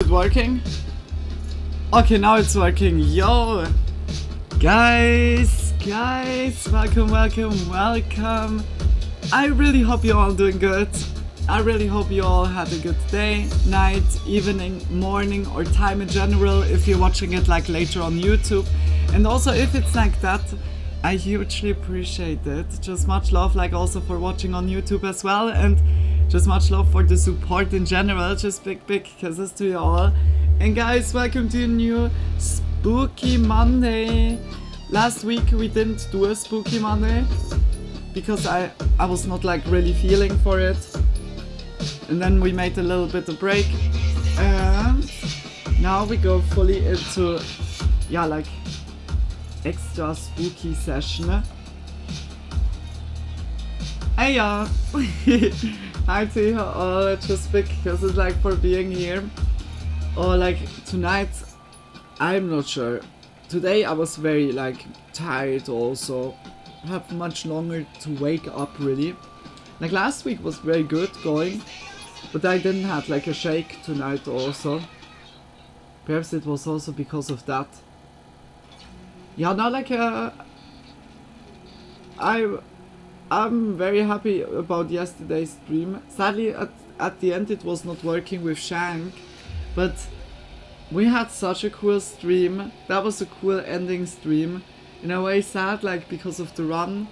it working? Okay, now it's working. Yo! Guys, welcome. I really hope you're all doing good. I really hope you all had a good day, night, evening, morning, or time in general if you're watching it like later on YouTube. And also if it's like that, I hugely appreciate it. Just much love like also for watching on YouTube as well, and just much love for the support in general. Just big kisses to you all. And guys, welcome to a new Spooky Monday. Last week we didn't do a Spooky Monday because I was not like really feeling for it. And then we made a little bit of break. And now we go fully into, yeah, like extra spooky session. Hey y'all! Hi to you all, just big kisses like for being here. Or like tonight, I'm not sure. Today I was very like tired also. I have much longer to wake up really. Like last week was very good going, but I didn't have like a shake tonight also. Perhaps it was also because of that. Yeah, now like I'm very happy about yesterday's stream. Sadly at the end it was not working with Shank, but we had such a cool stream. That was a cool ending stream. In a way sad like because of the run,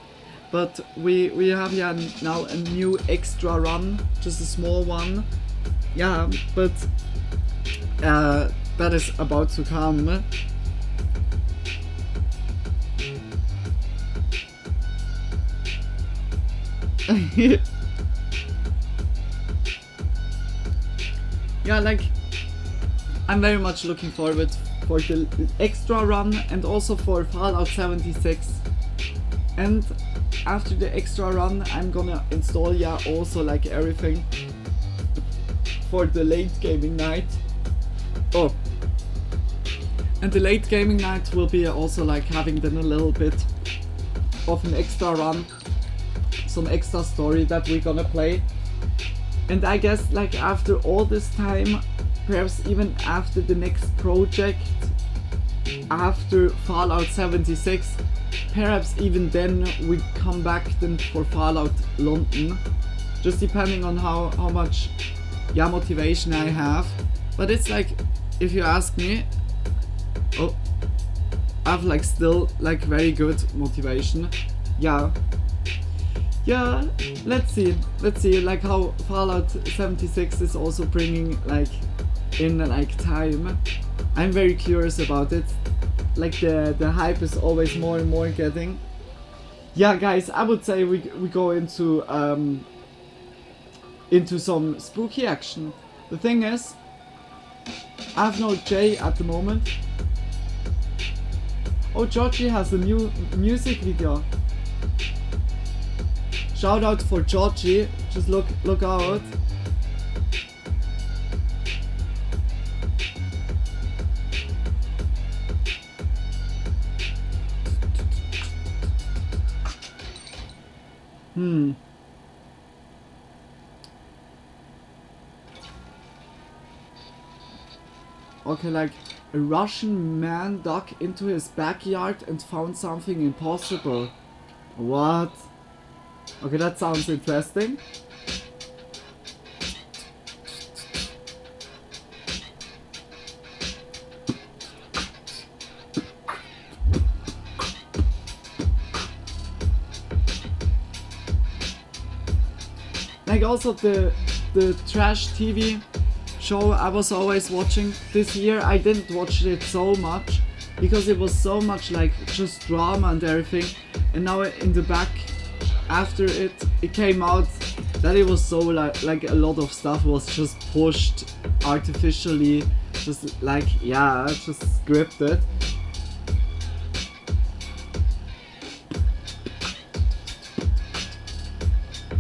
but we have now a new extra run, just a small one. Yeah, but that is about to come. Yeah, like I'm very much looking forward for the extra run and also for Fallout 76. And after the extra run I'm gonna install also like everything for the late gaming night. Oh, and the late gaming night will be also like having then a little bit of an extra run, some extra story that we're gonna play. And I guess like after all this time, perhaps even after the next project, after Fallout 76, perhaps even then we come back then for Fallout London, just depending on how much motivation I have. But it's like, if you ask me, I have like still like very good motivation. Yeah, let's see like how Fallout 76 is also bringing like in like time. I'm very curious about it. Like the hype is always more and more getting. Yeah guys, I would say we go into some spooky action. The thing is, I have no Jay at the moment. Oh, Georgie has a new music video. Shout out for Georgie, just look out. Okay, like a Russian man dug into his backyard and found something impossible. What? Okay, that sounds interesting. Like also the trash TV show I was always watching. This year I didn't watch it so much because it was so much like just drama and everything, and now in the back after it came out that it was so like a lot of stuff was just pushed artificially, just like just scripted.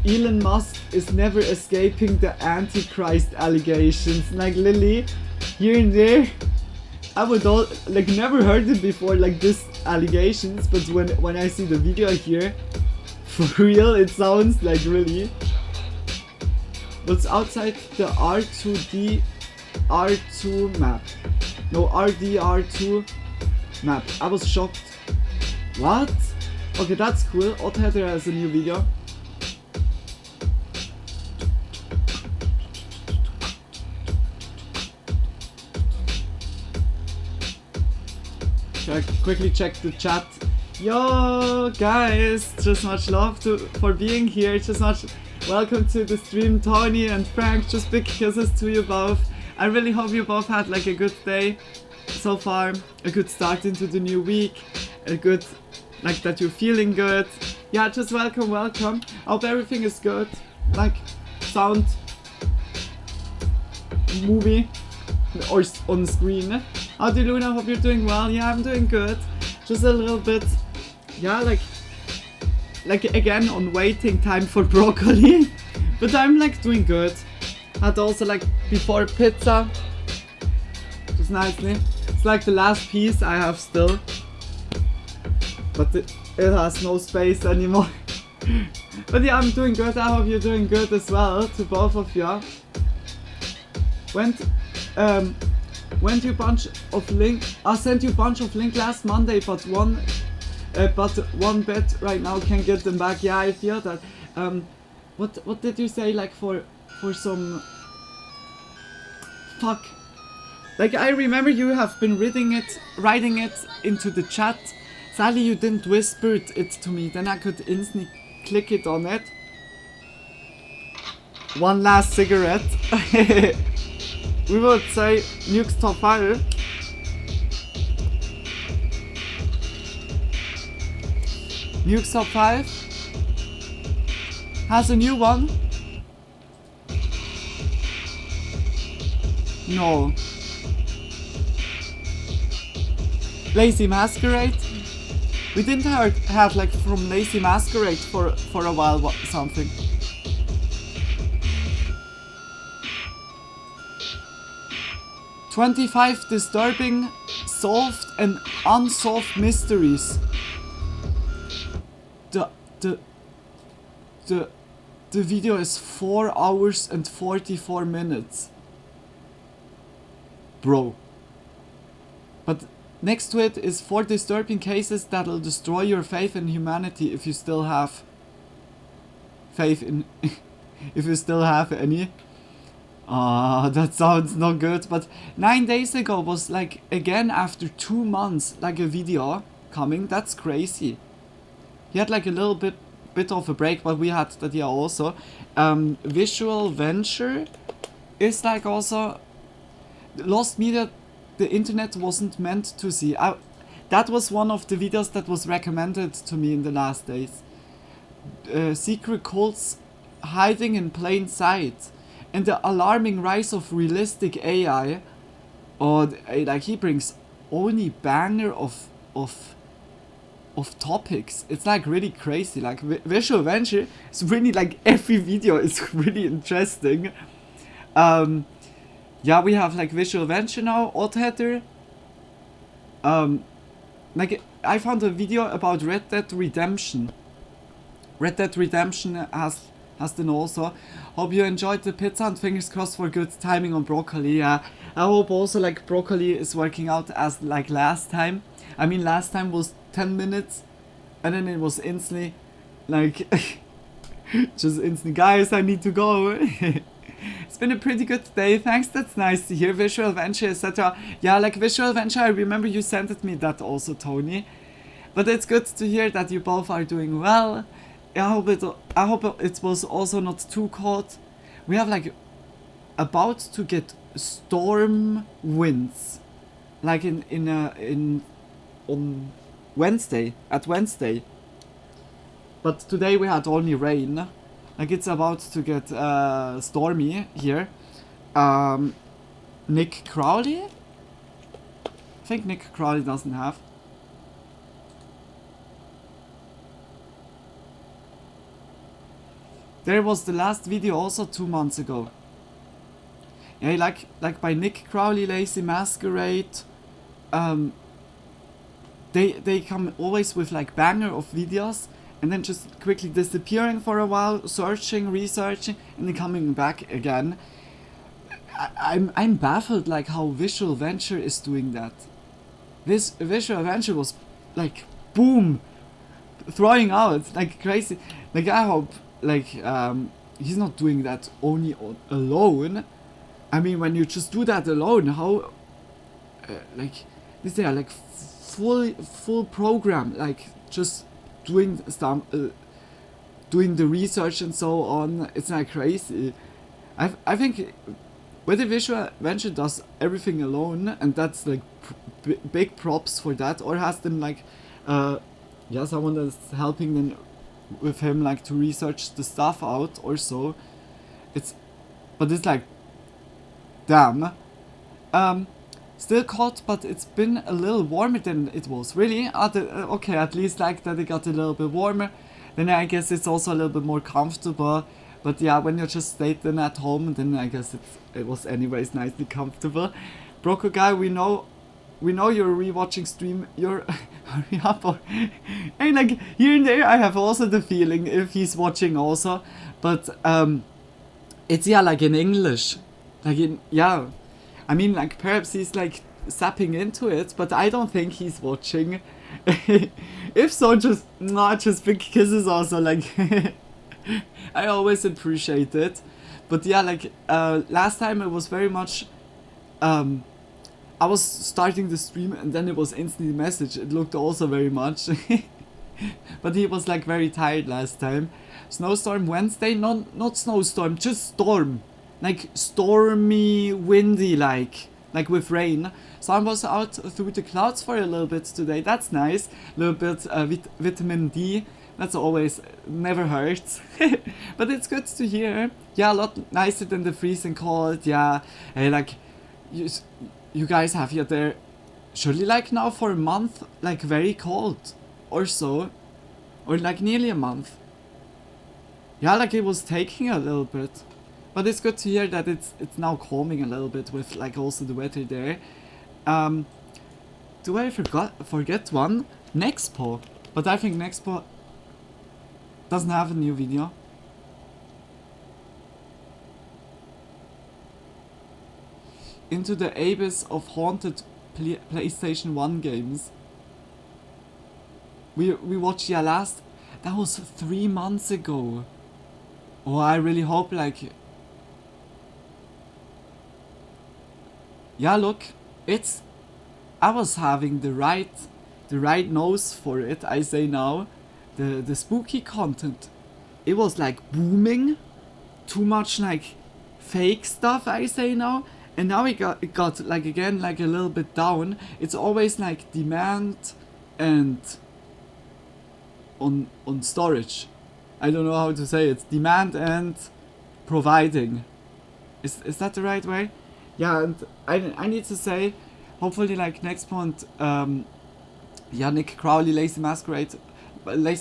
Elon Musk is never escaping the Antichrist allegations. Like Lily, here and there, I would like never heard it before, like this allegations, but when I see the video here, for real, it sounds like really. What's outside the R2D R2 map. No, RDR2 map. I was shocked. What? Okay, that's cool. Oddheader has a new video. Quickly check the chat. Yo guys, just much love for being here. Just much welcome to the stream, Tony and Frank. Just big kisses to you both. I really hope you both had like a good day so far, a good start into the new week, a good, like that you're feeling good. Yeah, just welcome. I hope everything is good. Like sound, movie or on screen. Howdy Luna, hope you're doing well. Yeah, I'm doing good. Just a little bit, yeah, like again on waiting time for broccoli. But I'm like doing good. Had also like before pizza. Just nicely. It's like the last piece I have still. But it has no space anymore. But yeah, I'm doing good. I hope you're doing good as well, to both of you. Went you bunch of link. I sent you a bunch of link last Monday, but one bet right now can get them back. Yeah, I feel that. What did you say? Like for some. Fuck. Like I remember you have been writing it into the chat. Sadly, you didn't whisper it to me. Then I could instantly click it on it. One last cigarette. We would say Nuke's top 5. Nuke's top 5 has a new one. No. Lazy Masquerade. We didn't have like from Lazy Masquerade for a while something. "25 disturbing, solved and unsolved mysteries." The video is 4 hours and 44 minutes. Bro. But next to it is 4 disturbing cases that'll destroy your faith in humanity if you still have faith in if you still have any. That sounds not good, but 9 days ago was like, again after 2 months, like a video coming. That's crazy. He had like a little bit of a break, but we had that here also. Visual Venture is like also lost media the internet wasn't meant to see. That was one of the videos that was recommended to me in the last days. Secret cults hiding in plain sight. And the alarming rise of realistic AI, like he brings only banger of topics. It's like really crazy. Like Visual Venture is really like every video is really interesting. Yeah, we have like Visual Venture now, Oddheader. Like I found a video about Red Dead Redemption. Red Dead Redemption has then also. Hope you enjoyed the pizza and fingers crossed for good timing on broccoli. Yeah, I hope also like broccoli is working out as like last time. I mean last time was 10 minutes and then it was instantly like just instantly, guys, I need to go. It's been a pretty good day, thanks, that's nice to hear. Visual Venture, etc. Yeah, like Visual Venture, I remember you sent me that also, Tony. But it's good to hear that you both are doing well. I hope it was also not too cold. We have like about to get storm winds, like on Wednesday, but today we had only rain. Like it's about to get stormy here. Nick Crowley? I think Nick Crowley doesn't have. There was the last video also 2 months ago. Yeah, like by Nick Crowley, Lazy Masquerade. They come always with like banger of videos and then just quickly disappearing for a while, searching, researching, and then coming back again. I'm baffled like how Visual Venture is doing that. This Visual Venture was like boom, throwing out like crazy. Like I hope like he's not doing that only alone. I mean, when you just do that alone, how like is there like full program, like just doing some doing the research and so on. It's not crazy. I think whether Visual Venture does everything alone, and that's like big props for that, or has them like yeah, someone that's helping them with him like to research the stuff out or so. But it's like damn. Still cold, but it's been a little warmer than it was. Really? Okay, at least like that it got a little bit warmer. Then I guess it's also a little bit more comfortable. But yeah, when you just stayed then at home, then I guess it was anyways nicely comfortable. Broco guy, we know you're rewatching stream. You're hurry up. And like here and there, I have also the feeling if he's watching also, but it's yeah like in English, like in yeah. I mean, like, perhaps he's, like, zapping into it, but I don't think he's watching. If so, just big kisses also, like, I always appreciate it. But yeah, like, last time it was very much, I was starting the stream and then it was instantly message. It looked also very much. But he was, like, very tired last time. Snowstorm Wednesday? Not snowstorm, just storm. Like stormy, windy, like with rain. Sun was out through the clouds for a little bit today. That's nice. A little bit vitamin D. That's always never hurts. But it's good to hear. Yeah, a lot nicer than the freezing cold. Yeah, hey, like you guys have here there. Surely like now for a month, like very cold, or so, or like nearly a month. Yeah, like it was taking a little bit. But it's good to hear that it's now calming a little bit with like also the weather there. Do I forget one? Nexpo. But I think Nexpo doesn't have a new video. Into the abyss of haunted PlayStation 1 games. We watched last. That was 3 months ago. Oh, I really hope like. Yeah, look, I was having the right nose for it, I say now. The spooky content. It was like booming. Too much like fake stuff, I say now. And now it got like again like a little bit down. It's always like demand and on storage. I don't know how to say it. Demand and providing. Is that the right way? Yeah, and I need to say, hopefully like next month, yeah, Nick Crowley, Lazy Masquerade, we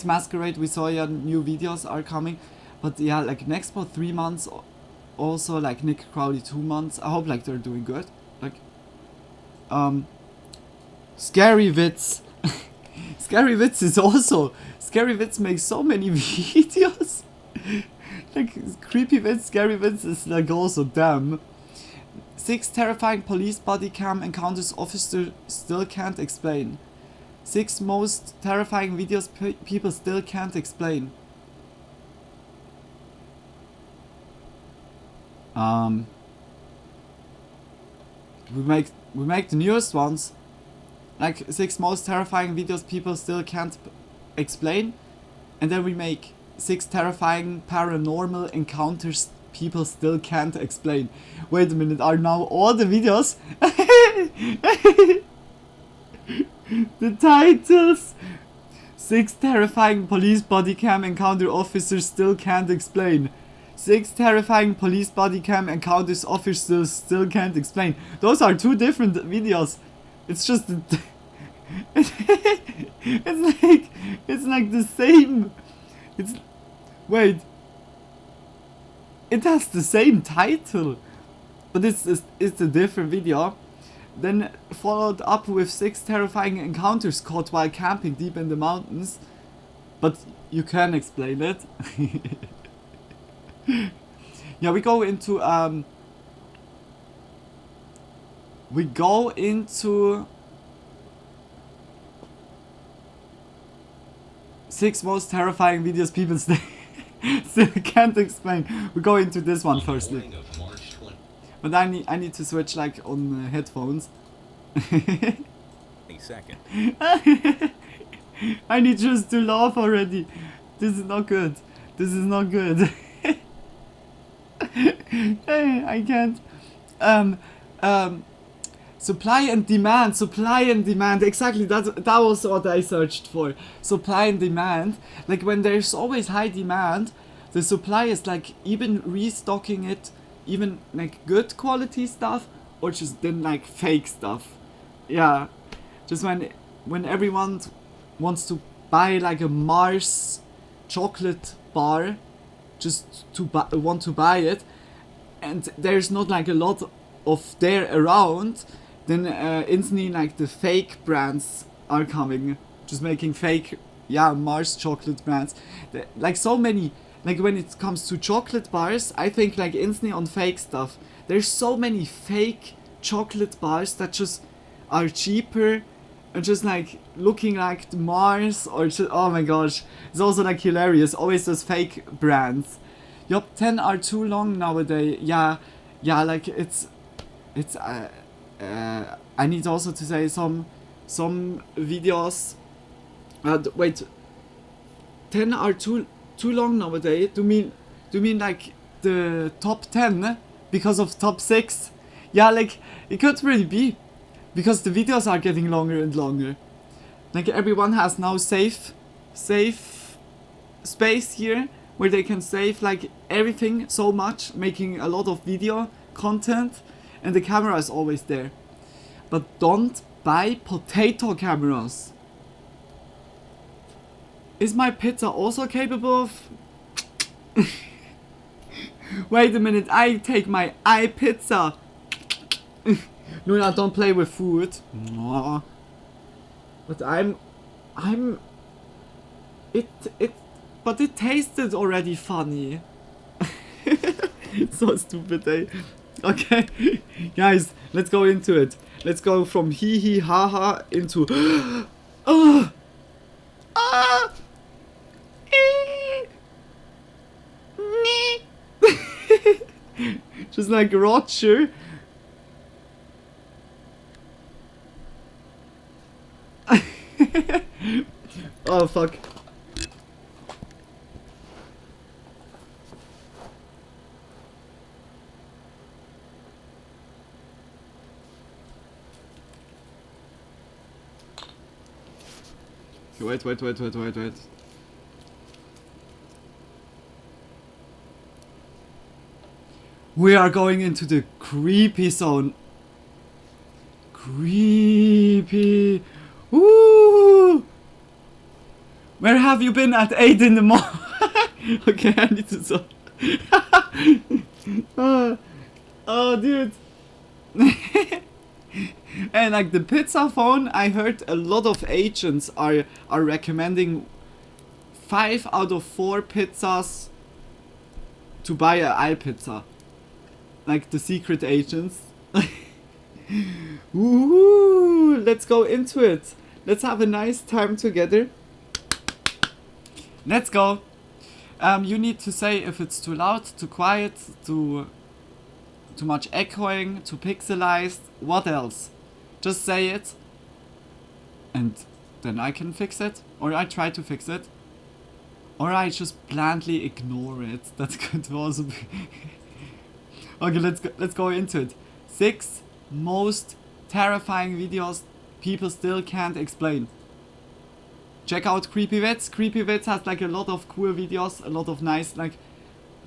saw new videos are coming, but yeah, like next month 3 months, also like Nick Crowley 2 months. I hope like they're doing good. Like, Scary Vids, Scary Vids makes so many videos. Like Creepy Vids, Scary Vids is like also damn. 6 terrifying police body cam encounters officer still can't explain. 6 most terrifying videos people still can't explain. We make the newest ones. Like 6 most terrifying videos people still can't explain, and then we make 6 terrifying paranormal encounters people still can't explain. Wait a minute, are now all the videos? The titles. 6 terrifying police body cam encounter officers still can't explain. 6 terrifying police body cam encounters officers still can't explain. Those are 2 different videos. It's just it's like the same. Wait. It has the same title, but it's a different video. Then followed up with 6 terrifying encounters caught while camping deep in the mountains. But you can explain it. Yeah, we go into we go into 6 most terrifying videos people still can't explain. We go into this one firstly. But I need to switch like on headphones. Second. I need just to laugh already. This is not good. This is not good. I can't. Supply and demand. Supply and demand. Exactly. That was what I searched for. Supply and demand. Like when there's always high demand, the supply is like even restocking it, even like good quality stuff, or just then like fake stuff. Yeah. Just when everyone wants to buy like a Mars chocolate bar, just to want to buy it, and there's not like a lot of there around, then instantly like the fake brands are coming, just making fake Mars chocolate brands. Like so many, like when it comes to chocolate bars, I think like instantly on fake stuff. There's so many fake chocolate bars that just are cheaper and just like looking like the Mars, or just, oh my gosh, it's also like hilarious. Always those fake brands. Yup, 10 are too long nowadays. Yeah, like it's I need also to say some videos. Wait, 10 are too long nowadays. Do you mean like the top 10 because of top 6? Yeah, like it could really be. Because the videos are getting longer and longer. Like everyone has now safe space here where they can save like everything so much, making a lot of video content, and the camera is always there. But don't buy potato cameras. Is my pizza also capable of... Wait a minute, I take my iPizza. Luna, don't play with food. But but it tasted already funny. It's so stupid, eh? Okay, guys, let's go into it. Let's go from hee hee ha ha into just like Roger. Oh fuck. Wait. We are going into the creepy zone. Creepy. Ooh. Where have you been at 8 in the morning? Okay, I need to stop. Oh, dude. And like the pizza phone, I heard a lot of agents are recommending 5 out of 4 pizzas to buy a iPizza. Like the secret agents. Ooh, let's go into it. Let's have a nice time together. Let's go. You need to say if it's too loud, too quiet, too much echoing, too pixelized, what else? Just say it, and then I can fix it, or I try to fix it, or I just blandly ignore it. That could also be. Okay, let's go into it. 6 most terrifying videos people still can't explain. Check out Creepy Vids. Creepy Vids has like a lot of cool videos, a lot of nice like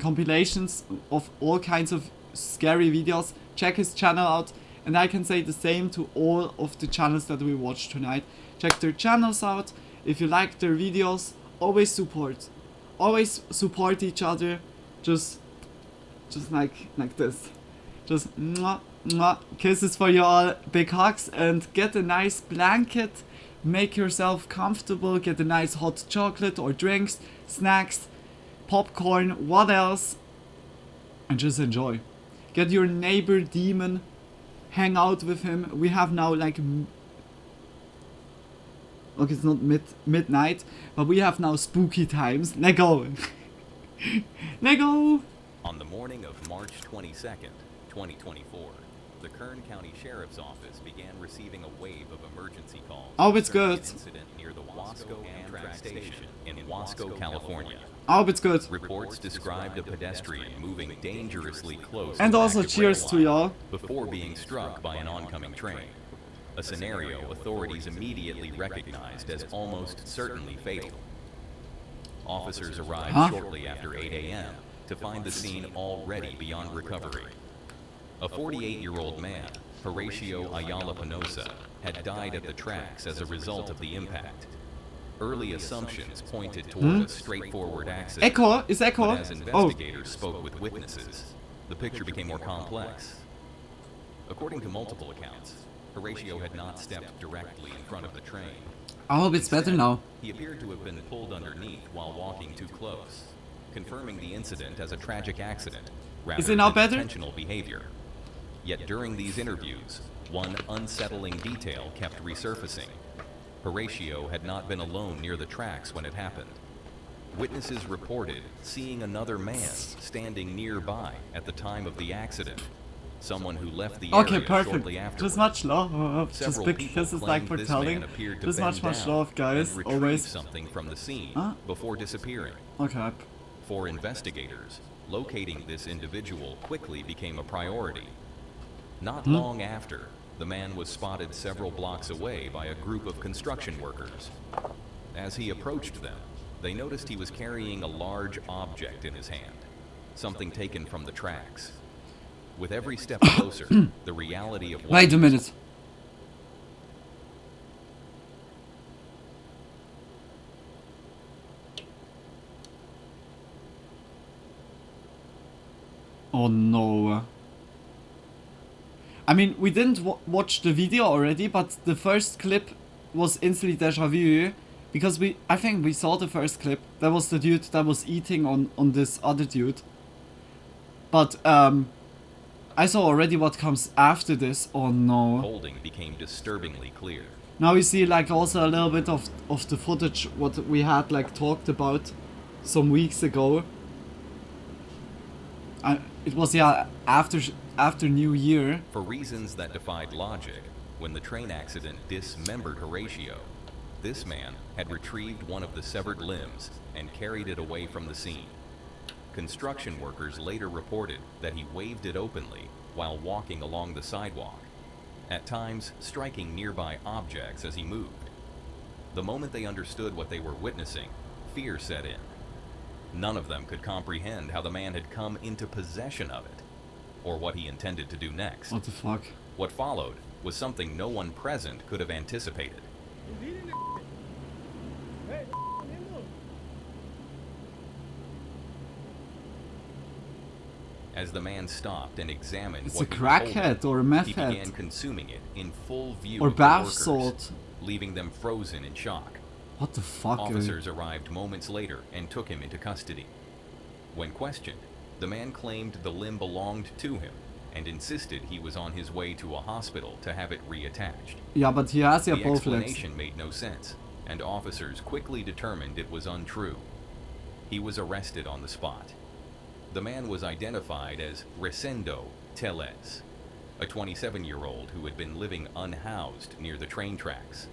compilations of all kinds of scary videos. Check his channel out, and I can say the same to all of the channels that we watched tonight. Check their channels out. If you like their videos, always support each other. Just like this. Just mwah, mwah. Kisses for you all, big hugs, and get a nice blanket. Make yourself comfortable, get a nice hot chocolate or drinks, snacks, popcorn, what else, and just enjoy. Get your neighbor demon hang out with him. We have now like okay, it's not midnight, but we have now spooky times. Let go. Let go. On the morning of March 22nd, 2024, the Kern County Sheriff's Office began receiving a wave of emergency calls. Oh, it's good. An incident near the Wasco Amtrak station in Wasco, California. Oh, it's good. Reports described a pedestrian moving dangerously close And to also active cheers rail to line y'all. before being struck by an oncoming train. A scenario authorities immediately recognized as almost certainly fatal. Officers arrived shortly after 8 a.m. to find the scene already beyond recovery. A 48-year-old man, Horatio Ayala Penosa, had died at the tracks as a result of the impact. Early assumptions pointed toward a straightforward accident. Echo? Is Echo? But as investigators spoke with witnesses, the picture became more complex. According to multiple accounts, Horatio had not stepped directly in front of the train. I hope it's better now. He appeared to have been pulled underneath while walking too close, confirming the incident as a tragic accident rather Is it now than better? intentional behavior. Yet during these interviews, one unsettling detail kept resurfacing. Horatio had not been alone near the tracks when it happened. Witnesses reported seeing another man standing nearby at the time of the accident. Someone who left the Okay, area perfect. shortly afterwards. Just much love. Just Several big people kisses like claimed for this telling. man appeared to Just bend much down love, guys. and retrieve Always. something from the scene Huh? before disappearing. Okay. For investigators, locating this individual quickly became a priority. Not long after, the man was spotted several blocks away by a group of construction workers. As he approached them, they noticed he was carrying a large object in his hand, something taken from the tracks. With every step closer, the reality of what Wait a minute. Oh no. I mean, we didn't watch the video already, but the first clip was instantly deja vu. Because I think we saw the first clip. That was the dude that was eating on this other dude. But, I saw already what comes after this. Oh no. holding became disturbingly clear. Now we see like also a little bit of the footage what we had like talked about some weeks ago. It was after New Year. For reasons that defied logic, when the train accident dismembered Horatio, this man had retrieved one of the severed limbs and carried it away from the scene. Construction workers later reported that he waved it openly while walking along the sidewalk, at times striking nearby objects as he moved. The moment they understood what they were witnessing, fear set in. None of them could comprehend how the man had come into possession of it, or what he intended to do next. What the fuck? What followed was something no one present could have anticipated. As the man stopped and examined It's what a he was holding, crackhead or a meth he head. began consuming it in full view Or of the bath workers, salt. leaving them frozen in shock. What the fuck? Officers arrived moments later and took him into custody. When questioned, the man claimed the limb belonged to him and insisted he was on his way to a hospital to have it reattached. Yeah, but he has The both legs. explanation made no sense, and officers quickly determined it was untrue. He was arrested on the spot. The man was identified as Reupload, a 27-year-old who had been living unhoused near the train tracks.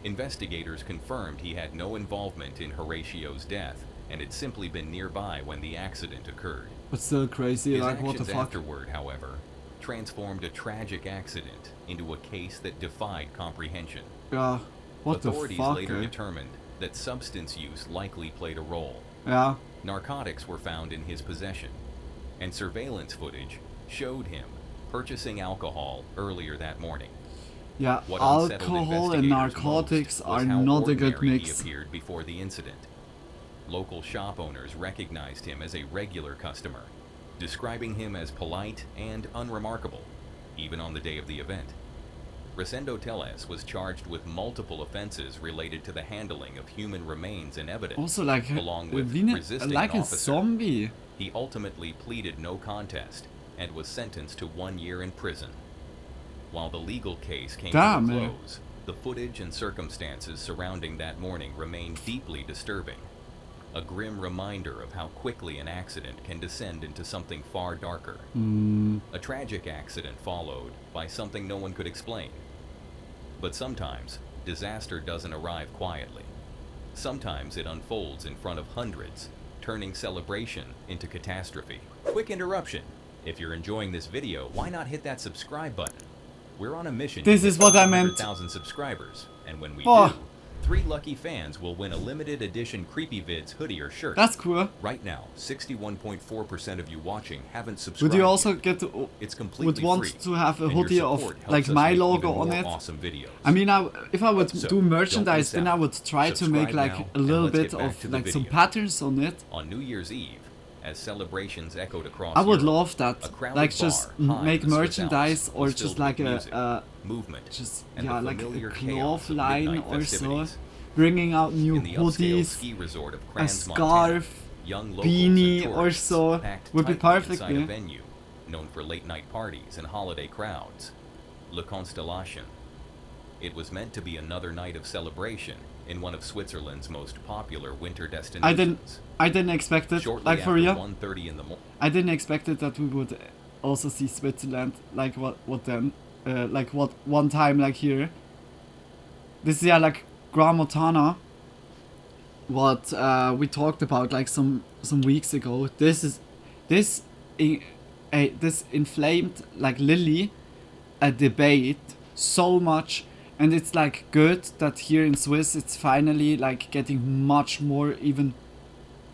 Investigators confirmed he had no involvement in Horatio's death and had simply been nearby when the accident occurred. But still crazy, His like what the actions fuck? afterward, however, transformed a tragic accident into a case that defied comprehension. Yeah, what the Authorities fuck? later determined that substance use likely played a role. Yeah. Narcotics were found in his possession, and surveillance footage showed him purchasing alcohol earlier that morning. Yeah, What unsettled alcohol and investigators narcotics most was are how not a good ordinary he mix. appeared before the incident. Local shop owners recognized him as a regular customer, describing him as polite and unremarkable, even on the day of the event. Reupload was charged with multiple offenses related to the handling of human remains and evidence, Also like along with resisting like an a officer. zombie. He ultimately pleaded no contest and was sentenced to 1 year in prison. While the legal case came Damn, to a man. close, the footage and circumstances surrounding that morning remain deeply disturbing. A grim reminder of how quickly an accident can descend into something far darker. A tragic accident followed by something no one could explain. But sometimes, disaster doesn't arrive quietly. Sometimes it unfolds in front of hundreds, turning celebration into catastrophe. Quick interruption. If you're enjoying this video, why not hit that subscribe button? We're on a mission This to is hit what I meant. 500,000 subscribers, and when we Oh. do, 3 lucky fans will win a limited edition Creepy Vids hoodie or shirt. That's cool. Right now, 61.4% of you watching haven't subscribed. Would you also yet. get to, It's completely would want free, to have a and your hoodie of support helps like us my make logo even on more it? Awesome videos. I mean, if I would So, do don't merchandise, miss then I out. would try to make Subscribe like now, a little and let's bit get back of to the like some video. patterns on it. On New Year's Eve, as celebrations echoed across I would Europe, love that. a crowded Like just bar high make in the Swiss merchandise Alps or was just filled like with a music, movement, just and yeah the like a familiar cloth chaos of line midnight or so, festivities. bringing out new In the upscale hoodies, ski resort of a Crans, Montana, scarf, young locals beanie and or tourists so packed would be tightly perfect. inside a Yeah. venue known for late-night parties and holiday crowds, Le Constellation. It was meant to be another night of celebration in one of Switzerland's most popular winter destinations. I didn't expect it. Shortly Like for after real, 1:30 in the morning. I didn't expect it that we would also see Switzerland. Like what then? Like what one time like here. This is yeah like Gran Montana. What we talked about like some weeks ago. This inflamed like Lily a debate so much, and it's like good that here in Swiss it's finally like getting much more even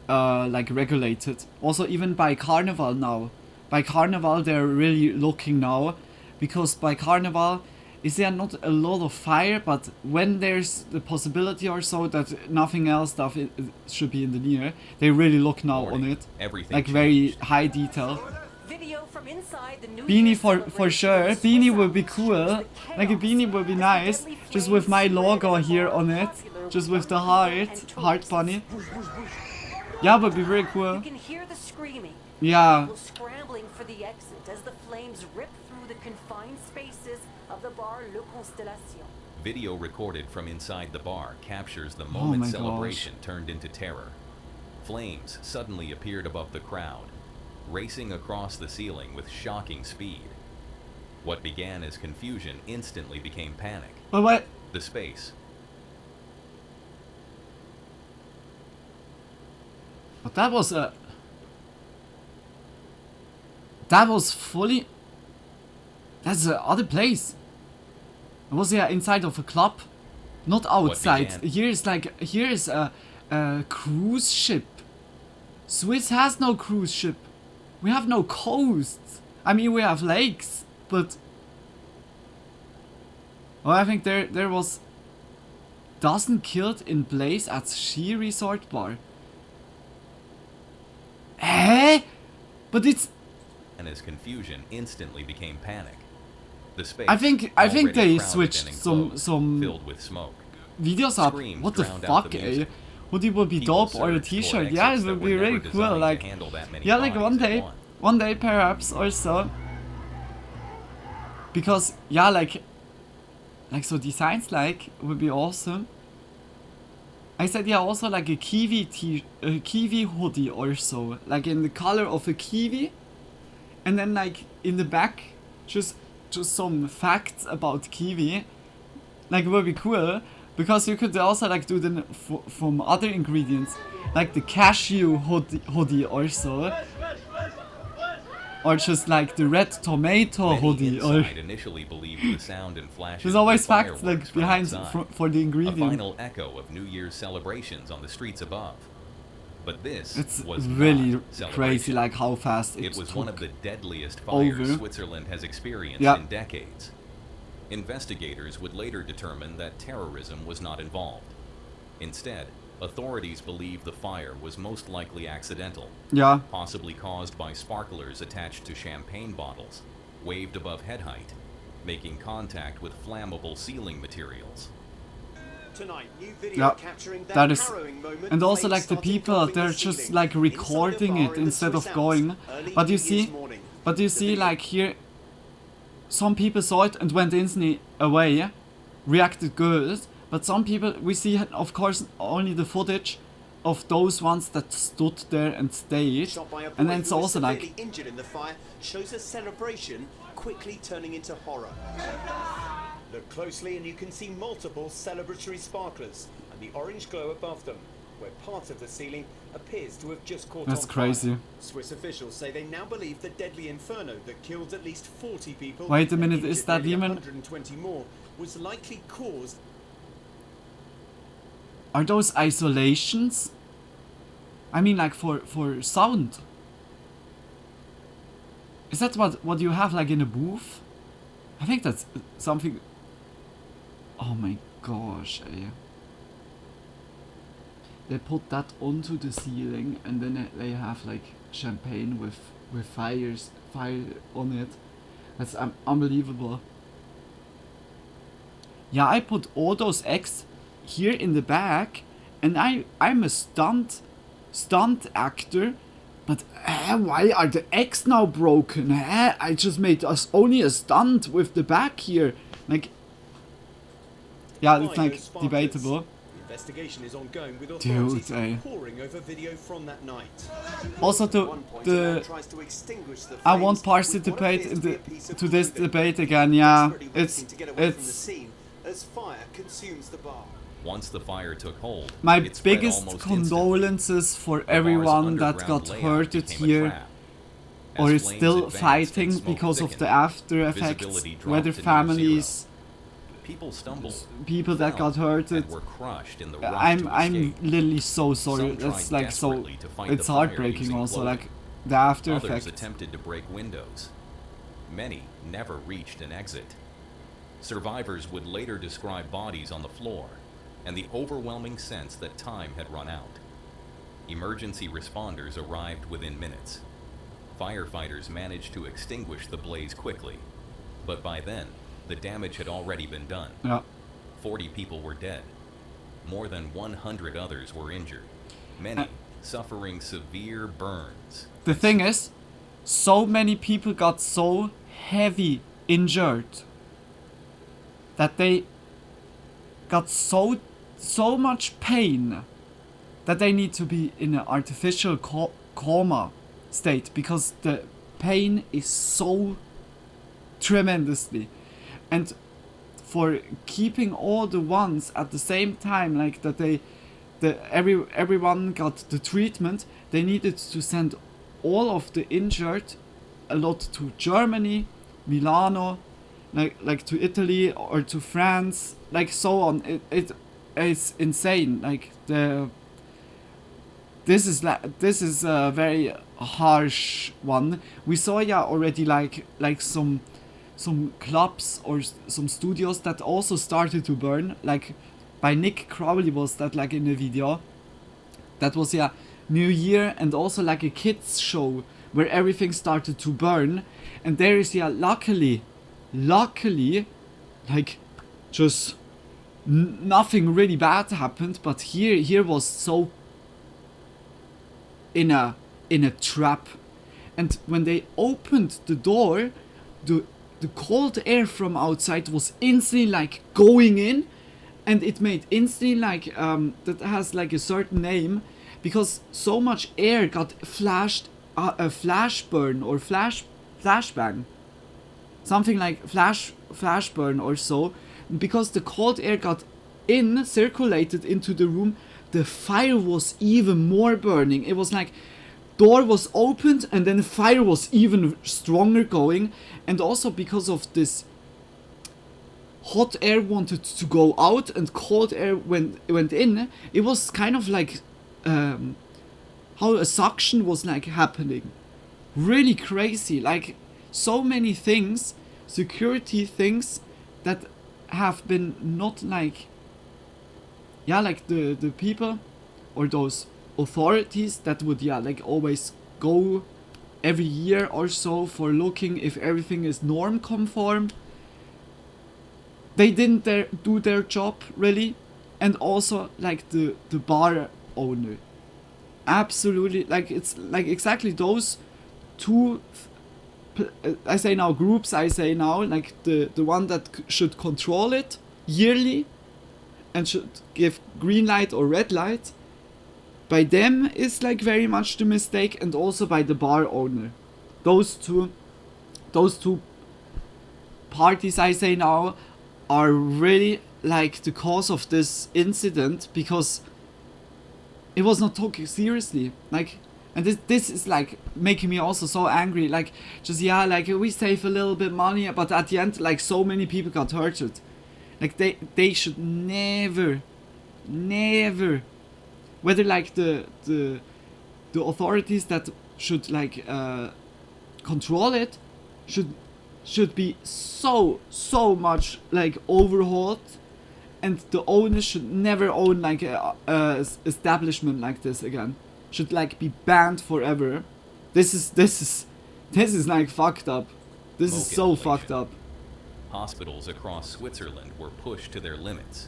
like regulated. Also even by Carnival now. By Carnival they're really looking now, because by Carnival is there not a lot of fire, but when there's the possibility or so that nothing else stuff should be in the near, they really look now on it. Everything Like very changed. high detail. Video from inside the New Beanie Year's for celebration sure. in the Beanie Swiss would be Alps cool. shows the Like a chaos beanie would be as the nice. deadly Just with my flames logo spread here among on it. popular Just with the young heart. people Heart and bunny. tourists. Yeah, would be very cool. You can hear the screaming. Yeah. People scrambling for the exit as the flames rip through the confined spaces of the bar Le Constellation. Video recorded from inside the bar captures the Oh moment my celebration turned into terror. Flames suddenly appeared above the crowd, racing across the ceiling with shocking speed. What began as confusion instantly became panic. But what? The space, But that was a. That was fully. That's the other place. It was yeah inside of a club, not outside. began- Here is a cruise ship. Swiss has no cruise ship. We have no coasts. I mean we have lakes, but. Oh, I think there was. Dozen killed in blaze at ski resort bar. Eh? But it's. and as confusion instantly became panic. The space, I think already they crowded switched and some enclosed, filled with smoke. videos up. Screams What the drowned out fuck, the eh? music. Would it would be People dope or a surged toward t-shirt? Yeah, it exits that would were be never really cool. designed to Like, handle that many yeah, like bodies at one day perhaps or so. Because yeah, like so designs like would be awesome. I said yeah, also like a kiwi hoodie or so, like in the color of a kiwi, and then like in the back, just some facts about kiwi. Like it would be cool, because you could also like do them from other ingredients, like the cashew hoodie or so, or just like the red tomato Many hoodie. Or inside initially believed the sound and flashes there's always of facts fireworks like from behind outside, for the a ingredient. final echo of New Year's celebrations on the streets above. But this It's was really not crazy, celebration. like how fast It was took. one of the deadliest fires over. Switzerland has experienced Yeah. in decades. Investigators would later determine that terrorism was not involved. Instead, authorities believe the fire was most likely accidental, Yeah, possibly caused by sparklers attached to champagne bottles, waved above head height, making contact with flammable ceiling materials. Tonight, new video yeah, capturing that is, harrowing moment. and also Flames like the starting people, engulfing they're the just ceiling like inside a recording bar it in the instead Swiss of Alps going. early But you New Year's see, morning. but you see The like here, some people saw it and went instantly away, reacted good, but some people, we see of course only the footage of those ones that stood there and stayed, Shot by a boy and then it's who was also severely like, injured in the fire shows a celebration quickly turning into horror. Look closely and you can see multiple celebratory sparklers and the orange glow above them, where part of the ceiling appears to have just caught that's on crazy. fire. Swiss officials say they now believe the deadly inferno that killed at least 40 people Wait a and minute, injured is that nearly even... 120 more was likely caused. Are those isolations? I mean, like for sound. Is that what you have like in a booth? I think that's something. Oh my gosh, eh. They put that onto the ceiling and then they have like champagne with fire on it. That's unbelievable. Yeah, I put all those eggs here in the back, and I'm a stunt actor, but why are the eggs now broken? I just made us only a stunt with the back here. Like, yeah, it's like debatable. The investigation is ongoing with authorities Dude, poring over video from that night. Also, At one point, a man tries to extinguish the I won't flames with what participate appears in to be a piece of to this clothing. debate again. Yeah, Desperately it's racing to get away from the scene as fire consumes the bar. Once the fire took hold, my it spread biggest almost condolences for instantly. The bar's everyone that underground got layout hurted became a here trap. or As is flames still advanced fighting and smoke because of the thickened, after effects, visibility dropped whether to near families, People stumbled, people that fell, got hurted. and were crushed in the rush I'm to escape. literally so sorry. Some That's tried like so. desperately to fight It's the fire heartbreaking using also. clothing. Like the after Others effects. attempted to break windows. Many never reached an exit. Survivors would later describe bodies on the floor and the overwhelming sense that time had run out. Emergency responders arrived within minutes. Firefighters managed to extinguish the blaze quickly, but by then, the damage had already been done. Yeah. 40 people were dead. More than 100 others were injured, many suffering severe burns. The thing is, so many people got so heavy injured that they got so much pain that they need to be in an artificial coma state because the pain is so tremendously. And for keeping all the ones at the same time, like that everyone got the treatment, they needed to send all of the injured a lot to Germany, Milano, like to Italy or to France, like so on. It is insane. Like this is a very harsh one. We saw already like some clubs or some studios that also started to burn. Like by Nick Crowley was that like in the video. That was New Year and also like a kids show where everything started to burn, and there is luckily like just nothing really bad happened, but here was so in a trap. And when they opened the door, the cold air from outside was instantly like going in, and it made instantly like that has like a certain name, because so much air got flashed, a flash burn or flashbang, something like flash burn or so, because the cold air got circulated into the room. The fire was even more burning. It was like door was opened and then the fire was even stronger going, and also because of this hot air wanted to go out and cold air went in, it was kind of like how a suction was like happening. Really crazy. Like so many things, security things that have been not like like the people or those authorities that would like always go every year or so for looking if everything is norm conform. They didn't do their job really. And also like the bar owner, absolutely, like it's like exactly those two I say now groups, I say now, like the one that should control it yearly and should give green light or red light, by them is like very much the mistake, and also by the bar owner. Those two parties, I say now, are really like the cause of this incident, because it was not taken seriously. Like, and this is like making me also so angry. Like, just yeah, like we save a little bit money, but at the end, like so many people got hurted. Like they should never, whether like the authorities that should like control it should be so much like overhauled, and the owners should never own like a establishment like this again. Should like be banned forever. This is like fucked up. This is so fucked up. Hospitals across Switzerland were pushed to their limits.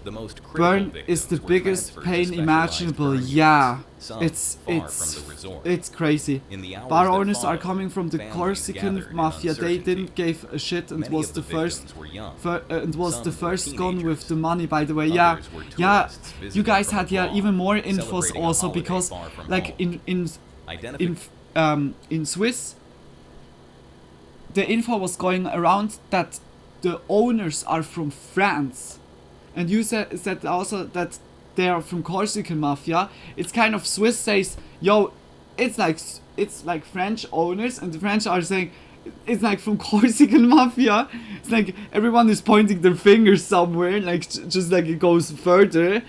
The most critical Burn victims is the were biggest transferred to pain specialized imaginable. burn Yeah, units, some far from the resort. it's crazy. In the hours Bar that owners are followed, coming from the families Corsican gathered in mafia. They uncertainty. didn't give a shit, and Many was of the first victims were young. and was Some the were first gone with teenagers. the money. By the way, yeah, Others were yeah. tourists You visiting guys from had abroad, even more infos celebrating a also, holiday because far from like home. in Swiss, the info was going around that the owners are from France, and you said also that they are from Corsican mafia. It's kind of Swiss says, yo, it's like French owners, and the French are saying it's like from Corsican mafia. It's like everyone is pointing their fingers somewhere, like just like it goes further.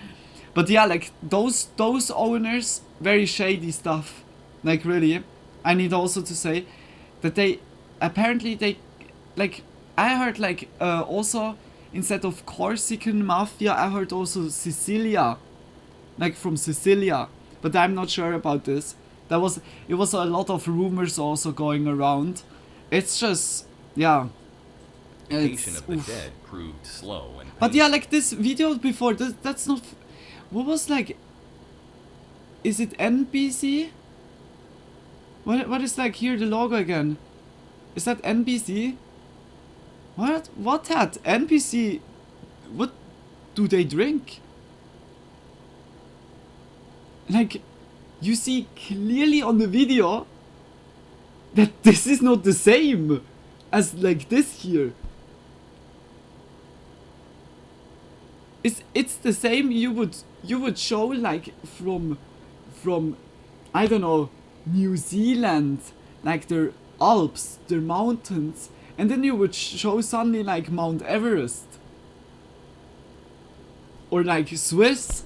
But yeah, like those owners, very shady stuff. Like really, I need also to say that they like I heard like also instead of Corsican mafia, I heard also Sicilia, like from Sicilia, but I'm not sure about this. It was a lot of rumors also going around. It's just yeah. Location It's, of the oof. dead proved slow and But yeah, painful. like this video before, that's not. What was like? Is it NBC? What is like here the logo again? Is that NBC? What that NBC? What do they drink? Like, you see clearly on the video that this is not the same as like this here. It's the same you would show like from I don't know, New Zealand, like their Alps, their mountains, and then you would show suddenly like Mount Everest, or like Swiss,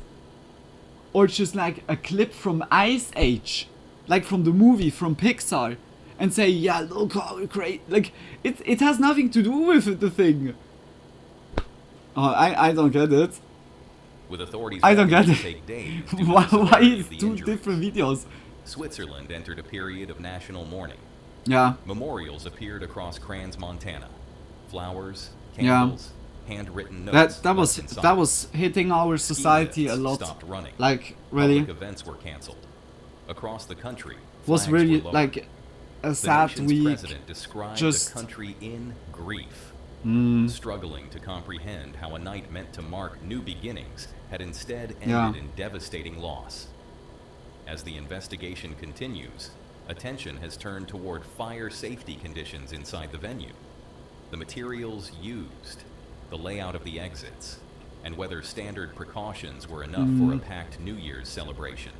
or just like a clip from Ice Age, like from the movie from Pixar, and say, yeah, look how great, like it has nothing to do with the thing. Oh, I don't get it. With authorities I don't likely get to it. take days due to Why the severity is of the two injuries. different videos? Switzerland entered a period of national mourning. Yeah. Memorials appeared across Crans, Montana. Flowers, Yeah. candles, handwritten notes. That was hitting our society a lot. Stopped running. Like really, Public events were canceled. Across the country, was flags really were lowered. like a The sad nation's week. president described Just- the country in grief, struggling to comprehend how a night meant to mark new beginnings had instead ended Yeah. in devastating loss. As the investigation continues, attention has turned toward fire safety conditions inside the venue, the materials used, the layout of the exits, and whether standard precautions were enough for a packed New Year's celebration.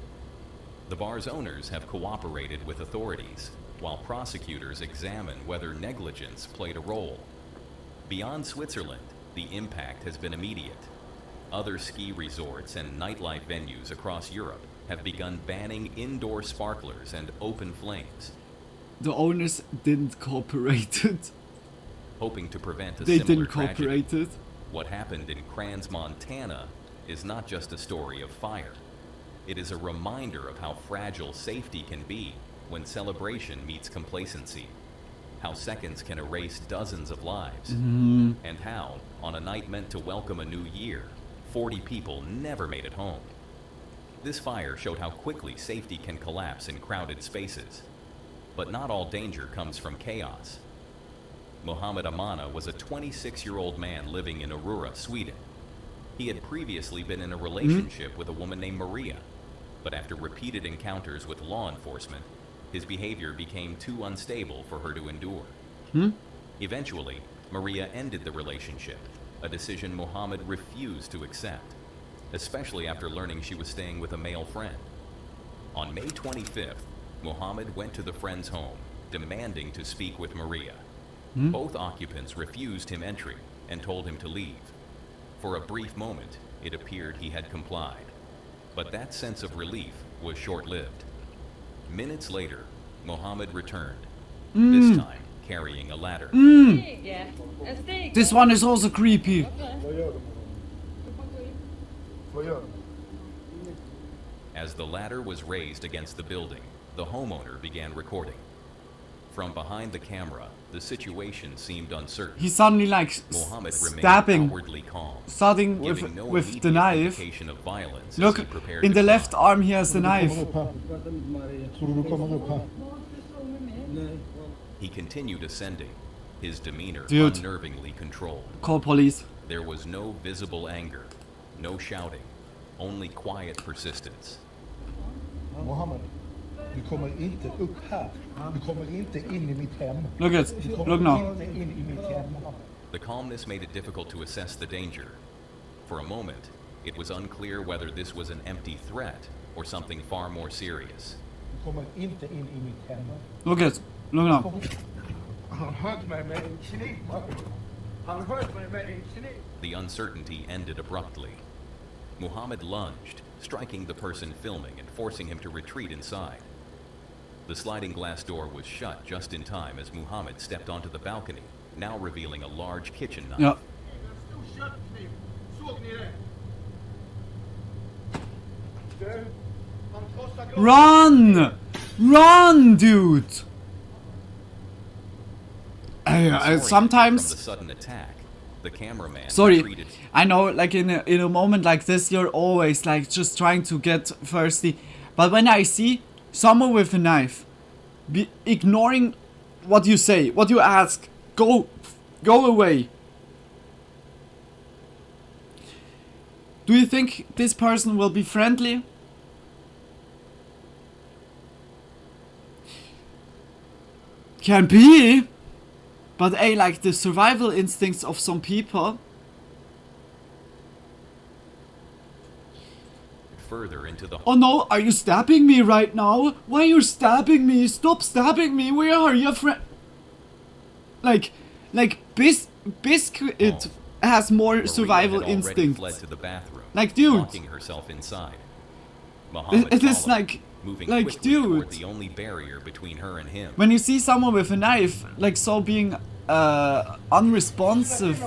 The bar's owners have cooperated with authorities, while prosecutors examine whether negligence played a role. Beyond Switzerland, the impact has been immediate. Other ski resorts and nightlife venues across Europe have begun banning indoor sparklers and open flames, The owners didn't cooperate. hoping to prevent a They similar didn't tragedy. cooperate. What happened in Crans, Montana is not just a story of fire. It is a reminder of how fragile safety can be when celebration meets complacency, how seconds can erase dozens of lives, and how, on a night meant to welcome a new year, 40 people never made it home. This fire showed how quickly safety can collapse in crowded spaces. But not all danger comes from chaos. Mohammed Amana was a 26-year-old man living in Aurora, Sweden. He had previously been in a relationship with a woman named Maria, but after repeated encounters with law enforcement, his behavior became too unstable for her to endure. Eventually, Maria ended the relationship, a decision Mohammed refused to accept, especially after learning she was staying with a male friend. On May 25th, Mohammed went to the friend's home, demanding to speak with Maria. Both occupants refused him entry and told him to leave. For a brief moment, it appeared he had complied. But that sense of relief was short-lived. Minutes later, Mohammed returned, this time carrying a ladder. This one is also creepy. As the ladder was raised against the building, the homeowner began recording. From behind the camera, the situation seemed uncertain. He's suddenly like Mohammed remained stabbing, outwardly calm, starting giving no with the immediate knife. indication of violence as Look, he prepared in to the left climb. arm he has the knife. He continued ascending, his demeanor Dude. unnervingly controlled. Call police. There was no visible anger, no shouting, only quiet persistence. Mohammed, du kommer inte upp här. Du kommer inte in I mitt hem. Look at, Du kommer look now. inte in I mitt hem, Mohammed. The calmness made it difficult to assess the danger. For a moment, it was unclear whether this was an empty threat or something far more serious. Du kommer inte in I mitt hem. Look at, look now. Han sköt mig med en kniv. Han sköt mig med en kniv. The uncertainty ended abruptly. Muhammad lunged, striking the person filming and forcing him to retreat inside. The sliding glass door was shut just in time as Muhammad stepped onto the balcony, now revealing a large kitchen knife. Ja. Stor köttkniv. Såg ni det? Du, han krossar glas. Run! Run, dude! Disoriented from Sometimes, the sudden attack, the cameraman sorry, retreated. I know, like in a moment like this, you're always like just trying to get thirsty. But when I see someone with a knife, ignoring what you say, what you ask, go away. Do you think this person will be friendly? Can be. But like the survival instincts of some people. Further into the Oh no, are you stabbing me right now? Why are you stabbing me? Stop stabbing me. Where are you, friend? Like Biscuit has more Maria survival had already instincts. fled to the bathroom, Like, dude. locking herself inside. Muhammad It is followed, like moving like, quickly toward dude. the only barrier between her and him. When you see someone with a knife, like so being unresponsive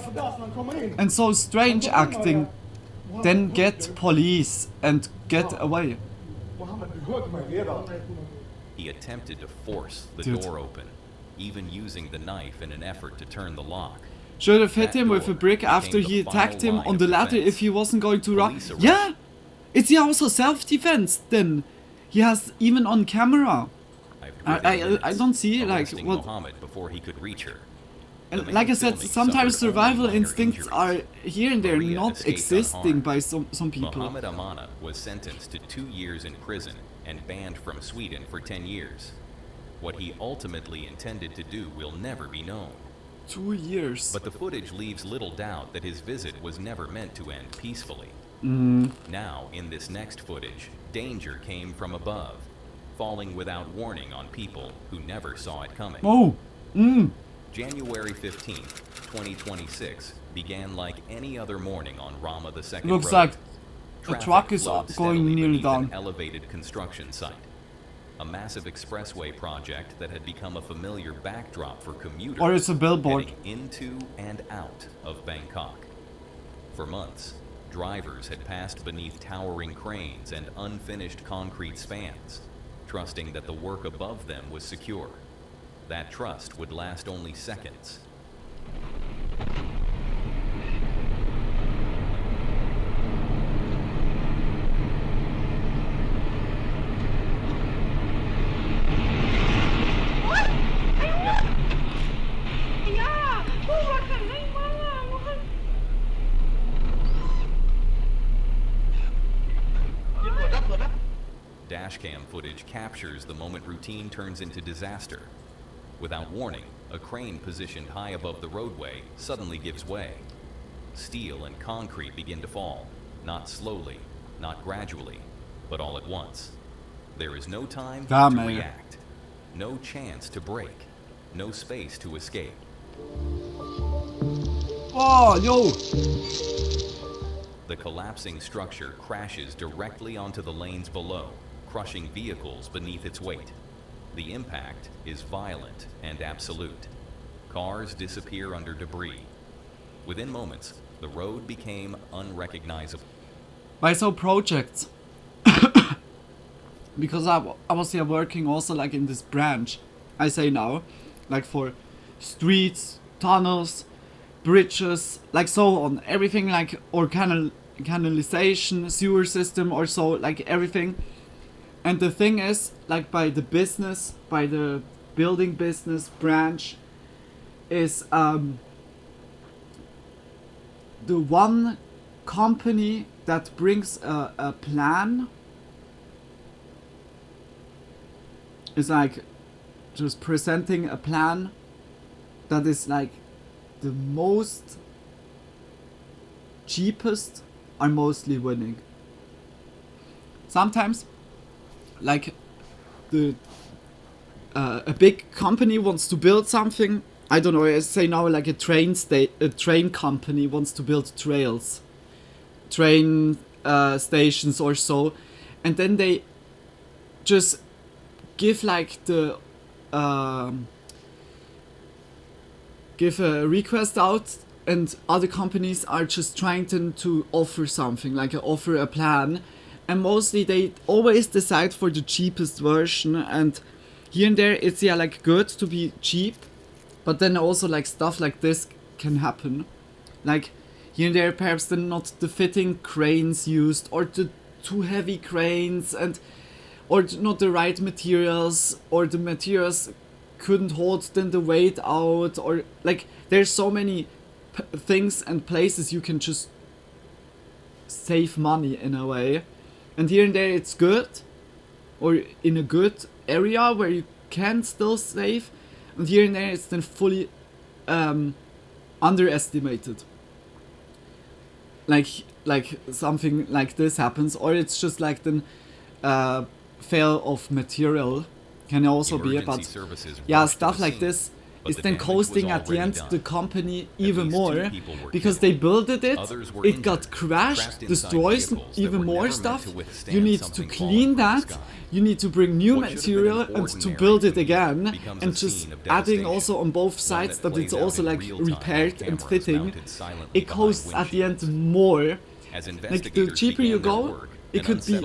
and so strange acting, then get police and get away. Mohammed, du sköt mig redan. He attempted to force the Dude. door open, even using the knife in an effort to turn the lock. Should have hit That him with a door brick after became he the attacked final him line on of the ladder defense. if he wasn't going to run. Police arrived. Yeah! It's also self-defense then. He has even on camera. I don't see like arresting what. Muhammad before he could reach her. And The like I man said, filming sometimes suffered only survival minor instincts injuries. are here and there Maria not escaped existing unharmed. by some people. Mohammed Amana was sentenced to 2 years in prison and banned from Sweden for 10 years. What he ultimately intended to do will never be known. 2 years. But the footage leaves little doubt that his visit was never meant to end peacefully. Now, in this next footage, danger came from above, falling without warning on people who never saw it coming. Oh! January 15th, 2026 began like any other morning on Rama II Looks Road. like a Traffic truck is flowed going steadily nearly beneath an down. elevated construction site. A massive expressway project that had become a familiar backdrop for commuters Or it's a billboard. heading into and out of Bangkok. For months, drivers had passed beneath towering cranes and unfinished concrete spans, trusting that the work above them was secure. That trust would last only seconds. dashcam footage captures the moment routine turns into disaster. Without warning, a crane positioned high above the roadway suddenly gives way. Steel and concrete begin to fall, not slowly, not gradually, but all at once. There is no time to react, no chance to brake, no space to escape. Oh, yo! The collapsing structure crashes directly onto the lanes below, crushing vehicles beneath its weight. The impact is violent and absolute. Cars disappear under debris. Within moments, the road became unrecognizable. By so projects, because I was here working also like in this branch, I say now, like for streets, tunnels, bridges, like so on, everything like, or canalization, sewer system or so, like everything. And the thing is, like by the building business branch is the one company that brings a plan is like just presenting a plan that is like the most cheapest are mostly winning. Sometimes like a big company wants to build something. I don't know, I say now like a train company wants to build trails, train stations or so, and then they just give like the give a request out, and other companies are just trying to offer something, like offer a plan, and mostly they always decide for the cheapest version. And here and there it's like good to be cheap, but then also like stuff like this can happen, like here and there perhaps then not the fitting cranes used, or the too heavy cranes, and or not the right materials, or the materials couldn't hold then the weight out, or like there's so many things and places you can just save money in a way. And here and there it's good, or in a good area where you can still save, and here and there it's then fully underestimated. Like something like this happens, or it's just like then fail of material can also be, but yeah, stuff like this is then costing at the end the company even more, because they built it got crashed, destroys even more stuff. You need to clean that, you need to bring new material and to build it again, and just adding also on both sides that it's also like repaired and fitting. It costs at the end more. Like the cheaper you go, it could be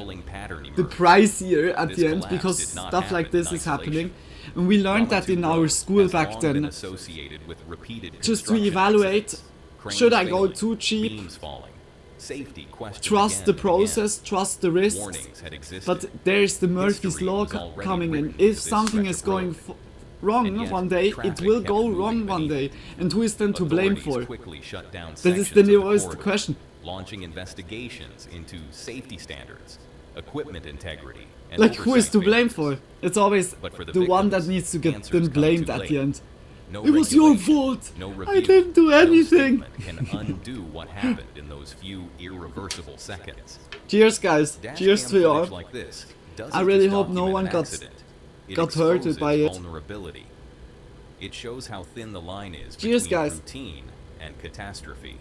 the pricier at the end, because stuff like this is happening. And we learned that in our school back then, just to evaluate, should I go too cheap? Trust the process, trust the risks, but there's the Murphy's Law coming in. If something is going wrong one day, it will go wrong one day, and who is then to blame for? That is the newest question. Launching investigations into safety standards, equipment integrity, and like who is to blame for? It's always the one that needs to get then blamed at the end. It was your fault. I didn't do anything. Can undo what happened in those few irreversible seconds. Cheers, guys. Cheers to you all. Like this I really hope no one got hurted by it. Vulnerability. It shows how thin the line is Cheers, between guys. routine and catastrophe.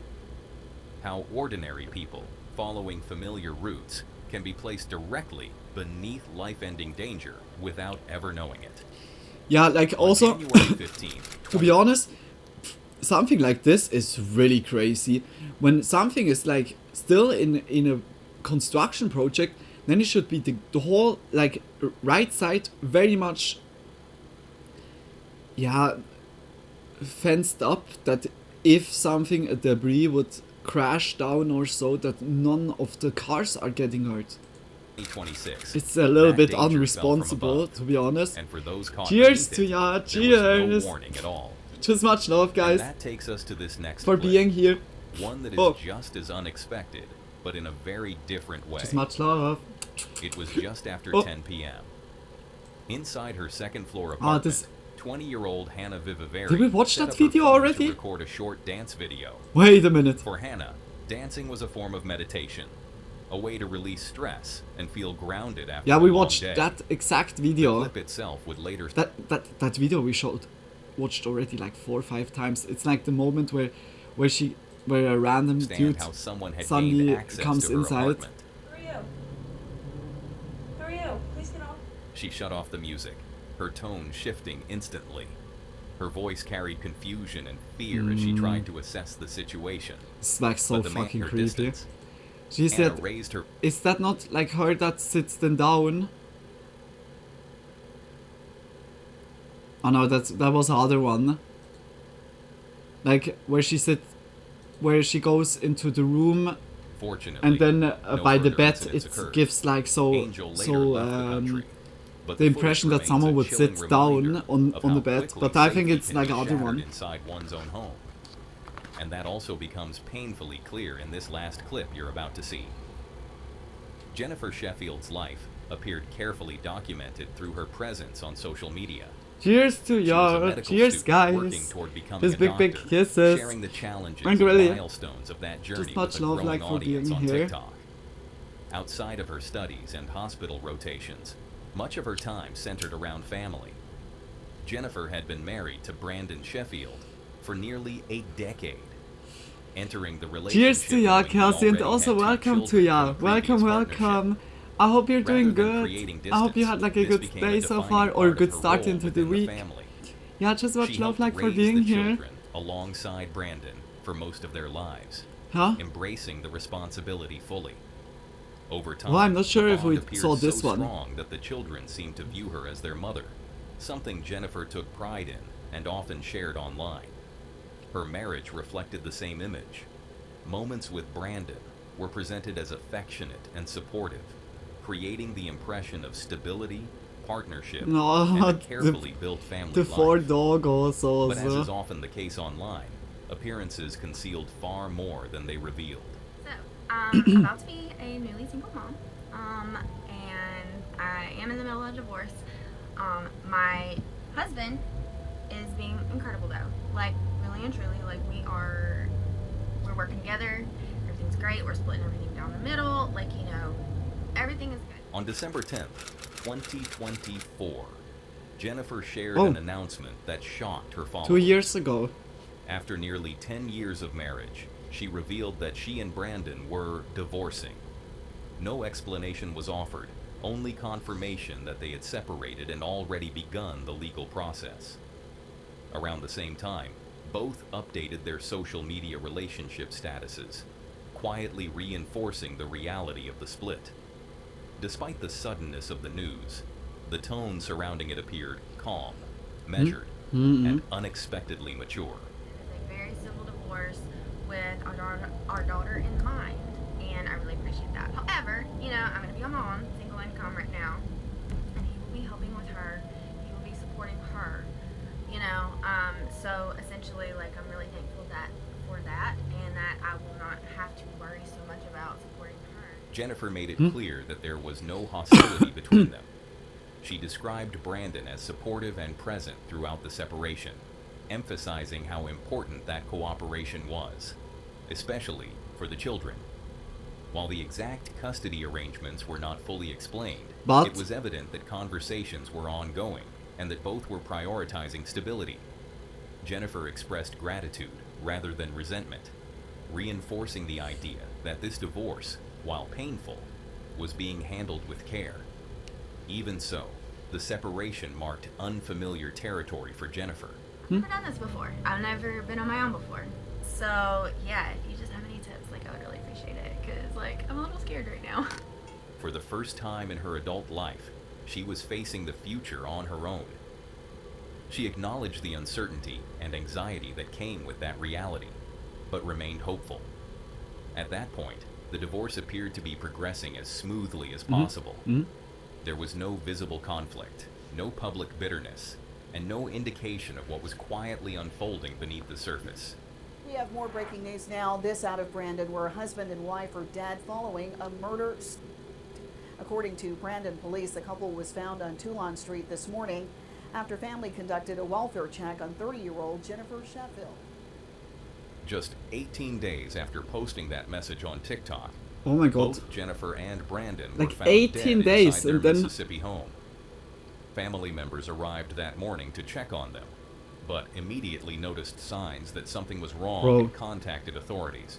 How ordinary people, following familiar routes, can be placed directly beneath life-ending danger without ever knowing it. Yeah, like also, to be honest, something like this is really crazy. When something is like still in a construction project, then it should be the whole like right side very much, yeah, fenced up, that if something, a debris would crash down or so, that none of the cars are getting hurt. It's a little bit unresponsible, to be honest. And for those caught cheers to ya, cheers! No warning at all. Just much love, guys. And that takes us to this next for clip. Being here. One that is just as unexpected, but in a very different way. Just much love. It was just after 10 p.m. Inside her second-floor Ah, apartment, 20-year-old Hannah Vivivari Did we watch set that up her video phone already? to record a short dance video. Wait a minute. For Hannah, dancing was a form of meditation, a way to release stress and feel grounded after Yeah, a we long watched day. that exact The video. clip itself would later That video we watched already like 4 or 5 times. It's like the moment where a random understand dude how someone had suddenly gained access comes to her inside. apartment. Who are you? Who are you? Please get off. She shut off the music, her tone shifting instantly. Her voice carried confusion and fear as she tried to assess the situation. It's like so But the man fucking her creepy. distance, She Hannah said, raised her is that not like her that sits then down? Oh no, that was the other one. Like where she goes into the room fortunately. and then no by the further bed incidents it occurred. gives like Angel later left the country, but the footage impression that remains someone a would chilling sit down reminder on of the how bed, quickly but I think safety it's can like be the other shattered one. inside one's own home. And that also becomes painfully clear in this last clip you're about to see. Jennifer Sheffield's life appeared carefully documented through her presence on social media. Cheers to She was a y'all. medical Cheers, student working guys. toward becoming Just a big doctor, kisses. sharing the challenges Thank and you, really. milestones of that journey Just much with a love, growing like, for audience being on here. TikTok. Outside of her studies and hospital rotations, much of her time centered around family. Jennifer had been married to Brandon Sheffield for nearly a decade. Entering the relationship Cheers to y'all, knowing he Kelsey, and already also had 2 welcome to children y'all. from a previous partnership. Welcome. I hope you're Rather doing than good. creating I hope you distance, had like a this good became a day so defining far, or a part of good her start role into the within week. family. Yeah, just much She love helped like for raise being the here. children alongside Brandon for most of their lives, Huh? embracing the responsibility fully. Over time, Well, I'm not sure the if we bond appeared saw this so one. strong that the children seemed to view her as their mother, something Jennifer took pride in and often shared online. Her marriage reflected the same image. Moments with Brandon were presented as affectionate and supportive, creating the impression of stability, partnership, No, and a the- carefully built family The life. 4 doggos But as is also. often the case online, appearances concealed far more than they revealed. So, I'm about to be a newly single mom, and I am in the middle of a divorce. My husband is being incredible though, like really and truly, like we're working together, everything's great, we're splitting everything down the middle, like, you know, everything is good. On December 10th, 2024, Jennifer shared Oh. an announcement that shocked her followers. 2 years ago. After nearly 10 years of marriage, she revealed that she and Brandon were divorcing. No explanation was offered, only confirmation that they had separated and already begun the legal process. Around the same time, both updated their social media relationship statuses, quietly reinforcing the reality of the split. Despite the suddenness of the news, the tone surrounding it appeared calm, measured, and unexpectedly mature. It is a very civil divorce with our daughter in mind, and I really appreciate that. However, you know, I'm going to be a mom, single income right now, and he will be helping with her, he will be supporting her, you know, so essentially, like, I'm really thankful for that, and that I will not have to worry so much about supporting her. Jennifer made it clear that there was no hostility between them. She described Brandon as supportive and present throughout the separation, emphasizing how important that cooperation was, especially for the children. While the exact custody arrangements were not fully explained, But- it was evident that conversations were ongoing and that both were prioritizing stability. Jennifer expressed gratitude rather than resentment, reinforcing the idea that this divorce, while painful, was being handled with care. Even so, the separation marked unfamiliar territory for Jennifer. I've never done this before. I've never been on my own before. So, yeah, if you just have any tips, like, I would really appreciate it, because, like, I'm a little scared right now. For the first time in her adult life, she was facing the future on her own. She acknowledged the uncertainty and anxiety that came with that reality, but remained hopeful. At that point, the divorce appeared to be progressing as smoothly as possible. There was no visible conflict, no public bitterness, and no indication of what was quietly unfolding beneath the surface. We have more breaking news now. This out of Brandon, where a husband and wife are dead following a murder. According to Brandon police, the couple was found on Toulon Street this morning after family conducted a welfare check on 30-year-old Jennifer Sheffield. Just 18 days after posting that message on TikTok, Oh my god. both Jennifer and Brandon Like were found 18 dead days, inside their and then- Mississippi home. Family members arrived that morning to check on them, but immediately noticed signs that something was wrong Bro. and contacted authorities.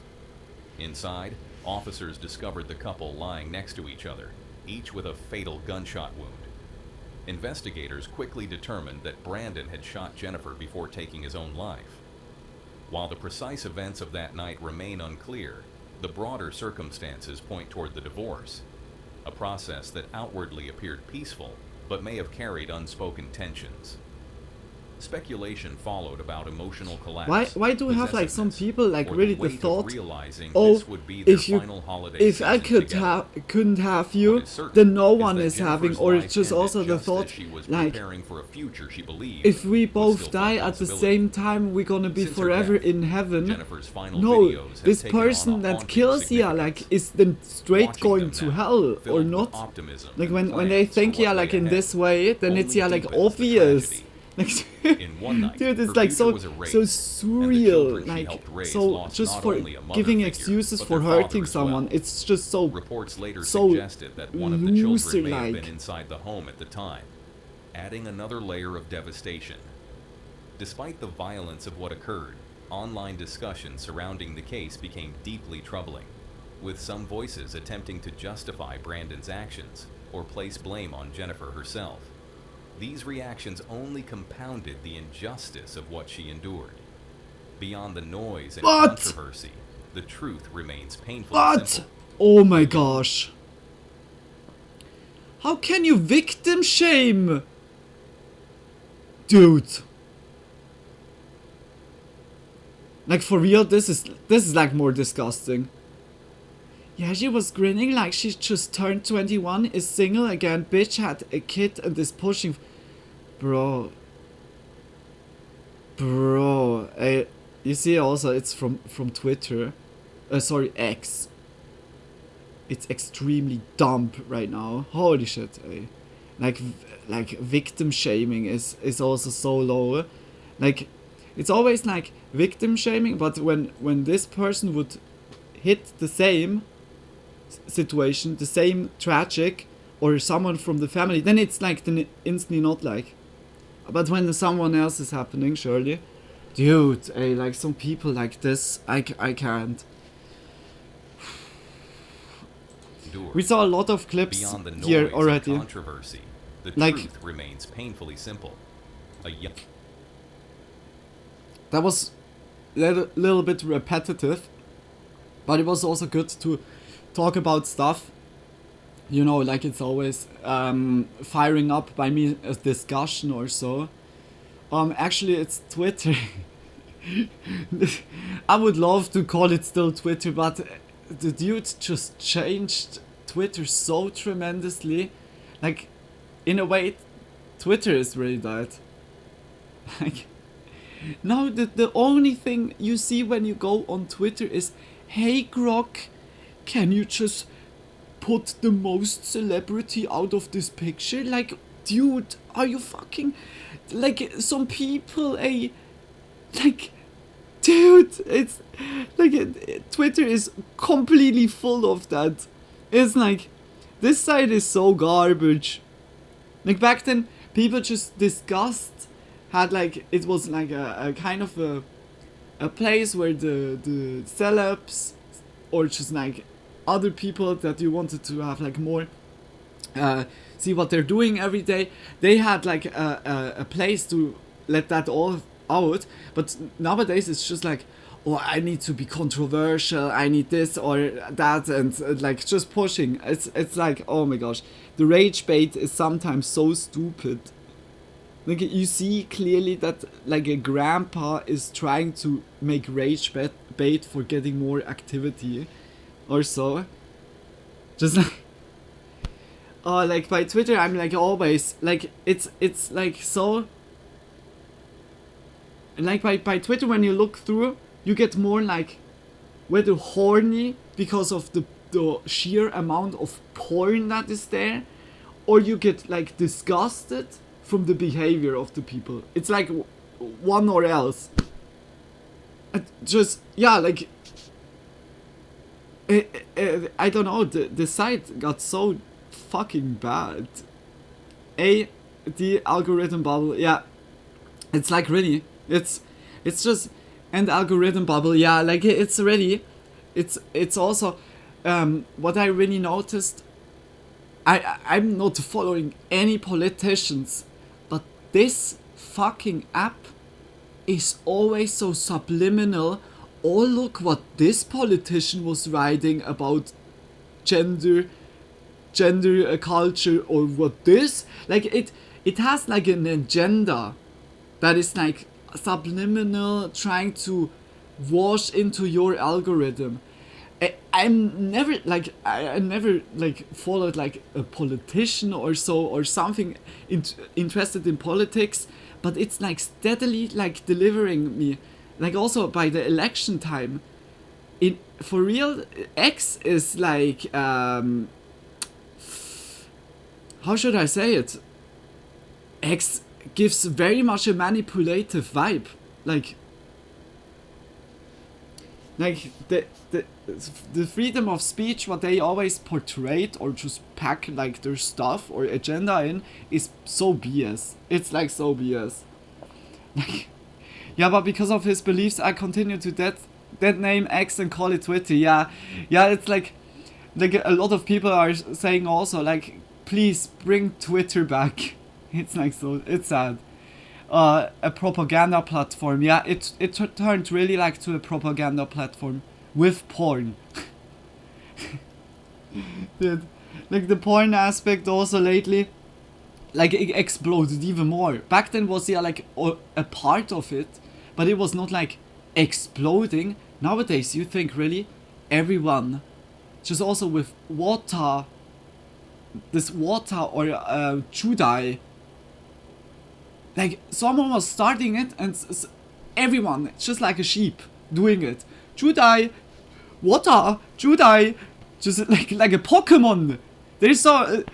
Inside, officers discovered the couple lying next to each other, each with a fatal gunshot wound. Investigators quickly determined that Brandon had shot Jennifer before taking his own life. While the precise events of that night remain unclear, the broader circumstances point toward the divorce, a process that outwardly appeared peaceful but may have carried unspoken tensions. Speculation followed about emotional collapse. Why do we have like some possessiveness, people like or really the the weight of thought, realizing oh, this would be their if you, final holiday if I season could together. couldn't have What you, is certain then no is one that is having, Jennifer's or life it's just ended also the just thought, as she was like, preparing for a future she believed if we was both still die some at the possibility. same time, we're gonna be Since her forever death, in heaven. Jennifer's final No, videos have this taken on person a that haunting kills ya, like, significance. is then straight Watching going them to now, hell or filled with not? optimism Like and when they plans think for yeah, what like lay in ahead, this way, then it's only yeah, like deepens the obvious. tragedy. Like, In one night, dude, it's her like future so was erased, so and the surreal, children she like helped raise so lost just not for only a mother giving figure, excuses but for their father hurting as well. someone. It's just so Reports later so suggested that one of the children may have loser-like. been inside the home at the time, adding another layer of devastation. Despite the violence of what occurred, online discussion surrounding the case became deeply troubling, with some voices attempting to justify Brandon's actions or place blame on Jennifer herself. These reactions only compounded the injustice of what she endured. Beyond the noise and What? controversy, the truth remains painfully what? simple. Oh my gosh! How can you victim shame, dude? Like for real, this is like more disgusting. Yeah, she was grinning like she just turned 21, is single again, bitch had a kid and is pushing. Bro. You see also it's from Twitter. Sorry, X. It's extremely dumb right now. Holy shit, eh. Like victim shaming is also so low. Like it's always like victim shaming, but when this person would hit the same situation, the same tragic, or someone from the family, then it's like the instantly not like. But when someone else is happening, surely, dude, like some people like this, I can't. Endured. We saw a lot of clips Beyond the noise here and already. controversy, the Like- truth remains painfully simple. A young That was a little bit repetitive, but it was also good to talk about stuff. You know, like it's always firing up by me a discussion or so. Actually, it's Twitter. I would love to call it still Twitter, but the dude just changed Twitter so tremendously. Like, in a way, Twitter is really dead. Like, now the only thing you see when you go on Twitter is, hey Grok, can you just put the most celebrity out of this picture? Like, dude, are you fucking... Like, some people, like, dude, it's... Like, Twitter is completely full of that. It's like, this side is so garbage. Like, back then, people just discussed, had like, it was like a kind of a place where the celebs, or just like other people that you wanted to have like more see what they're doing every day, they had like a place to let that all out. But nowadays it's just like, oh, I need to be controversial, I need this or that, and like just pushing. It's like, oh my gosh, the rage bait is sometimes so stupid. Like, you see clearly that like a grandpa is trying to make rage bait for getting more activity or so. Just like, oh, like by Twitter I'm like always like, it's like so, like by Twitter when you look through, you get more like whether horny because of the the sheer amount of porn that is there, or you get like disgusted from the behavior of the people. It's like one or else. Just, yeah, like I don't know, the site got so fucking bad. The algorithm bubble, yeah, it's like really, it's just, and algorithm bubble, yeah, like it's really, it's also what I really noticed. I'm not following any politicians, but this fucking app is always so subliminal. Oh, look what this politician was writing about gender culture, or what this, like it has like an agenda that is like subliminal, trying to wash into your algorithm. I never followed like a politician or so, or something interested in politics, but it's like steadily like delivering me, like also by the election time. For real, X is like how should I say it? X gives very much a manipulative vibe, like the freedom of speech, what they always portrayed or just pack like their stuff or agenda in, is so BS. It's like so BS. Like, yeah, but because of his beliefs, I continue to that name X and call it Twitter. Yeah, it's like a lot of people are saying also, like, please bring Twitter back. It's like so, it's sad. A propaganda platform. Yeah, it turned really like to a propaganda platform with porn. Dude, like the porn aspect also lately, like it exploded even more. Back then was, yeah, like a part of it, but it was not like exploding. Nowadays you think really everyone, just also with water, this water or Judai, like someone was starting it and everyone, just like a sheep doing it. Judai, water, Judai, just like a Pokemon. They're so,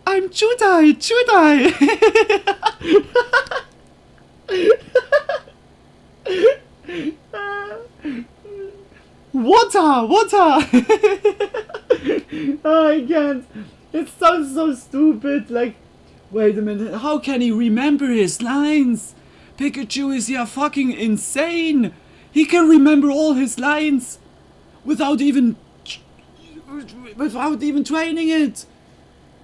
I'm Judai. Water. Oh, I can't. It sounds so stupid. Like, wait a minute. How can he remember his lines? Pikachu is yeah fucking insane. He can remember all his lines without even training it.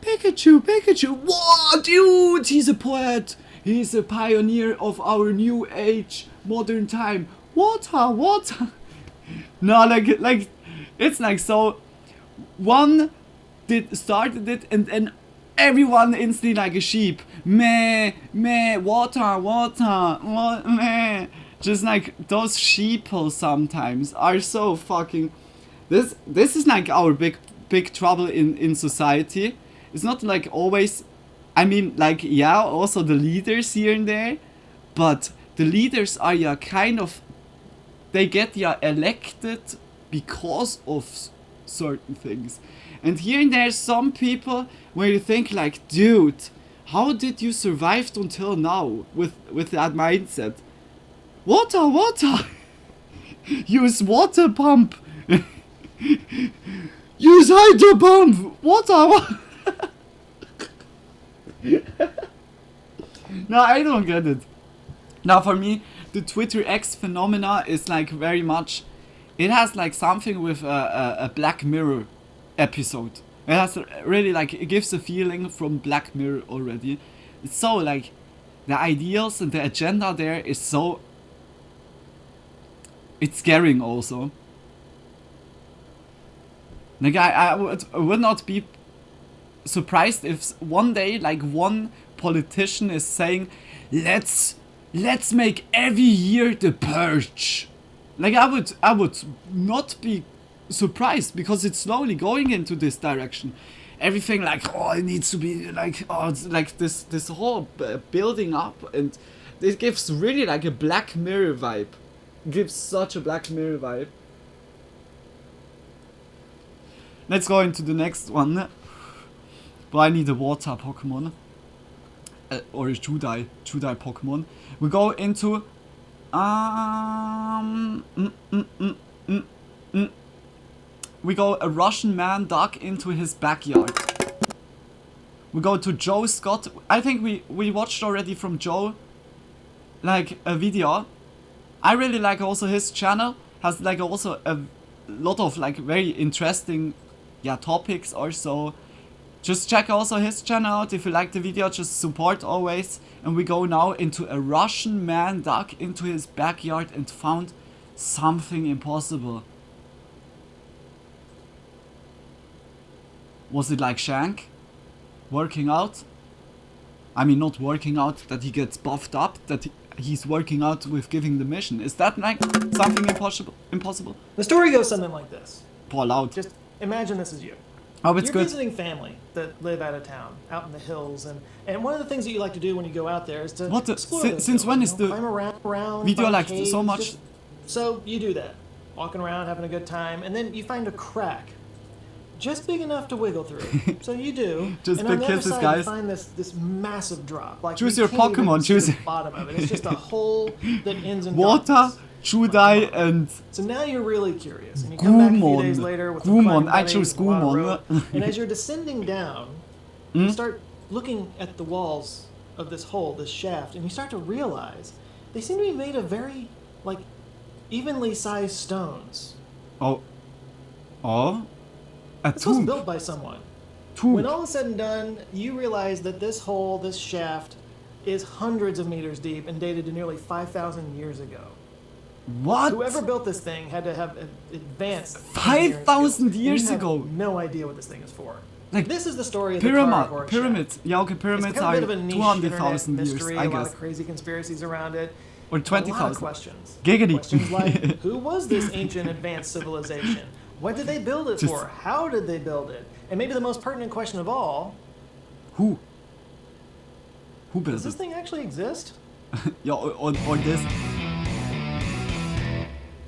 Pikachu. What, dude? He's a poet. He's a pioneer of our new age, modern time. Water. No, like, it's like so. One started it, and then everyone instantly like a sheep. Meh, water, meh. Just like those sheeple sometimes are so fucking. This is like our big trouble in society. It's not like always. I mean, like, yeah, also the leaders here and there, but the leaders are yeah kind of. They get yeah elected because of certain things. And here and there some people where you think like, dude, how did you survive until now with that mindset? Water. Use water pump. Use hydro pump. Water. No, I don't get it. Now for me, the Twitter X phenomena is like very much, it has like something with a Black Mirror episode. It has really like, it gives a feeling from Black Mirror already. It's so like, the ideals and the agenda there is so, it's scaring also. Like I would not be surprised if one day like one politician is saying, let's make every year the purge. Like I would not be surprised, because it's slowly going into this direction. Everything like, oh, it needs to be like, oh, it's like this whole building up, and it gives really like a Black Mirror vibe. It gives such a Black Mirror vibe. let's go into the next one. But I need a water Pokemon. Or a Judai Pokemon. We go into we go a Russian man dug into his backyard. We go to Joe Scott. I think we watched already from Joe like a video. I really like also his channel. Has like also a lot of like very interesting topics also. Just check also his channel out if you like the video, just support always. And we go now into a Russian man dug into his backyard and found something impossible. Was it like Shank? Working out? I mean not working out that he gets buffed up, that he's working out with giving the mission. Is that like something impossible? The story goes something like this. Paul out. Just imagine this is you. Oh, it's You're good. visiting family that live out of town, out in the hills, and one of the things that you like to do when you go out there is to explore those since hills, when is the climb around video find like caves, so much? So you do that, walking around, having a good time, and then you find a crack, just big enough to wiggle through. So you do, Just and on big the other kisses, side guys. you find this massive drop. Like Choose you your can't even Pokemon, see choose the bottom of it. It's just a hole that ends in water, darkness. Judai, and So now you're really curious, and you come back a few days later with some climbing I chose buddies and a lot of Gumon. rope, and as you're descending down, you start looking at the walls of this hole, this shaft, and you start to realize they seem to be made of very, like, evenly sized stones. A This was tomb. built by someone. Tomb. When all is said and done, you realize that this hole, this shaft, is hundreds of meters deep and dated to nearly 5,000 years ago. What? Whoever built this thing had to have advanced 5,000 years You have ago. No idea what this thing is for. Like This is the story of the Carnivore pyramid. Shaft. Yeah, okay, It's pyramids become a are bit of a niche 200,000 internet years, mystery, I a lot guess. of crazy conspiracies around it. Or and a lot of 20,000. questions. Giggity. Questions like, who was this ancient advanced civilization? What did they build it for? How did they build it? And maybe the most pertinent question of all, Who built does this it? thing actually exist? Yeah, or this.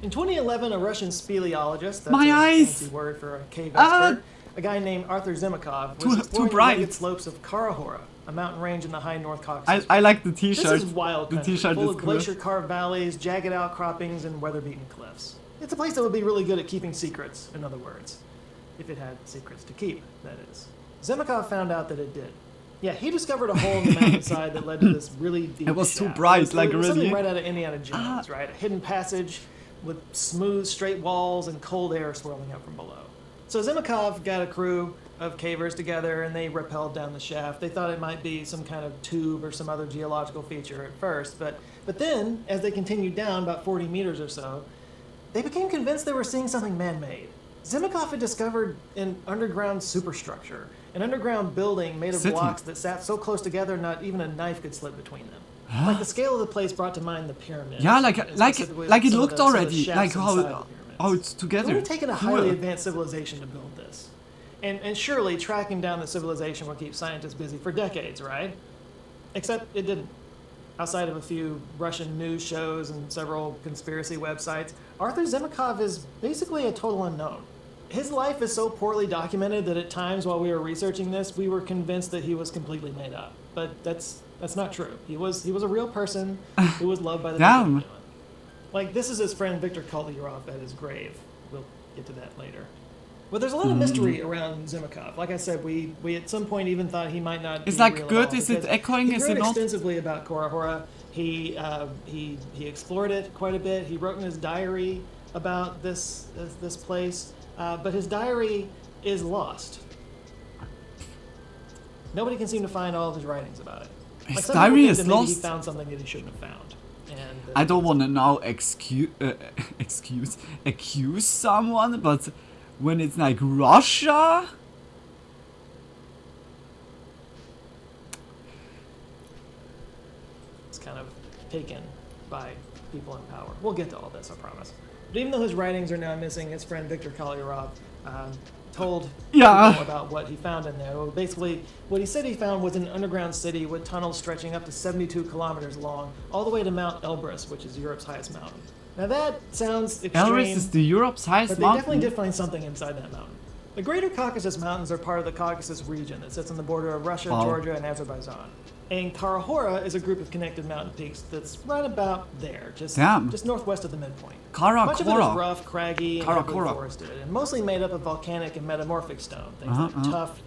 In 2011, a Russian speleologist, that's My a eyes! fancy word for a cave Ah! expert, a guy named Arthur Zimakov, Too was exploring the bright. rugged slopes of Karahora, a mountain range in the high North Caucasus. I like the This t-shirt. is wild The country, t-shirt full is of cool. glacier-carved valleys, jagged outcroppings, and weather-beaten cliffs. It's a place that would be really good at keeping secrets, in other words. If it had secrets to keep, that is. Zimakov found out that it did. Yeah, he discovered a hole in the mountainside that led to this really deep It was too shaft. bright, It was like, something really? right out of Indiana Jones, right? A hidden passage with smooth, straight walls and cold air swirling up from below. So Zimakov got a crew of cavers together and they rappelled down the shaft. They thought it might be some kind of tube or some other geological feature at first, but then, as they continued down about 40 meters or so, they became convinced they were seeing something man-made. Zimakov had discovered an underground superstructure, an underground building made of City. blocks that sat so close together not even a knife could slip between them. Like the scale of the place brought to mind the pyramids. Yeah, and like specifically it some of looked the- some of the already, shafts like inside the how pyramids. it's It together. would have taken a Cool. highly advanced civilization to build this. And surely tracking down the civilization will keep scientists busy for decades, right? Except it didn't. Outside of a few Russian news shows and several conspiracy websites, Arthur Zimakov is basically a total unknown. His life is so poorly documented that at times while we were researching this, we were convinced that he was completely made up. But that's not true. He was a real person who was loved by the people Damn. he knew. Like, this is his friend Viktor Kolyarov at his grave. We'll get to that later. But there's a lot of mystery around Zimakov. Like I said, we at some point even thought he might not It's be like real at good, all, is it because echoing, he is wrote it not? extensively about Korahora. He explored it quite a bit. He wrote in his diary about this place, but his diary is lost. Nobody can seem to find all of his writings about it. His some diary people is think that maybe lost? He found something that he shouldn't have found. And, I don't want to now accuse someone, but when it's like Russia, it's kind of taken by people in power. We'll get to all this, I promise. But even though his writings are now missing, his friend Viktor Kolyarov told Yeah. people about what he found in there. Well, basically, what he said he found was an underground city with tunnels stretching up to 72 kilometers long, all the way to Mount Elbrus, which is Europe's highest mountain. Now that sounds extreme, Elbrus is the Europe's but highest they definitely mountain. did find something inside that mountain. The Greater Caucasus Mountains are part of the Caucasus region that sits on the border of Russia, Wow. Georgia, and Azerbaijan. And Kara Hora is a group of connected mountain peaks that's right about there, just northwest of the midpoint. Kara Much of it Kora. is rough, craggy, and Kara heavily Kora. forested, and mostly made up of volcanic and metamorphic stone, things like tough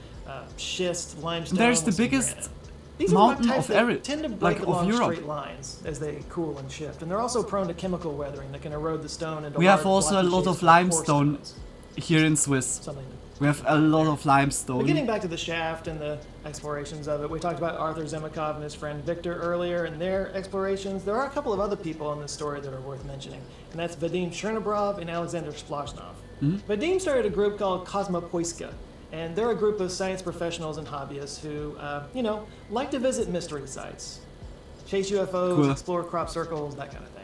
schist, limestone. There's the with some biggest granite. These are rock mountain types of that area, tend to break like of along Europe. straight lines as they cool and shift, and they're also prone to chemical weathering that can erode the stone into We have large, also a blocky lot shapes of called core limestone stones. here in Swiss. Something We have a lot of limestone. But getting back to the shaft and the explorations of it, we talked about Arthur Zemikov and his friend Victor earlier and their explorations. There are a couple of other people in this story that are worth mentioning, and that's Vadim Chernobrov and Alexander Splashnov. Vadim started a group called Kosmopoiska, and they're a group of science professionals and hobbyists who, like to visit mystery sites, chase UFOs, Cool. explore crop circles, that kind of thing.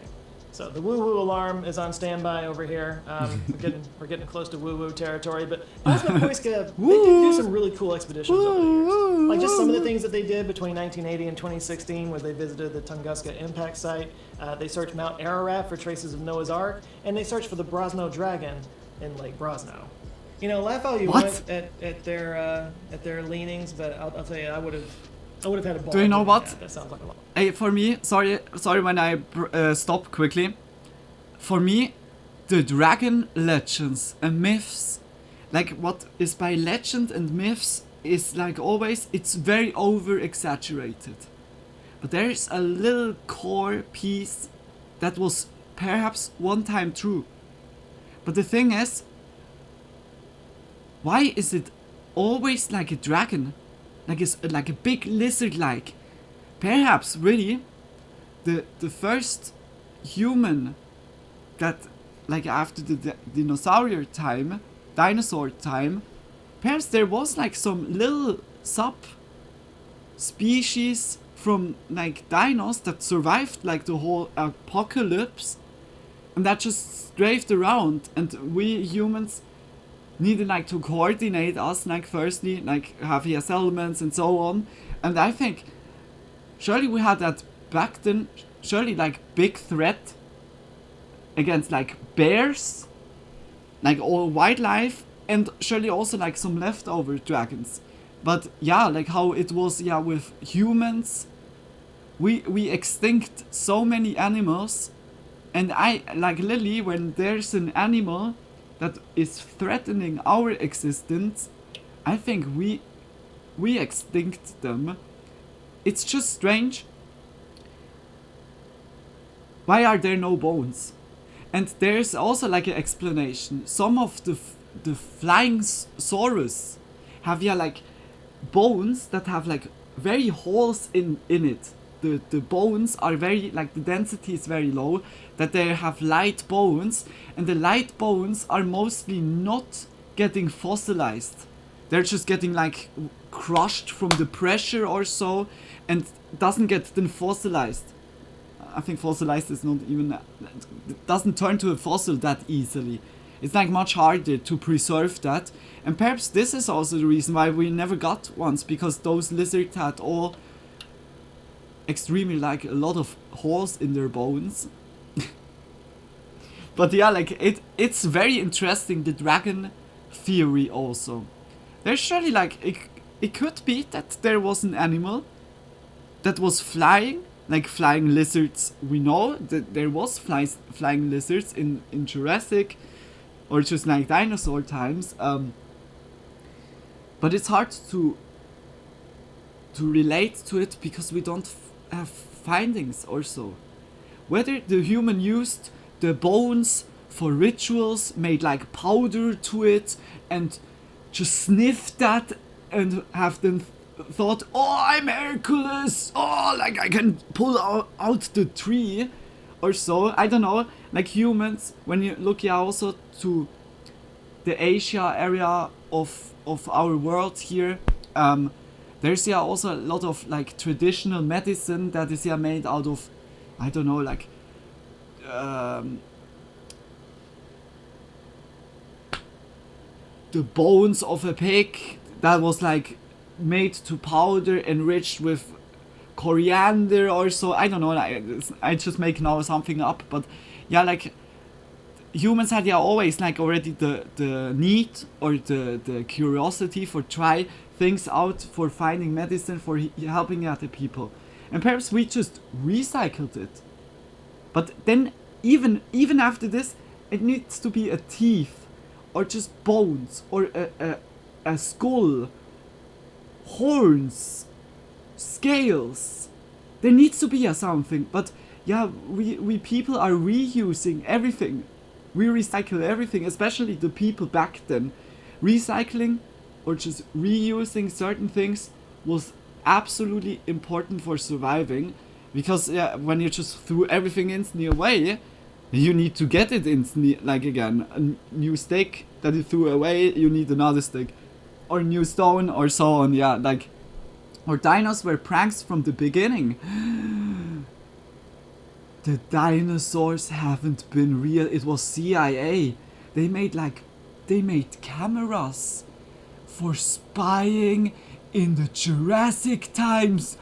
So the woo-woo alarm is on standby over here. We're getting close to woo-woo territory, but Kosmopoiska, they do some really cool expeditions over the years. Like just some of the things that they did between 1980 and 2016, where they visited the Tunguska impact site. They searched Mount Ararat for traces of Noah's Ark, and they searched for the Brosno dragon in Lake Brosno. You know, laugh all you What? want at their leanings, but I'll tell you, I would have had a ball. Do you know doing what? That sounds like a lot. Hey, for me, sorry when I stop quickly. For me, the dragon legends and myths, like what is by legend and myths, is like always, it's very over exaggerated. But there is a little core piece that was perhaps one time true. But the thing is, why is it always like a dragon? Like a big lizard-like? Perhaps really the first human that, like after the dinosaur time, perhaps there was like some little sub species from like dinos that survived like the whole apocalypse, and that just strafed around, and we humans needed like to coordinate us, like firstly like have yes elements and so on. And I think surely we had that back then, surely like big threat against like bears, like all wildlife, and surely also like some leftover dragons. But yeah, like how it was with humans, we extinct so many animals, and I like literally when there's an animal that is threatening our existence, I think we extinct them. It's just strange. Why are there no bones? And there's also like an explanation. Some of the flying saurus have like bones that have like very holes in it. The bones are very, like the density is very low, that they have light bones, and the light bones are mostly not getting fossilized. They're just getting like crushed from the pressure or so, and doesn't get then fossilized. I think fossilized is not even, it doesn't turn to a fossil that easily. It's like much harder to preserve that, and perhaps this is also the reason why we never got ones, because those lizards had all extremely like a lot of holes in their bones. But yeah, like it's very interesting, the dragon theory also. There's surely like it could be that there was an animal that was flying, like flying lizards. We know that there was flying lizards in Jurassic or just like dinosaur times, but it's hard to relate to it because we don't have findings or so. Whether the human used the bones for rituals, made like powder to it, and just sniffed that and have then thought, oh, I'm Hercules, oh, like I can pull out the tree or so. I don't know, like humans, when you look also to the Asia area of our world here, there's also a lot of like traditional medicine that is made out of, I don't know, like the bones of a pig that was like made to powder, enriched with coriander or so. I don't know, I just make now something up, but yeah, like humans had always like already the need or the curiosity for try things out, for finding medicine, for helping other people, and perhaps we just recycled it. But then even after this, it needs to be a teeth, or just bones, or a skull, horns, scales. There needs to be a something. But yeah, we people are reusing everything. We recycle everything, especially the people back then. Recycling or just reusing certain things was absolutely important for surviving, because when you just threw everything instantly away, you need to get it instantly, like again, a new stick that you threw away, you need another stick, or new stone, or so on. Yeah, like, or dinos were pranks from the beginning. The dinosaurs haven't been real. It was CIA. They made cameras for spying in the Jurassic times.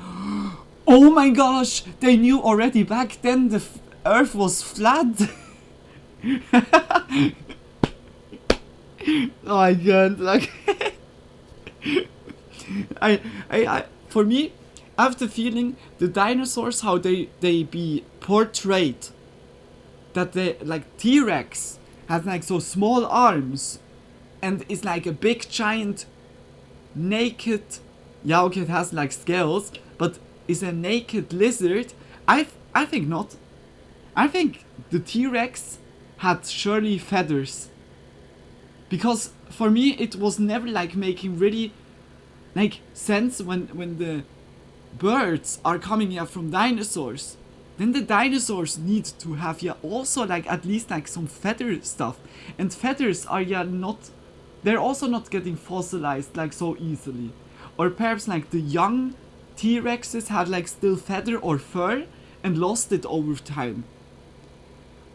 Oh my gosh, they knew already back then the Earth was flat. Oh my god, like I for me, I have the feeling the dinosaurs, how they be portrayed, that they, like T-Rex has like so small arms and is like a big giant naked, yeah okay, it has like scales, but is a naked lizard. I think not. I think the T-Rex had surely feathers, because for me it was never like making really like sense when the birds are coming here from dinosaurs. Then the dinosaurs need to have also like at least like some feather stuff, and feathers are not, they're also not getting fossilized like so easily. Or perhaps like the young T-Rexes had like still feather or fur and lost it over time.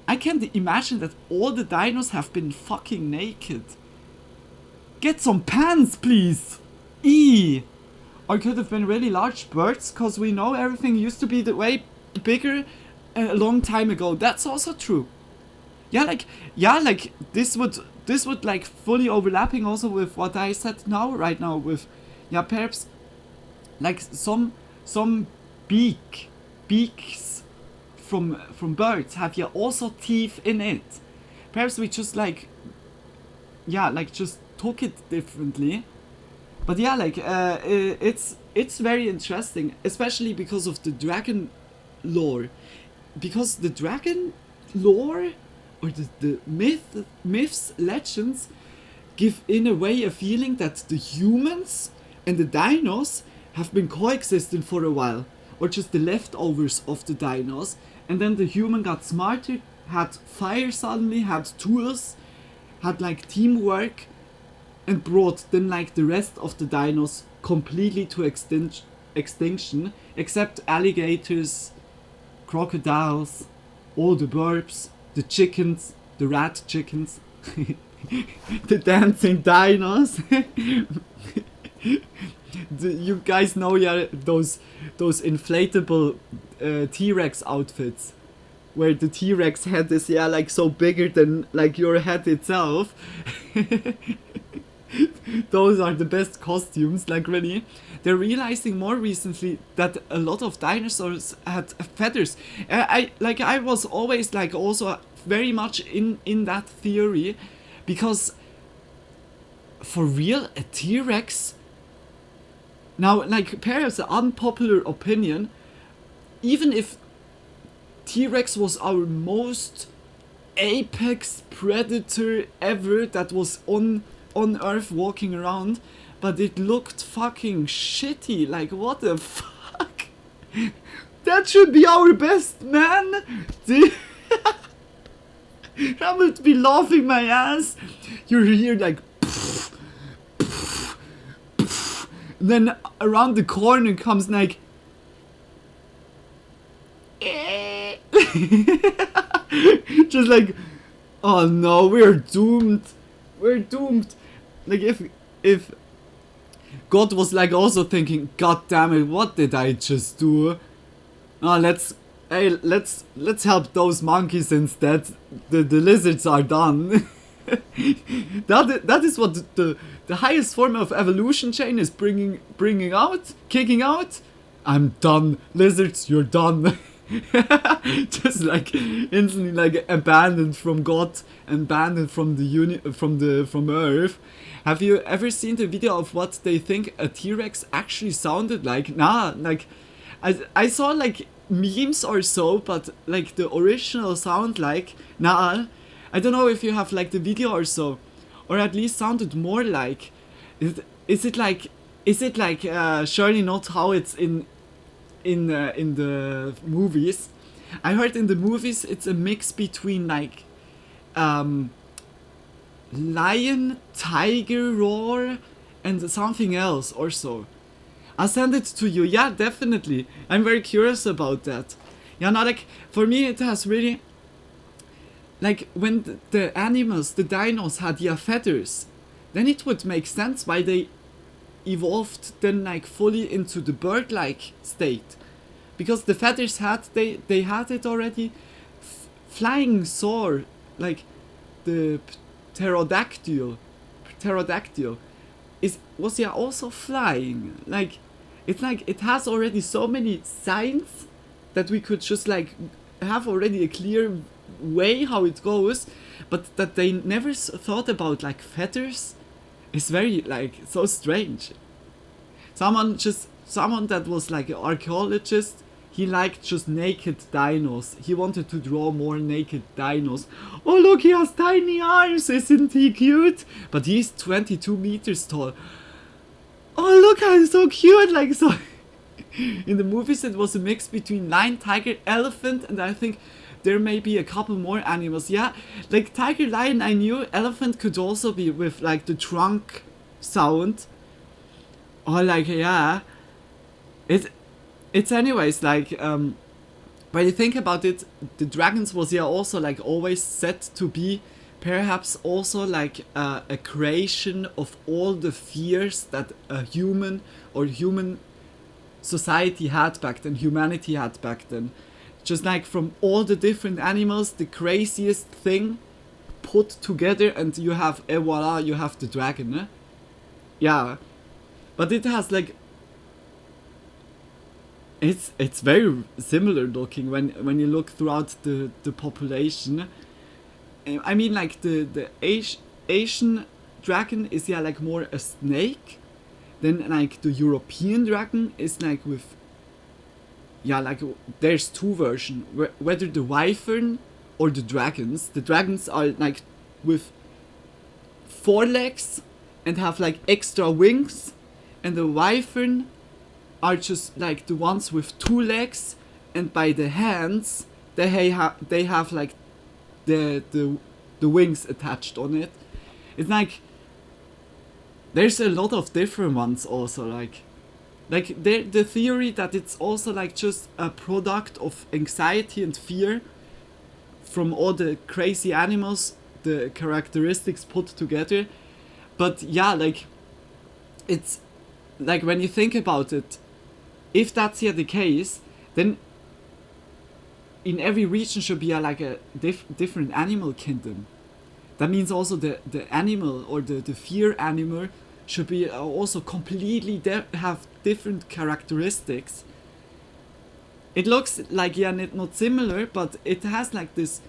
I can't imagine that all the dinos have been fucking naked. Get some pants, please! Eee! Or could have been really large birds, cause we know everything used to be the way bigger a long time ago. That's also true. Yeah, like this would like fully overlapping also with what I said right now with, yeah, perhaps like some beaks from birds have also teeth in it. Perhaps we just like, yeah, like just took it differently. But yeah, like it's very interesting, especially because of the dragon lore. Because the dragon lore, or the myths, legends, give in a way a feeling that the humans and the dinos have been coexisting for a while, or just the leftovers of the dinos, and then the human got smarter, had fire suddenly, had tools, had like teamwork, and brought then like the rest of the dinos completely to extinction, except alligators, crocodiles, all the burps, the chickens, the rat chickens, the dancing dinos. You guys know, yeah, those inflatable T-Rex outfits, where the T-Rex head is like so bigger than like your head itself. Those are the best costumes, like really. They're realizing more recently that a lot of dinosaurs had feathers. I was always like also very much in that theory, because for real, a T-Rex, now like perhaps an unpopular opinion, even if T-Rex was our most apex predator ever that was on Earth walking around, but it looked fucking shitty. Like, what the fuck? That should be our best man. I would be laughing my ass. You're here like, and then around the corner comes like, just like, oh no, we're doomed. We're doomed. Like if God was like also thinking, God damn it, what did I just do? Oh, let's hey, let's help those monkeys instead. The lizards are done. that is what the highest form of evolution chain is bringing out, kicking out. I'm done, lizards, you're done. Just like instantly like abandoned from God, abandoned from from Earth. Have you ever seen the video of what they think a T-Rex actually sounded like? Nah, like I saw like memes or so, but like the original sound like nah. I don't know if you have like the video or so, or at least sounded more like. Is it like surely not how it's in the movies. I heard in the movies it's a mix between like lion, tiger roar and something else or so. I'll send it to you. Yeah, definitely. I'm very curious about that. Yeah, no, like for me it has really like when the animals, the dinos had feathers, then it would make sense why they evolved then like fully into the bird-like state, because the feathers they had it already. Flying soar, like the pterodactyl was also flying. Like it's like it has already so many signs that we could just like have already a clear way how it goes, but that they never thought about like feathers is very like so strange. Someone that was like an archaeologist, he liked just naked dinos. He wanted to draw more naked dinos. Oh look, he has tiny arms, isn't he cute? But he's 22 meters tall. Oh look, I'm so cute, like so. In the movies it was a mix between lion, tiger, elephant, and I think there may be a couple more animals. Yeah, like tiger, lion I knew. Elephant could also be with like the trunk sound. Or like, yeah. It's anyways like, when you think about it, the dragons was also like always said to be perhaps also like a creation of all the fears that a human society had back then, humanity had back then. Just like from all the different animals, the craziest thing put together, and you have, voila, you have the dragon, eh? Yeah. But it has like, it's very similar looking when you look throughout the population. I mean like the Asian dragon is like more a snake. Then like the European dragon is like with, like there's two versions, whether the wyvern or the dragons. The dragons are like with 4 legs and have like extra wings, and the wyvern are just like the ones with 2 legs, and by the hands they have like the wings attached on it. It's like there's a lot of different ones also, like the theory that it's also like just a product of anxiety and fear from all the crazy animals, the characteristics put together. But yeah, like it's like when you think about it, if that's the case, then in every region should be like a different animal kingdom. That means also the animal or the fear animal should be also completely have different characteristics. It looks like not similar, but it has like this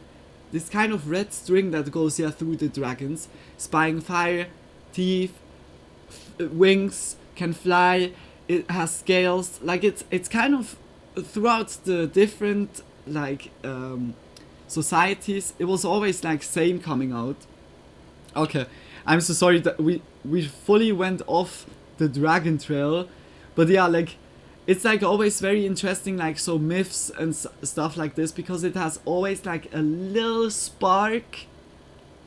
kind of red string that goes through the dragons, spying fire, teeth, wings, can fly. It has scales. Like it's kind of throughout the different like societies. It was always like same coming out. Okay, I'm so sorry that we fully went off the dragon trail, but yeah, like it's like always very interesting, like so myths and stuff like this, because it has always like a little spark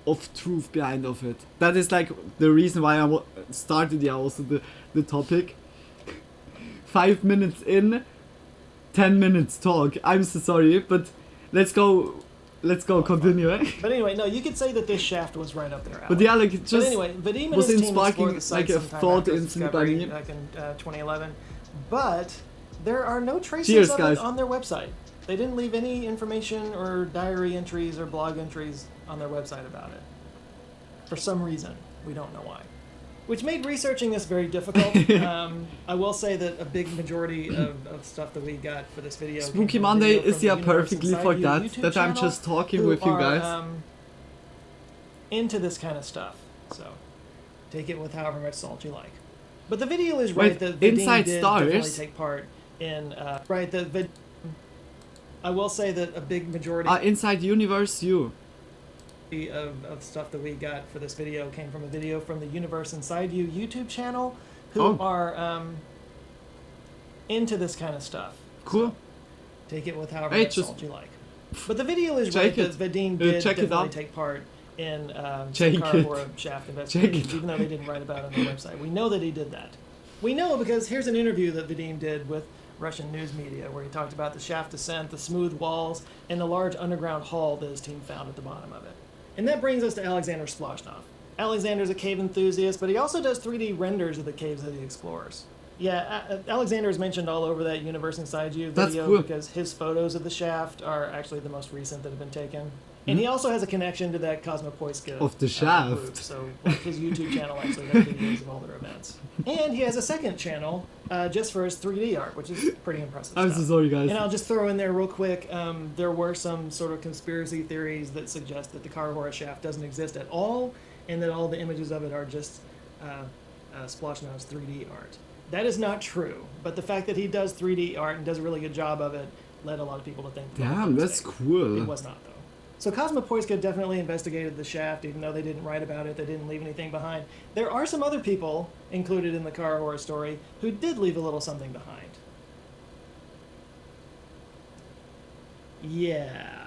of truth behind of it. That is like the reason why I started also the topic. 5 minutes in, 10 minutes talk. I'm so sorry, but let's go continue. But anyway, no, you could say that this shaft was right up there. But yeah, like it just anyway, Vadim was and his team sparking explored the site like a sometime thought after its instantly by discovery, me. like in 2011. But there are no traces Cheers, of guys. it on their website. They didn't leave any information or diary entries or blog entries on their website about it. For some reason. We don't know why. Which made researching this very difficult. I will say that a big majority of stuff that we got for this video. Spooky Monday is yeah perfectly for that I'm just talking with you guys. Into this kind of stuff. So take it with however much salt you like. But the video is right that Vidim Inside did Stars definitely take part in I will say that a big majority Inside Universe You of stuff that we got for this video came from a video from the Universe Inside You YouTube channel who are into this kind of stuff. Cool. So, take it with however much salt you like. But the video is right that Vidim did definitely take part in Carnivore shaft investigations, even though they didn't write about it on their website. We know that he did that. We know because here's an interview that Vidim did with Russian news media where he talked about the shaft descent, the smooth walls, and the large underground hall that his team found at the bottom of it. And that brings us to Alexander Splashnov. Alexander's a cave enthusiast, but he also does 3D renders of the caves that he explores. Yeah, Alexander is mentioned all over that Universe Inside You video because his photos of the shaft are actually the most recent that have been taken. And he also has a connection to that Cosmopoiska of the shaft. Group, so like, his YouTube channel actually has videos of all their events. And he has a second channel just for his 3D art, which is pretty impressive. I'm so sorry, guys. And I'll just throw in there real quick, there were some sort of conspiracy theories that suggest that the Carnivore shaft doesn't exist at all, and that all the images of it are just Splashnov's 3D art. That is not true, but the fact that he does 3D art and does a really good job of it led a lot of people to think. Damn, that's cool. It was not, though. So Cosmopoiska definitely investigated the shaft, even though they didn't write about it, they didn't leave anything behind. There are some other people included in the car horror story who did leave a little something behind. Yeah.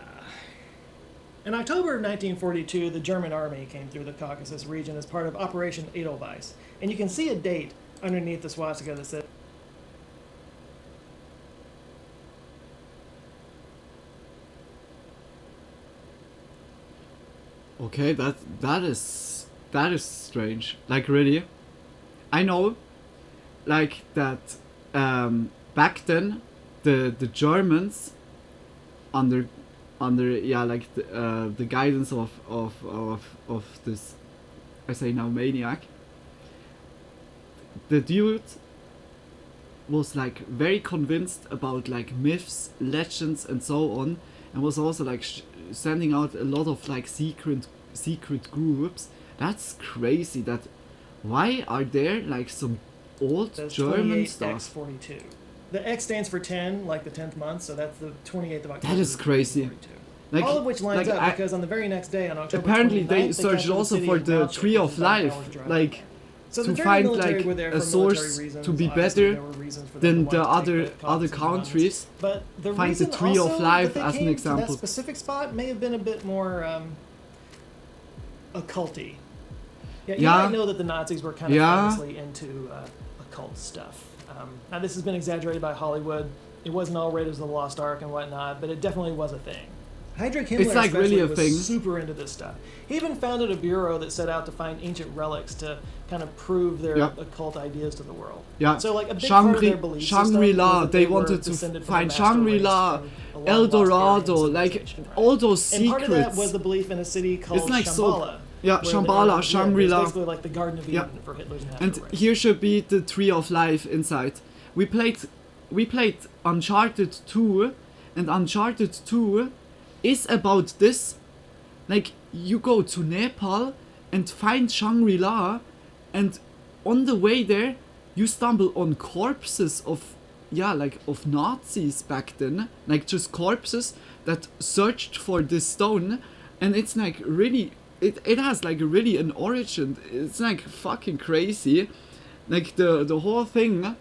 In October of 1942, the German army came through the Caucasus region as part of Operation Edelweiss, and you can see a date underneath the swastika that says okay, that is strange. Like really, I know, like that. Back then, the Germans, under yeah, like the guidance of this, I say now maniac. The dude was like very convinced about like myths, legends, and so on, and was also like sending out a lot of like secret groups. That's crazy. That why are there like some old German stuff? X42. The X stands for 10, like the 10th month, so that's the 28th of October. That is crazy. Like, all of which lines up because on the very next day, on October apparently 29th, they searched also for the Tree of Life, like so to find like a source to be better than the other countries. But the find the Tree of Life as an example. That specific spot may have been a bit more occulty. Yeah, you might know that the Nazis were kind of famously into occult stuff. Now this has been exaggerated by Hollywood. It wasn't all Raiders of the Lost Ark and whatnot, but it definitely was a thing. Heydrich Himmler like really a was thing. Super into this stuff. He even founded a bureau that set out to find ancient relics to kind of prove their occult ideas to the world. Yeah. So like a big part of their belief Shangri-La, system they wanted to find Shangri-La, El Dorado, like all those secrets. And part of that was the belief in a city called like Shambhala. Shambhala, Shangri-La. Basically like the Garden of Eden for Hitler's and here should be the Tree of Life inside. We played Uncharted 2, and Uncharted 2 is about this. Like, you go to Nepal and find Shangri-La, and on the way there you stumble on corpses of Nazis back then, like just corpses that searched for this stone, and it's like really it has like really an origin. It's like fucking crazy. Like the whole thing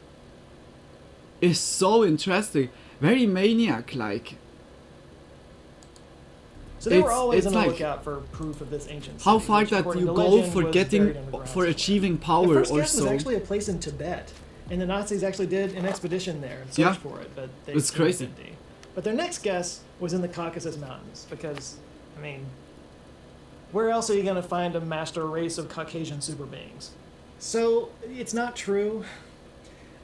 is so interesting, very maniac like. So they were always on the lookout for proof of this ancient city. How far that you go for achieving power the first or guess so. was actually a place in Tibet, and the Nazis actually did an expedition there and searched for it, but they it's crazy. Empty. But their next guess was in the Caucasus Mountains, because I mean, where else are you going to find a master race of Caucasian super beings? So it's not true.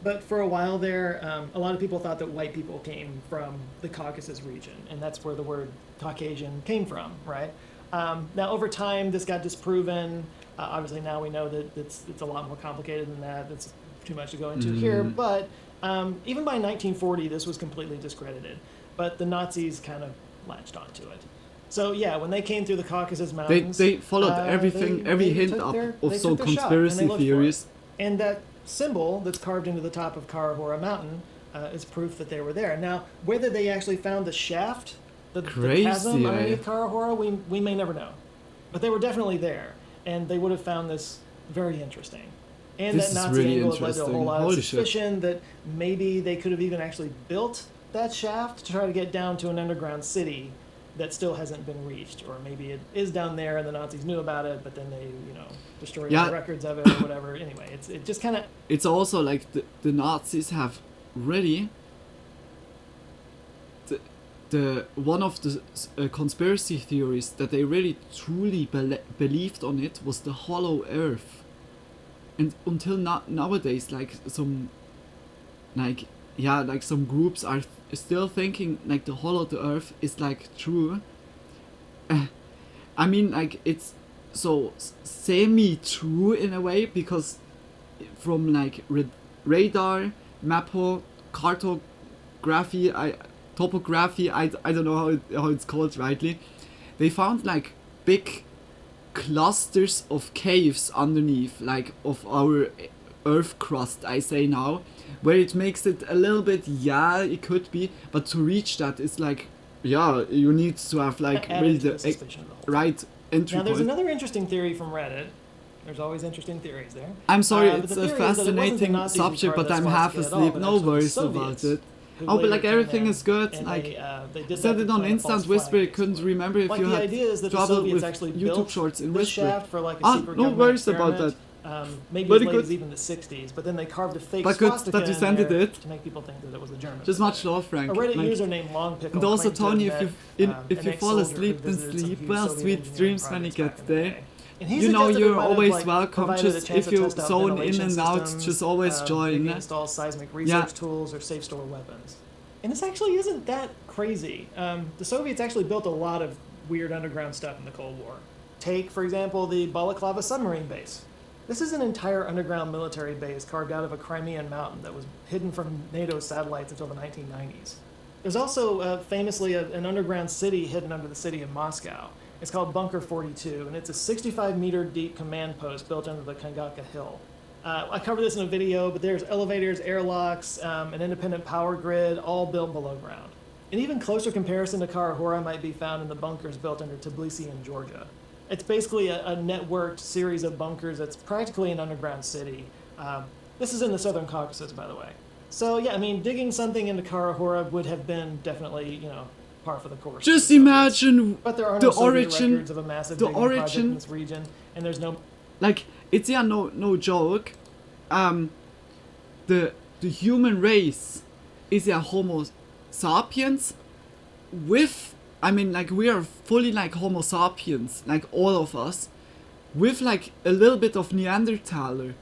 But for a while there, a lot of people thought that white people came from the Caucasus region, and that's where the word Caucasian came from, right? Now, over time, this got disproven. Obviously, now we know that it's a lot more complicated than that. That's too much to go into here. But even by 1940, this was completely discredited. But the Nazis kind of latched onto it. So yeah, when they came through the Caucasus Mountains, They followed everything, every hint of some conspiracy theories. And that symbol that's carved into the top of Karahora Mountain is proof that they were there. Now, whether they actually found the shaft, the chasm underneath Karahora, we may never know. But they were definitely there, and they would have found this very interesting. And This that is Nazi really angle led to a interesting. whole lot Holy of shit. suspicion that maybe they could have even actually built that shaft to try to get down to an underground city that still hasn't been reached, or maybe it is down there and the Nazis knew about it, but then they, destroyed the records of it or whatever. Anyway, it just kind of. It's also like the Nazis have really the one of the conspiracy theories that they really truly believed on it was the hollow Earth, and until nowadays, like some some groups are still thinking like the hollow Earth is like true. I mean, like it's so semi-true in a way, because from like radar, cartography, topography, I don't know how it's called rightly, they found like big clusters of caves underneath, like of our Earth crust, I say now, where it makes it a little bit, it could be, but to reach that, it's like, you need to have like really the right entry Now, there's point. another interesting theory from Reddit. There's always interesting theories there. I'm sorry, But it's the a theory is that it wasn't the fascinating Nazis who subject, carved but that I'm half swastika at all, asleep. but No actually the worries about Soviets, it. who Oh, but later like came everything in is good. and Like they did said that it to on plant a Instant false Whisper. flag, Couldn't basically. remember if Like you the had idea is that the trouble Soviets with actually YouTube built Shorts in this Whisper. shaft for like a secret No government worries about experiment. that. Maybe Very as late good. as even the 60s, but then they carved a fake But good swastika that you in sent there it. to make people think that it was a German. Just much love, Frank. A Reddit Like, user named Longpickle and also, claimed to have Tony, met, if you an fall ex-soldier asleep, who then visited some sleep huge well. Soviet Sweet engineering dreams when you projects get back in the there. day. And he You know suggested it you're might have, always like, welcome. provided a Just chance if to you test out zone in ventilation and out, systems, just always join. maybe install seismic research tools or safe store weapons. And this actually isn't that crazy. The Soviets actually built a lot of weird underground stuff in the Cold War. Take, for example, the Balaclava submarine base. This is an entire underground military base carved out of a Crimean mountain that was hidden from NATO satellites until the 1990s. There's also famously an underground city hidden under the city of Moscow. It's called Bunker 42, and it's a 65-meter deep command post built under the Kangaka Hill. I covered this in a video, but there's elevators, airlocks, an independent power grid, all built below ground. An even closer comparison to Karahora might be found in the bunkers built under Tbilisi in Georgia. It's basically a networked series of bunkers that's practically an underground city. This is in the southern Caucasus, by the way. So yeah, I mean, digging something into Karahora would have been definitely, par for the course. Just imagine But there are the no Soviet origin, records of a massive digging project in this region, and there's no. Like it's no joke. The human race is a Homo sapiens with. I mean, like, we are fully, like, Homo sapiens, like, all of us, with, like, a little bit of Neanderthaler.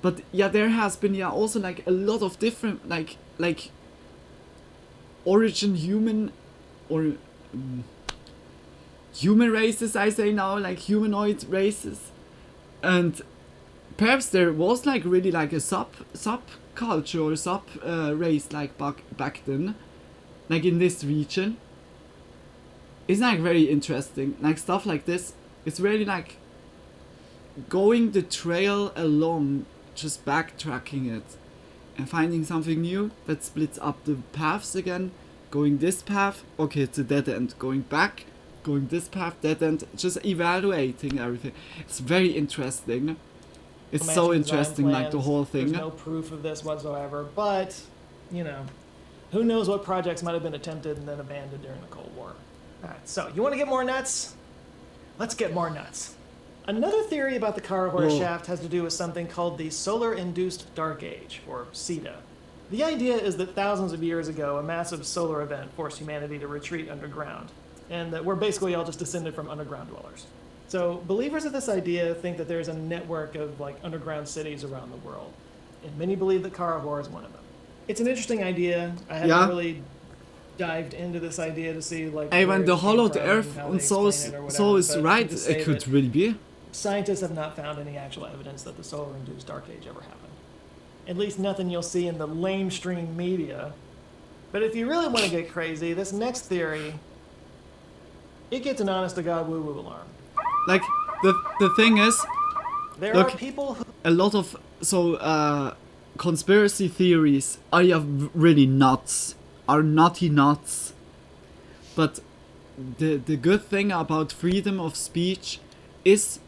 But, yeah, there has been, also, like, a lot of different, like, origin human, or, human races, I say now, like, humanoid races. And perhaps there was, like, really, like, a sub-culture or sub-race, like, back then, like, in this region. It's like very interesting, like stuff like this. It's really like going the trail along, just backtracking it and finding something new that splits up the paths again. Going this path, okay, it's a dead end. Going back, going this path, dead end. Just evaluating everything. It's very interesting. It's so interesting, like the whole thing. There's no proof of this whatsoever, but who knows what projects might have been attempted and then abandoned during the Cold War. Alright, so you want to get more nuts? Let's get more nuts. Another theory about the Karahora shaft has to do with something called the Solar-Induced Dark Age, or SIDA. The idea is that thousands of years ago, a massive solar event forced humanity to retreat underground, and that we're basically all just descended from underground dwellers. So believers of this idea think that there's a network of like underground cities around the world. and many believe that carnivore is one of them. It's an interesting idea. I haven't Yeah. really dived into this idea to see like. Hey, where when it the came hollowed from earth how and they so explain it or so whatever, is but I right, can just say it could that really be. Scientists have not found any actual evidence that the solar-induced dark age ever happened. At least nothing you'll see in the lamestream media. But if you really want to get crazy, this next theory, it gets an honest-to-God woo-woo alarm. Like the thing is, There Look. are people who a lot of conspiracy theories are really nuts, are nutty nuts. But the good thing about freedom of speech is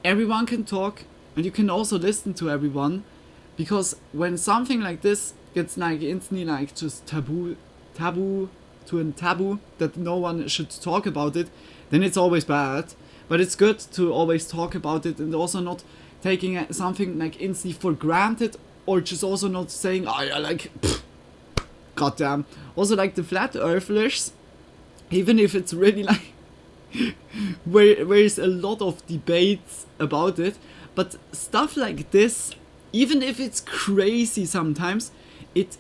everyone can talk and you can also listen to everyone, because when something like this gets like instantly like just taboo to a taboo that no one should talk about it, then it's always bad. But it's good to always talk about it and also not taking something like instantly for granted, or just also not saying, oh yeah, like, goddamn. Also like the flat earthers, even if it's really like, where is a lot of debates about it, but stuff like this, even if it's crazy sometimes, it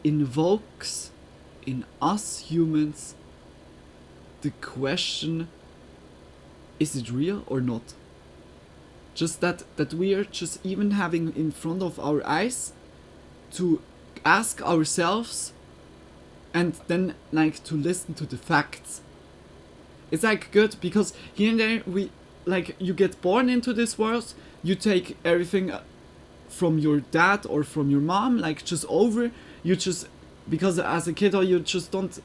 invokes in us humans the question, is it real or not? Just that we are just even having in front of our eyes to ask ourselves and then like to listen to the facts. It's like good because here and there we like, you get born into this world, you take everything from your dad or from your mom like just over, you just, because as a kid or you just don't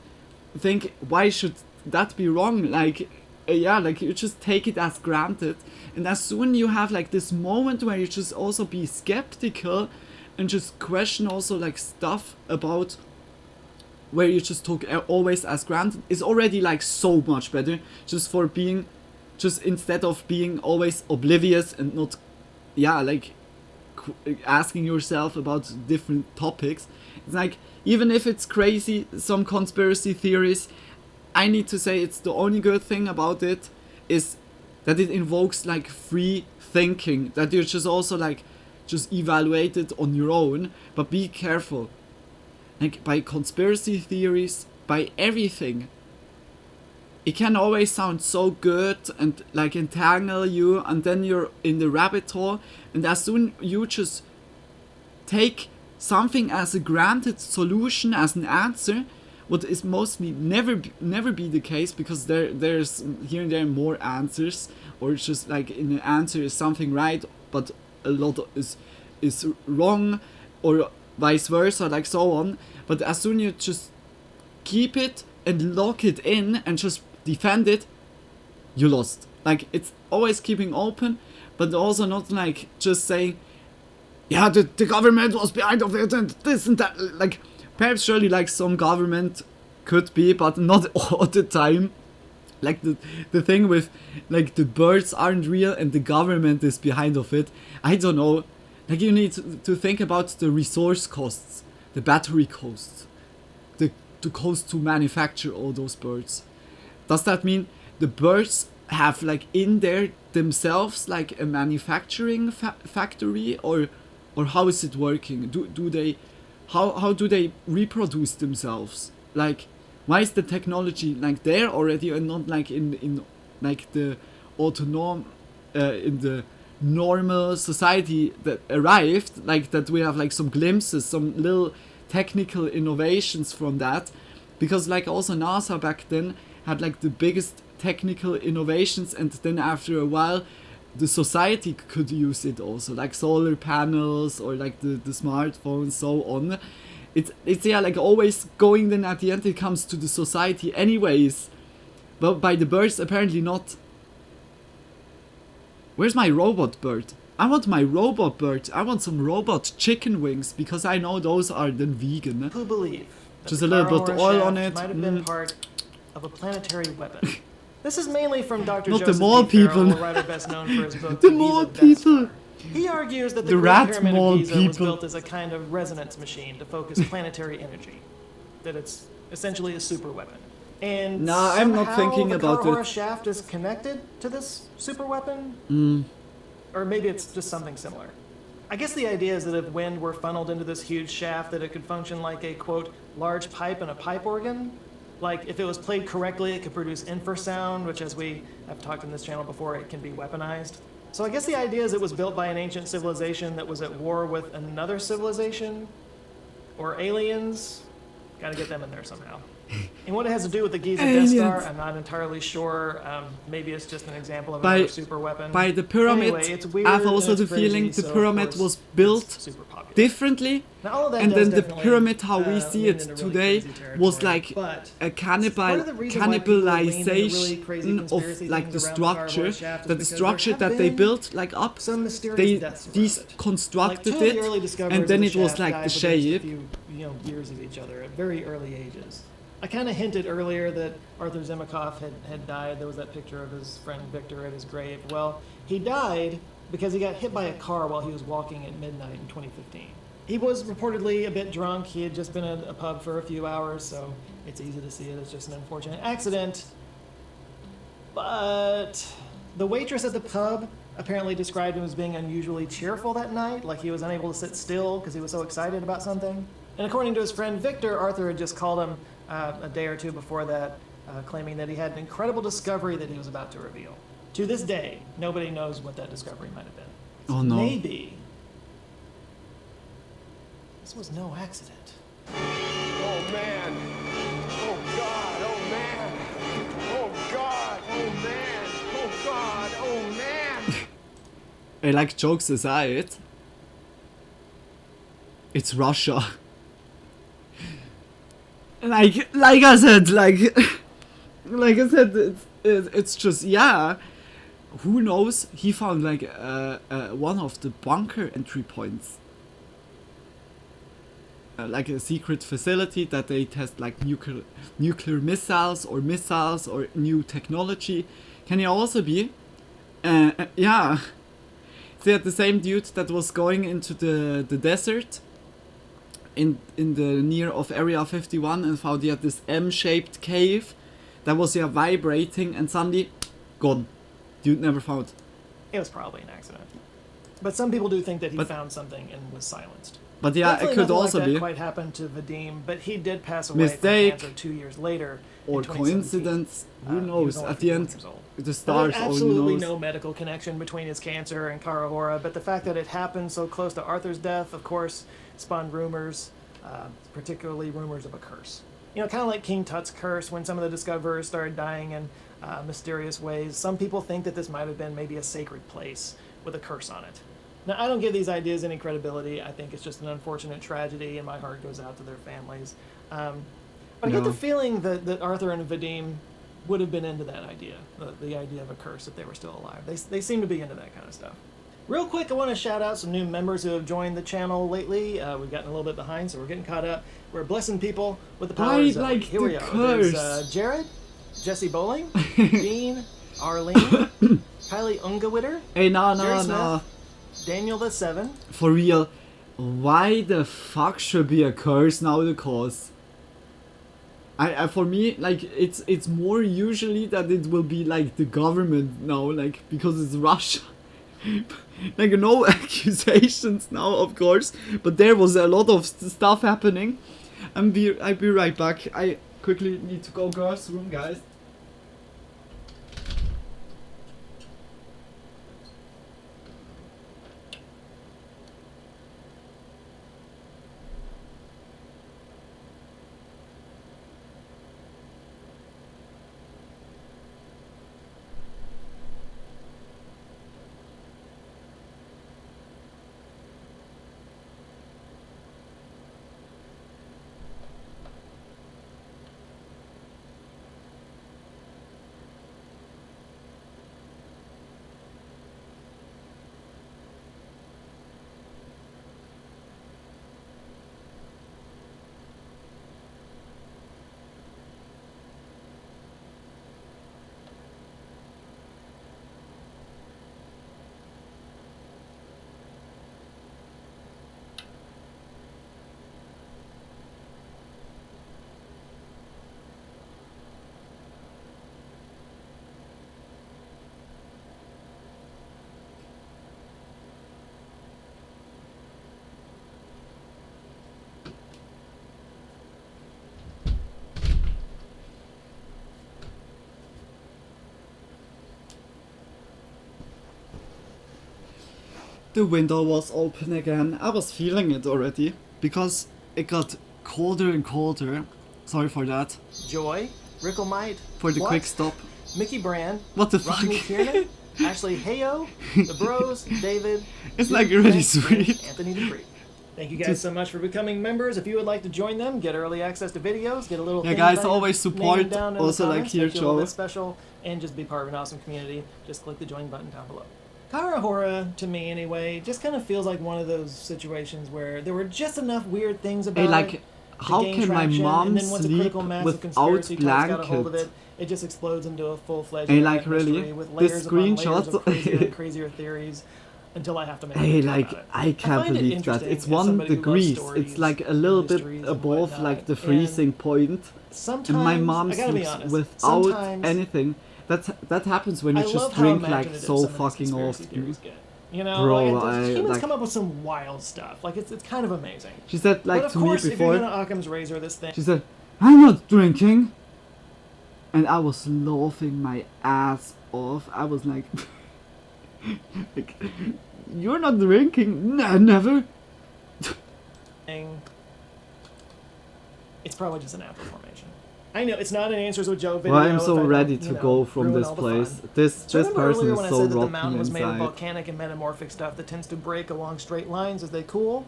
think why should that be wrong, like yeah, like you just take it as granted. And as soon you have like this moment where you just also be skeptical and just question also like stuff about where you just took always as granted, is already like so much better, just for being, just instead of being always oblivious and not, yeah, like asking yourself about different topics. It's like, even if it's crazy, some conspiracy theories, I need to say it's the only good thing about it is that it invokes like free thinking, that you just also like just evaluate it on your own. But be careful, like by conspiracy theories, by everything, it can always sound so good and like entangle you, and then you're in the rabbit hole, and as soon you just take something as a granted solution, as an answer, what is mostly never be the case, because there's here and there more answers, or it's just like in the answer is something right but a lot is wrong, or vice versa, like so on. But as soon you just keep it and lock it in and just defend it, you lost. Like, it's always keeping open, but also not like just saying, yeah, the government was behind of it and this and that. Like, perhaps surely like some government could be, but not all the time. Like the thing with like the birds aren't real and the government is behind of it. I don't know. Like, you need to think about the resource costs, the battery costs, the cost to manufacture all those birds. Does that mean the birds have like in there themselves like a manufacturing factory, or how is it working? Do they how do they reproduce themselves? Like, why is the technology like there already and not like in like the autonom in the normal society that arrived, like that we have like some glimpses, some little technical innovations from that? Because like also NASA back then had like the biggest technical innovations, and then after a while the society could use it also, like solar panels or like the smartphones, so on. It's yeah, like always going, then at the end it comes to the society anyways. But by the birds apparently not. Where's my robot bird? I want my robot bird. I want some robot chicken wings, because I know those are then vegan. who believe that Just the a little bit carnivore oil on shaft it. might have been part of a planetary weapon. This is mainly from Dr. Not the Joseph mole D. Farrell, people. a writer best known for his book The Giza mole Death people. Star. He argues that the The Great rat Pyramid mole of Giza was people. built as a kind of resonance machine to focus planetary energy. That it's essentially a super weapon. And Nah, I'm not somehow thinking the about carnivore it. shaft is connected to this super weapon? Mm. Or maybe it's just something similar. I guess the idea is that if wind were funneled into this huge shaft, that it could function like a, quote, large pipe in a pipe organ. Like, if it was played correctly, it could produce infrasound, which, as we have talked in this channel before, it can be weaponized. So I guess the idea is it was built by an ancient civilization that was at war with another civilization, or aliens. Gotta get them in there somehow. And what it has to do with the Giza Death Star, I'm not entirely sure. Maybe it's just an example of another super weapon. By the pyramid, anyway, it's weird I have also and the it's crazy, feeling the so of pyramid course was built it's super popular. differently, Now, all of that and does then the definitely, pyramid, how we see lean it into really today, crazy territory, was like but a part of the reason why people lean into really crazy cannibalization conspiracy of like things the around structure, shaft is that the because there structure have that they been built like up, some mysterious they deaths around it. deconstructed Like, two of the early it, discoverers and then of it was shaft like died the within just shape. a few, years of each other at very early ages. I kind of hinted earlier that Arthur Zemikoff had died. There was that picture of his friend Victor at his grave. Well, he died because he got hit by a car while he was walking at midnight in 2015. He was reportedly a bit drunk. He had just been at a pub for a few hours, so it's easy to see it as just an unfortunate accident. But the waitress at the pub apparently described him as being unusually cheerful that night, like he was unable to sit still because he was so excited about something. And according to his friend Victor, Arthur had just called him a day or two before that, claiming that he had an incredible discovery that he was about to reveal. To this day, nobody knows what that discovery might have been. Oh no. Maybe this was no accident. Oh man! Oh god! Oh man! Oh god! Oh man! Oh god! Oh man! I like jokes aside. It's Russia. Like I said, it's just, yeah. Who knows? He found like one of the bunker entry points, like a secret facility that they test like nuclear missiles or new technology. Can it also be? Yeah. They had the same dude that was going into the desert in the near of Area 51 and found he had this M-shaped cave that was vibrating and suddenly gone. Dude never found. It was probably an accident. But some people do think that he found something and was silenced. But yeah, Definitely it could nothing also like that be quite happened to Vadim, but he did pass away mistake from cancer 2 years later. or in 2017. coincidence. Who He was knows? only At the 51 end, years old. the There's stars only absolutely knows. no medical connection between his cancer and Karahora, but the fact that it happened so close to Arthur's death, of course, spawned rumors, particularly rumors of a curse. You know, kind of like King Tut's curse, when some of the discoverers started dying in mysterious ways. Some people think that this might have been maybe a sacred place with a curse on it. Now, I don't give these ideas any credibility. I think it's just an unfortunate tragedy, and my heart goes out to their families. But I get the feeling that Arthur and Vadim would have been into that idea, the idea of a curse if they were still alive. They seem to be into that kind of stuff. Real quick, I want to shout out some new members who have joined the channel lately. We've gotten a little bit behind, so we're getting caught up. We're blessing people with the power of Zoe. like Here the we are. curse. There's Jared, Jesse Bowling, Dean, Arlene, Kylie Ungewitter, Hey, Jerry no. Smith, Daniel the Seven. For real, why the fuck should be a curse now? The cause. I for me, like, it's more usually that it will be like the government now, like, because it's Russia. Like, no accusations now, of course, but there was a lot of stuff happening. I'll be right back. I quickly need to go girls' room, guys. The window was open again. I was feeling it already because it got colder and colder. Sorry for that. Joy, Rickelmite, For the What? quick stop. Mickey Brand, What the Rodney fuck? Kiernan, Ashley Hayo, The Bros, David. It's Duke, like really Frank, sweet. and Anthony Dupree. Thank you guys so much for becoming members. If you would like to join them, get early access to videos, get a little Yeah, thing guys, about your always name support. down in the Also, like comments, here, make you a little Joe. bit special, and just be part of an awesome community. Just click the join button down below. Karahora, to me anyway, just kind of feels like one of those situations where there were just enough weird things about Hey, it like, to how gain can my traction, mom and then once a sleep critical mass of without conspiracy types got a hold of blanket? it, it just explodes into a full-fledged Hey, internet like, really? mystery with This layers upon layers screenshot? of crazier and crazier theories until I have to make a Hey, video like, about it. I can't find it believe that. interesting It's as 1 somebody who loves degrees. stories It's like a and little bit mysteries and above whatnot, like the and freezing point. Sometimes, And my mom I gotta be sleeps honest, without sometimes anything. That happens when you I just love how drink like imaginative so some of these fucking conspiracy often. theories get. You know, Bro, like, humans like- come up with some wild stuff. Like it's kind of amazing. She said like but of to course, me if you're before. gonna Occam's razor this thing, She said, "I'm not drinking," and I was laughing my ass off. I was like, like "You're not drinking? No, never." it's probably just a natural formation. I know it's not an Answers with Joe video. Well, I'm so if I don't, ready you to know, go from ruin this all the place. fun. This So this remember person earlier is when I so said that the rotten mountain was made of inside. volcanic and metamorphic stuff that tends to break along straight lines as they cool?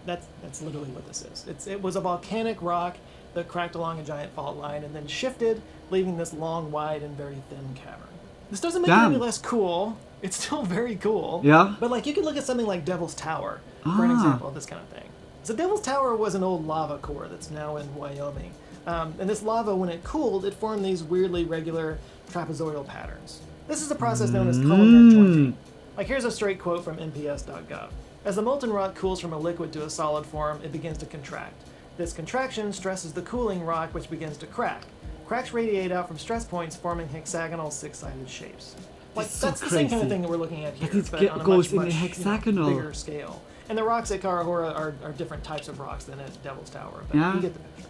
That's literally what this is. It was a volcanic rock that cracked along a giant fault line and then shifted, leaving this long, wide, and very thin cavern. This doesn't make it any Damn. less cool. It's still very cool. Yeah? But like you could look at something like Devil's Tower for an Ah. example of this kind of thing. So Devil's Tower was an old lava core that's now in Wyoming. And this lava, when it cooled, it formed these weirdly regular trapezoidal patterns. This is a process known as columnar jointing. Like here's a straight quote from NPS.gov. As the molten rock cools from a liquid to a solid form, it begins to contract. This contraction stresses the cooling rock, which begins to crack. Cracks radiate out from stress points, forming hexagonal six-sided shapes. Like That's so that's the same kind of crazy. thing that we're looking at here, it on a goes much, in a much, hexagonal. bigger scale. And the rocks at Karahora are different types of rocks than at Devil's Tower, but Yeah. you get the picture.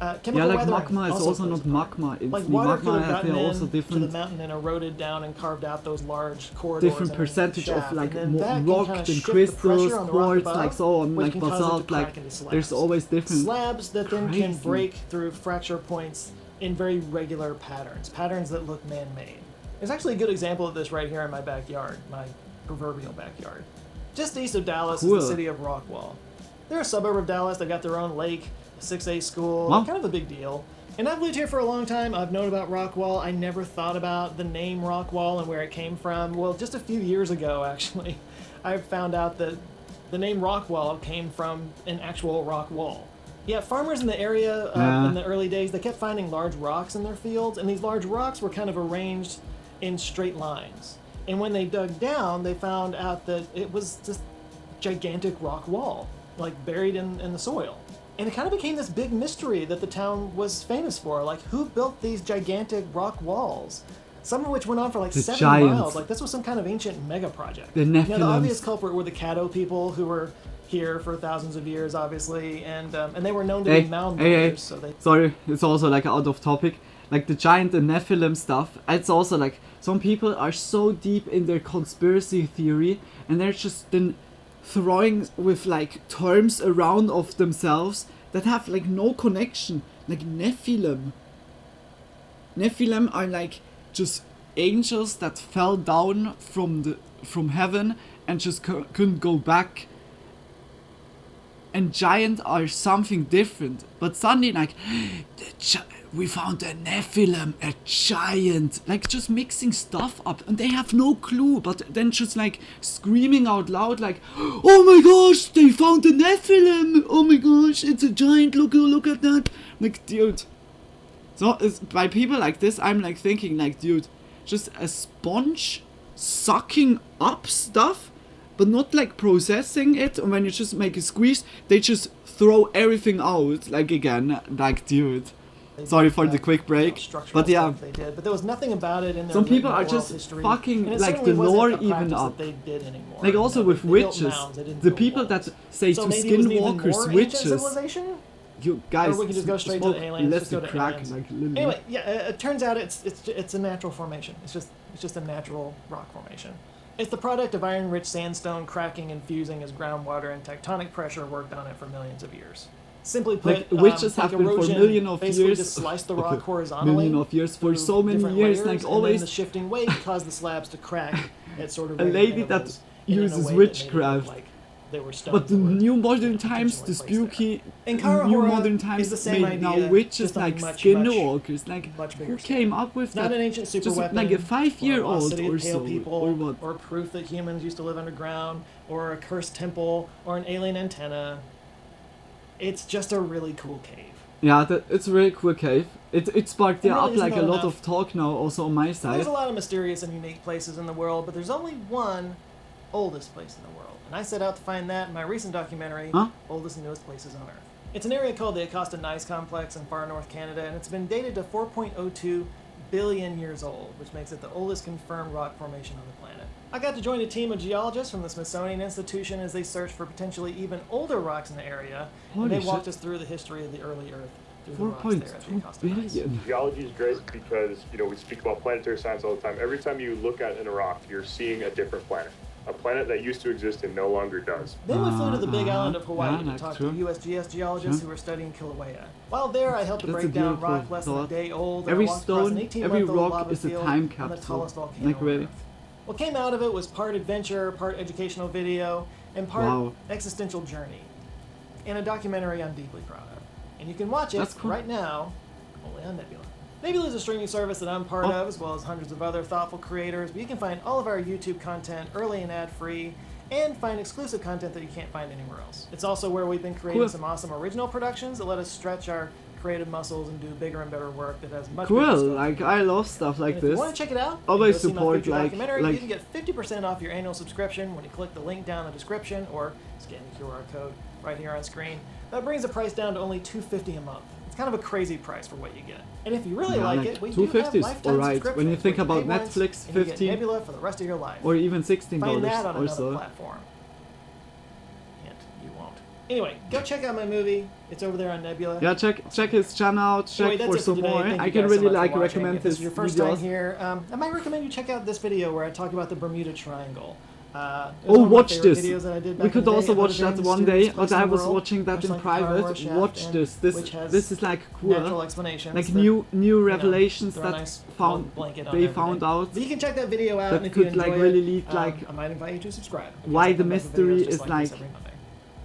Yeah, Chemical like weathering magma is also plays not a part. magma. It's Like the water could magma have gotten they're also in to different. the mountain and eroded down and carved out those large corridors. Different and percentage of shaft, like and then that can rock kinda and shift the crystals, pressure on the rock quartz, above, like so on, which like can cause it to basalt, crack like into slabs. there's always different. Slabs that then can Crazy. break through fracture points in very regular patterns that look man-made. There's actually a good example of this right here in my backyard, my proverbial backyard. Just east of Dallas is Cool. the city of Rockwall. They're a suburb of Dallas. They got their own lake, a 6A school, Wow. kind of a big deal. And I've lived here for a long time. I've known about Rockwall. I never thought about the name Rockwall and where it came from. Well, just a few years ago, actually, I found out that the name Rockwall came from an actual rock wall. Yeah, farmers in the area in the early days, they kept finding large rocks in their fields, and these large rocks were kind of arranged in straight lines. And when they dug down, they found out that it was this gigantic rock wall, like buried in the soil. And it kind of became this big mystery that the town was famous for. Like, who built these gigantic rock walls? Some of which went on for like The 7 giants. miles. Like, this was some kind of ancient mega project. The Now, the Nephilims. obvious culprit were the Caddo people who were here for thousands of years, obviously, and they were known to be mound builders. So they Sorry, it's also like out of topic. Like the giant and Nephilim stuff. It's also like some people are so deep in their conspiracy theory, and they're just then throwing with like terms around of themselves that have like no connection. Like Nephilim. Nephilim are like just angels that fell down from heaven and just couldn't go back. And giant are something different. But suddenly like we found a Nephilim, a giant, like just mixing stuff up, and they have no clue, but then just like screaming out loud like, oh my gosh, they found a Nephilim, oh my gosh, it's a giant, look at that. Like, dude, so it's, by people like this, I'm like thinking like, dude, just a sponge sucking up stuff, but not like processing it, and when you just make a squeeze, they just throw everything out, like again, like, dude. Sorry for the quick break, but yeah, they did, but there was nothing about it in their some people written are oral just history, fucking and it like certainly the wasn't lore a even practice up. that they did anymore. Like also You know, with they built witches, mounds, they didn't the build people walls. that say So to maybe it was an even skinwalkers more ancient witches, civilization? you guys, Or we can just go straight to the aliens. Let's Just go to crack, aliens. like literally. Anyway, yeah, it turns out it's a natural formation. It's just a natural rock formation. It's the product of iron-rich sandstone cracking and fusing as groundwater and tectonic pressure worked on it for millions of years. Simply put, Like witches have been for erosion million of basically years. just sliced the rock Okay, horizontally. million of years for through so many different years, layers, like and then always. the shifting weight caused the slabs to crack at sort of A regular lady that intervals and in a uses way that made it look witchcraft. like they were stones But the that were, new modern you know, times, the intentionally placed there. spooky And Kara new Hora modern is times the same made now idea, witches just on a like much, skinwalkers. Like much who bigger came scale. up with It's not that? an ancient super Just weapon, like a or a 5-year-old lost city of or pale so, people, or what? or proof that humans used to live underground, or a cursed temple, or an alien antenna. It's just a really cool cave. Yeah, it's a really cool cave. It sparked And really, up isn't like a that lot enough? of talk now also on my side. There's a lot of mysterious and unique places in the world, but there's only one oldest place in the world. And I set out to find that in my recent documentary, Huh? Oldest and Newest Places on Earth. It's an area called the Acosta Gneiss Complex in far north Canada, and it's been dated to 4.02 billion years old, which makes it the oldest confirmed rock formation on the planet. I got to join a team of geologists from the Smithsonian Institution as they searched for potentially even older rocks in the area, Holy and they walked shit. us through the history of the early Earth through the rocks there at the 4.2 Acosta Gneiss. billion. Geology is great because, you know, we speak about planetary science all the time. Every time you look at a rock, you're seeing a different planet. A planet that used to exist and no longer does. Then we flew to the big island of Hawaii yeah, to that's talk true. to USGS geologists Sure. who were studying Kilauea. While there, I helped to That's a break down beautiful rock less than a thought. day old. and Every I walked across stone, an 18-month-old every rock lava is a field time on the capsule. tallest volcano Like on really. Earth. What came out of it was part adventure, part educational video, and part Wow. existential journey. And a documentary I'm deeply proud of. And you can watch it That's cool. right now, only on Nebula. Nebula is a streaming service that I'm part Oh. of, as well as hundreds of other thoughtful creators, but you can find all of our YouTube content early and ad-free, and find exclusive content that you can't find anywhere else. It's also where we've been creating Cool. some awesome original productions that let us stretch our creative muscles and do bigger and better work that has much bigger Cool, scope. like I love stuff like And if you this. want to check it out, Always and go see my support, feature like- documentary, like- you can get 50% off your annual subscription when you click the link down in the description or scan the QR code right here on screen. That brings the price down to only $250 a month. It's kind of a crazy price for what you get. And if you really Yeah, like like it, we do 250 have is lifetime alright. When you subscriptions think where about pay once Netflix, and you get 15, Nebula for the rest of your life. or even $16 Find that on or another so. platform. Hint, you won't. Anyway, go check out my movie. It's over there on Nebula. Yeah, check his channel out. Check Anyway, that's for it some today. more. Thank I you can guys so really much for like watching. recommend If this his is your first videos. time here, I might recommend you check out this video where I talk about the Bermuda Triangle. It was Oh, one of my watch favorite this. videos that I did We back could in the also day. watch Another that very one mysterious day, place but in I the was world, watching that much in like the Kara private. Hora Shaft, Watch and this. which has This is like natural cool. explanations. Like that, new you know, revelations throw a that nice found little blanket on they everything. found out. But you can check that video out, that and if you could, like, enjoy really it, lead, like, I might invite you to subscribe. because why I the come back with mystery videos just is, this like, every Monday.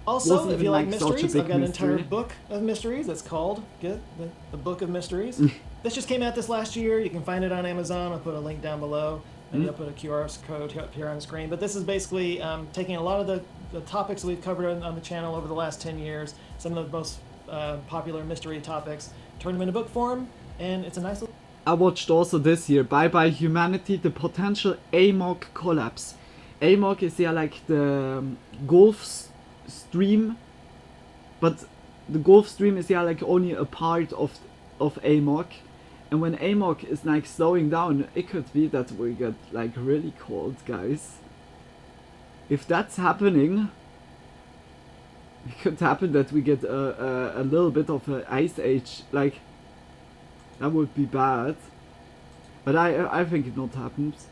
Also, wasn't if you even, like like, such a mysteries, big I've got an entire mystery. book of mysteries that's called the Book of Mysteries. This just came out this last year. You can find it on Amazon. I'll put a link down below. Maybe I'll put a QR code up here on the screen. But this is basically taking a lot of the topics that we've covered on the channel over the last 10 years, some of the most popular mystery topics, turned them into book form, and it's a nice little... I watched also this year, Bye Bye Humanity, the potential AMOC collapse. AMOC is yeah like the Gulf Stream, but the Gulf Stream is yeah like only a part of AMOC. And when AMOC is like slowing down, it could be that we get like really cold, guys. If that's happening, it could happen that we get a little bit of an ice age. Like, that would be bad. But I think it not happens.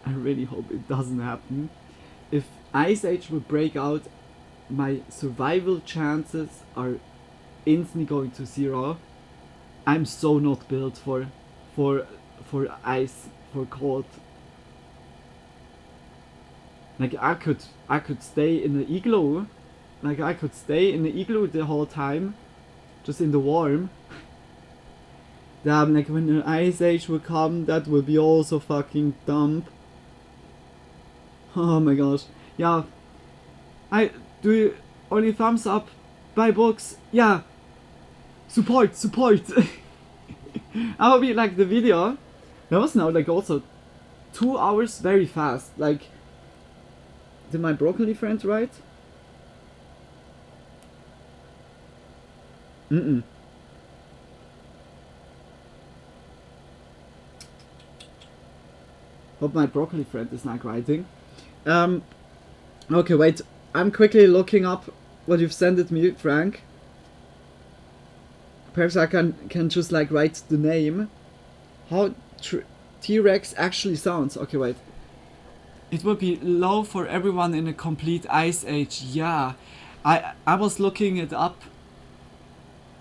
I really hope it doesn't happen. If ice age would break out, my survival chances are instantly going to zero. I'm so not built for ice, for cold. Like I could stay in the igloo. Like I could stay in the igloo the whole time, just in the warm. Damn, like when the ice age will come, that will be also fucking dumb. Oh my gosh. Yeah. Do you only thumbs up, buy books? Yeah. Support. I will be like the video. That was now like also 2 hours very fast. Like, did my broccoli friend write? Hope my broccoli friend is not writing. Okay, wait. I'm quickly looking up what you've sent it me, Frank. Perhaps I can just like write the name. How T-Rex actually sounds. Okay, wait. It would be low for everyone in a complete ice age. Yeah, I was looking it up.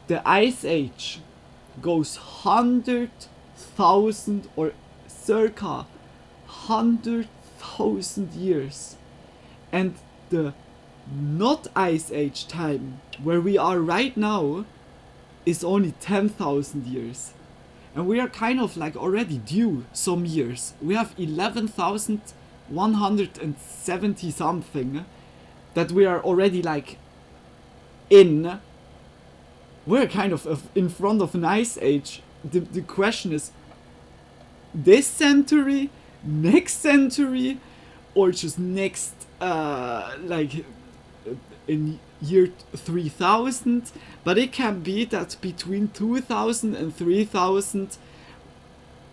The ice age goes 100,000 or circa 100,000 years, and the not ice age time where we are right now is only 10,000 years, and we are kind of like already due some years. We have 11,170 something that we are already like in. We're kind of in front of an ice age. The question is, this century, next century, or just next like in year 3000? But it can be that between 2000 and 3000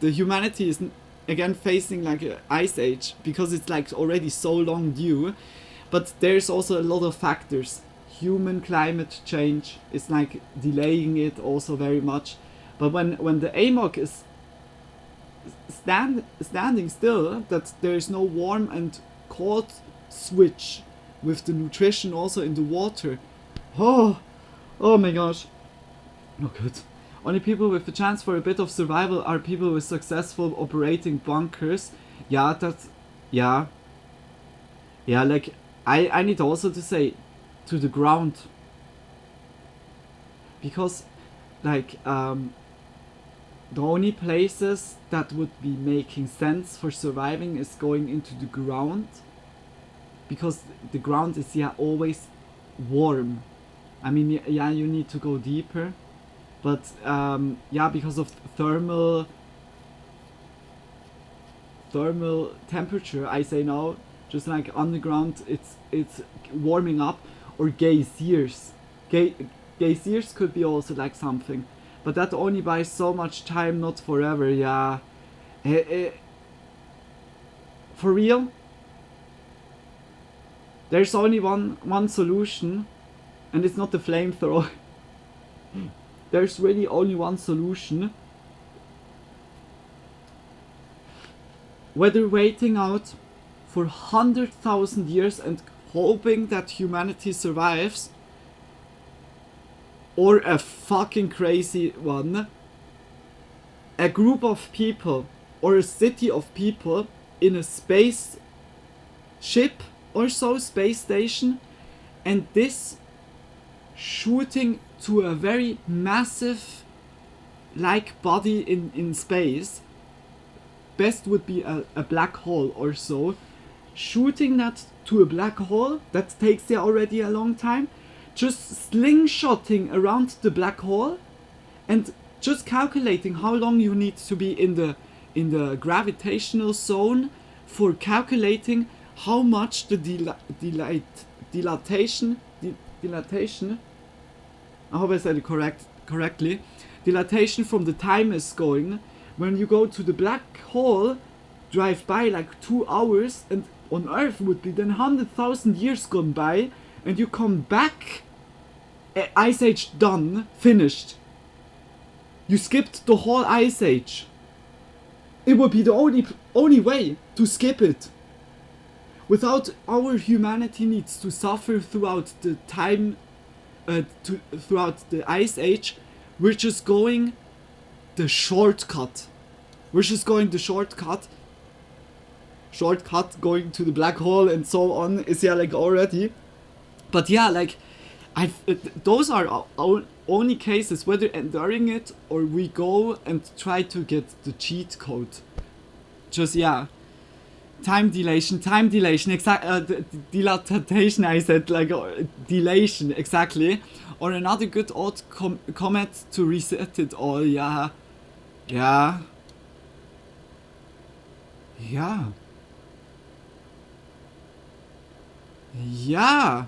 the humanity is again facing like an ice age, because it's like already so long due. But there's also a lot of factors. Human climate change is like delaying it also very much. But when the AMOC is standing still, that there is no warm and cold switch with the nutrition also in the water. Oh my gosh. Oh good. Only people with a chance for a bit of survival are people with successful operating bunkers. Yeah, that's... Yeah. Yeah, like, I need also to say, to the ground. Because, like, the only places that would be making sense for surviving is going into the ground. Because the ground is, yeah, always warm. I mean, yeah, you need to go deeper. But, yeah, because of thermal temperature, I say now, just like underground, it's warming up. Or geysers. Geysers could be also like something. But that only buys so much time, not forever, yeah. For real? There's only one solution, and it's not the flamethrower. There's really only one solution. Whether waiting out for 100,000 years and hoping that humanity survives, or a fucking crazy one, a group of people or a city of people in a space ship or so, space station, and this shooting to a very massive like body in space. Best would be a black hole or so. Shooting that to a black hole, that takes you already a long time. Just slingshotting around the black hole and just calculating how long you need to be in the gravitational zone for calculating how much the dilatation, I hope I said it correctly, dilatation from the time is going. When you go to the black hole, drive by like 2 hours, and on Earth would be then 100,000 years gone by, and you come back, Ice Age done, finished. You skipped the whole Ice Age. It would be the only way to skip it. Without our humanity needs to suffer throughout the time, throughout the Ice Age, we're just going the shortcut. We're just going the shortcut. Shortcut going to the black hole and so on is yeah like already. But yeah, like those are our only cases, whether enduring it or we go and try to get the cheat code. Just yeah. Time dilation, exactly. Dilatation, I said, like dilation, exactly. Or another good old comet to reset it all, yeah. Yeah. Yeah. Yeah.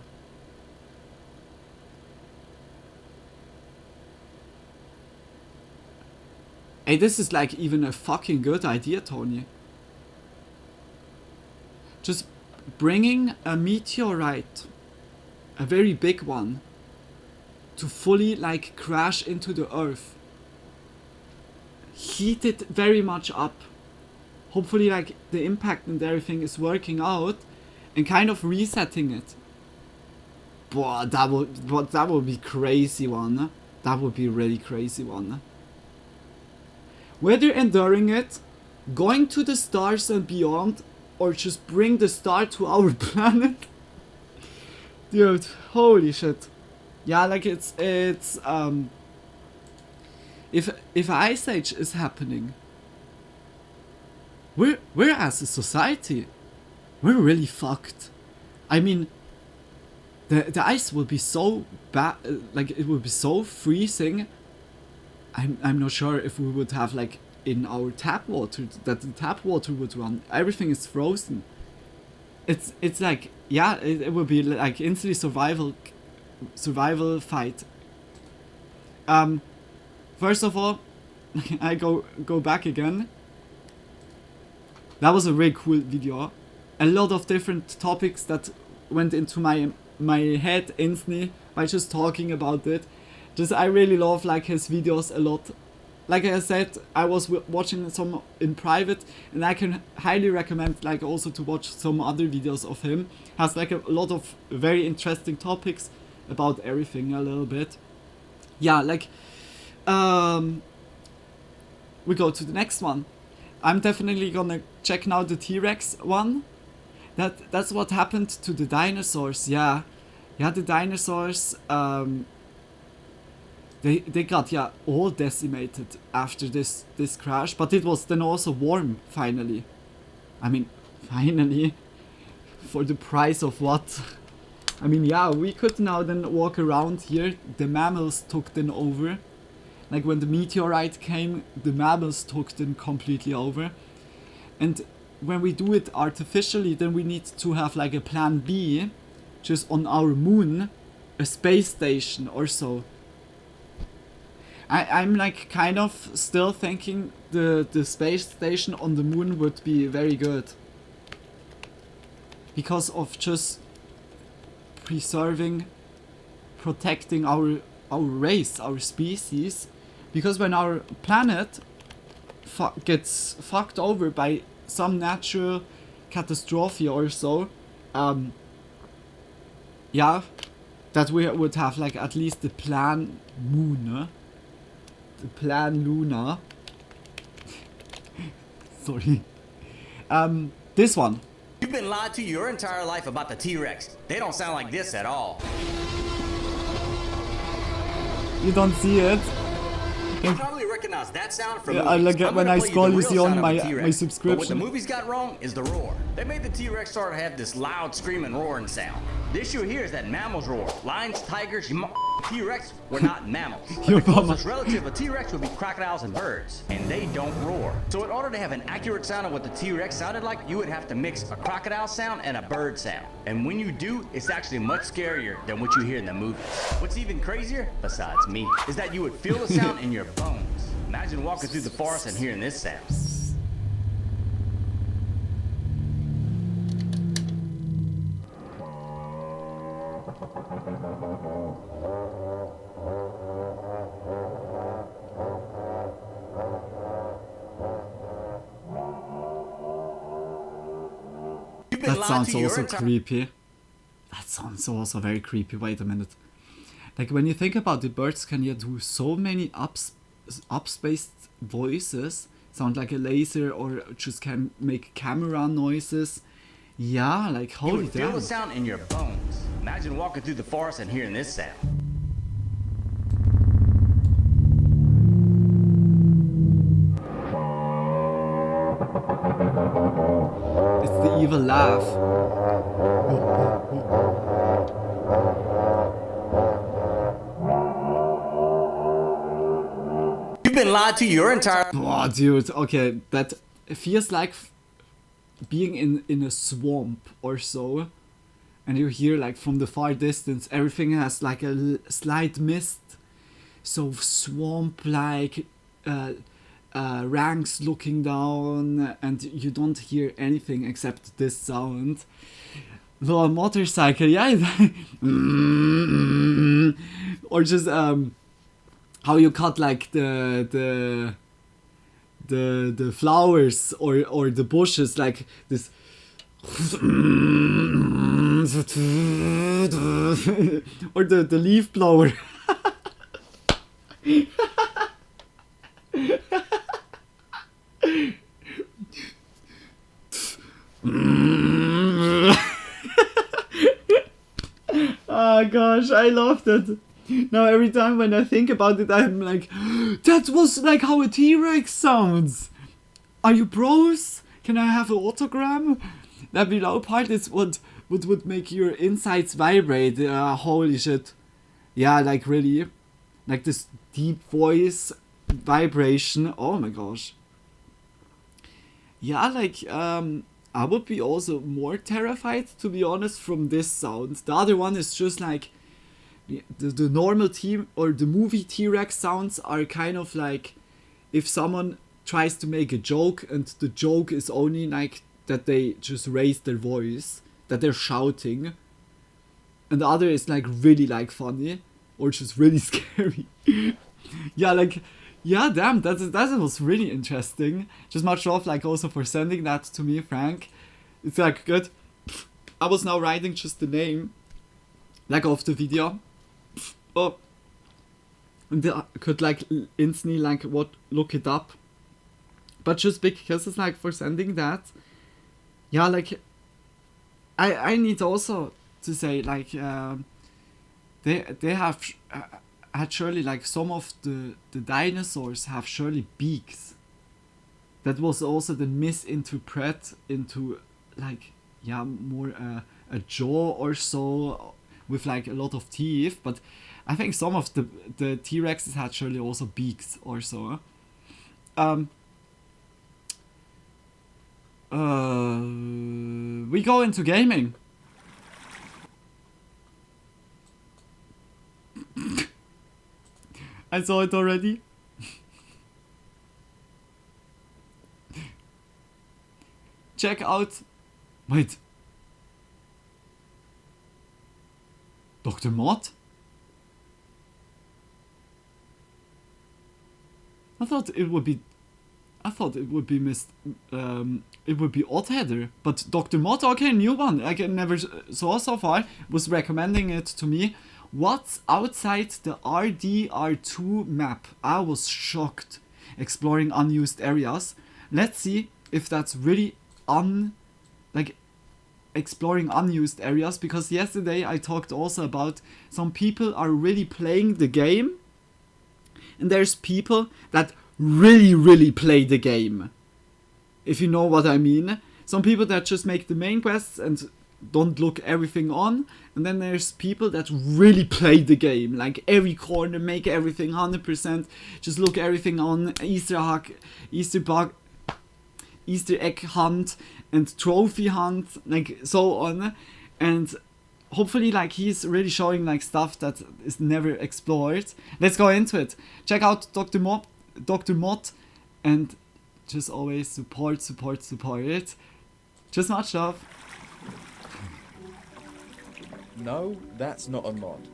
Hey, this is like even a fucking good idea, Tony. Just bringing a meteorite, a very big one, to fully like crash into the earth, heat it very much up, hopefully like the impact and everything is working out and kind of resetting it. Boah, that would be crazy one. That would be a really crazy one. Whether enduring it, going to the stars and beyond, or just bring the star to our planet. Dude, holy shit. Yeah, like it's if Ice Age is happening, we're as a society, we're really fucked. I mean, the ice will be so bad, like it will be so freezing. I'm not sure if we would have like in our tap water that the tap water would run. Everything is frozen. It's like, yeah, it would be like instantly survival fight. First of all, I go back again. That was a really cool video. A lot of different topics that went into my head instantly by just talking about it. Just I really love like his videos a lot. Like I said, I was watching some in private, and I can highly recommend like also to watch some other videos of him. Has like a lot of very interesting topics about everything a little bit. Yeah, like we go to the next one. I'm definitely gonna check now the T-Rex one. That's what happened to the dinosaurs. Yeah, the dinosaurs. They got all decimated after this crash, but it was then also warm finally. I mean, finally, for the price of what? I mean, yeah, we could now then walk around here. The mammals took then over. Like when the meteorite came, the mammals took then completely over. And when we do it artificially, then we need to have like a plan B, just on our moon, a space station or so. I'm like kind of still thinking the space station on the moon would be very good. Because of just protecting our race, our species. Because when our planet gets fucked over by some natural catastrophe or so, yeah, that we would have like at least the plan moon, the plan Luna. Sorry. This one. You've been lied to your entire life about the T-Rex. They don't sound like this at all. You don't see it. You probably recognize that sound from yeah, movies. I like when I scroll, you see on my subscription. But what the movies got wrong is the roar. They made the T-Rex start to have this loud screaming roaring sound. The issue here is that mammals roar. Lions, tigers, T-Rex were not mammals. The closest relative of T-Rex would be crocodiles and birds, and they don't roar. So in order to have an accurate sound of what the T-Rex sounded like, you would have to mix a crocodile sound and a bird sound. And when you do, it's actually much scarier than what you hear in the movies. What's even crazier, besides me, is that you would feel the sound in your bones. Imagine walking through the forest and hearing this sound. That sounds also creepy. That sounds also very creepy. Wait a minute. Like when you think about it, birds can do so many upspaced voices. Sound like a laser, or just can make camera noises. Yeah, like holy damn. You would feel the sound in your bones. Imagine walking through the forest and hearing this sound. It's the evil laugh. You've been lied to your entire... Oh, dude, okay, that feels like being in a swamp or so, and you hear like from the far distance everything has like a slight mist, so swamp-like, ranks looking down, and you don't hear anything except this sound. Though a motorcycle, yeah, or just how you cut like the the flowers or the bushes, like this. Or the leaf blower. Oh gosh, I loved it. Now every time when I think about it, I'm like, that was like how a T-Rex sounds. Are you bros? Can I have an autogram? That below part is what would make your insides vibrate. Holy shit. Yeah, like really. Like this deep voice vibration. Oh my gosh. Yeah, like, I would be also more terrified, to be honest, from this sound. The other one is just like, the normal or the movie T-Rex sounds are kind of like if someone tries to make a joke and the joke is only like that they just raise their voice, that they're shouting, and the other is like really like funny or just really scary. Yeah, like, yeah, damn, that was really interesting. Just much love, like, also for sending that to me, Frank. It's like good. I was now writing just the name, like, of the video. Oh, and I could like instantly like look it up. But just big kisses, like, for sending that. Yeah, like, I need also to say, like, they have had surely, like, some of the dinosaurs have surely beaks. That was also then misinterpreted into, like, yeah, more a jaw or so with like a lot of teeth. But I think some of the T-Rexes had surely also beaks or so. We go into gaming. I saw it already. Check out. Wait. Dr. Mott? I thought it would be it would be Oddheader, but Dr. Mott, okay, new one. I never saw so far. Was recommending it to me. What's outside the RDR2 map? I was shocked. Exploring unused areas. Let's see if that's really exploring unused areas, because yesterday I talked also about some people are really playing the game, and there's people that really play the game, if you know what I mean. Some people that just make the main quests and don't look everything on, and then there's people that really play the game, like every corner, make everything 100%, just look everything on, Easter egg hunt and trophy hunt, like so on. And hopefully, like, he's really showing like stuff that is never explored. Let's go into it. Check out Dr. Mott, and just always support. Just much love. No, that's not a mod.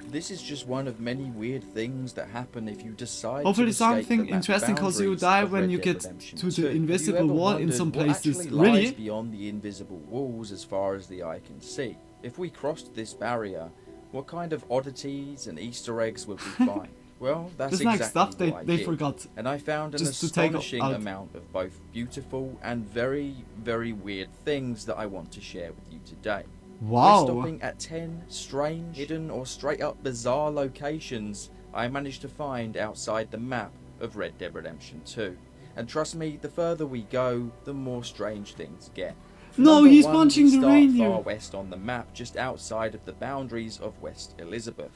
This is just one of many weird things that happen if you decide hopefully to escape something the map interesting, because you boundaries die of when Red you Dead get Redemption to 2. the Have you invisible ever wall in wondered some what places. actually lies Really? beyond the invisible walls as far as the eye can see? If we crossed this barrier, what kind of oddities and Easter eggs would we find? Well, that's Just exactly like stuff what I they did. forgot. And I found an just to take astonishing out. amount of both beautiful and very weird things that I want to share with you today. Wow. We're stopping at 10 strange, hidden or straight up bizarre locations I managed to find outside the map of Red Dead Redemption 2. And trust me, the further we go, the more strange things get. No, Number he's one, punching we the start reindeer. far west on the map, just outside of the boundaries of West Elizabeth.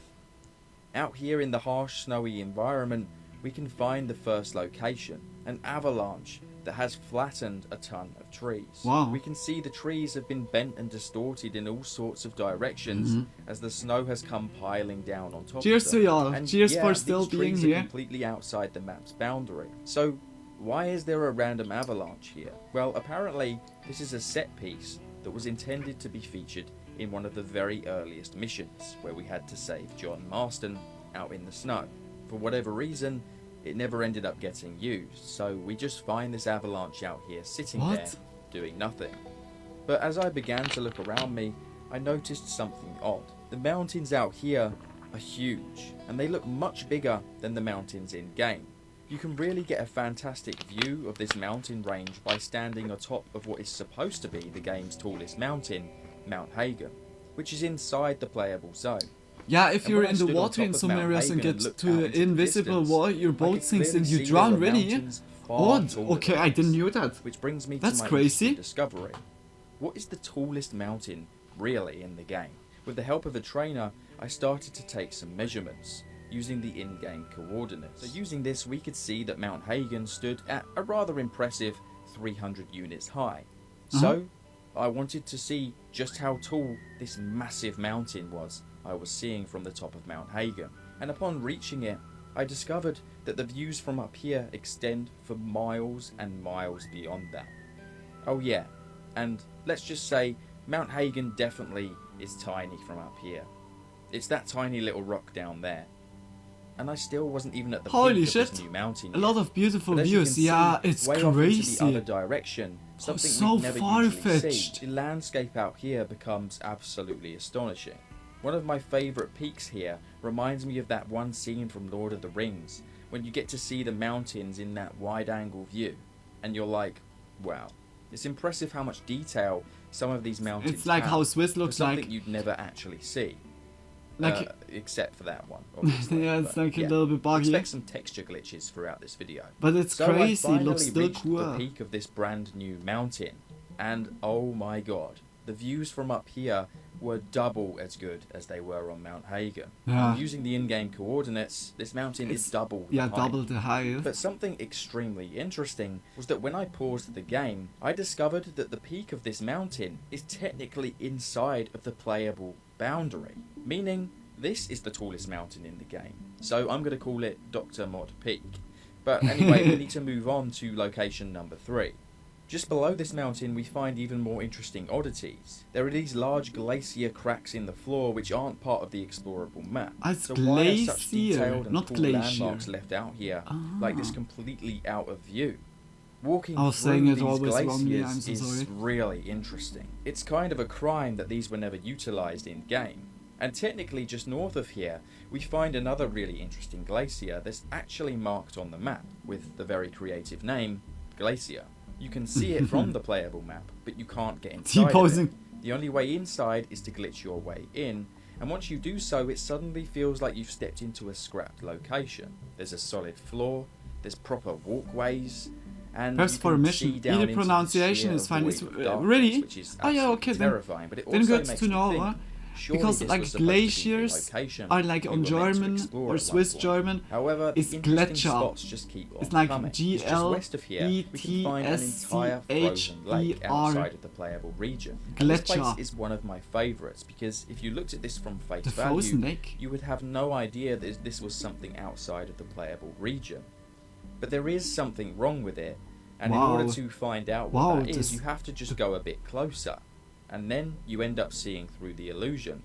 Out here in the harsh, snowy environment, we can find the first location, an avalanche that has flattened a ton of trees. Wow. We can see the trees have been bent and distorted in all sorts of directions as the snow has come piling down on top Cheers of them. to y'all. And Cheers yeah, for still these being trees here. are completely outside the map's boundary. So why is there a random avalanche here? Well, apparently this is a set piece that was intended to be featured in one of the very earliest missions, where we had to save John Marston out in the snow. For whatever reason, it never ended up getting used, so we just find this avalanche out here sitting What? there, doing nothing. But as I began to look around me, I noticed something odd. The mountains out here are huge, and they look much bigger than the mountains in-game. You can really get a fantastic view of this mountain range by standing atop of what is supposed to be the game's tallest mountain, Mount Hagen, which is inside the playable zone. Yeah, if And you're when I in the stood on water top in of some Mount areas and Hagen get looked to out the into the invisible distance, wall, your I boat could sinks and clearly you see drown, there were really? mountains far What? taller Okay, than I didn't this. know that. Which brings me That's to my crazy. interesting discovery. What is the tallest mountain really in the game? With the help of a trainer, I started to take some measurements using the in-game coordinates. So using this, we could see that Mount Hagen stood at a rather impressive 300 units high. So I wanted to see just how tall this massive mountain was I was seeing from the top of Mount Hagen. And upon reaching it, I discovered that the views from up here extend for miles and miles beyond that. Oh yeah, and let's just say Mount Hagen definitely is tiny from up here. It's that tiny little rock down there. And I still wasn't even at the Holy peak shit. of this new mountain A yet. lot of beautiful But as you views. can Yeah, see, it's way off into crazy. the other direction, something so we'd never usually see. far-fetched. The landscape out here becomes absolutely astonishing. One of my favourite peaks here reminds me of that one scene from Lord of the Rings, when you get to see the mountains in that wide-angle view, and you're like, wow. It's impressive how much detail some of these mountains It's like have how Swiss for looks something like. you'd never actually see. Like- Except for that one, obviously. Yeah, it's But like a little bit buggy. Expect some texture glitches throughout this video. But it's So crazy, I it looks finally still reached cool. the peak of this brand new mountain, and oh my god, the views from up here were double as good as they were on Mount Hagen. Yeah. And using the in-game coordinates, this mountain is double the Yeah, height. double the height. But something extremely interesting was that when I paused the game, I discovered that the peak of this mountain is technically inside of the playable boundary, meaning this is the tallest mountain in the game. So I'm going to call it Dr. Mod Peak. But anyway, we need to move on to location number 3. Just below this mountain, we find even more interesting oddities. There are these large glacier cracks in the floor which aren't part of the explorable map. It's So why are such glacier, detailed and not cool glacier. landmarks left out here, like this completely out of view? Walking I was through saying it these always glaciers wrongly, I'm so is sorry. really interesting. It's kind of a crime that these were never utilised in game. And technically just north of here, we find another really interesting glacier that's actually marked on the map with the very creative name, Glacier. You can see it from the playable map, but you can't get inside of T-posing. it. The only way inside is to glitch your way in, and once you do so, it suddenly feels like you've stepped into a scrapped location. There's a solid floor, there's proper walkways, and Perhaps you for a can mission. see down Either into the pronunciation sheer is fine. void It's of darkness, really? which is Oh yeah, absolutely okay terrifying, but it then also good makes to me know, think, huh? surely Because this like was supposed to be the glaciers location are like we on were meant to German explore or at one Swiss point. German. However, It's the interesting Gletscher. spots just keep on It's like coming. It's just west of here, we can find an entire frozen lake outside of the playable region. And this place Gletscher. is one of my favourites because if you looked at this from face The frozen value, lake? you would have no idea that this was something outside of the playable region. But there is something wrong with it, and in Wow. order to find out Wow, what that is, this- you have to just go a bit closer, and then you end up seeing through the illusion.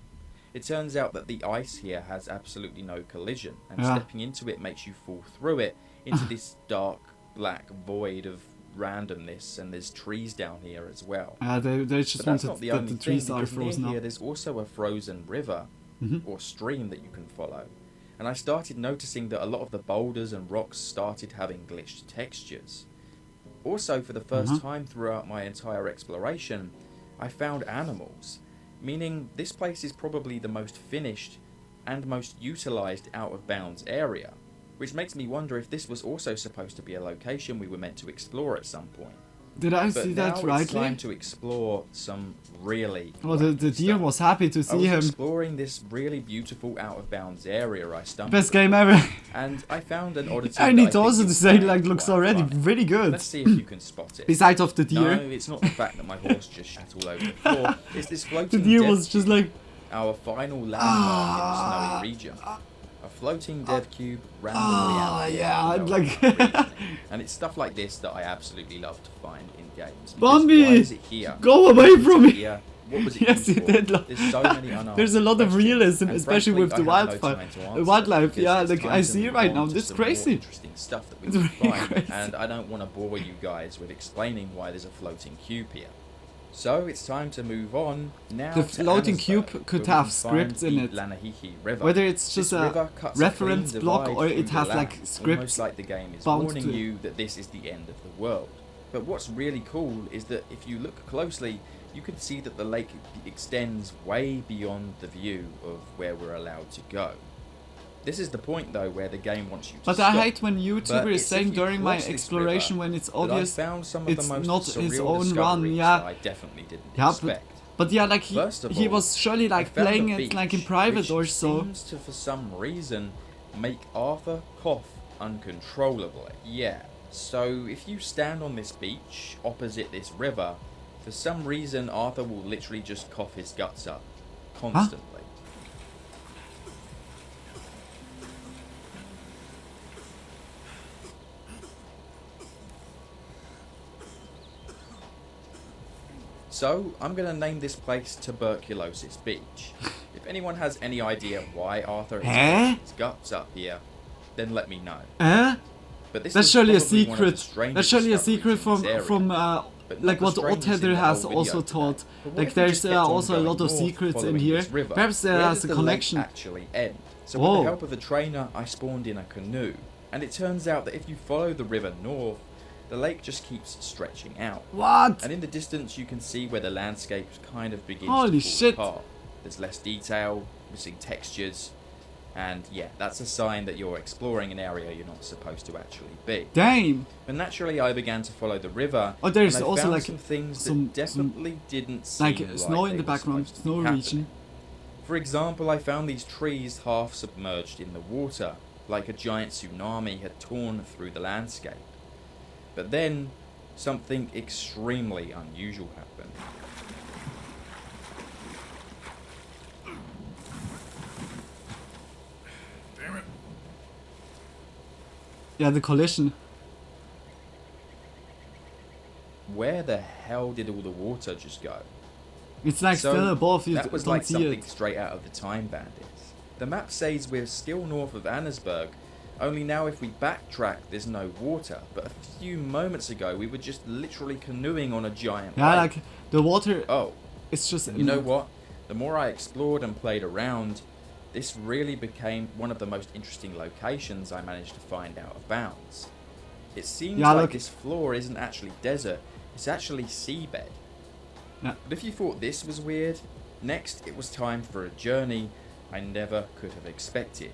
It turns out that the ice here has absolutely no collision, and Yeah. stepping into it makes you fall through it into this dark, black void of randomness, and there's trees down here as well. They just But that's wanted not the that only the trees thing, are because near frozen here up. there's also a frozen river or stream that you can follow. And I started noticing that a lot of the boulders and rocks started having glitched textures. Also, for the first time throughout my entire exploration, I found animals, meaning this place is probably the most finished and most utilised out of bounds area, which makes me wonder if this was also supposed to be a location we were meant to explore at some point. Did I But see now that it's rightly? time to explore some really Oh, the deer stuff. was happy to I see was him. exploring this really beautiful out of bounds area I stumbled Best upon, game ever. and I found an oddity. I that need think also you'll to say, find like, looks quite already funny. really good. Let's see if you can spot it. Besides of the deer. No, it's not the fact that my horse just shat all over the floor. It's this floating The deer dev was just like, our final landmark in the snowy region. A floating dev cube randomly out here yeah, in the like- region. And it's stuff like this that I absolutely love to find in games. because Bambi, why is it here? go away It's from me. here, what was it Yes, used it for? did. There's so many unanswered There's a lot of questions, realism, and especially frankly, with the I have no time to answer wildlife. because Yeah, it's like time I to see it move right on now. to That's some more crazy. interesting stuff that we It's can really find, crazy. and I don't want to bore you guys with explaining why there's a floating cube here. So it's time to move on now. The to floating Annesburg, cube could where we have can scripts find in the it. Lanahihi River. Whether it's This just a river cuts reference clean block divide or through it the has land, like scripts almost like the game is bound warning to it. you that this is the end of the world. But what's really cool is that if you look closely, you can see that the lake extends way beyond the view of where we're allowed to go. This is the point though where the game wants you to But stop. I hate when But YouTubers it's saying if you during my cross this exploration river when it's that I obvious found some of it's the most not his surreal own run. discoveries Yeah, that I definitely didn't yeah, expect. but yeah, like First of he all, was surely I like found a playing it like in beach private which or so. seems to, for some reason, make Arthur cough uncontrollably. Yeah, so if you stand on this beach opposite this river, for some reason Arthur will literally just cough his guts up constantly. So, I'm going to name this place Tuberculosis Beach. If anyone has any idea why Arthur is coughing his guts up here, then let me know. But this That's was surely a probably one of the secret. strangest That's surely a discoveries secret in this area. from But like not what the strangest in Oddheader the has whole video also today. taught. But what Like if we there's just kept on also a going lot of north secrets in following here. this river? Perhaps there Where has does a the lake connection. actually end? So Whoa. with the help of a trainer, I spawned in a canoe, and it turns out that if you follow the river north, the lake just keeps stretching out. What? And in the distance, you can see where the landscape kind of begins Holy to fall shit. apart. There's less detail, missing textures, and yeah, that's a sign that you're exploring an area you're not supposed to actually be. Damn. But naturally, I began to follow the river. Oh, there's and I also found like some things some that definitely didn't seem like like snow in they the were background, supposed to be snow happening. region. For example, I found these trees half submerged in the water, like a giant tsunami had torn through the landscape. But then, something extremely unusual happened. Damn it. Yeah, the collision. Where the hell did all the water just go? It's like So, still above you. that was Don't like see something it. straight out of the Time Bandits. The map says we're still north of Annesburg, only now if we backtrack there's no water, but a few moments ago we were just literally canoeing on a giant Yeah, lake. like the water. Oh, It's just. you know what? The more I explored and played around, this really became one of the most interesting locations I managed to find out of bounds. It seems Yeah, like look. this floor isn't actually desert, it's actually seabed. Yeah. But if you thought this was weird, next it was time for a journey I never could have expected.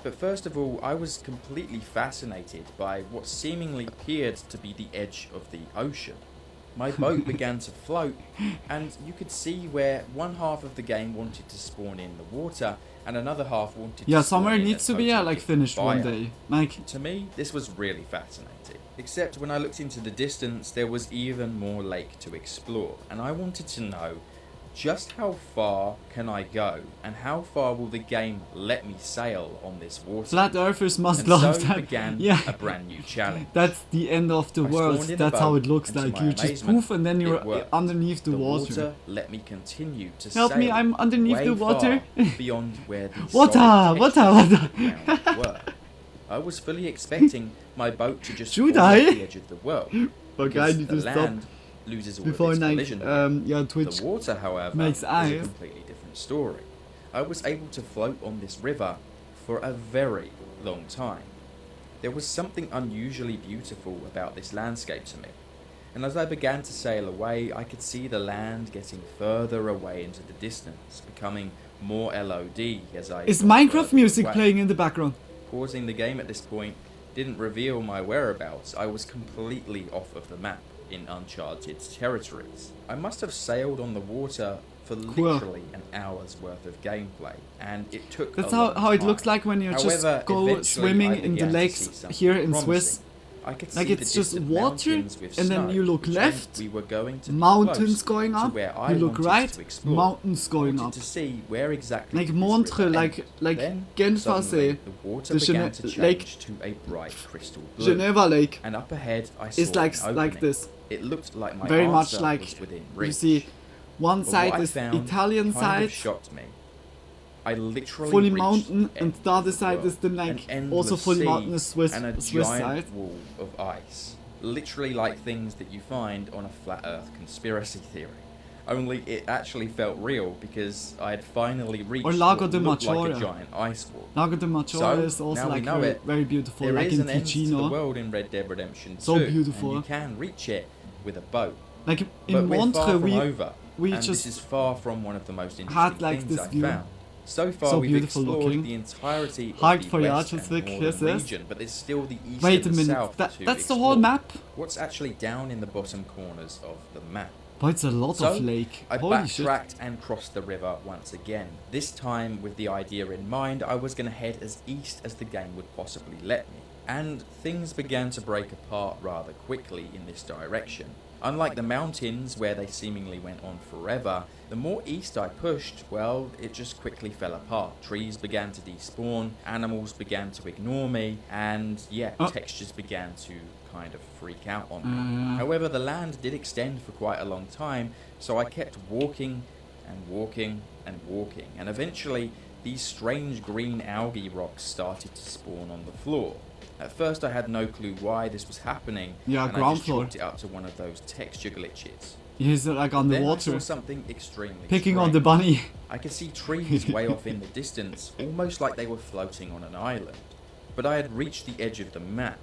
But first of all, I was completely fascinated by what seemingly appeared to be the edge of the ocean. My boat began to float, and you could see where one half of the game wanted to spawn in the water, and another half wanted Yeah, to spawn somewhere in needs a to be totally like different finished one biome. day. Like To me, this was really fascinating. Except when I looked into the distance, there was even more lake to explore, and I wanted to know just how far can I go, and how far will the game let me sail on this water? flat earthers must And love so that. began Yeah. a brand new challenge. That's the end of the I world. spawned in a That's how boat, it looks and to like. my You just amazement, poof and then it you're worked. underneath the The water. let me continue to Help sail me, I'm underneath way the water. far beyond where the Water, solid water, textures water. of the ground were. I was fully expecting my boat to just Should fall off I? the edge of the world. Okay, I because need the to stop land loses all before of its like collision. yeah, Twitch The water, however, makes is eyes. a completely different story. I was able to float on this river for a very long time. There was something unusually beautiful about this landscape to me. And as I began to sail away, I could see the land getting further away into the distance, becoming more LOD as I Is got Minecraft further music away. playing in the background? Pausing the game at this point didn't reveal my whereabouts. I was completely off of the map in uncharted territories. I must have sailed on the water for literally an hour's worth of gameplay, and it took That's a long how it time. looks like when you However, just go eventually swimming I in the began to lakes see something here in promising. Swiss. I could Like see it's the just distant water, mountains with and then snow, you look which meant left, we were going to be mountains close going to up, where I you look wanted right, to explore. mountains going I up. wanted to see where exactly Like this Montre, river like ended. Then, Genfer suddenly, See, the water the began to Lake, change to a bright crystal blue. Geneva Lake. And up ahead, I saw It's like an opening. this. It looked like my Very much answer like was within you reach. see One But side what I is found Italian kind side, of shocked me. I literally fully reached mountain, the and end the of other the side world, is the an like endless also fully sea, mountainous Swiss and a Swiss giant side. wall of ice. Literally like things that you find on a flat earth conspiracy theory. Only it actually felt real because I had finally reached Or Lago what de looked like a Maggiore. giant ice wall. Lago de Maggiore So, is also now we like know very, it. very beautiful, There like is in an end to the Ticino. world in Red Dead Redemption 2, So beautiful. and you can reach it with a boat. Like But in we're far Montreux, from we over, we and just this is far from one of the most had interesting like things this I've view. found. So far, So we've beautiful explored looking. the entirety Hard of the for you, west just and like northern this is. region, but there's still the east Wait a and the minute, south to that's the whole explore. map? What's actually down in the bottom corners of the map? But it's a lot So, of lake. I Holy shit. backtracked and crossed the river once again. This time, with the idea in mind, I was going to head as east as the game would possibly let me. And things began to break apart rather quickly in this direction. Unlike the mountains, where they seemingly went on forever, the more east I pushed, well, it just quickly fell apart. Trees began to despawn, animals began to ignore me, and yeah, textures began to kind of freak out on me. However, the land did extend for quite a long time, so I kept walking and walking and walking, and eventually these strange green algae rocks started to spawn on the floor. At first I had no clue why this was happening, Yeah, and I ground just floor. chalked it up to one of those texture glitches. He's like on the Then I water, saw something extremely picking on strange. the bunny. I could see trees way off in the distance, almost like they were floating on an island. But I had reached the edge of the map.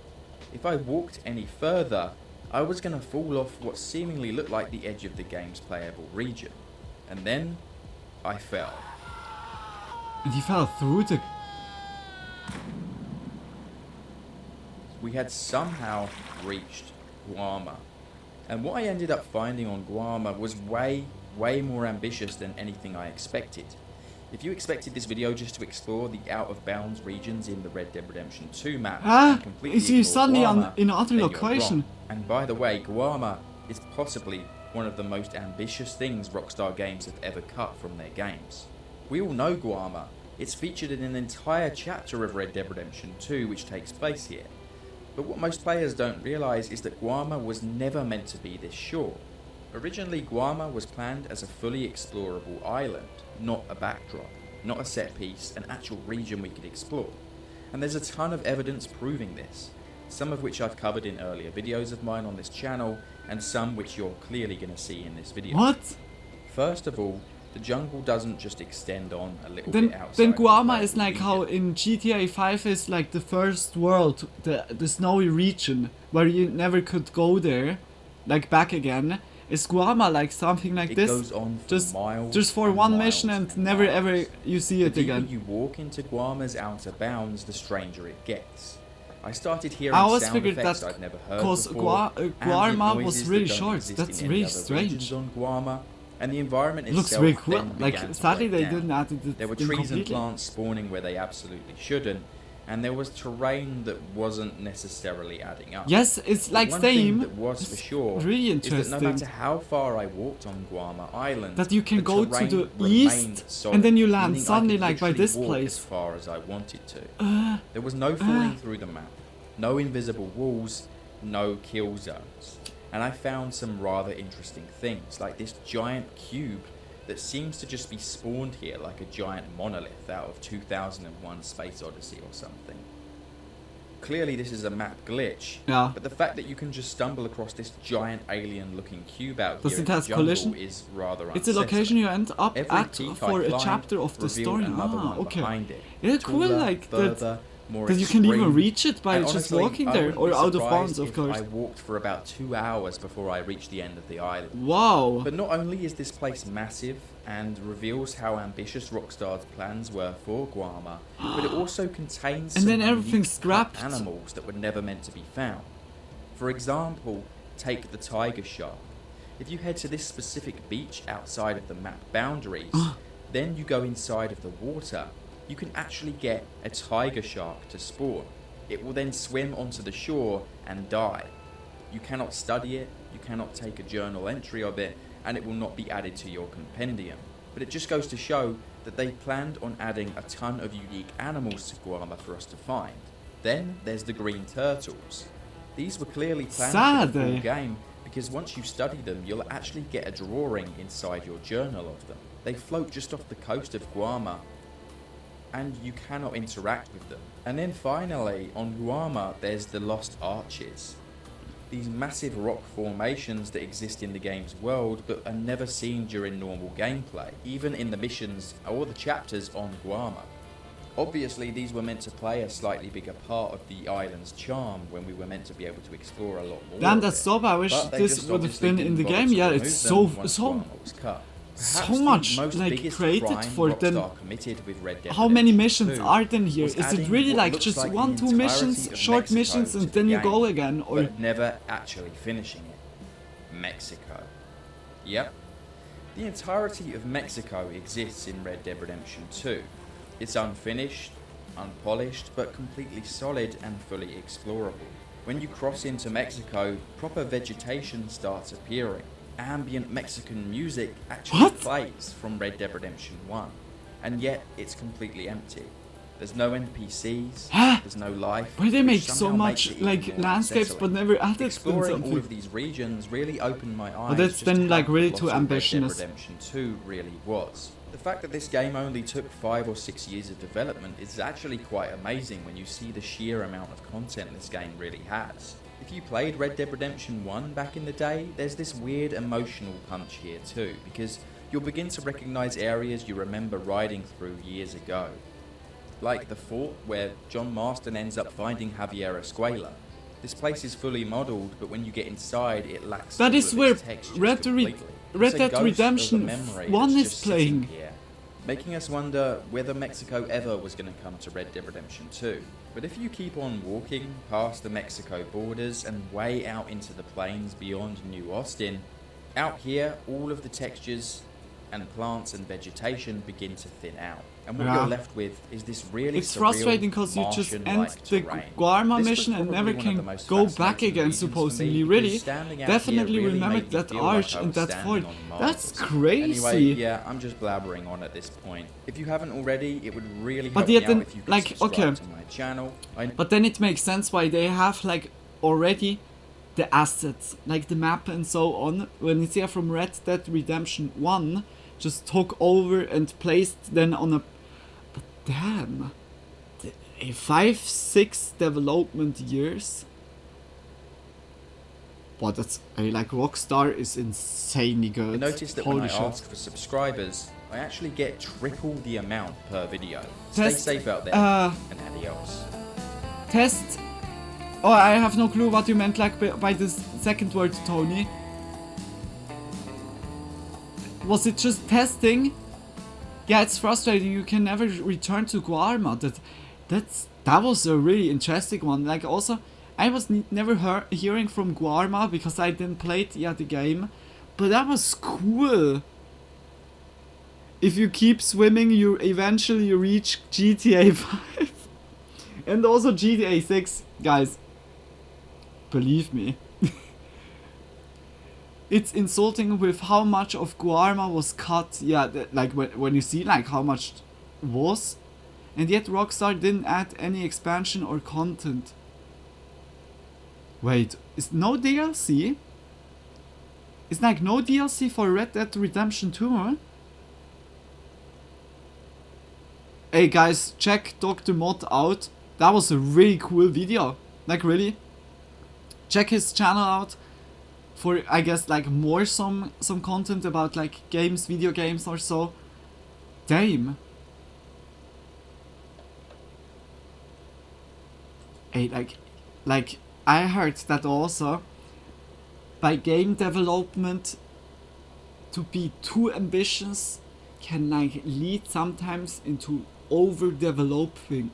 If I walked any further, I was going to fall off what seemingly looked like the edge of the game's playable region. And then, I fell. And he fell through the... We had somehow reached Guarma. And what I ended up finding on Guarma was way more ambitious than anything I expected. If you expected this video just to explore the out-of-bounds regions in the Red Dead Redemption 2 map, and completely is he ignore suddenly Guarma, in another then you're location? wrong. And by the way, Guarma is possibly one of the most ambitious things Rockstar Games have ever cut from their games. We all know Guarma. It's featured in an entire chapter of Red Dead Redemption 2 which takes place here. But what most players don't realise is that Guarma was never meant to be this short. Originally, Guarma was planned as a fully explorable island, not a backdrop, not a set piece, an actual region we could explore. And there's a ton of evidence proving this, some of which I've covered in earlier videos of mine on this channel, and some which you're clearly going to see in this video. What? First of all, the jungle doesn't just extend on a little Then bit outside. then of the Guarma playable is like region. how in GTA 5 is like the first world, the snowy region, where you never could go there, like back again. Is Guarma like something like It this? goes on for just miles just for and one miles mission and and never miles. ever you see The it deeper again. you walk into Guarma's outer bounds, the stranger it gets. I started hearing I always sound figured effects that I'd never heard because before, Guarma ambient was noises really that don't short. exist That's in any really other strange. regions on Guarma, and the environment It looks itself really cool. then Like began to sadly break they down. didn't add it. There were trees and plants spawning where they absolutely shouldn't, and there was terrain that wasn't necessarily adding up. Yes, it's But like one same. thing that was for sure really is that no interesting. matter how far I walked on Guarma Island, That you can the go to terrain the remained east solid, and then you land meaning I suddenly could like by literally this walk place. as far as I wanted to. There was no falling through the map, no invisible walls, no kill zones. And I found some rather interesting things, like this giant cube that seems to just be spawned here like a giant monolith out of 2001 Space Odyssey or something. Clearly this is a map glitch, Yeah. but the fact that you can just stumble across this giant alien looking cube out Does here it in has the jungle collision? is rather It's a unsettling. location you end up Every at peak for I a climbed chapter of the revealed story. another one Okay. behind it. It's cool Taller, like further, that. more That you can even extreme. reach it by And just honestly, walking I there wouldn't or be out of surprised bounds, of if course. I walked for about 2 hours before I reached the end of the island. Wow. But not only is this place massive and reveals how ambitious Rockstar's plans were for Guarma, but it also contains And some then everything's unique scrapped. animals that were never meant to be found. For example, take the tiger shark. If you head to this specific beach outside of the map boundaries, then you go inside of the water, you can actually get a tiger shark to spawn. It will then swim onto the shore and die. You cannot study it, you cannot take a journal entry of it, and it will not be added to your compendium. But it just goes to show that they planned on adding a ton of unique animals to Guarma for us to find. Then there's the green turtles. These were clearly planned for the full game, because once you study them, you'll actually get a drawing inside your journal of them. They float just off the coast of Guarma, and you cannot interact with them. And then finally, on Guarma, there's the Lost Arches. These massive rock formations that exist in the game's world, but are never seen during normal gameplay, even in the missions or the chapters on Guarma. Obviously, these were meant to play a slightly bigger part of the island's charm when we were meant to be able to explore a lot more. Damn, that's so bad. I wish this would have been in the game. Yeah, it's so much like created for them. How many missions are then here? Is it really like just 1-2 missions, short missions, and then you go again, or never actually finishing it? Mexico. Yep. The entirety of Mexico exists in Red Dead Redemption 2. It's unfinished, unpolished, but completely solid and fully explorable. When you cross into Mexico, proper vegetation starts appearing. Ambient Mexican music actually plays from Red Dead Redemption 1, and yet it's completely empty. There's no NPCs, there's no life. Why they make so much like landscapes but never added Exploring all of these regions really opened my eyes. But that's then like really too ambitious. Red Dead Redemption 2 really was. The fact that this game only took 5 or 6 years of development is actually quite amazing when you see the sheer amount of content this game really has. If you played Red Dead Redemption 1 back in the day, there's this weird emotional punch here too, because you'll begin to recognise areas you remember riding through years ago. Like the fort where John Marston ends up finding Javier Escuela. This place is fully modelled, but when you get inside it lacks that is where Red Dead Redemption 1 is playing. Here, making us wonder whether Mexico ever was going to come to Red Dead Redemption 2. But if you keep on walking past the Mexico borders and way out into the plains beyond New Austin, out here all of the textures and plants and vegetation begin to thin out. And what you're left with is this really It's frustrating because you just end the Guarma mission and never can go back again, supposedly. Really? Definitely remember that arch and that fort. That's crazy. Anyway, yeah, I'm just blabbering on at this point. If you haven't already, it would really help me out if you could subscribe to my channel. But then it makes sense why they have like already the assets, like the map and so on. When it's here from Red Dead Redemption 1, just took over and placed then on a... But damn, 5-6 development years. Wow, that's like Rockstar is insanely good. I noticed that when I ask for subscribers, I actually get triple the amount per video. Stay safe out there, and adios. Test. Oh, I have no clue what you meant like by this second word, Tony. Was it just testing? Yeah, it's frustrating. You can never return to Guarma. That was a really interesting one. Like also, I was never hearing from Guarma because I didn't play the game, but that was cool. If you keep swimming, you eventually reach GTA 5 and also GTA 6, guys. Believe me. It's insulting with how much of Guarma was cut. Yeah, like when you see like how much was, and yet Rockstar didn't add any expansion or content. Wait, is no DLC? It's like no DLC for Red Dead Redemption 2, huh? Hey guys, check Dr. Mod out. That was a really cool video. Like really. Check his channel out for, I guess, like more some content about like games, video games or so. Damn. Hey, like I heard that also by game development to be too ambitious can like lead sometimes into overdevelopment.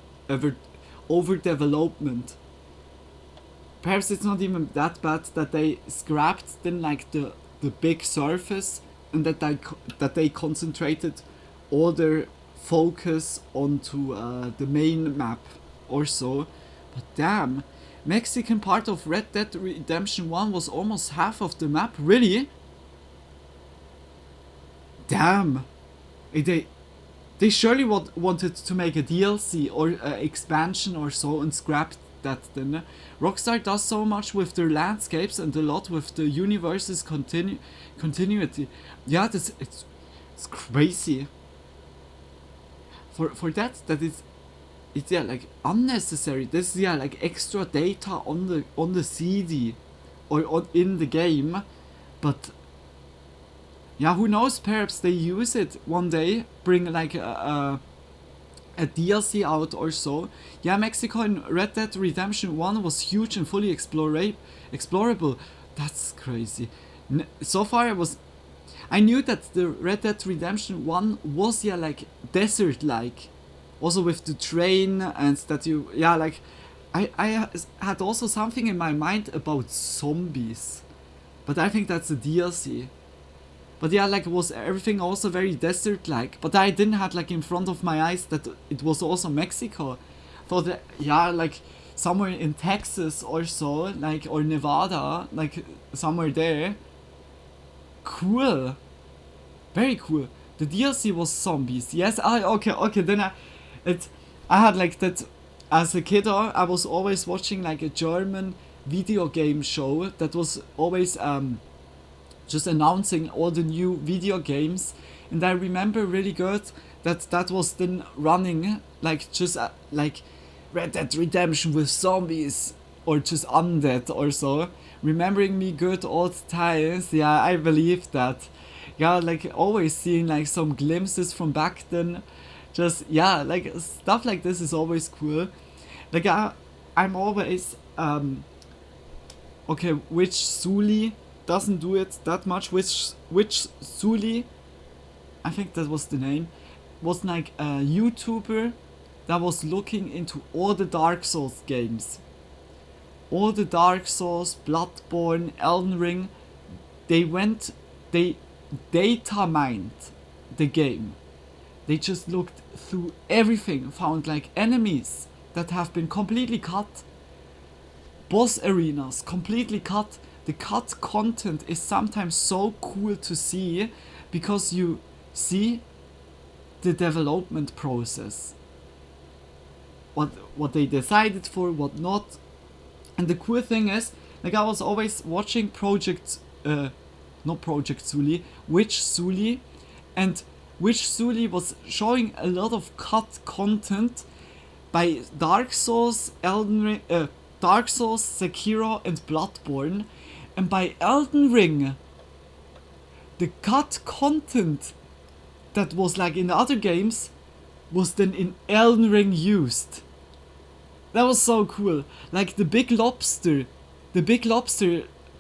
Perhaps it's not even that bad that they scrapped then like the big surface and that they concentrated all their focus onto the main map or so. But damn, Mexican part of Red Dead Redemption 1 was almost half of the map, really? Damn. They surely wanted to make a DLC or expansion or so and scrapped that then. Rockstar does so much with their landscapes and a lot with the universe's continuity. Yeah, it's crazy. For that is it's yeah like unnecessary. This is yeah like extra data on the CD or in the game, but yeah, who knows? Perhaps they use it one day, bring like a DLC out or so. Yeah, Mexico in Red Dead Redemption 1 was huge and fully explorable. That's crazy. So far I knew that the Red Dead Redemption 1 was yeah like desert-like. Also with the train and that you, yeah, like I had also something in my mind about zombies. But I think that's a DLC. But yeah, like was everything also very desert-like. But I didn't have like in front of my eyes that it was also Mexico. Thought that, yeah, like somewhere in Texas or so, like, or Nevada, like somewhere there. Cool. Very cool. The DLC was zombies. Yes, okay, then I had like that as a kid. I was always watching like a German video game show that was always just announcing all the new video games, and I remember really good that was then running like just like Red Dead Redemption with zombies or just undead or so, remembering me good old times. Yeah, I believe that. Yeah, like always seeing like some glimpses from back then, just yeah, like stuff like this is always cool. Like I'm always okay, which Zuli doesn't do it that much, which Zuli, I think that was the name, was like a YouTuber that was looking into all the Dark Souls games. All the Dark Souls, Bloodborne, Elden Ring, they data mined the game. They just looked through everything, found like enemies that have been completely cut, boss arenas completely cut. The cut content is sometimes so cool to see because you see the development process. What they decided for, what not. And the cool thing is, like I was always watching not Project Zuli, Witch Zuli, and Witch Zuli was showing a lot of cut content by Dark Souls, Dark Souls, Sekiro and Bloodborne. And by Elden Ring, the cut content that was like in the other games was then in Elden Ring used. That was so cool. Like the big lobster,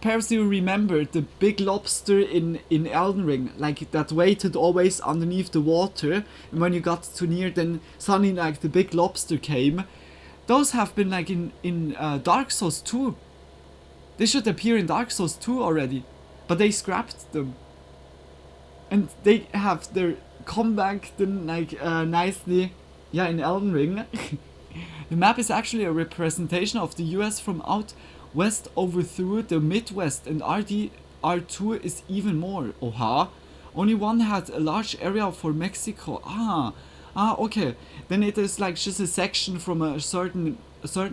perhaps you remember the big lobster in Elden Ring, like that waited always underneath the water, and when you got too near then suddenly like the big lobster came. Those have been like in Dark Souls 2. They should appear in Dark Souls 2 already, but they scrapped them. And they have their comeback then like nicely, yeah, in Elden Ring. The map is actually a representation of the US from out west over through the Midwest, and RD2 is even more. Oha. Only one had a large area for Mexico. Okay. Then it is like just a section from a certain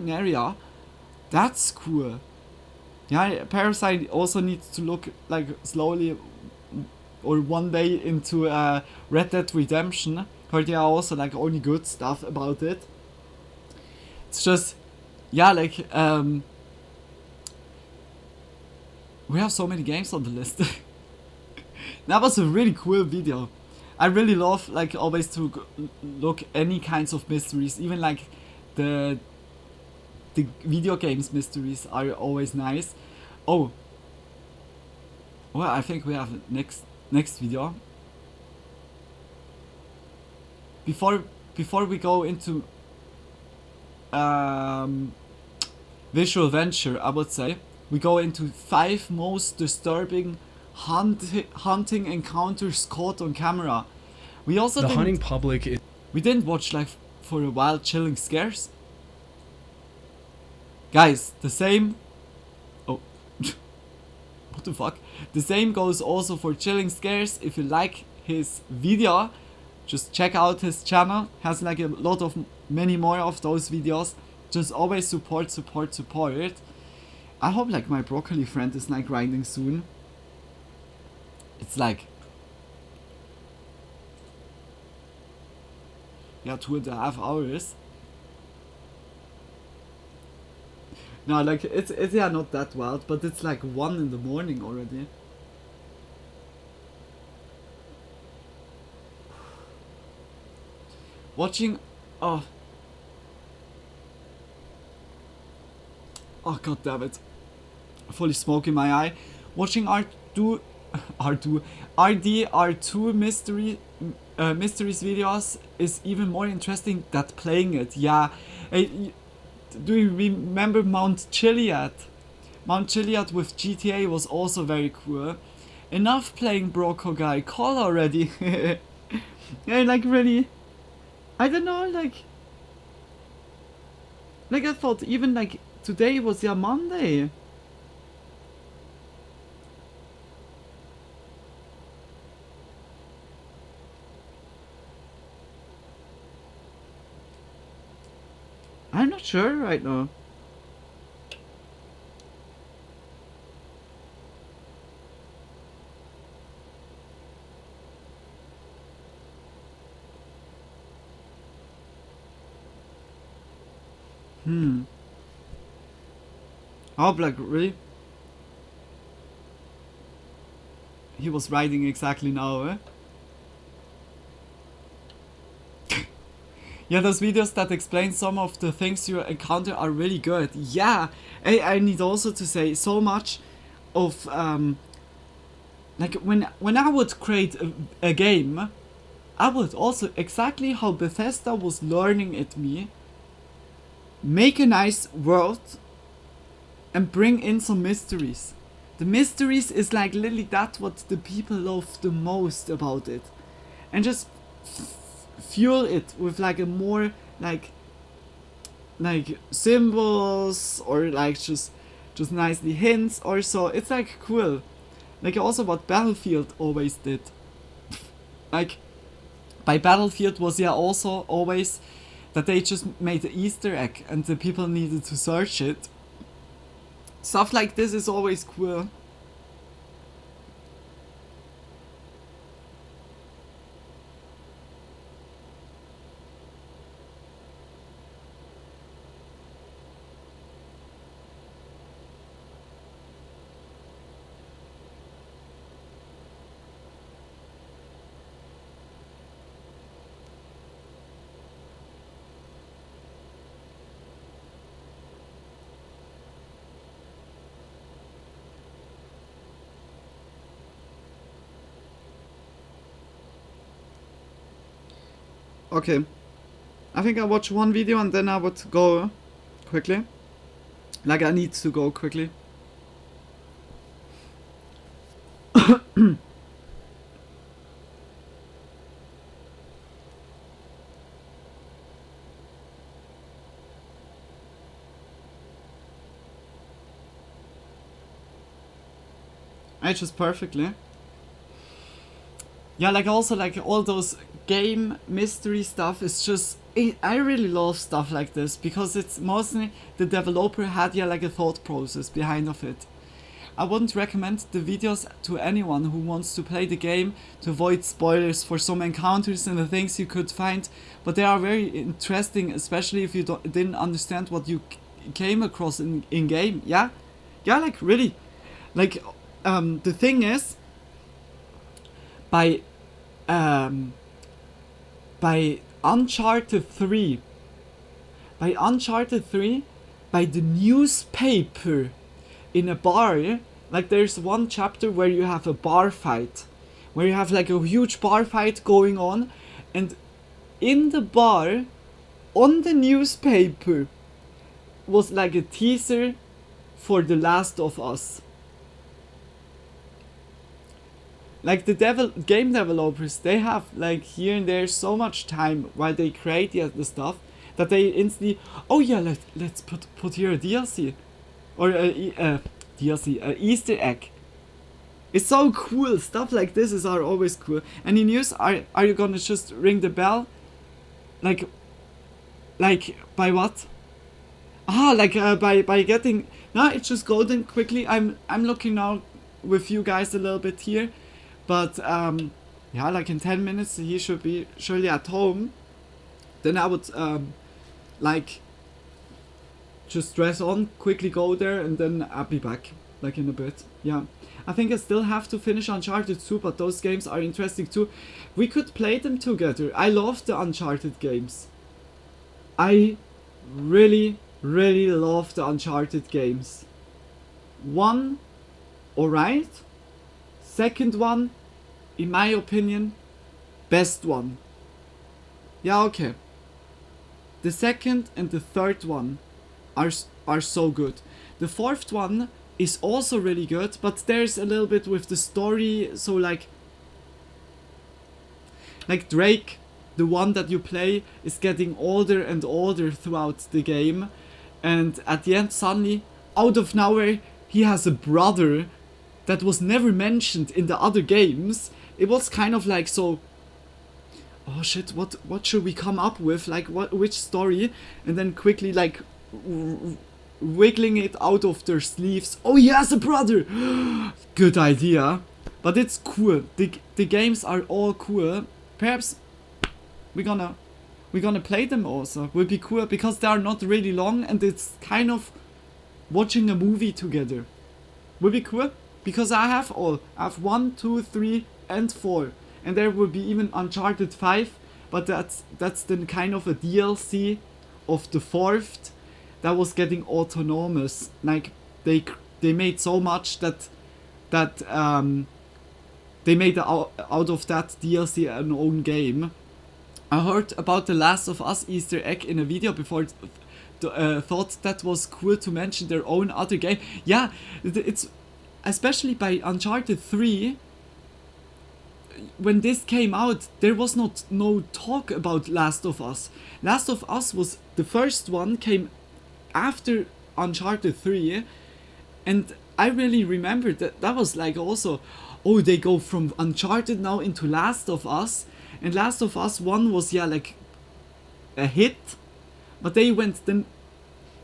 area. That's cool. Yeah, Parasite also needs to look like slowly or one day into Red Dead Redemption. Heard there are also like only good stuff about it. It's just, yeah, like we have so many games on the list. That was a really cool video. I really love like always to look any kinds of mysteries, even like the video games mysteries are always nice. Oh, well, I think we have next video. Before we go into visual venture, I would say we go into 5 most disturbing hunting encounters caught on camera. We also hunting public. We didn't watch like for a while Chilling Scares. Guys, the same. Oh, what the fuck? The same goes also for Chilling Scares. If you like his video, just check out his channel. Has like a lot of many more of those videos. just always support. I hope like my broccoli friend is like grinding soon. It's like, yeah, 2.5 hours. No, like it's yeah, not that wild, but it's like 1 in the morning already. Watching, oh god damn it, fully smoke in my eye. Watching RDR2 mysteries videos is even more interesting than playing it. Yeah, do you remember Mount Chiliad? Mount Chiliad with GTA was also very cool. Enough playing Broco guy, call already. Yeah, like really, I don't know, like I thought even like today was yeah Monday. I'm not sure right now. Oh, like really? He was writing exactly now, eh? Yeah, those videos that explain some of the things you encounter are really good. Yeah, I need also to say so much of like when I would create a game, I would also exactly how Bethesda was learning at me, make a nice world and bring in some mysteries. The mysteries is like literally that what the people love the most about it, and just fuel it with like a more like symbols or like just nicely hints or so. It's like cool, like also what Battlefield always did. Like by Battlefield was yeah also always that they just made an Easter egg and the people needed to search it. Stuff like this is always cool. Okay, I think I'll watch one video and then I would go quickly. Like I need to go quickly. Just perfectly. Yeah, like also like all those game mystery stuff is just I really love stuff like this because it's mostly the developer had yeah like a thought process behind of it. I wouldn't recommend the videos to anyone who wants to play the game to avoid spoilers for some encounters and the things you could find, but they are very interesting, especially if you didn't understand what you came across in game. Yeah, like really, like the thing is, by Uncharted 3, by the newspaper in a bar, like there's one chapter where you have a bar fight, where you have like a huge bar fight going on, and in the bar, on the newspaper, was like a teaser for The Last of Us. Like the game developers, they have like here and there so much time while they create the stuff that they instantly, oh yeah, let's put here a DLC or a Easter egg. It's so cool. Stuff like this are always cool. And in news, are you gonna just ring the bell? Like by what? like by getting, no, it's just golden quickly. I'm looking now with you guys a little bit here, but yeah, like in 10 minutes he should be surely at home. Then I would like just dress on, quickly go there, and then I'll be back like in a bit. Yeah, I think I still have to finish Uncharted 2, but those games are interesting too. We could play them together. I love the Uncharted games. I really love the Uncharted games. One, alright. Second one, in my opinion, best one. Yeah, okay. The second and the third one are so good. The fourth one is also really good, but there's a little bit with the story, so like Drake, the one that you play, is getting older and older throughout the game, and at the end suddenly, out of nowhere, he has a brother that was never mentioned in the other games. It was kind of like, so, oh shit, what should we come up with, like which story, and then quickly like wiggling it out of their sleeves. Oh, he has a brother. Good idea. But it's cool. The games are all cool. Perhaps we're gonna play them also. Will be cool because they are not really long and it's kind of watching a movie together. Will be cool because I have 1, 2, 3, and 4, and there will be even Uncharted 5. But that's then kind of a DLC of the fourth that was getting autonomous. Like they made so much that they made out of that DLC an own game. I heard about the Last of Us Easter egg in a video before. Thought that was cool to mention their own other game. Yeah, it's especially by Uncharted 3. When this came out, there was no talk about Last of Us. Last of Us was the first one, came after Uncharted 3, and I really remember that was like also, oh, they go from Uncharted now into Last of Us, and Last of Us 1 was, yeah, like a hit, but they went then,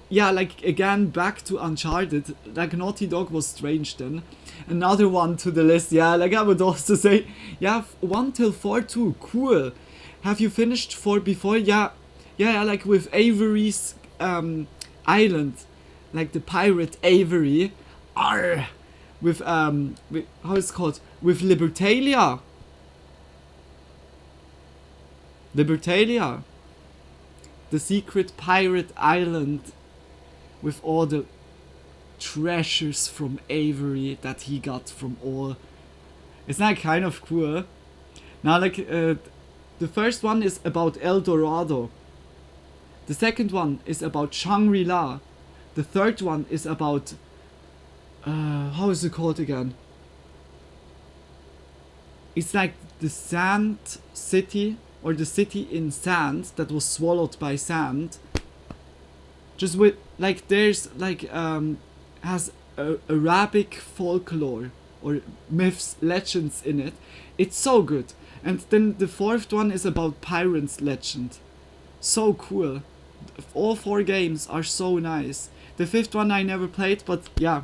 yeah, like again back to Uncharted. Like Naughty Dog was strange then. Another one to the list, yeah, like I would also say, yeah, 1 till 4 too, cool. Have you finished 4 before? Yeah, like with Avery's island, like the pirate Avery, with how it's called, with Libertalia, the secret pirate island, with all the treasures from Avery that he got from all. Isn't that kind of cool? Now, like, the first one is about El Dorado. The second one is about Shangri-La. The third one is about, how is it called again? It's like the sand city, or the city in sand that was swallowed by sand. Just with, like, there's, like, has Arabic folklore, or myths, legends in it. It's so good. And then the fourth one is about Pirates Legend. So cool. All 4 games are so nice. The fifth one I never played, but yeah.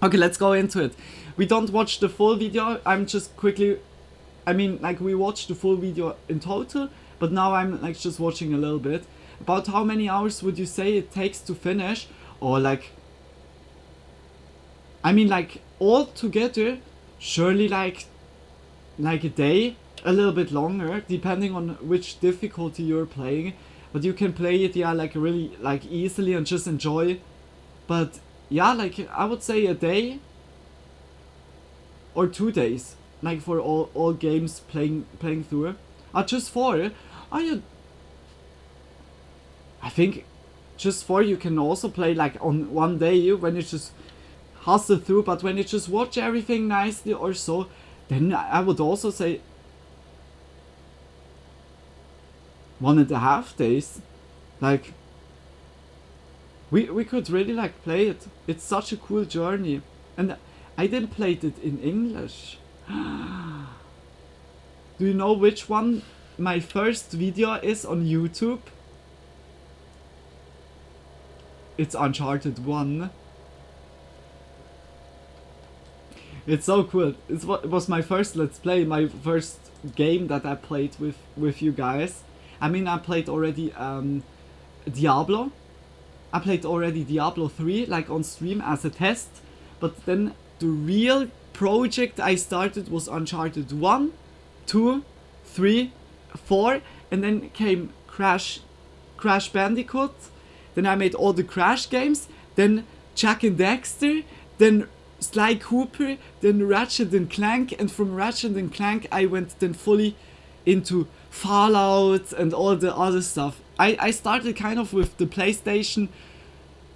Okay, let's go into it. We don't watch the full video. I'm just quickly, I mean, like, we watched the full video in total, but now I'm like just watching a little bit. About how many hours would you say it takes to finish? Or like, I mean, like, all together, surely like a day, a little bit longer, depending on which difficulty you're playing. But you can play it, yeah, like really, like, easily and just enjoy. But yeah, like, I would say a day or 2 days, like, for all games playing through. Just 4. I think just 4 you can also play like on one day when you just hustle through. But when you just watch everything nicely or so, then I would also say 1.5 days. Like, we could really like play it. It's such a cool journey, and I didn't play it in English. Do you know which one my first video is on YouTube? it's Uncharted 1. It's so cool. It was my first Let's Play, my first game that I played with you guys. I mean, I played already Diablo. I played already Diablo 3, like on stream as a test. But then the real project I started was Uncharted 1, 2, 3, 4. And then came Crash Bandicoot. Then I made all the Crash games. Then Jak and Daxter. Then Sly Cooper, then Ratchet and Clank, and from Ratchet and Clank I went then fully into Fallout and all the other stuff. I started kind of with the PlayStation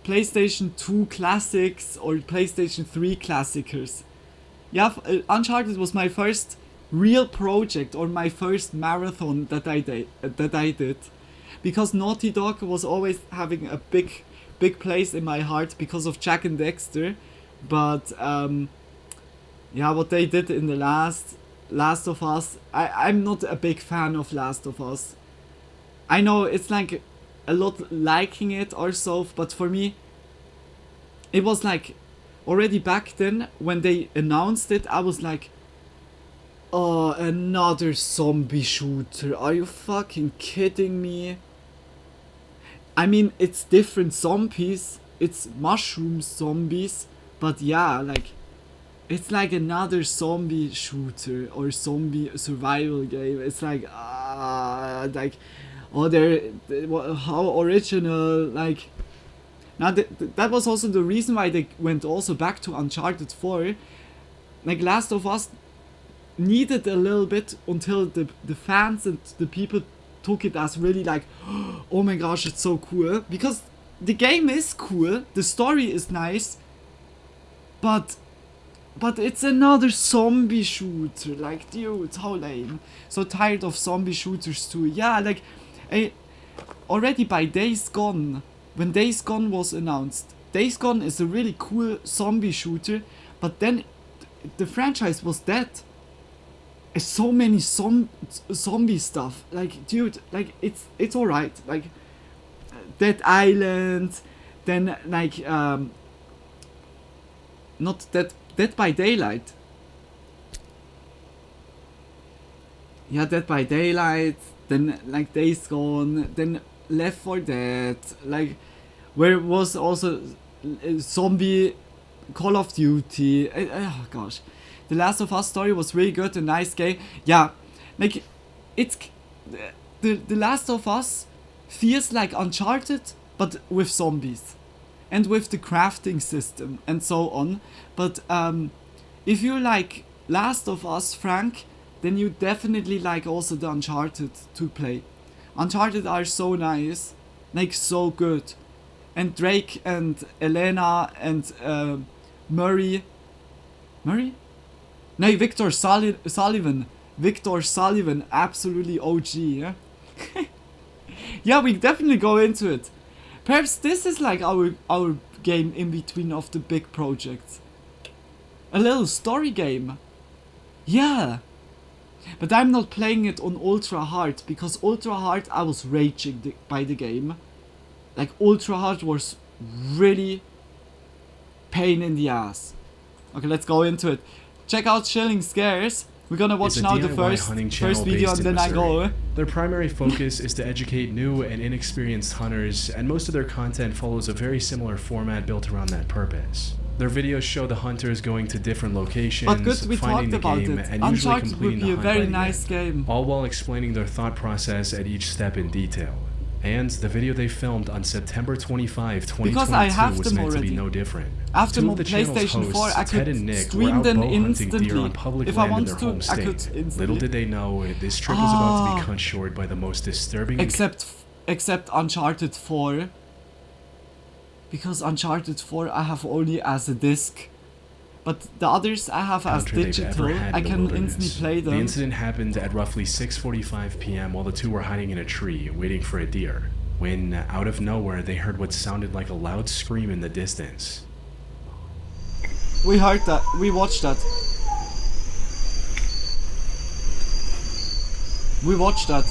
2 classics or PlayStation 3 classicers. Yeah, Uncharted was my first real project or my first marathon that I did. Because Naughty Dog was always having a big place in my heart because of Jak and Daxter. But yeah, what they did in the Last of Us, I'm not a big fan of Last of Us. I know it's like a lot liking it or so, but for me it was like already back then when they announced it, I was like, oh, another zombie shooter, are you fucking kidding me? I mean, it's different zombies, it's mushroom zombies. But yeah, like, it's like another zombie shooter or zombie survival game. It's like, oh, how original, like. Now, that was also the reason why they went also back to Uncharted 4. Like, Last of Us needed a little bit until the fans and the people took it as really like, oh my gosh, it's so cool. Because the game is cool, the story is nice. But it's another zombie shooter, like, dude, how lame. So tired of zombie shooters too. Yeah, like, already by Days Gone, when Days Gone was announced, Days Gone is a really cool zombie shooter, but then the franchise was dead. So many zombie stuff, like, dude, like, it's alright, like, Dead Island, then, like, not Dead by Daylight. Yeah, Dead by Daylight, then like Days Gone, then Left 4 Dead, like where it was also zombie Call of Duty. Oh gosh, The Last of Us story was really good, a nice game. Yeah, like it's the Last of Us feels like Uncharted, but with zombies. And with the crafting system and so on. But if you like Last of Us, Frank, then you definitely like also the Uncharted to play. Uncharted are so nice, like so good. And Drake and Elena and Murray? No, Victor Sullivan. Victor Sullivan, absolutely OG, yeah? Yeah, we definitely go into it. Perhaps this is like our game in between of the big projects. A little story game. Yeah. But I'm not playing it on ultra hard, because ultra hard I was raging by the game. Like ultra hard was really pain in the ass. Okay, let's go into it. Check out Chilling Scares. We're gonna watch now the first video and then I go. Their primary focus is to educate new and inexperienced hunters, and most of their content follows a very similar format built around that purpose. Their videos show the hunters going to different locations, finding the game, and usually completing the hunt by the end, all while explaining their thought process at each step in detail. And the video they filmed on September 25, 2022 was meant to be no different. After Two my of the channel's PlayStation 4, hosts, I Ted could and Nick, were stream out them bow hunting instantly. deer on public If I land in want their to, home I could state. instantly. Little did they know, this trip was about to be cut short by the most disturbing... Except Uncharted 4. Because Uncharted 4 I have only as a disc. But the others I have as digital. I can instantly play them. The incident happened at roughly 6:45 p.m. while the two were hiding in a tree, waiting for a deer, when, out of nowhere, they heard what sounded like a loud scream in the distance. We heard that. We watched that. We watched that.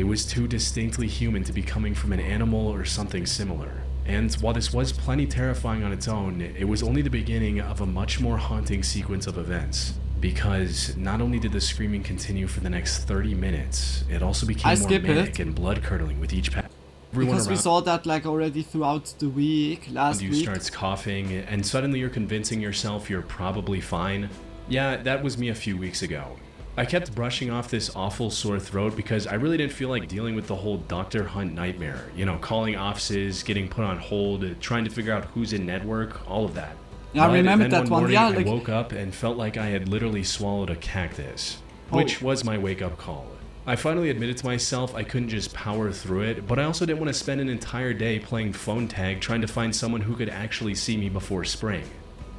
It was too distinctly human to be coming from an animal or something similar. And while this was plenty terrifying on its own, it was only the beginning of a much more haunting sequence of events. Because not only did the screaming continue for the next 30 minutes, it also became more manic and blood-curdling with each pass. Because we saw that like already throughout the week, last week. Starts coughing, and suddenly you're convincing yourself you're probably fine. Yeah, that was me a few weeks ago. I kept brushing off this awful sore throat because I really didn't feel like dealing with the whole Dr. Hunt nightmare. You know, calling offices, getting put on hold, trying to figure out who's in network, all of that. Yeah, I remember that one. Morning, yeah, I woke up and felt like I had literally swallowed a cactus, which was my wake-up call. I finally admitted to myself I couldn't just power through it, but I also didn't want to spend an entire day playing phone tag trying to find someone who could actually see me before spring.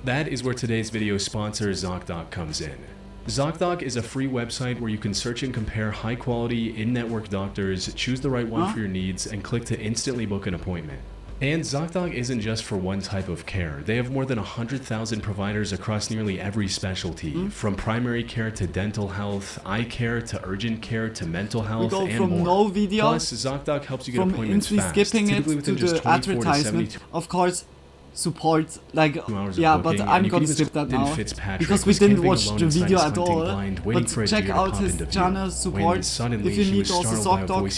That is where today's video sponsor ZocDoc comes in. ZocDoc is a free website where you can search and compare high-quality, in-network doctors, choose the right one for your needs, and click to instantly book an appointment. And ZocDoc isn't just for one type of care. They have more than 100,000 providers across nearly every specialty, from primary care to dental health, eye care to urgent care to mental health, and from more. No video, plus, ZocDoc helps you get from appointments fast, skipping it typically to within just the 24 advertisement. to 72 of course, support like yeah, but I'm gonna skip that now because we didn't watch the video at all. But check out his channel support. If you need also ZocDoc,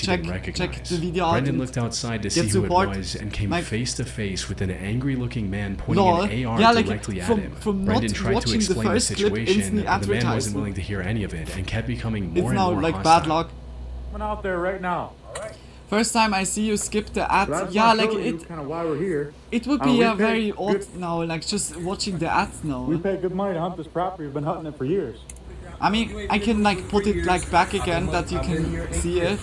check the video out. Brendan looked outside to see who it was and came face to face with an angry-looking man pointing an AR directly at him. Brendan tried to explain the situation, but the man wasn't willing to hear any of it and kept becoming more and more hostile. It's now like bad luck. I'm out there right now. First time I see you skip the ad, yeah, like it. Kind of why we're here. It would be very odd now, like just watching the ads now. We pay good money to hunt this property. We've been hunting it for years. I mean, I can like put it like back again that you can see it.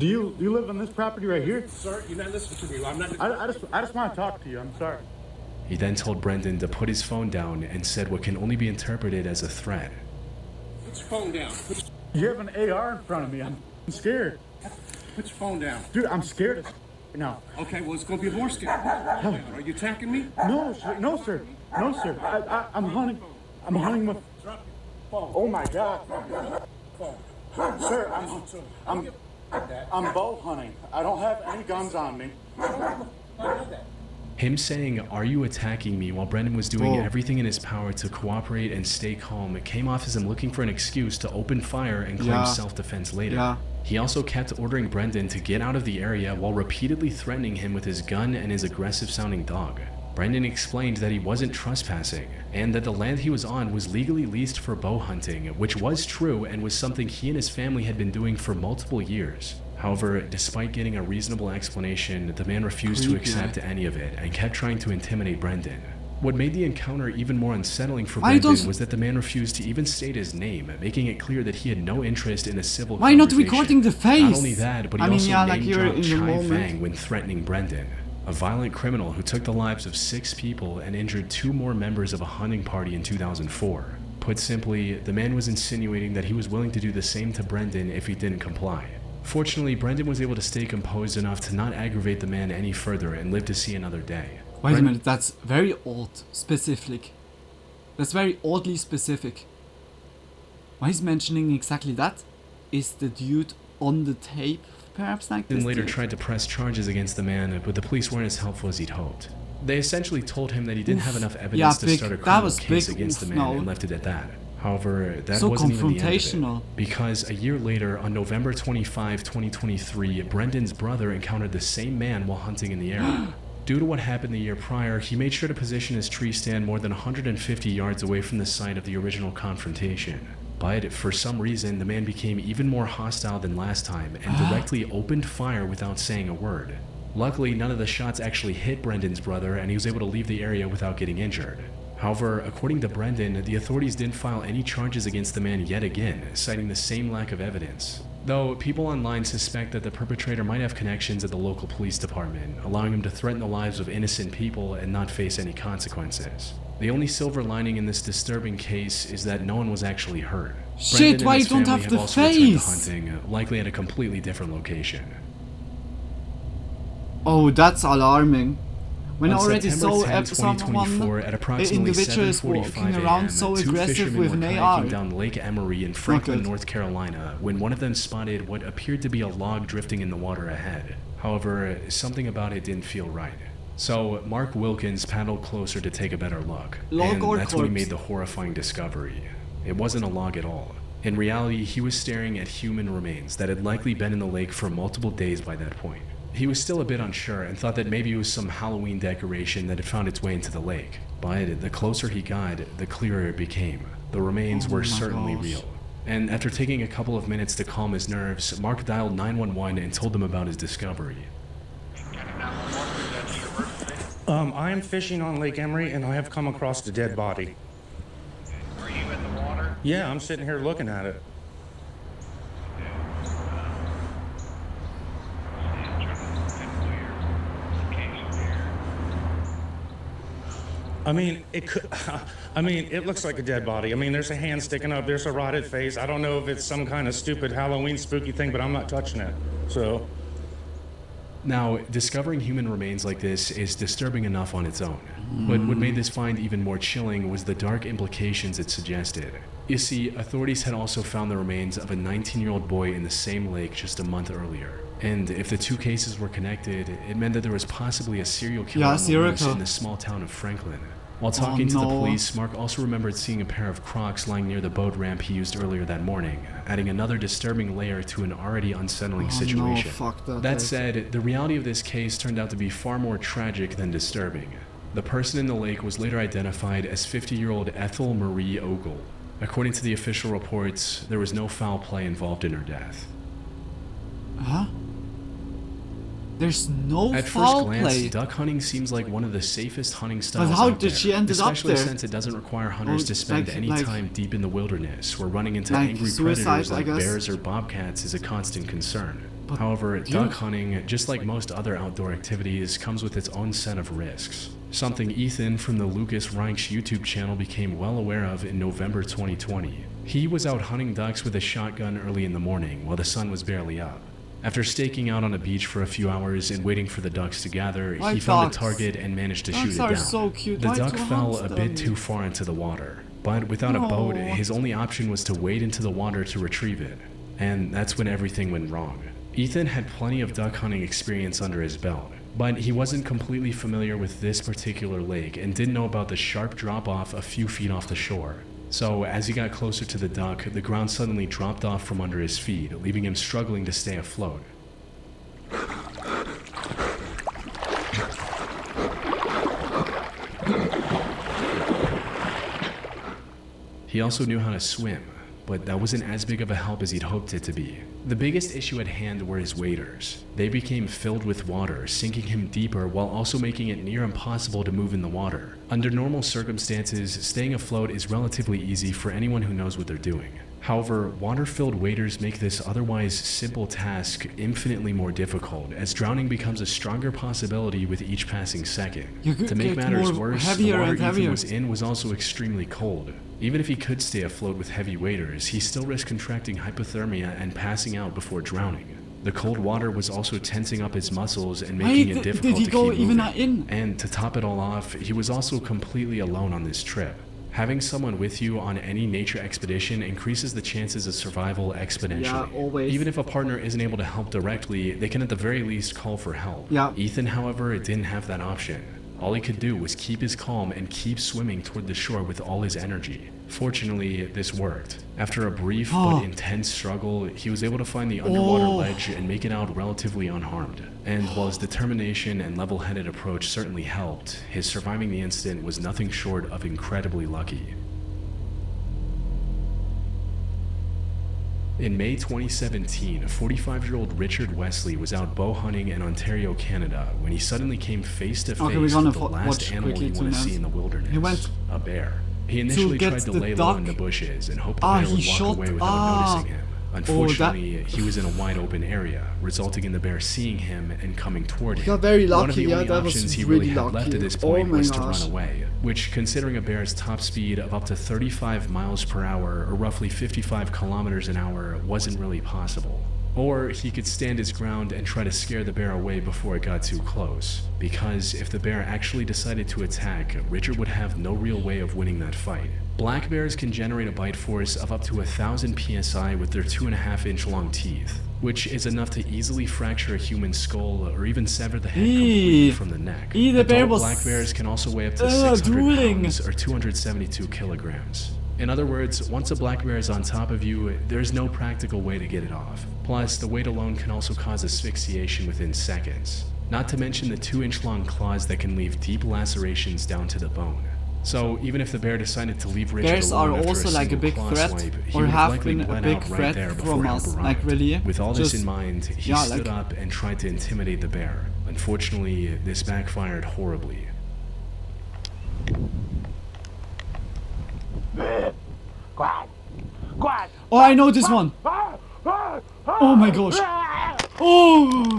Do you live on this property right here? Sir, you're not listening to me. I'm not. I just want to talk to you. I'm sorry. He then told Brendan to put his phone down and said what can only be interpreted as a threat. Put your phone down. You have an AR in front of me. I'm scared. Put your phone down. Dude, I'm scared now. Okay, well, it's going to be more scary. Are you attacking me? No, sir. No, sir. No, sir. I'm hunting. I'm hunting with... Oh, my God. Sir, I'm bow hunting. I don't have any guns on me. Him saying, "Are you attacking me?" while Brendan was doing everything in his power to cooperate and stay calm, it came off as him looking for an excuse to open fire and claim self-defense later. He also kept ordering Brendan to get out of the area while repeatedly threatening him with his gun and his aggressive-sounding dog. Brendan explained that he wasn't trespassing, and that the land he was on was legally leased for bow hunting, which was true and was something he and his family had been doing for multiple years. However, despite getting a reasonable explanation, the man refused to accept any of it and kept trying to intimidate Brendan. What made the encounter even more unsettling for Brendan was that the man refused to even state his name, making it clear that he had no interest in a civil conversation. Why not recording the face? Not only that, but he also name-dropped Chai Fang when threatening Brendan, a violent criminal who took the lives of 6 people and injured 2 more members of a hunting party in 2004. Put simply, the man was insinuating that he was willing to do the same to Brendan if he didn't comply. Fortunately, Brendan was able to stay composed enough to not aggravate the man any further and live to see another day. Wait a minute, that's very odd, specific. That's very oddly specific. Why is mentioning exactly that? Is the dude on the tape, perhaps like this? Then later tried to press charges against the man, but the police weren't as helpful as he'd hoped. They essentially told him that he didn't have enough evidence to start a criminal case against the man and left it at that. However, that wasn't even the end of it, because a year later, on November 25, 2023, Brendan's brother encountered the same man while hunting in the area. Due to what happened the year prior, he made sure to position his tree stand more than 150 yards away from the site of the original confrontation. But for some reason, the man became even more hostile than last time and directly opened fire without saying a word. Luckily, none of the shots actually hit Brendan's brother, and he was able to leave the area without getting injured. However, according to Brendan, the authorities didn't file any charges against the man yet again, citing the same lack of evidence. Though, people online suspect that the perpetrator might have connections at the local police department, allowing him to threaten the lives of innocent people and not face any consequences. The only silver lining in this disturbing case is that no one was actually hurt. Shit, why you don't have the face? Hunting, likely at a completely different location. Oh, that's alarming. When I On already September saw 10, someone, 2024, at approximately individual is 7:45 walking around a.m., so two aggressive fishermen with were an kayaking AR. down Lake Emery in Franklin, North Carolina, when one of them spotted what appeared to be a log drifting in the water ahead. However, something about it didn't feel right. So Mark Wilkins paddled closer to take a better look, and that's when he made the horrifying discovery. It wasn't a log at all. In reality, he was staring at human remains that had likely been in the lake for multiple days by that point. He was still a bit unsure and thought that maybe it was some Halloween decoration that had found its way into the lake. But the closer he got, the clearer it became. The remains were certainly real. And after taking a couple of minutes to calm his nerves, Mark dialed 911 and told them about his discovery. I am fishing on Lake Emery and I have come across a dead body. Are you in the water? Yeah, I'm sitting here looking at it. I mean, it looks like a dead body. I mean, there's a hand sticking up, there's a rotted face. I don't know if it's some kind of stupid Halloween spooky thing, but I'm not touching it, so. Now, discovering human remains like this is disturbing enough on its own. But what made this find even more chilling was the dark implications it suggested. You see, authorities had also found the remains of a 19-year-old boy in the same lake just a month earlier. And if the two cases were connected, it meant that there was possibly a serial killer on the loose in the small town of Franklin. While talking to the police, Mark also remembered seeing a pair of Crocs lying near the boat ramp he used earlier that morning, adding another disturbing layer to an already unsettling situation. That said, the reality of this case turned out to be far more tragic than disturbing. The person in the lake was later identified as 50-year-old Ethel Marie Ogle. According to the official reports, there was no foul play involved in her death. Huh? There's no At foul first glance, play. duck hunting seems like one of the safest hunting styles But how out did there, she end up especially there? since it doesn't require hunters to spend any time deep in the wilderness or running into like angry suicide, predators I like guess. bears or bobcats is a constant concern. But However, you- duck hunting, just like most other outdoor activities, comes with its own set of risks. Something Ethan from the Lucas Reinsch YouTube channel became well aware of in November 2020. He was out hunting ducks with a shotgun early in the morning while the sun was barely up. After staking out on a beach for a few hours and waiting for the ducks to gather, Why he found ducks? a target and managed to Ducks shoot it are down. so cute. The Why duck do you fell hunt a them? bit too far into the water, but without a boat, No. his only option was to wade into the water to retrieve it. And that's when everything went wrong. Ethan had plenty of duck hunting experience under his belt, but he wasn't completely familiar with this particular lake and didn't know about the sharp drop-off a few feet off the shore. So as he got closer to the duck, the ground suddenly dropped off from under his feet, leaving him struggling to stay afloat. He also knew how to swim, but that wasn't as big of a help as he'd hoped it to be. The biggest issue at hand were his waders. They became filled with water, sinking him deeper while also making it near impossible to move in the water. Under normal circumstances, staying afloat is relatively easy for anyone who knows what they're doing. However, water-filled waders make this otherwise simple task infinitely more difficult, as drowning becomes a stronger possibility with each passing second. To make matters worse, the water Ethan was in was also extremely cold. Even if he could stay afloat with heavy waders, he still risked contracting hypothermia and passing out before drowning. The cold water was also tensing up his muscles and making it difficult to keep moving. And to top it all off, he was also completely alone on this trip. Having someone with you on any nature expedition increases the chances of survival exponentially. Yeah, always. Even if a partner isn't able to help directly, they can at the very least call for help. Yeah. Ethan, however, didn't have that option. All he could do was keep his calm and keep swimming toward the shore with all his energy. Fortunately, this worked. After a brief but intense struggle, he was able to find the underwater ledge and make it out relatively unharmed. And while his determination and level-headed approach certainly helped, his surviving the incident was nothing short of incredibly lucky. In May 2017, 45-year-old Richard Wesley was out bow hunting in Ontario, Canada, when he suddenly came face to face with the last animal you want to see in the wilderness, a bear. He initially tried to lay low in the bushes and hoped the bear would walk away without noticing him. Unfortunately, he was in a wide open area, resulting in the bear seeing him and coming toward him. Got very lucky. One of the only options he really had left at this point was to gosh. run away, which, considering a bear's top speed of up to 35 miles per hour or roughly 55 kilometers an hour, wasn't really possible. Or he could stand his ground and try to scare the bear away before it got too close, because if the bear actually decided to attack, Richard would have no real way of winning that fight. Black bears can generate a bite force of up to 1,000 psi with their 2.5-inch long teeth, which is enough to easily fracture a human skull or even sever the head completely from the neck. The bear was black bears can also weigh up to 600 pounds or 272 kilograms. In other words, once a black bear is on top of you, there's no practical way to get it off. Plus, the weight alone can also cause asphyxiation within seconds. Not to mention the 2-inch long claws that can leave deep lacerations down to the bone. So even if the bear decided to leave Richard bears alone are after also a like a big claw threat, swipe, he or would have likely been a bled big out right threat there from before us, help like arrived. really. With all this Just- in mind, he yeah, stood like- up and tried to intimidate the bear. Unfortunately, this backfired horribly. Oh, I know this one. Oh my gosh. Oh!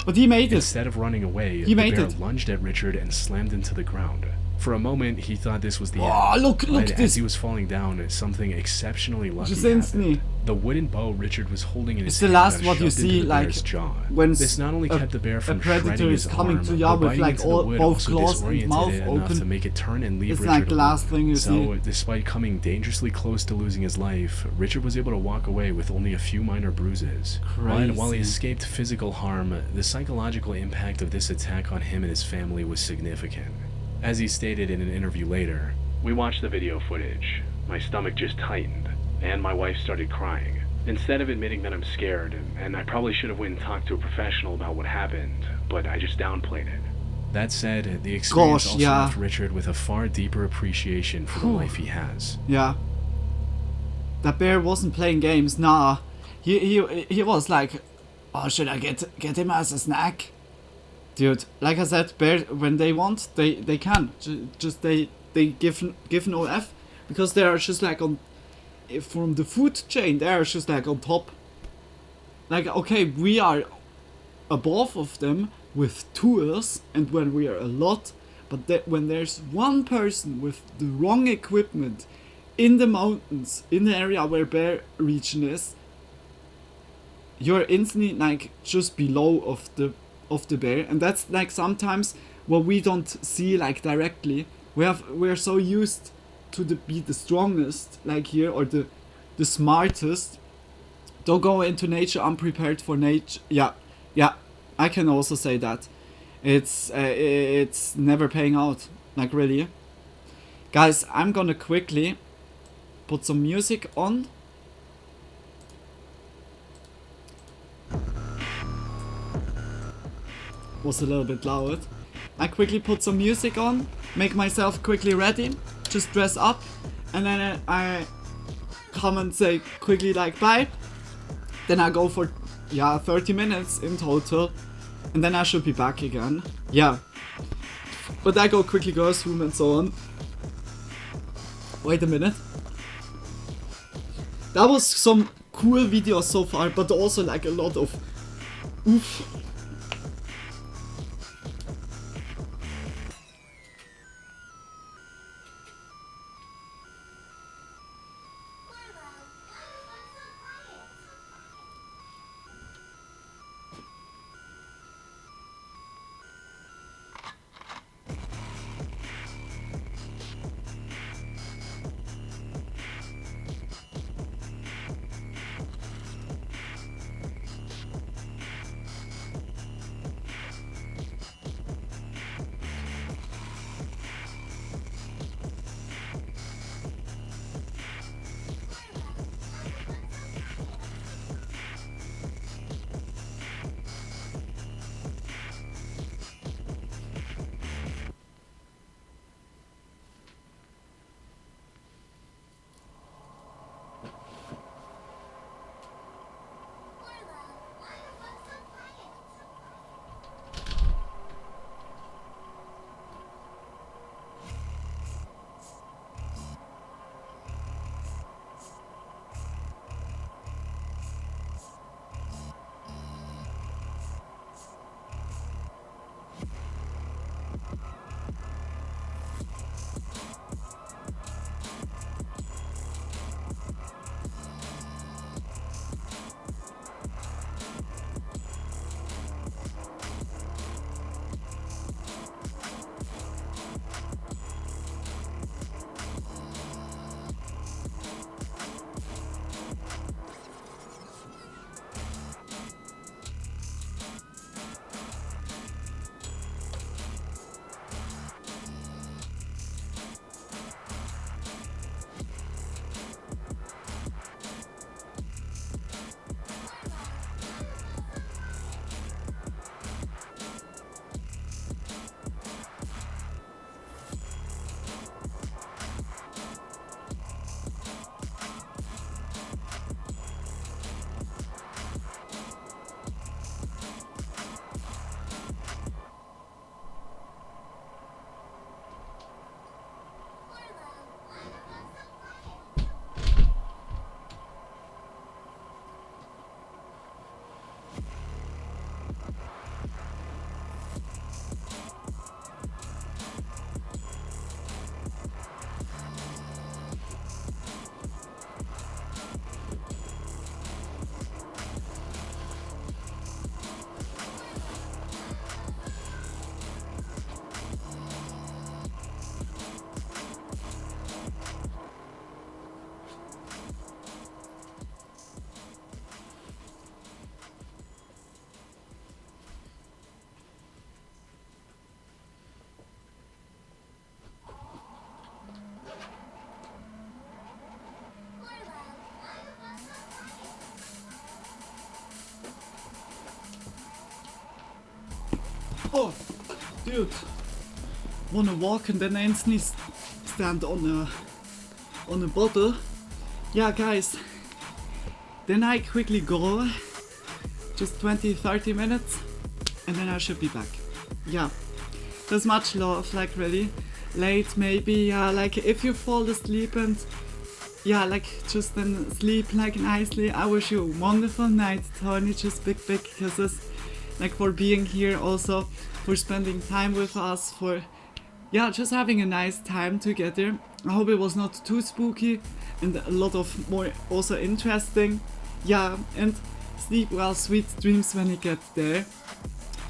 But he made it. Instead of running away, He the made bear it. lunged at Richard and slammed into the ground. For a moment, he thought this was the Oh, end. look But this. as he was falling down, something exceptionally lucky Just happened. instantly. The wooden bow Richard was holding in It's his the hand last got what you shoved into see, the like bear's jaw. when This not only kept the bear from a predator shredding is his coming arm, to you but with biting like into the all, wood both also claws and disoriented mouth it enough to open. make it turn and leave It's Richard like the alone. last thing you So, see. despite coming dangerously close to losing his life, Richard was able to walk away with only a few minor bruises. But while he Crazy. escaped physical harm, the psychological impact of this attack on him and his family was significant. As he stated in an interview later, "We watched the video footage. My stomach just tightened, and my wife started crying. Instead of admitting that I'm scared, and I probably should have went and talked to a professional about what happened, but I just downplayed it." That said, the experience Gosh, also yeah. left Richard with a far deeper appreciation for the Whew. life he has. Yeah. That bear wasn't playing games, nah. He was like, oh, should I get him as a snack? Dude, like I said, bear when they want, they can. Just they give no F, because they are just like on from the food chain. They are just like on top. Like, okay, we are above of them with tools, and when we are a lot, but when there's one person with the wrong equipment in the mountains, in the area where bear region is, you're instantly like just below of the bear, and that's like sometimes what we don't see like directly. We're so used to be the strongest like here, or the smartest. Don't go into nature unprepared for nature. Yeah, I can also say that. It's never paying out, like really. Guys, I'm gonna quickly put some music on. Was a little bit loud. I quickly put some music on, make myself quickly ready, just dress up, and then I come and say quickly like bye. Then I go for 30 minutes in total, and then I should be back again. Yeah. But I go quickly girls room and so on. Wait a minute. That was some cool videos so far, but also like a lot of oof. Oh, dude. Wanna walk and then instantly stand on a bottle? Yeah, guys. Then I quickly go, just 20-30 minutes, and then I should be back. Yeah, there's much love, like really late maybe, yeah, like if you fall asleep and yeah, like just then sleep like nicely. I wish you a wonderful night, Tony, just big kisses, like for being here, also for spending time with us, for yeah, just having a nice time together. I hope it was not too spooky and a lot of more also interesting. Yeah, and sleep well, sweet dreams when you get there.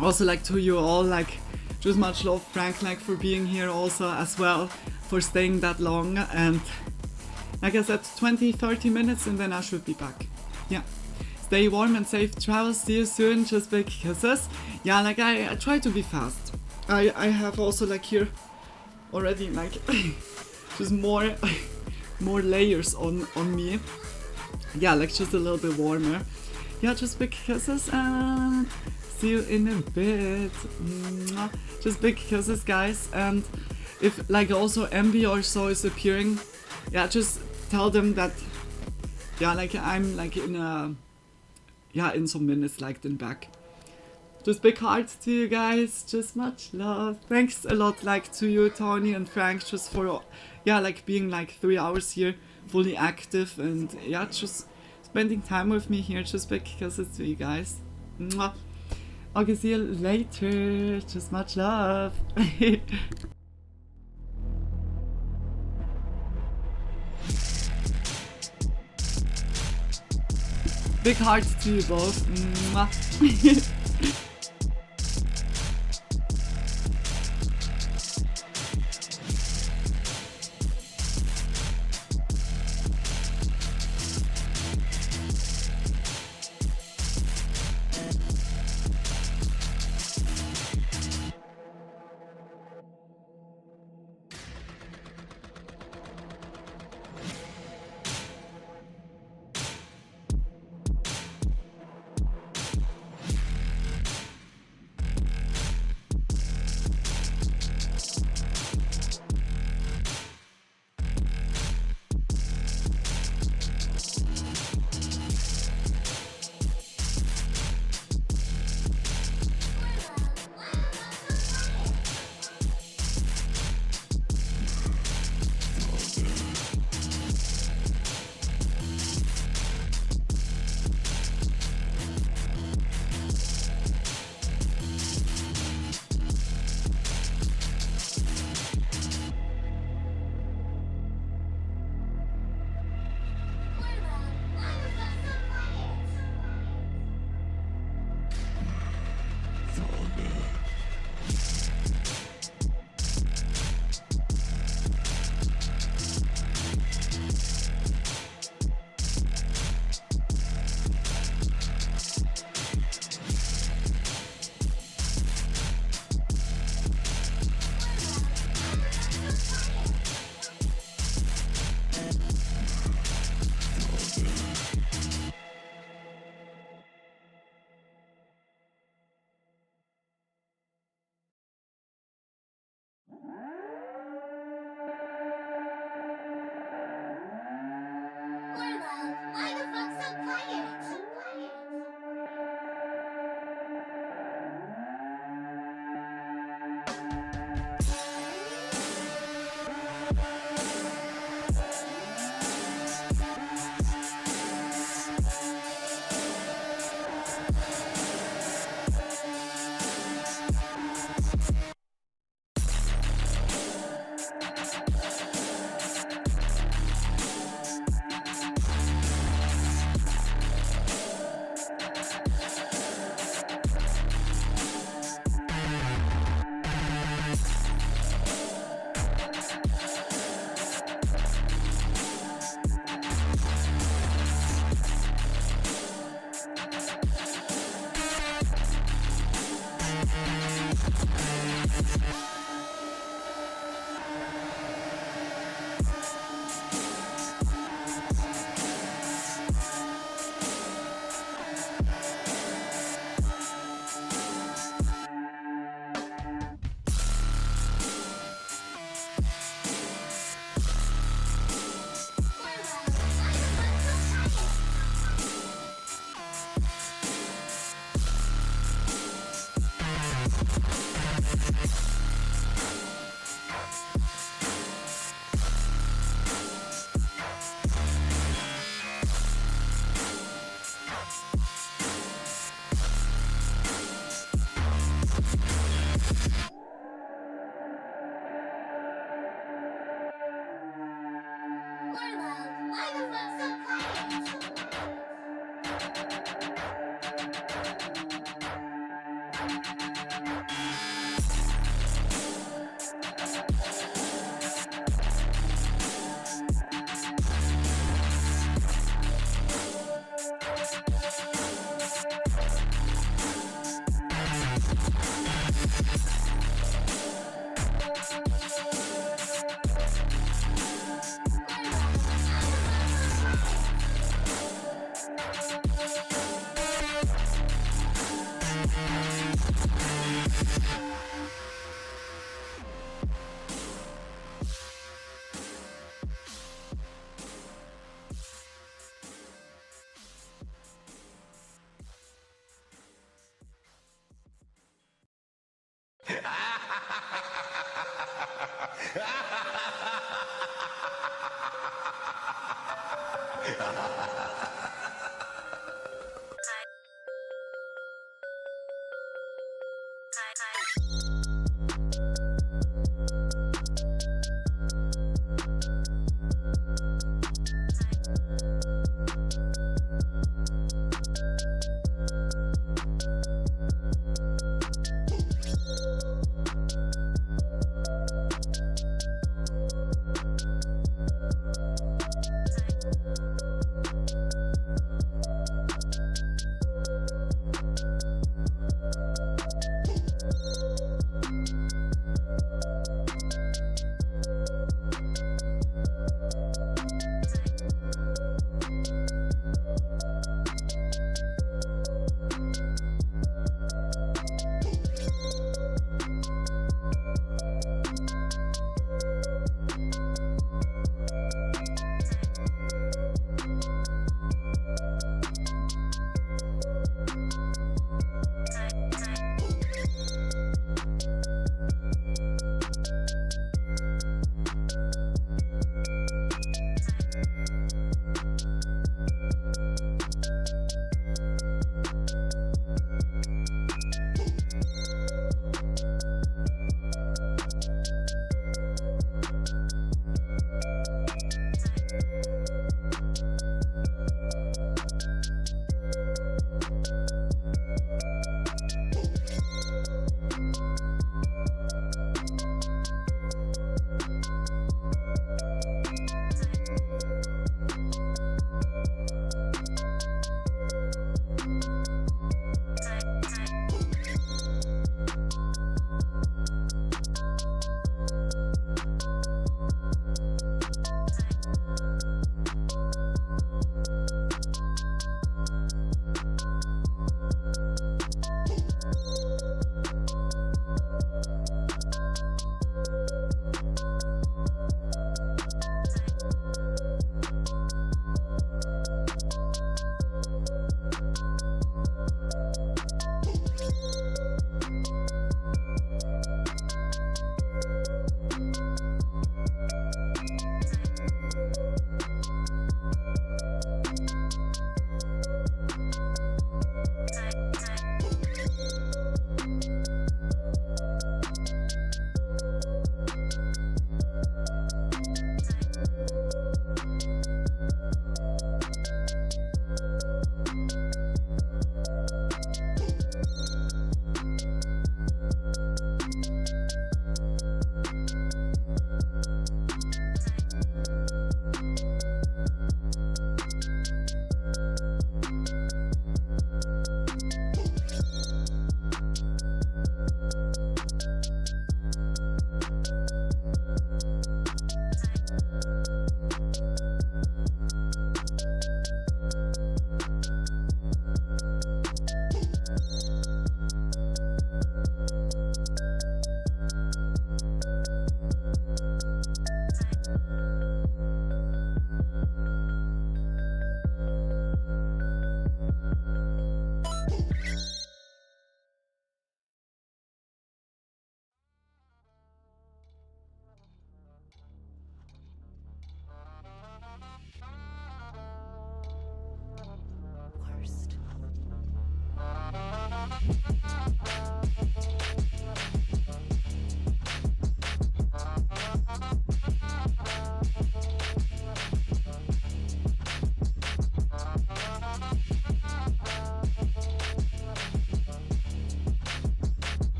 Also, like to you all, like just much love, Frank, like for being here also as well, for staying that long, and like I said, 20-30 minutes and then I should be back. Yeah, stay warm and safe travels. See you soon. Just big kisses. Yeah, like I try to be fast. I have also like here already like just more layers on me. Yeah, like just a little bit warmer. Yeah, just big kisses and see you in a bit. Mwah. Just big kisses, guys. And if like also Envy or so is appearing, yeah, just tell them that yeah, like I'm like in some minutes, like then back. Just big hearts to you guys, just much love. Thanks a lot like to you, Tony and Frank, just for yeah, like being like 3 hours here fully active, and yeah, just spending time with me here. Just big kisses to you guys. Mwah. Okay, see you later. Just much love. Big hearts to you both. Mwah.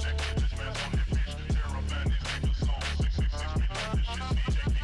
Next to this man's on that bitch. Terror bandits, take a song. 666, we love this shit. CJ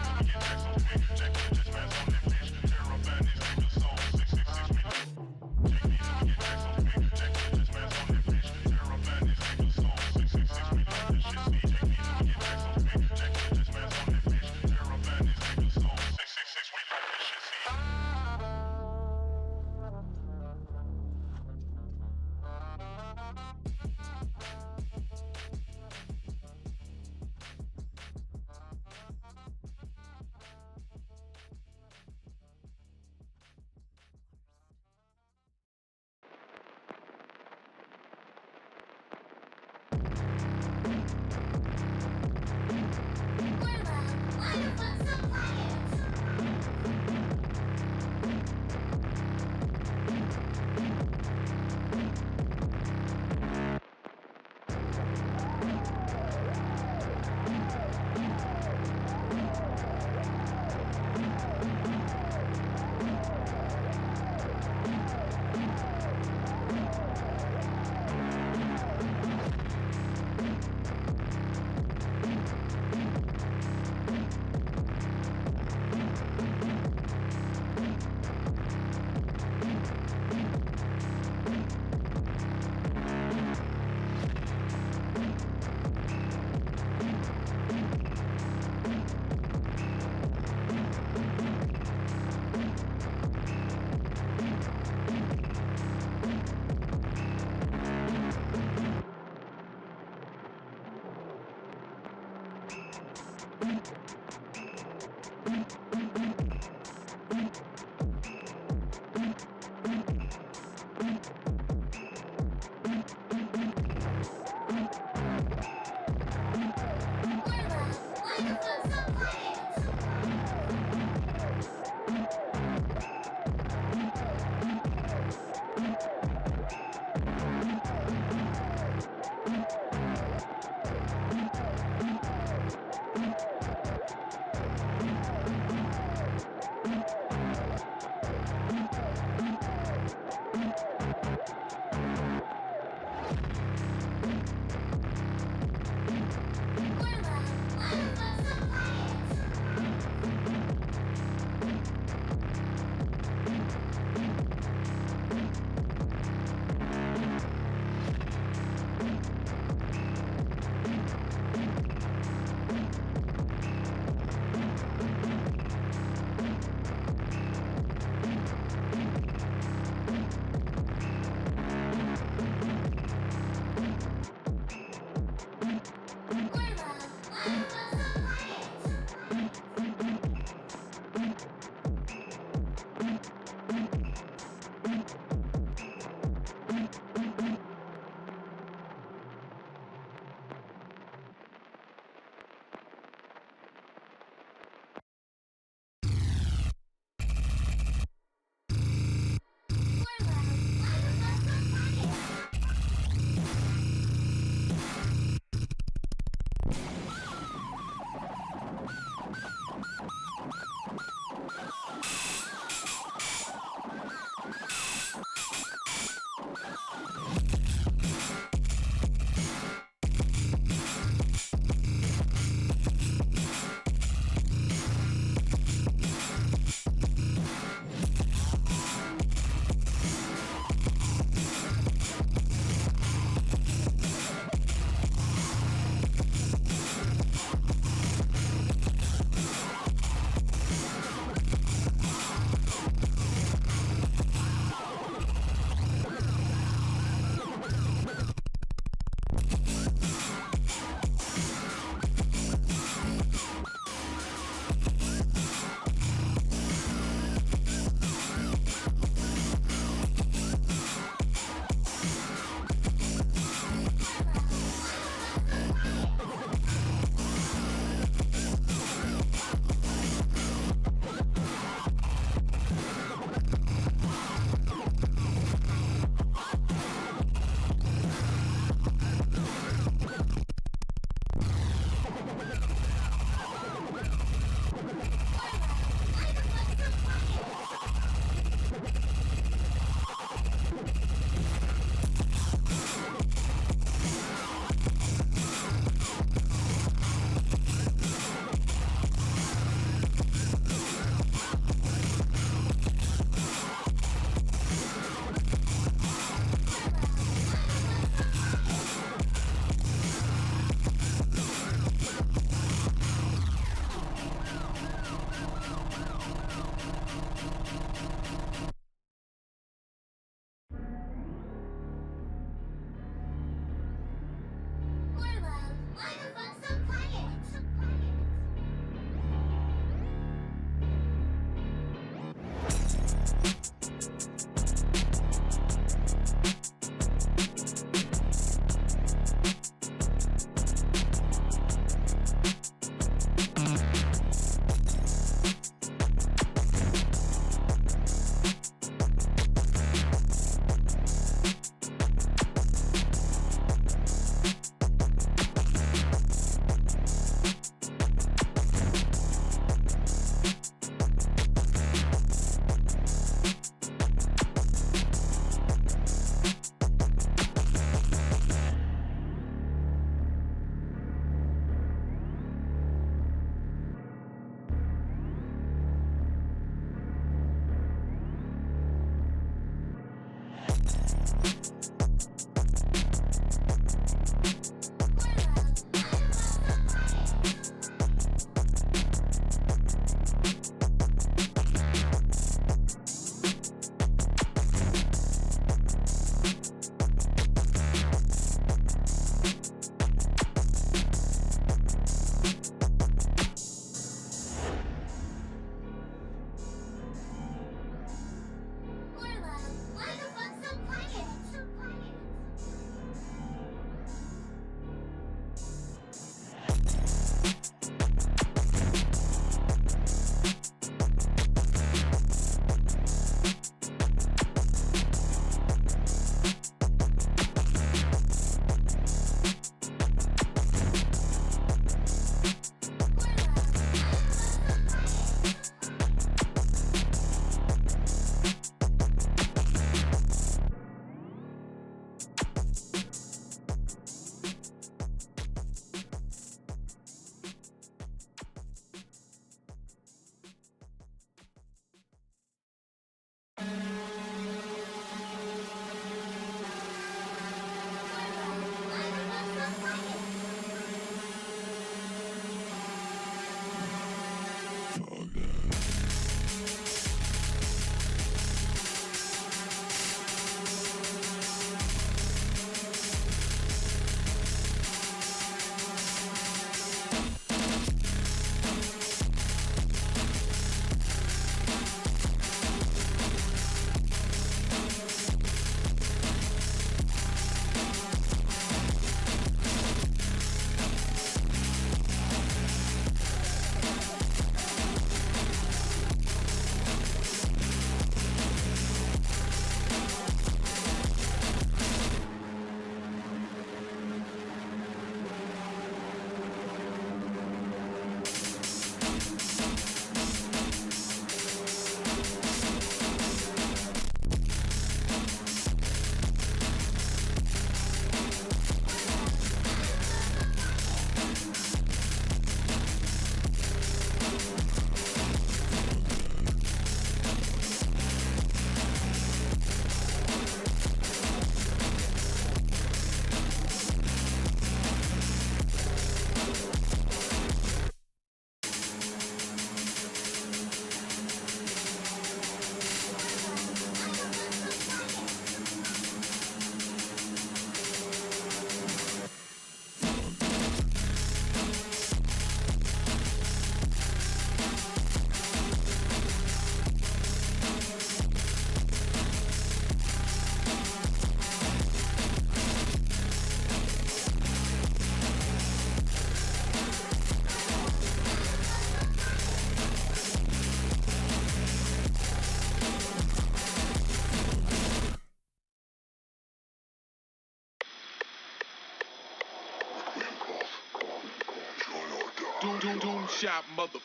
Doom shop, mother.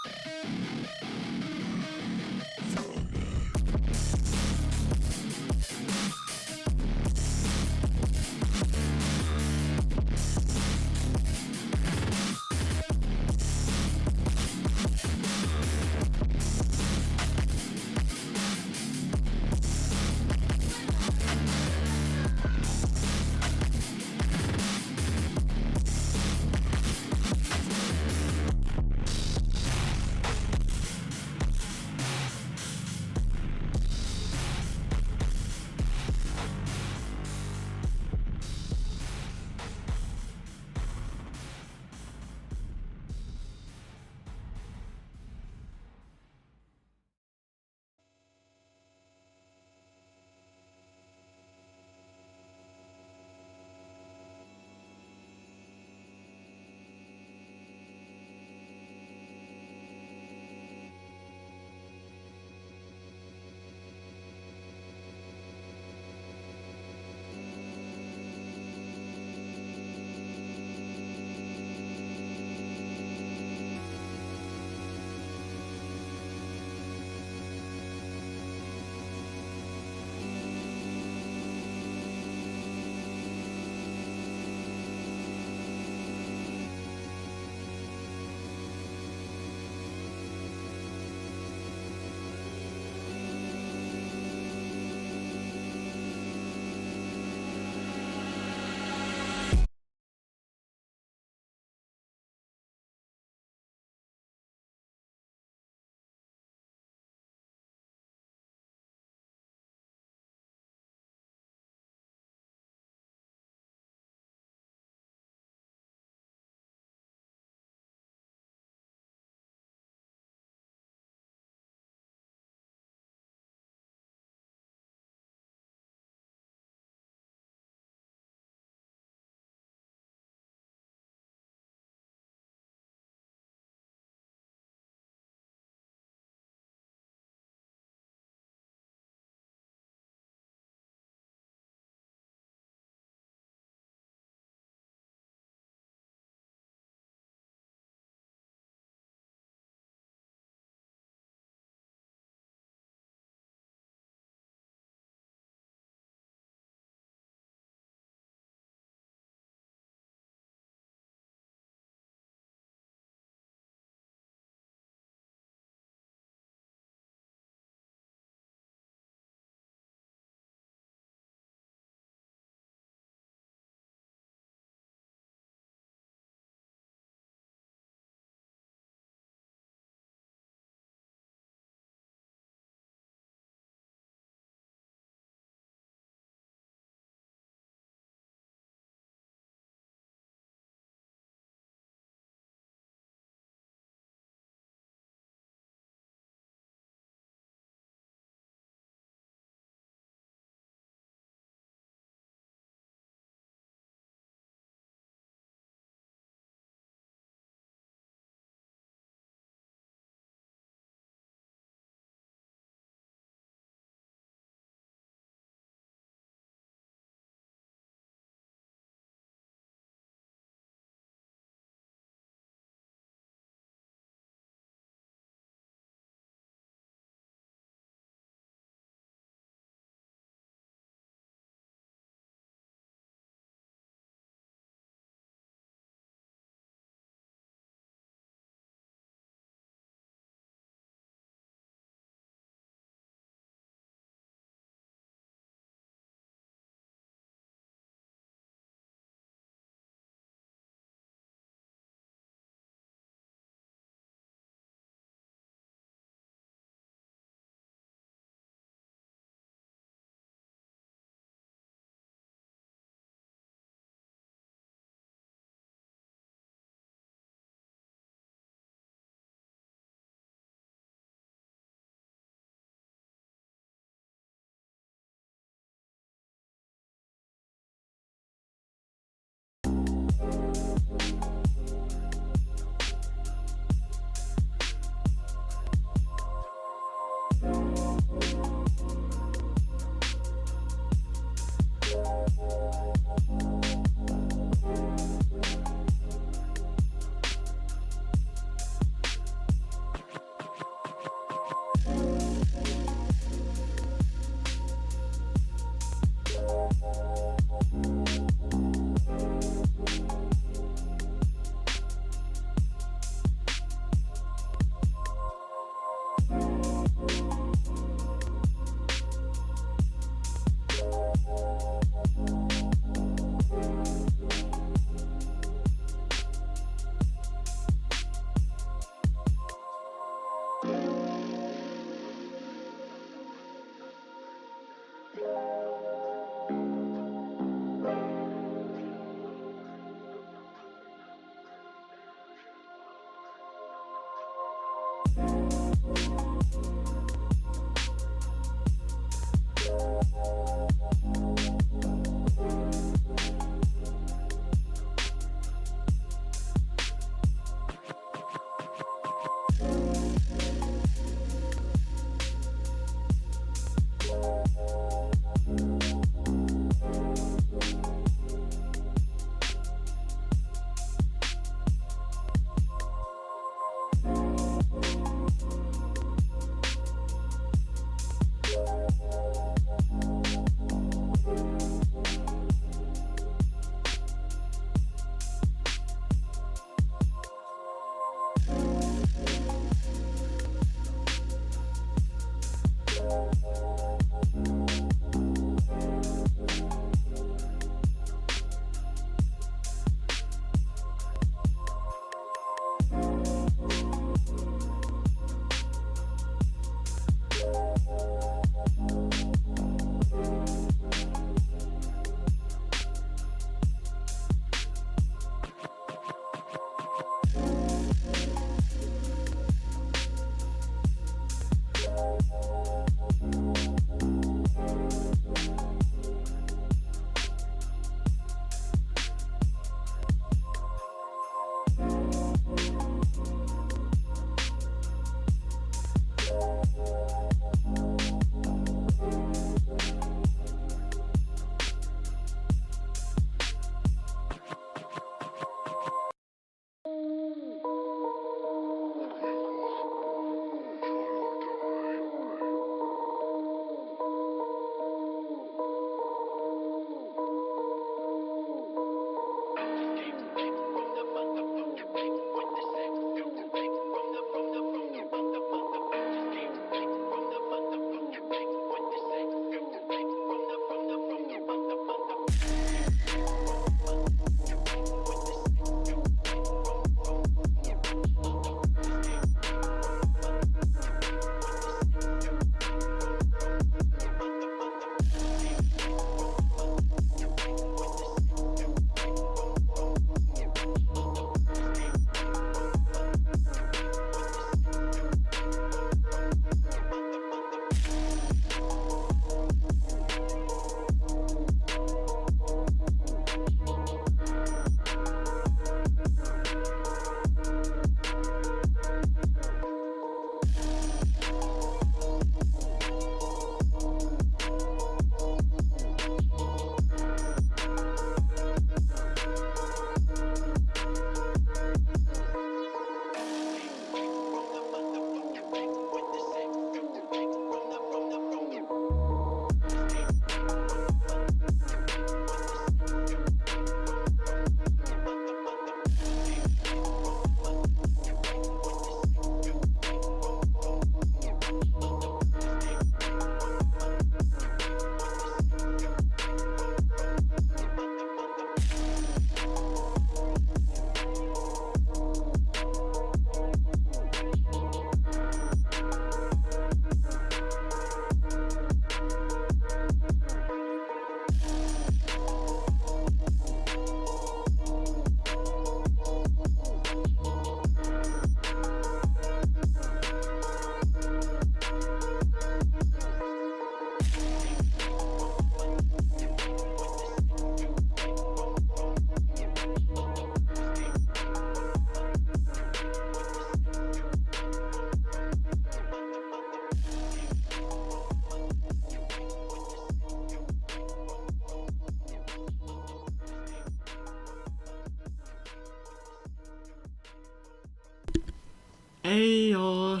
Ayo.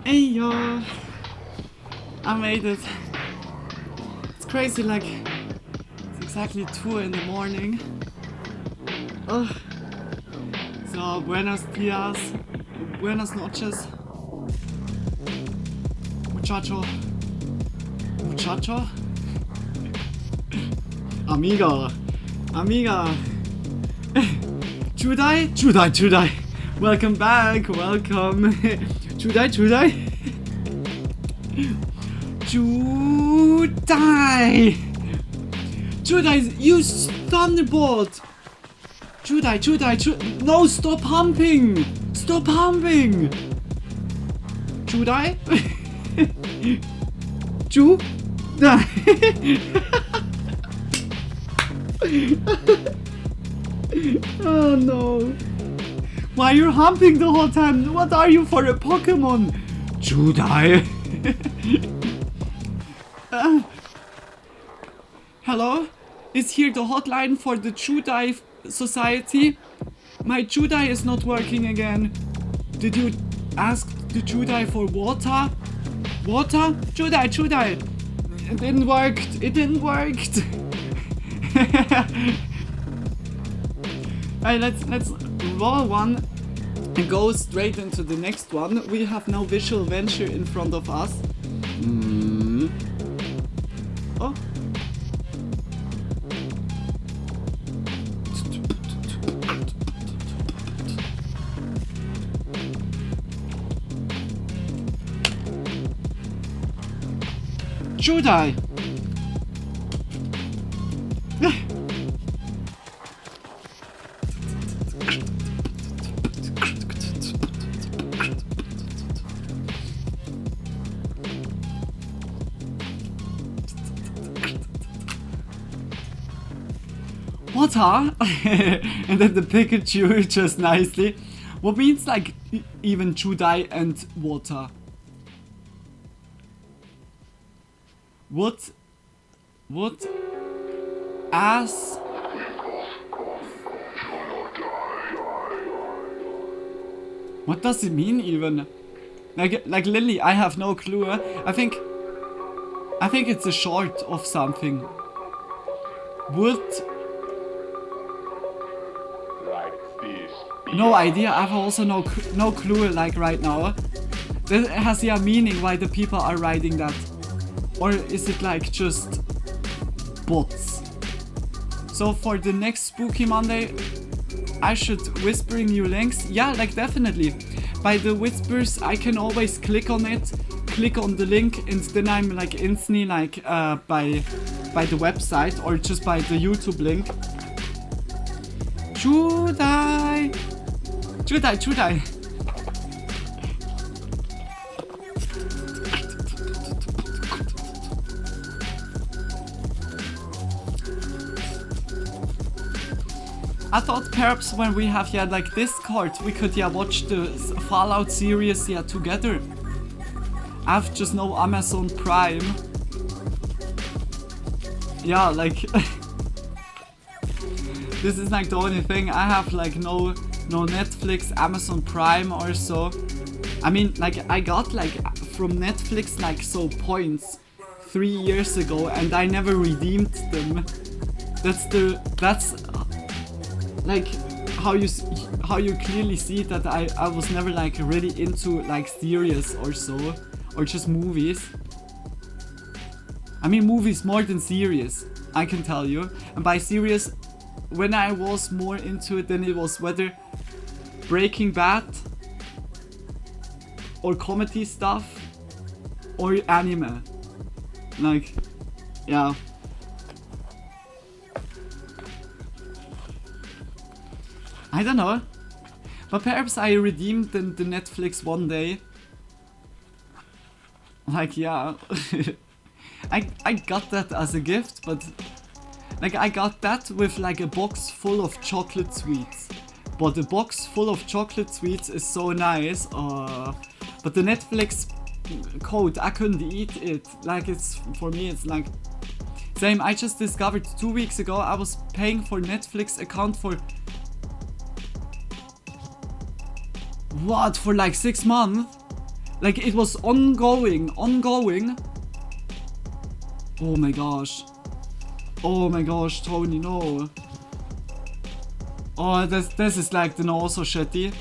Ayo. I made it. It's crazy, like, it's exactly 2 in the morning. Ugh. So, buenos dias. Buenas noches. Muchacho. Muchacho? Amiga. Amiga. Judai? Judai, Judai. Welcome back. Welcome. Judai, Judai. Judai. Judai, use Thunderbolt. Judai, Judai, Judai. No, stop humping. Stop humping. Judai. Judai. Oh no. Why are you humping the whole time? What are you for a Pokemon? Judai. Hello? Is here the hotline for the Judai Society? My Judai is not working again. Did you ask the Judai for water? Water? Judai, Judai. It didn't work. It didn't work. Alright, let's roll one and go straight into the next one. We have no visual venture in front of us. Oh. Judai! Water? And then the Pikachu just nicely. What means like even Judai and water? What as what does it mean even? Like Lily, I have no clue. I think it's a short of something. Would no idea. I have also no clue like right now. That has a meaning why the people are writing that. Or is it like just bots? So for the next Spooky Monday, I should whispering you links. Yeah, like definitely. By the whispers, I can always click on it, click on the link, and then I'm like instantly like by the website or just by the YouTube link. Judai, Judai, Judai. I thought perhaps when we have like Discord, we could watch the Fallout series together. I have just no Amazon Prime. Yeah, like this is like the only thing. I have like no Netflix, Amazon Prime or so. I mean, like I got like from Netflix like so points 3 years ago, and I never redeemed them. That's like how you clearly see that I was never like really into like series or so, or just movies. I mean movies more than series, I can tell you. And by series, when I was more into it, then it was whether Breaking Bad or comedy stuff or anime. Like, yeah. I don't know, but perhaps I redeemed the Netflix one day. Like, yeah, I got that as a gift, but like I got that with like a box full of chocolate sweets. But the box full of chocolate sweets is so nice, but the Netflix code, I couldn't eat it. Like it's, for me it's like, same, I just discovered 2 weeks ago I was paying for Netflix account for What, for like 6 months? Like it was ongoing. Oh my gosh, Tony, no. Oh, this is like then also shitty.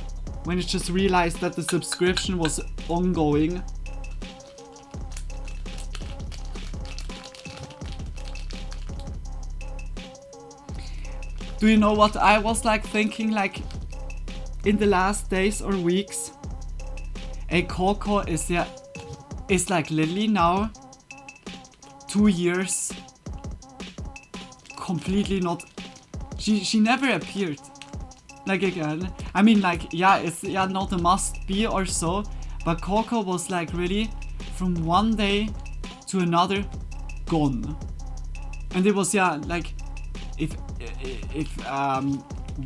When you just realized that the subscription was ongoing. Do you know what I was like thinking like in the last days or weeks? Coco is like literally now 2 years completely not. She never appeared like again. I mean, like, yeah, it's not a must be or so, but Coco was like really from one day to another gone. And it was like if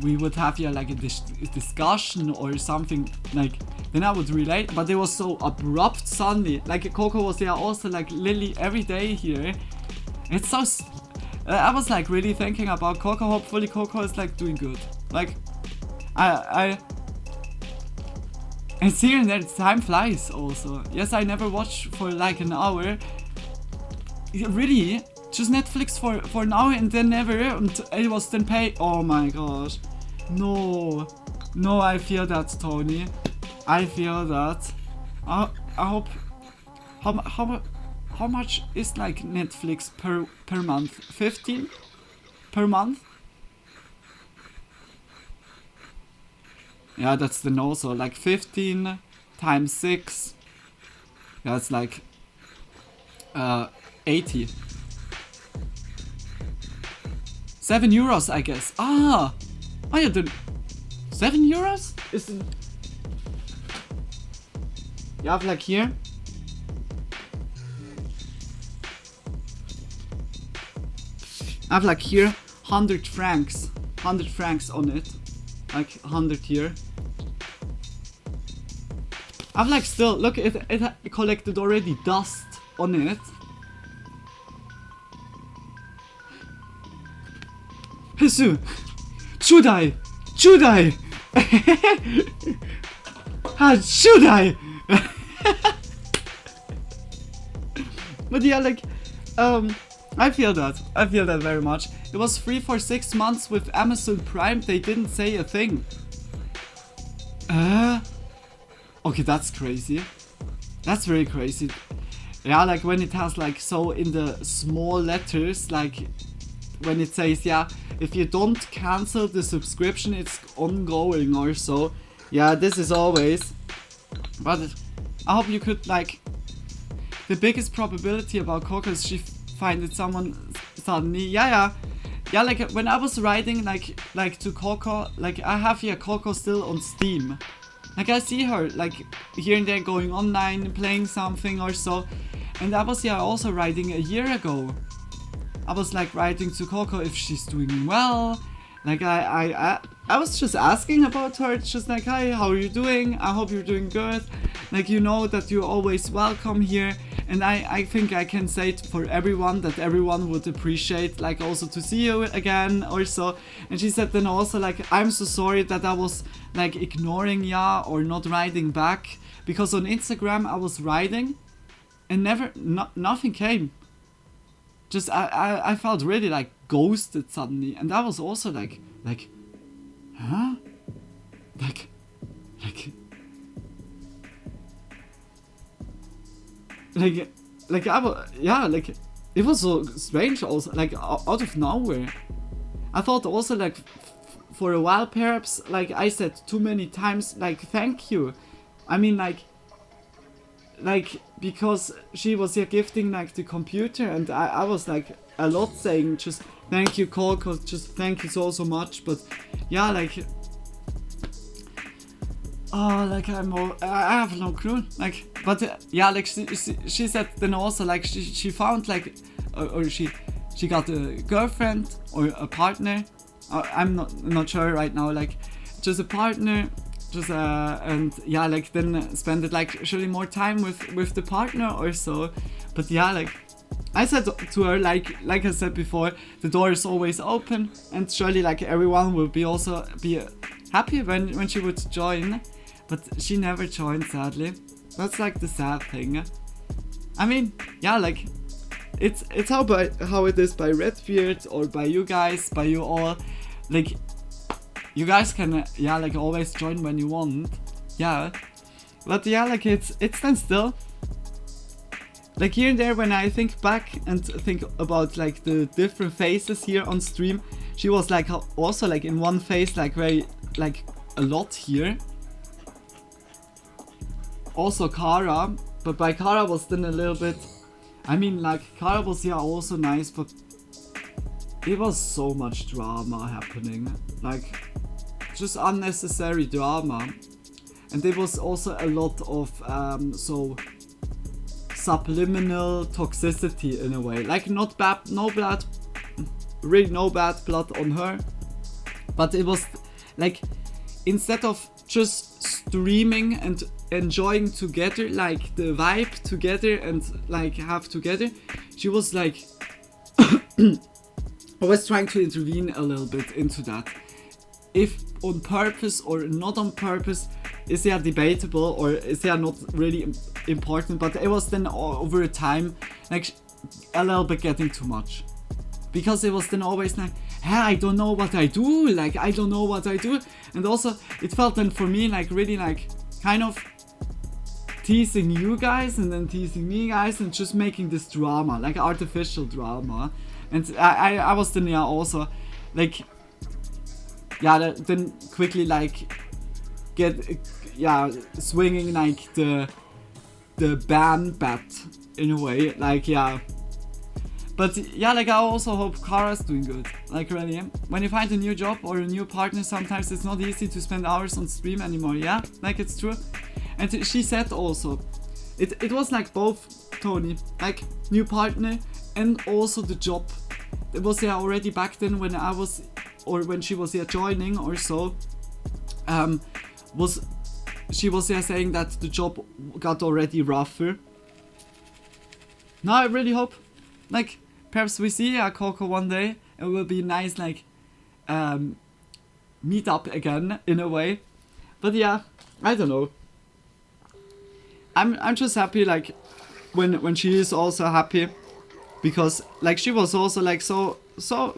we would have like a discussion or something, like then I would relate, but it was so abrupt suddenly. Like Coco was also like literally every day here. It's so I was like really thinking about Coco. Hopefully Coco is like doing good. Like and here and there time flies also. Yes, I never watch for like an hour. Really? Just Netflix for an hour and then never, and it was then pay. Oh my gosh. No, I feel that, Tony. I feel that. I hope. How much is like Netflix per month? 15 per month? Yeah, that's the no. So like 15 times 6. That's like 80. €7, I guess. Oh yeah, the €7 is. You have like here. I have like here 100 francs on it, like 100 here. I've like still look, it collected already dust on it. Jesus, should I? Should I? But yeah, like, I feel that very much. It was free for 6 months with Amazon Prime. They didn't say a thing. Okay, that's crazy. That's very crazy. Yeah, like when it has like so in the small letters, like when it says, yeah, if you don't cancel the subscription, it's ongoing or so. Yeah, this is always. But I hope you could like. The biggest probability about Coco is she finded someone suddenly. Yeah. Like when I was writing like to Coco, like I have here Coco still on Steam. Like I see her like here and there going online, playing something or so. And I was also writing a year ago. I was like writing to Coco if she's doing well. Like I was just asking about her. It's just like, hi, how are you doing? I hope you're doing good. Like, you know that you're always welcome here. And I think I can say it for everyone that everyone would appreciate, like also to see you again or so. And she said then also like, I'm so sorry that I was like ignoring ya or not writing back, because on Instagram I was writing and nothing came. Just I felt really like ghosted suddenly, and I was also like huh? Like I was, yeah, like it was so strange also, like out of nowhere. I thought also like for a while perhaps like I said too many times like thank you. I mean like because she was here gifting like the computer, and I was like a lot saying just thank you Coco, just thank you so much. But yeah, like oh, like I have no clue, like, but yeah, like she said then also like she found like or she got a girlfriend or a partner. I'm not sure right now, like just a partner. Just and yeah, like then spend it like surely more time with the partner or so. But yeah, like I said to her, like I said before, the door is always open, and surely like everyone will be also be happy when she would join. but she never joined, sadly. That's like the sad thing. I mean, yeah, like it's how it is by Redbeard or by you guys, by you all. Like you guys can yeah, like always join when you want. Yeah. But yeah, like it's then still like here and there when I think back and think about like the different phases here on stream, she was like also like in one phase like very like a lot here. Also Kara, but by Kara was then a little bit, I mean like Kara was yeah also nice, but it was so much drama happening, like just unnecessary drama. And there was also a lot of so subliminal toxicity in a way, like not bad, no blood, really no bad blood on her, but it was like instead of just streaming and enjoying together, like the vibe together and like have together, she was like always trying to intervene a little bit into that. If on purpose or not on purpose is yeah debatable, or is yeah not really important, but it was then over time like a little bit getting too much, because it was then always like, hey, I don't know what I do, like I don't know what I do. And also it felt then for me like really like kind of teasing you guys and then teasing me guys and just making this drama, like artificial drama. And I was then yeah also like yeah then quickly like get yeah swinging like the ban bat in a way, like yeah. But yeah, like I also hope Kara's doing good, like really. When you find a new job or a new partner, sometimes it's not easy to spend hours on stream anymore, yeah, like it's true. And she said also it was like both, Tony, like new partner and also the job. It was yeah already back then when I was, or when she was here joining or so, she was yeah saying that the job got already rougher. Now I really hope like perhaps we see Coco one day. It will be nice like meet up again in a way. But yeah, I don't know. I'm just happy like when she is also happy, because like she was also like so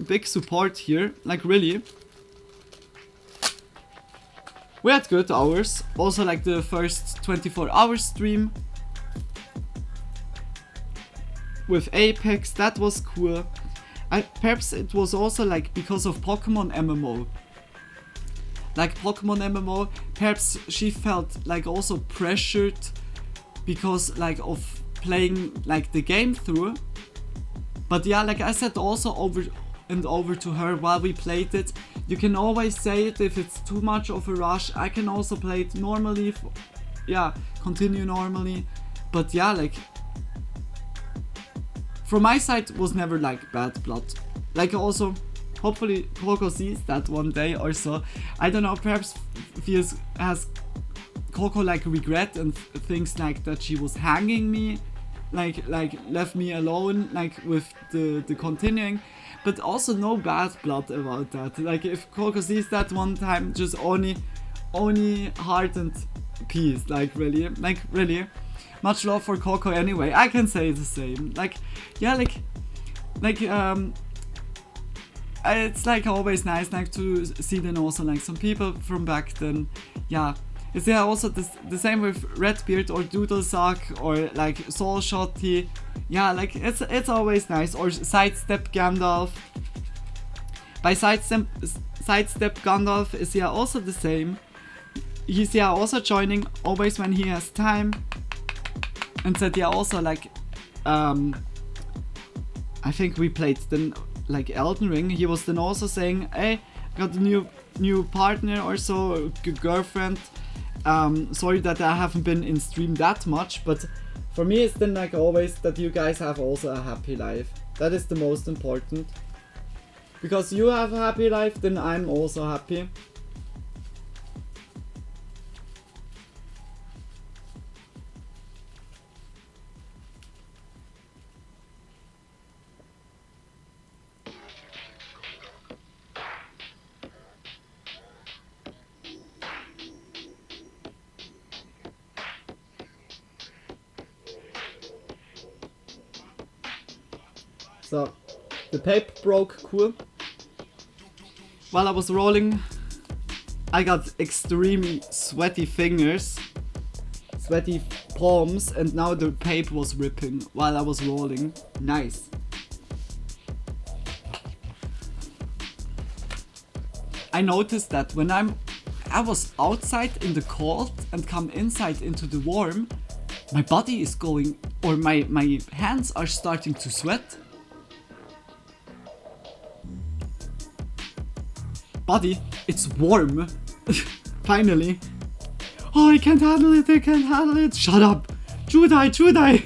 big support here, like really. We had good hours, also like the first 24-hour stream with Apex, that was cool. Perhaps it was also like because of Pokemon MMO. Like Pokemon MMO, perhaps she felt like also pressured because like of playing like the game through. But yeah, like I said also over and over to her while we played it, you can always say it if it's too much of a rush. I can also play it normally, yeah, continue normally. But yeah, like from my side was never like bad blood. Like also, hopefully Coco sees that one day or so. I don't know, perhaps has Coco like regret and thinks like that she was hanging me, like left me alone, like with the continuing. But also no bad blood about that. Like if Coco sees that one time, just only heart and peace. Like really. Much love for Coco anyway. I can say the same. Like yeah, it's like always nice like to see then also like some people from back then. Yeah. Is there also the same with Redbeard or Doodlesock or like Soul Shotty? Yeah, like it's always nice. Or Sidestep Gandalf. By Sidestep Gandalf is yeah also the same. He's yeah also joining always when he has time. And said yeah also like I think we played then like Elden Ring. He was then also saying, hey, got a new partner or so, girlfriend. Sorry that I haven't been in stream that much, but for me it's then like always that you guys have also a happy life. That is the most important. Because you have a happy life, then I'm also happy. So, the tape broke, cool. While I was rolling, I got extremely sweaty fingers, sweaty palms, and now the tape was ripping while I was rolling. Nice. I noticed that when I was outside in the cold and come inside into the warm, my body is going, or my hands are starting to sweat. Body, it's warm. Finally. Oh, I can't handle it, I can't handle it. Shut up. Judai.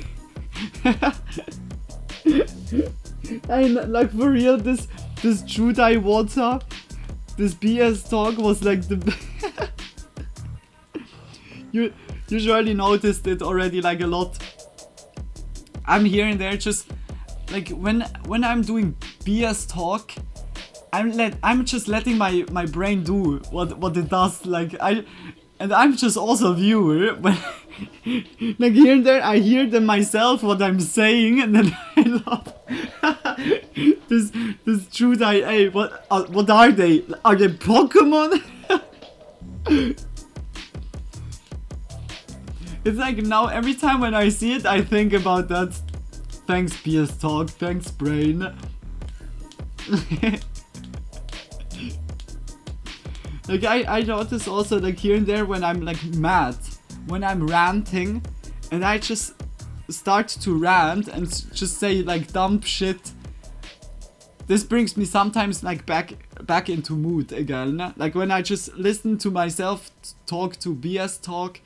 And like for real, this Judai water, this BS talk was like the you surely noticed it already like a lot. I'm here and there just like when I'm doing BS talk, I'm just letting my brain do what it does. Like I'm just also a viewer. When like here and there I hear them myself what I'm saying, and then I love this Judai. Hey, what are they? Are they Pokemon? It's like now every time when I see it I think about that. Thanks BS talk, thanks brain. Like I notice also like here and there when I'm like mad, when I'm ranting, and I just start to rant and just say like dumb shit. This brings me sometimes like back into mood again. Like when I just listen to myself talk to BS talk,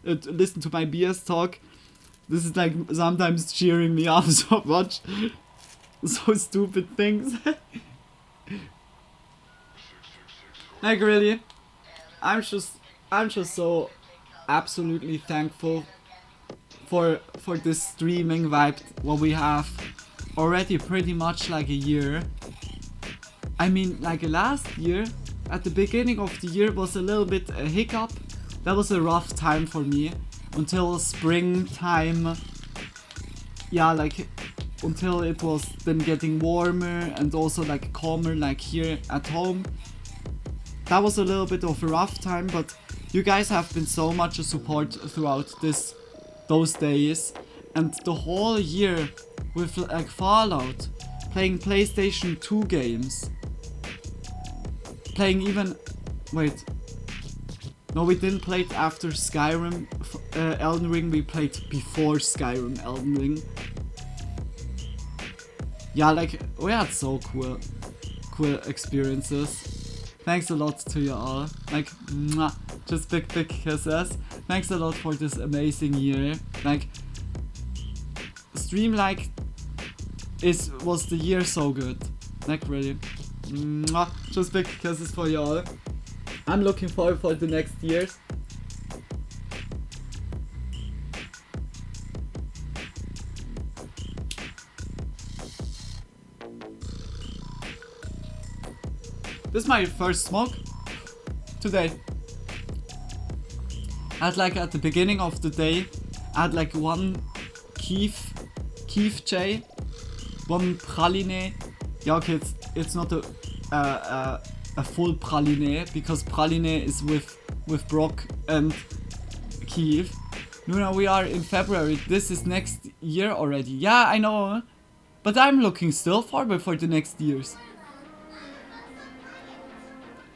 listen to my BS talk. This is like sometimes cheering me up so much. So stupid things. Like really, I'm just so absolutely thankful for this streaming vibe what we have already pretty much like a year. I mean like last year at the beginning of the year was a little bit a hiccup. That was a rough time for me until springtime. Yeah, like until it was then getting warmer and also like calmer like here at home. That was a little bit of a rough time, but you guys have been so much a support throughout those days, and the whole year with like Fallout, playing PlayStation 2 games, playing even, wait, no, we didn't play it after Skyrim, Elden Ring, we played before Skyrim, Elden Ring. Yeah, like we had so cool experiences. Thanks a lot to you all. Like, mwah, just big kisses. Thanks a lot for this amazing year. Like, stream like was the year so good. Like really. Mwah, just big kisses for you all. I'm looking forward for the next years. This is my first smoke today. I had like at the beginning of the day, I had like one Keef J, one praline. Yeah, okay, it's not a full praline because praline is with Brock and Keef. No, we are in February. This is next year already. Yeah, I know, but I'm looking still forward for the next years.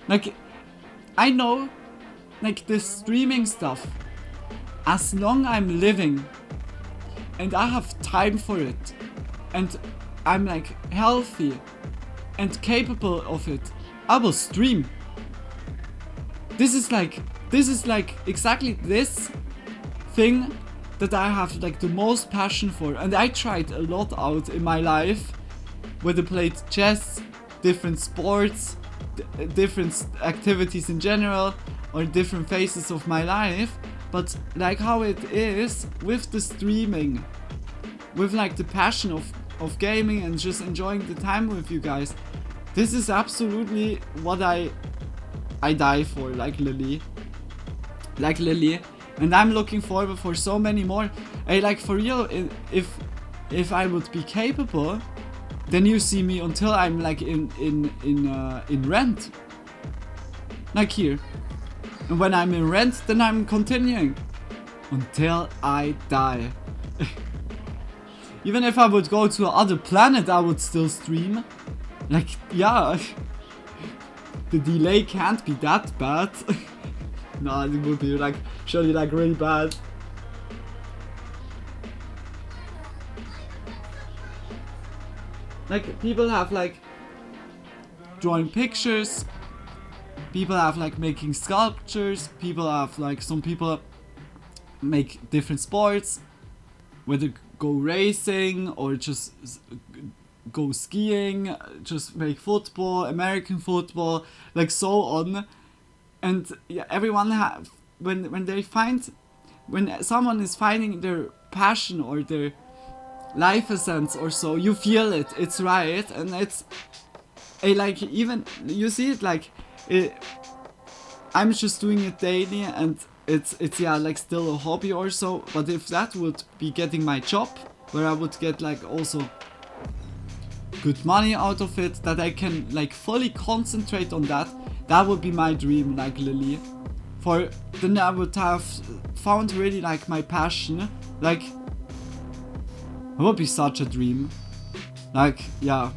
Like, I know, like this streaming stuff, as long I'm living and I have time for it and I'm like healthy and capable of it, I will stream. This is like exactly this thing that I have like the most passion for, and I tried a lot out in my life, whether played chess, different sports, different activities in general, or different phases of my life, but like how it is with the streaming, with like the passion of gaming and just enjoying the time with you guys. This is absolutely what I die for, like Lily, and I'm looking forward for so many more. Like for real, if I would be capable, then you see me until I'm like in rent. Like here. And when I'm in rent, then I'm continuing. Until I die. Even if I would go to another planet, I would still stream. Like, yeah. The delay can't be that bad. No, it would be like, surely like really bad. Like, people have like drawing pictures, people have like making sculptures, people have like, some people make different sports, whether go racing or just go skiing, just make football, American football, like so on. And yeah, everyone have, when someone is finding their passion or their life essence or so, you feel it, it's right, and it's like, even you see it like I'm just doing it daily, and it's yeah, like still a hobby or so. But if that would be getting my job, where I would get like also good money out of it, that I can like fully concentrate on that, that would be my dream, like Lily. For then I would have found really like my passion, like it would be such a dream. Like, yeah.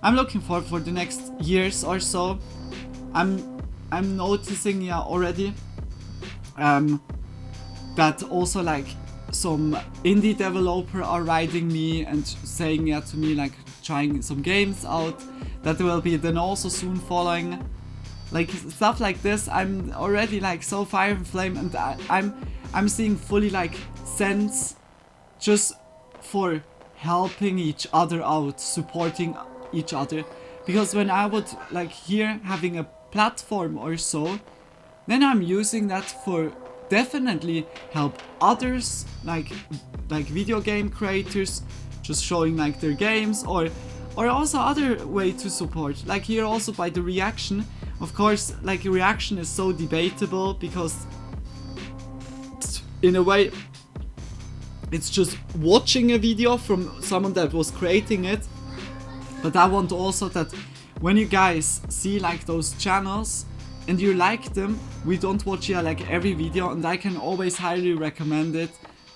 I'm looking forward for the next years or so. I'm noticing, yeah, already that also like some indie developer are writing me and saying, yeah, to me, like trying some games out that will be then also soon following. Like stuff like this, I'm already like so fire and flame, and I'm seeing fully like sense just for helping each other out, supporting each other. Because when I would like here having a platform or so, then I'm using that for definitely help others, like video game creators, just showing like their games, or also other way to support. Like here also by the reaction, of course, like reaction is so debatable, because in a way it's just watching a video from someone that was creating it. But I want also that when you guys see like those channels and you like them, we don't watch like every video, and I can always highly recommend it.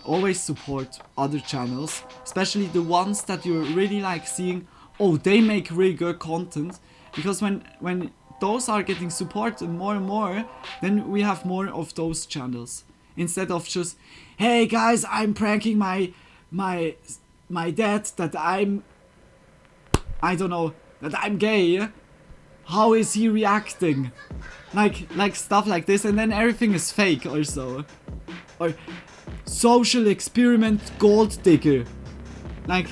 Always support other channels, especially the ones that you're really like seeing, oh, they make really good content. Because when those are getting supported more and more, then we have more of those channels. Instead of just, hey guys, I'm pranking my dad that I don't know, that I'm gay. How is he reacting? Like stuff like this, and then everything is fake or so. Or social experiment gold digger. Like,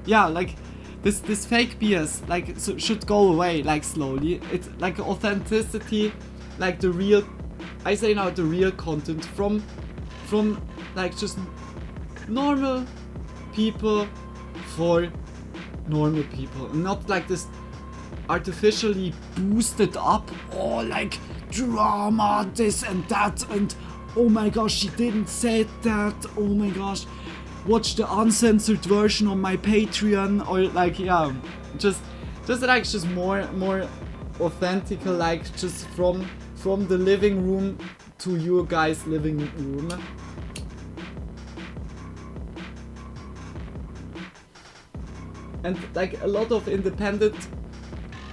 yeah, like this fake BS like should go away like slowly. It's like authenticity, like the real, I say now, the real content from like just normal people for normal people, not like this artificially boosted up, or like drama, this and that, and oh my gosh, she didn't say that, oh my gosh, watch the uncensored version on my Patreon, or like, yeah, just like just more authentic, like just from the living room to your guys' living room. And like a lot of independent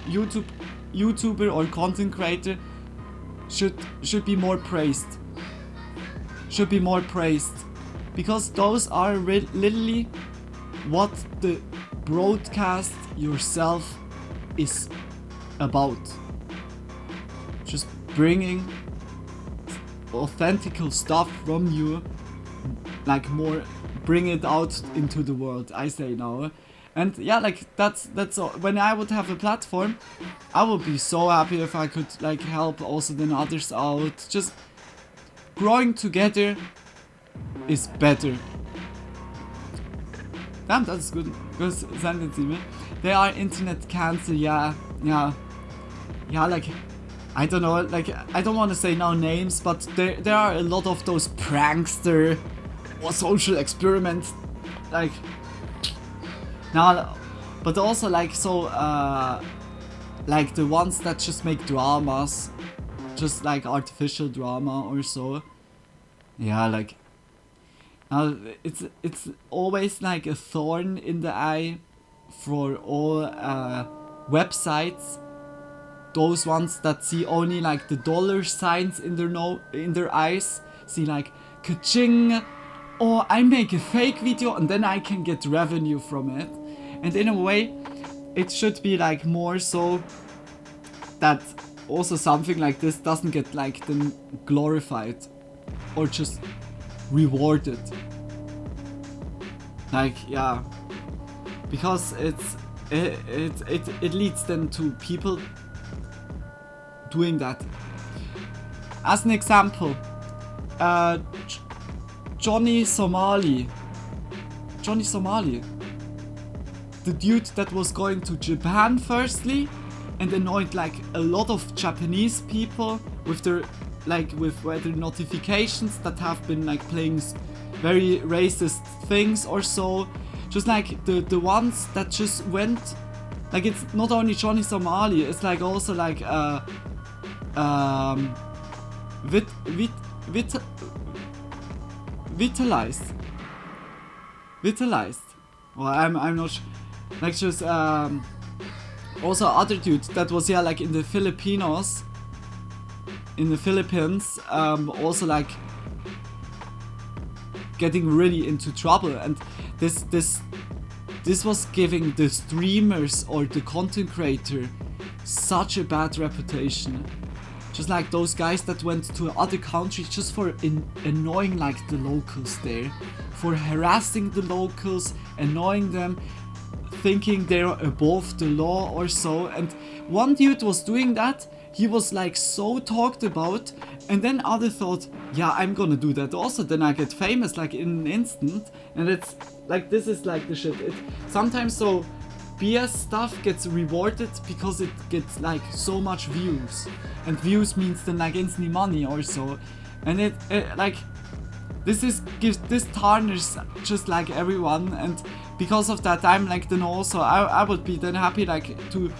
YouTuber or content creator should be more praised. Should be more praised, because those are literally what the broadcast yourself is about. Just bringing authentic stuff from you, like more, bring it out into the world, I say now. And yeah, like that's all. When I would have a platform, I would be so happy if I could like help also then others out. Just growing together is better. Damn, that's good sentence even. They are internet cancer, yeah, like, I don't know, like, I don't want to say no names, but there are a lot of those prankster or social experiments, like, now, but also like so like the ones that just make dramas, just like artificial drama or so. Yeah, like it's always like a thorn in the eye for all websites, those ones that see only like the dollar signs in their eyes, see like ka-ching, or I make a fake video and then I can get revenue from it. And in a way it should be like more so that also something like this doesn't get like then glorified or just rewarded. Like, yeah, because it leads then to people doing that. As an example, Johnny Somali, the dude that was going to Japan firstly and annoyed like a lot of Japanese people with their weather notifications that have been like playing very racist things or so. Just like the ones that just went, like it's not only Johnny Somali, it's like also like Vitalized. Well, I'm not like just also other dude that was like in the Philippines, also like getting really into trouble, and this was giving the streamers or the content creator such a bad reputation. Just like those guys that went to other countries just for annoying like the locals there, for harassing the locals, annoying them, thinking they're above the law or so. And one dude was doing that, he was like so talked about, and then other thought, yeah, I'm gonna do that also, then I get famous like in an instant. And it's like, this is like the shit. It sometimes so BS stuff gets rewarded because it gets like so much views, and views means then like instantly money or so. And it like this tarnishes just like everyone, and because of that I'm like then also I would be then happy like to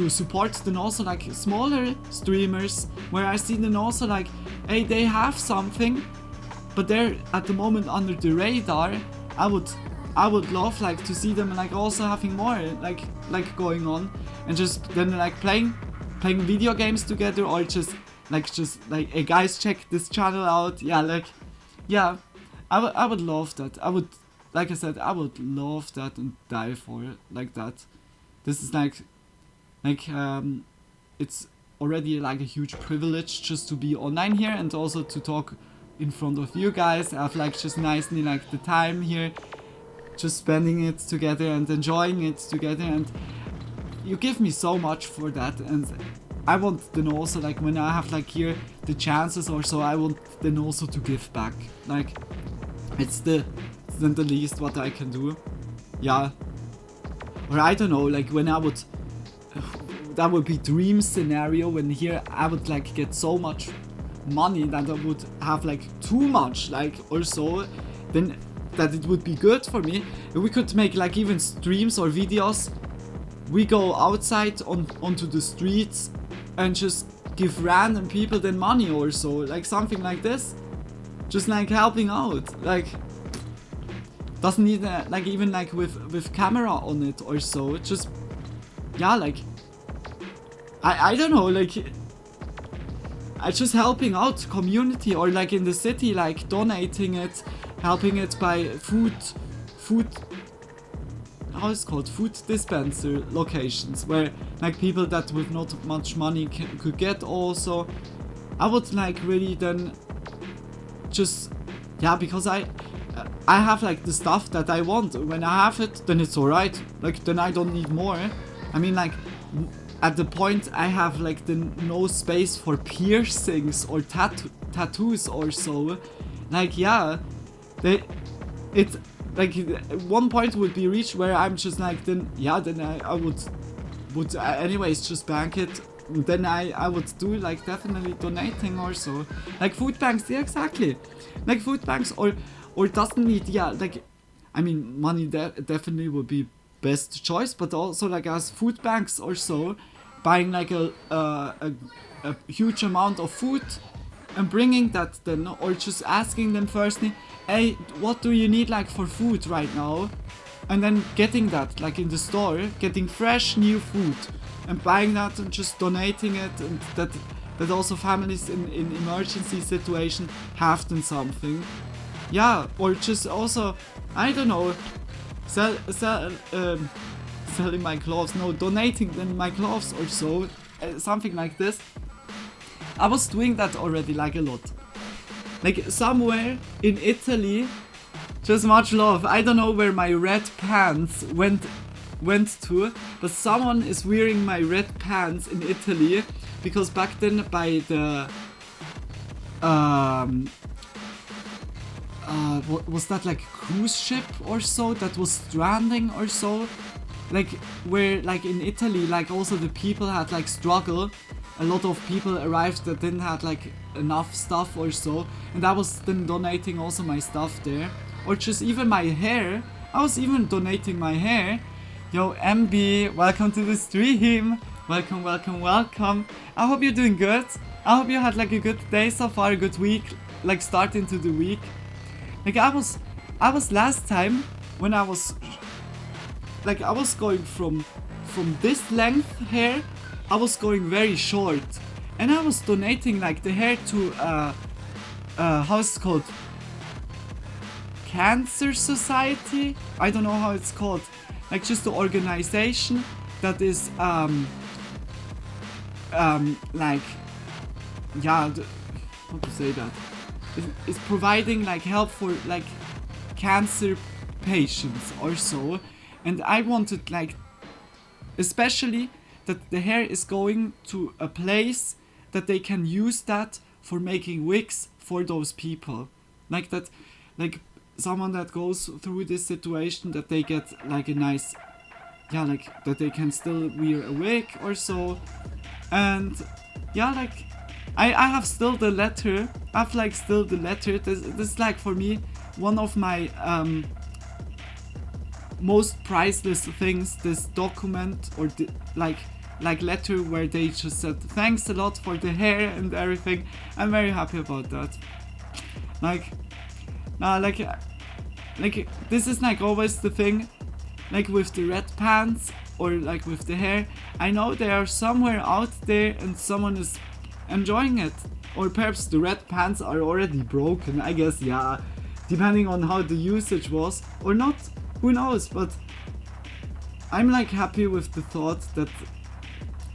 support then also like smaller streamers where I see then also like, hey, they have something but they're at the moment under the radar. I would love like to see them like also having more like going on, and just then like playing video games together, or just like hey guys, check this channel out. Yeah, like, yeah, I would love that. I would, like I said, I would love that and die for it like that. This is like it's already like a huge privilege just to be online here and also to talk in front of you guys. I've like just nicely like the time here, just spending it together and enjoying it together, and you give me so much for that. And I want then also like when I have like here the chances or so, I want then also to give back. Like it's then the least what I can do. Yeah, or I don't know, like when I would, that would be dream scenario when here I would like get so much money that I would have like too much like or so, then that it would be good for me. We could make like even streams or videos. We go outside onto the streets and just give random people then money or so, like something like this. Just like helping out, like doesn't need like even like with camera on it or so. Just, yeah, like I don't know, like I just helping out community, or like in the city, like donating it, helping it by food, how is it called, food dispenser locations where like people that with not much money could get also. I would like really then just, yeah, because I have like the stuff that I want. When I have it, then it's alright, like then I don't need more. I mean, like at the point I have like the no space for piercings or tattoos or so. Like, yeah, it's like one point would be reached where I'm just like, then yeah, then I would anyways just bank it. Then I would do like definitely donating or so, like food banks. Yeah, exactly, like food banks, or doesn't need, yeah, like I mean money definitely would be best choice, but also like as food banks or so, buying like a huge amount of food and bringing that then, or just asking them firstly, hey, what do you need like for food right now? And then getting that like in the store, getting fresh new food and buying that and just donating it, and that also families in emergency situation have then something. Yeah, or just also, I don't know, selling my clothes, no, donating then my clothes or so, something like this. I was doing that already like a lot. Like somewhere in Italy, just much love. I don't know where my red pants went to, but someone is wearing my red pants in Italy, because back then by the what was that, like cruise ship or so that was stranding or so, like where like in Italy, like also the people had like struggle. A lot of people arrived that didn't have like enough stuff or so, and I was then donating also my stuff there, or just even my hair. I was even donating my hair. Yo, MB, welcome to the stream. Welcome, welcome, welcome. I hope you're doing good. I hope you had like a good day so far, a good week, like starting to the week. Like I was last time when I was going from this length hair, I was going very short, and I was donating like the hair to how's it called? Cancer Society? I don't know how it's called. Like just the organization that is like, yeah, how to say that? It's providing like help for like cancer patients or so, and I wanted like, especially that the hair is going to a place that they can use that for making wigs for those people, like that, like someone that goes through this situation, that they get like a nice, yeah, like that they can still wear a wig or so. And yeah, like I have still the letter. I've like still the letter. This is like for me one of my most priceless things. This document or the like letter where they just said thanks a lot for the hair and everything. I'm very happy about that. Like this is like always the thing, like with the red pants or like with the hair. I know they are somewhere out there and someone is enjoying it, or perhaps the red pants are already broken, I guess, yeah, depending on how the usage was or not, who knows. But I'm like happy with the thought that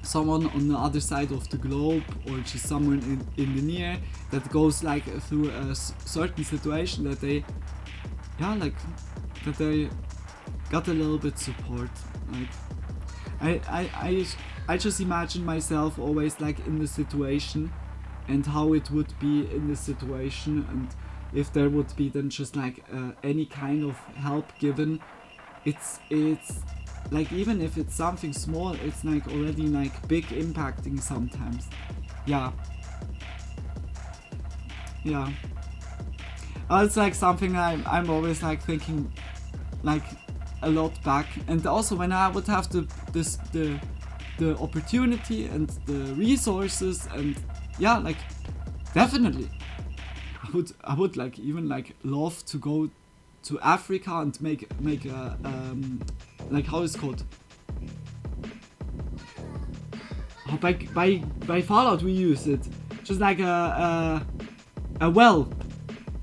someone on the other side of the globe, or just someone in the near, that goes like through a certain situation, that they, yeah, like that they got a little bit support. Like I just imagine myself always like in the situation and how it would be in the situation, and if there would be then just like any kind of help given, it's like, even if it's something small, it's like already like big impacting sometimes. Yeah. It's like something I'm always like thinking like a lot back, and also when I would have the opportunity and the resources, and yeah, like definitely I would like even like love to go to Africa and make a like, how is it called? By Fallout we use it, just like a well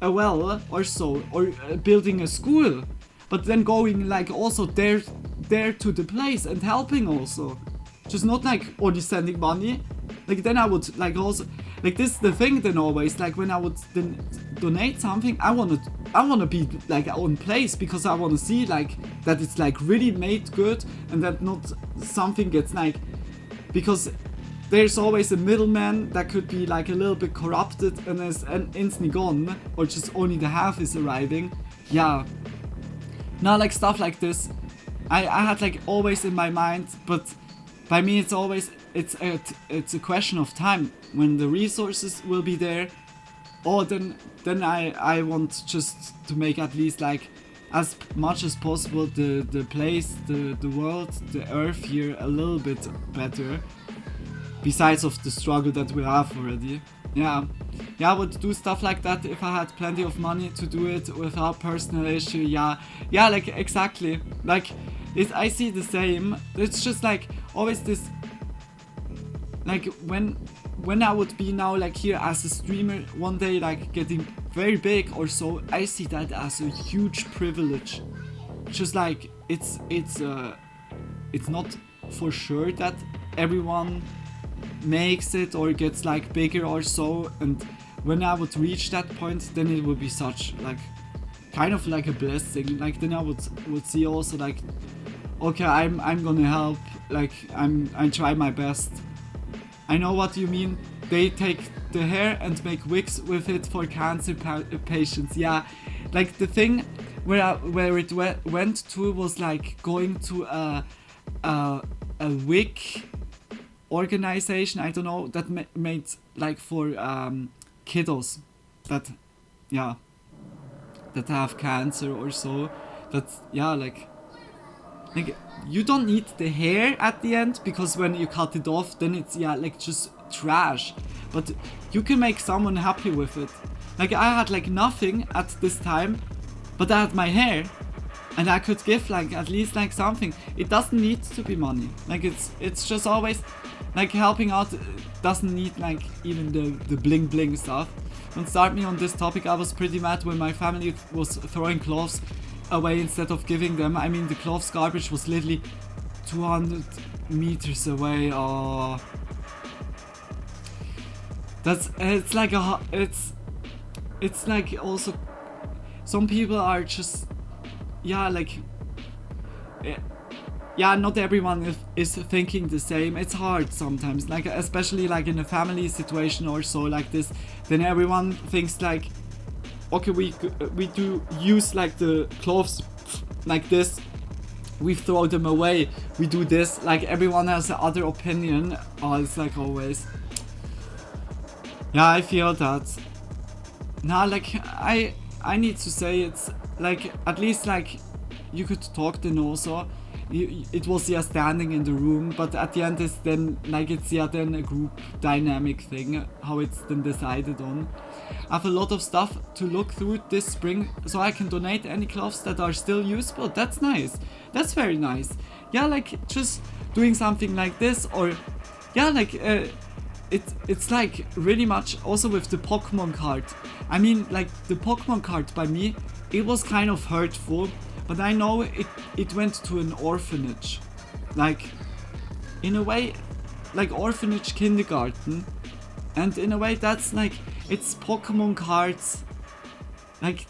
or so, or building a school, but then going like also there to the place and helping also, just not like only sending money. Like then I would like also, like this is the thing then always, like when I would then donate something, I wanna be like on place, because I wanna see like that it's like really made good, and that not something gets like, because there's always a middleman that could be like a little bit corrupted and is instantly gone, or just only the half is arriving. Yeah. Now like stuff like this, I had like always in my mind, but by me it's always, it's a question of time when the resources will be there, or then I want just to make at least like as much as possible the place, the world, the earth here a little bit better. Besides of the struggle that we have already. Yeah, I would do stuff like that if I had plenty of money to do it without personal issue. Yeah, like exactly. Like I see the same. It's just like always this. Like when I would be now like here as a streamer one day, like getting very big or so, I see that as a huge privilege. Just like it's not for sure that everyone makes it or gets like bigger or so, and when I would reach that point, then it would be such like kind of like a blessing. Like then I would see also like, okay, I'm gonna help, like I try my best. I know what you mean. They take the hair and make wigs with it for cancer patients. Yeah, like the thing where it went to was like going to a wig organization, I don't know, that made like for kiddos that have cancer or so. That's like you don't need the hair at the end, because when you cut it off then it's like just trash, but you can make someone happy with it. Like I had like nothing at this time, but I had my hair and I could give like at least like something. It doesn't need to be money. Like it's just always like helping out. Doesn't need like even the bling bling stuff. Don't start me on this topic. I was pretty mad when my family was throwing clothes away instead of giving them. I mean, the clothes garbage was literally 200 meters away. Oh, it's like also some people are just not everyone is thinking the same. It's hard sometimes, like especially like in a family situation or so like this, then everyone thinks like, okay, we do use like the clothes like this, we throw them away, we do this, like everyone has the other opinion. Oh, it's like always. Yeah, I feel that. Now, like I need to say, it's like at least like you could talk then also. It was standing in the room, but at the end it's then like it's then a group dynamic thing, how it's then decided on. I have a lot of stuff to look through this spring, so I can donate any clothes that are still usable. That's nice. That's very nice. Yeah, like just doing something like this, or like it's like really much also with the Pokemon card. I mean, like the Pokemon card by me, it was kind of hurtful. But I know it went to an orphanage. Like, in a way, like orphanage kindergarten. And in a way that's like, it's Pokemon cards. Like,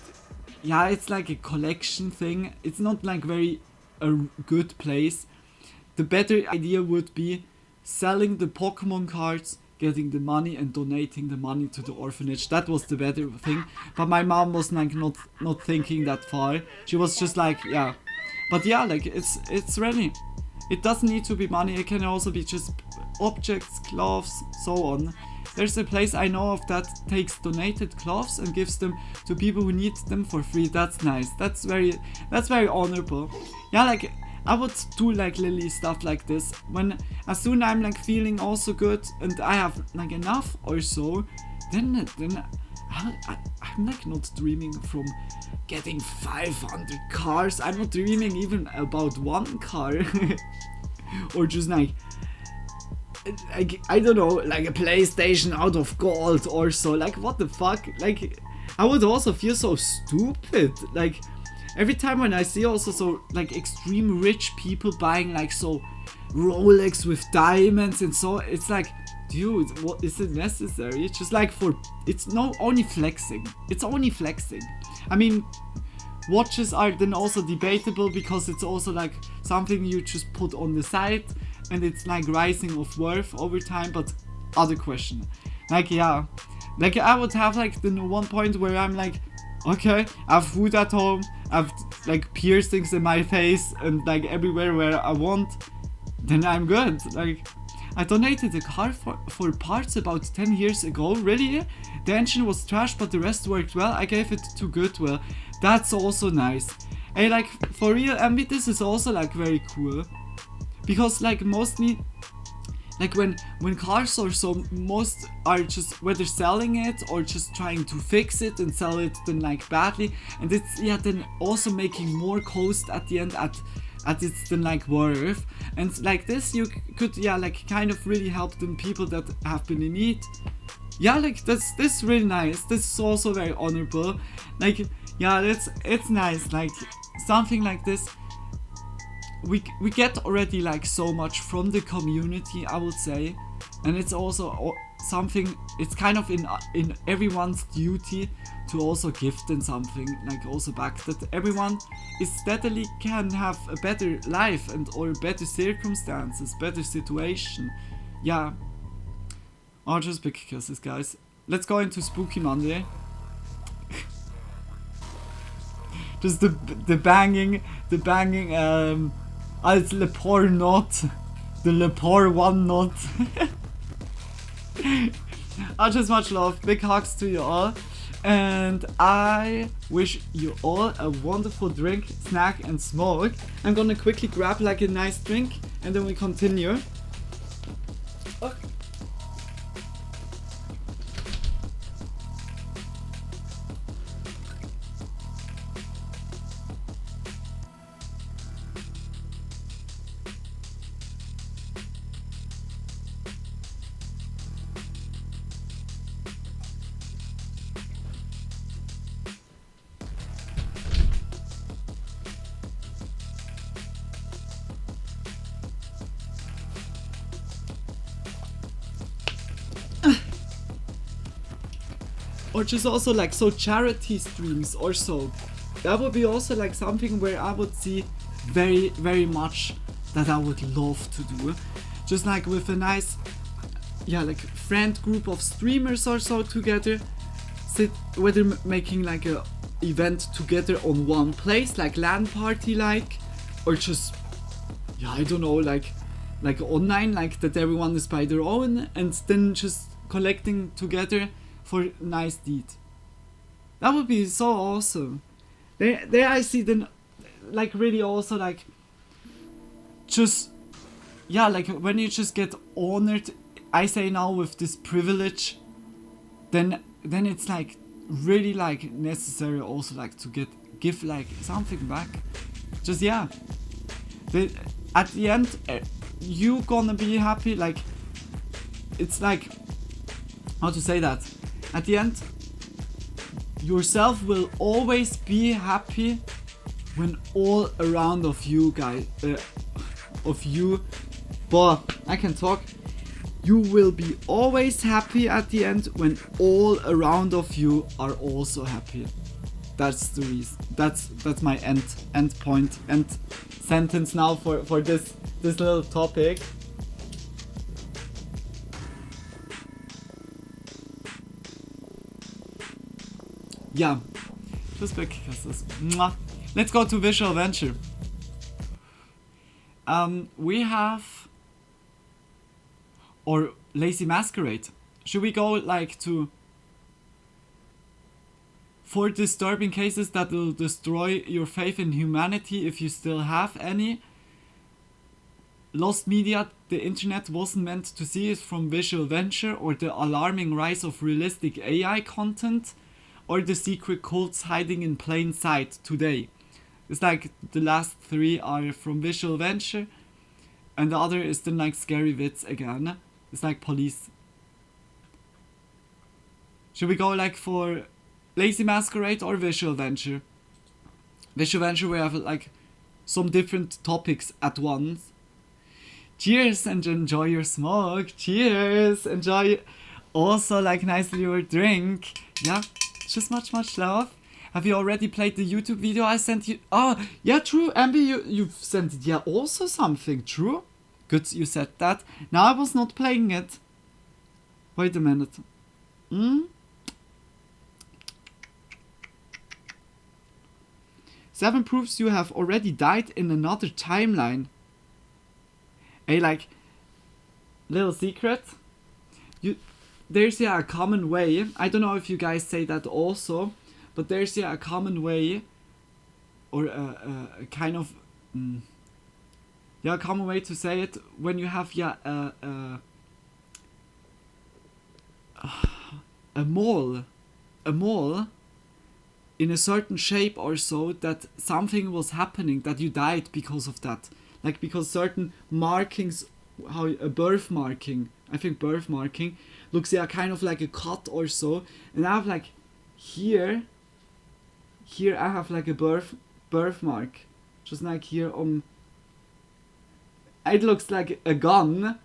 yeah, it's like a collection thing. It's not like very a good place. The better idea would be selling the Pokemon cards, getting the money and donating the money to the orphanage. That was the better thing. But my mom was like not thinking that far. She was just like, yeah. But yeah, like it's ready. It doesn't need to be money. It can also be just objects, clothes, so on. There's a place I know of that takes donated clothes and gives them to people who need them for free. That's nice. That's very honorable. Yeah, like I would do like Lily stuff like this when as soon I'm like feeling also good and I have like enough or so, then I'm like not dreaming from getting 500 cars. I'm not dreaming even about one car or just like I don't know, like a PlayStation out of gold or so. Like what the fuck? Like I would also feel so stupid. Like every time when I see also so like extreme rich people buying like so Rolex with diamonds and so, it's like, dude, what is it necessary? It's just like it's not only flexing. It's only flexing. I mean, watches are then also debatable because it's also like something you just put on the side and it's like rising of worth over time, but other question. Like yeah, like I would have like the one point where I'm like, okay, I have food at home, I have like piercings in my face and like everywhere where I want, then I'm good. Like I donated a car for parts about 10 years ago. Really? The engine was trash but the rest worked well. I gave it to Goodwill. That's also nice. Hey, like, for real, Envy, this is also, like, very cool. Because, like, mostly, like, when cars are so, most are just whether selling it or just trying to fix it and sell it then, like, badly. And it's, yeah, then also making more cost at the end at its then, like, worth. And, like, this, you could, yeah, like, kind of really help the people that have been in need. Yeah, like, this is really nice. This is also very honorable. Like, yeah, it's nice. Like, something like this. We get already, like, so much from the community, I would say. And it's also something, it's kind of in everyone's duty to also give them something, like, also back, that everyone is steadily can have a better life and or better circumstances, better situation. Yeah. Oh, just big kisses, guys. Let's go into Spooky Monday. Just the banging, als Lepore not, the Lepore one not. Just much love, big hugs to you all, and I wish you all a wonderful drink, snack and smoke. I'm gonna quickly grab like a nice drink and then we continue. Okay. Or just also like so charity streams or so. That would be also like something where I would see very, very much that I would love to do. Just like with a nice, yeah, like friend group of streamers or so together. Sit, whether making like a event together on one place, like LAN party like, or just, yeah, I don't know, like online, like that everyone is by their own and then just collecting together for nice deed. That would be so awesome. There I see then, like really also like, just, yeah, like when you just get honored, I say now with this privilege, then it's like really like necessary also like to give like something back. Just yeah. At the end, you gonna be happy. Like it's like, how to say that? At the end, yourself will always be happy when all around of you guys, but I can talk. You will be always happy at the end when all around of you are also happy. That's the reason. That's my end point, end sentence now for this little topic. Yeah, just big kisses. Mwah. Let's go to Visual Venture. We have, or Lazy Masquerade. Should we go like to 4 disturbing cases that will destroy your faith in humanity if you still have any? Lost media the internet wasn't meant to see is from Visual Venture, or the alarming rise of realistic AI content, or the secret cults hiding in plain sight today. It's like the last 3 are from Visual Venture, and the other is then like Scary Vids again. It's like police. Should we go like for Lazy Masquerade or Visual Venture? Visual Venture, we have like some different topics at once. Cheers and enjoy your smoke. Cheers, enjoy also like nicely your drink. Yeah, just much love. Have you already played the YouTube video I sent you? Oh, yeah, true. Ambi, you've sent it. Yeah, also something. True. Good, you said that. Now I was not playing it. Wait a minute. 7 proves you have already died in another timeline. Hey, like, little secret. There's a common way. I don't know if you guys say that also, but there's a common way or a kind of yeah, common way to say it, when you have a mole in a certain shape or so, that something was happening, that you died because of that, like because certain markings, how a birthmarking, I think birthmarking looks kind of like a cut or so, and I have like here I have like a birthmark, just like here on. It looks like a gun.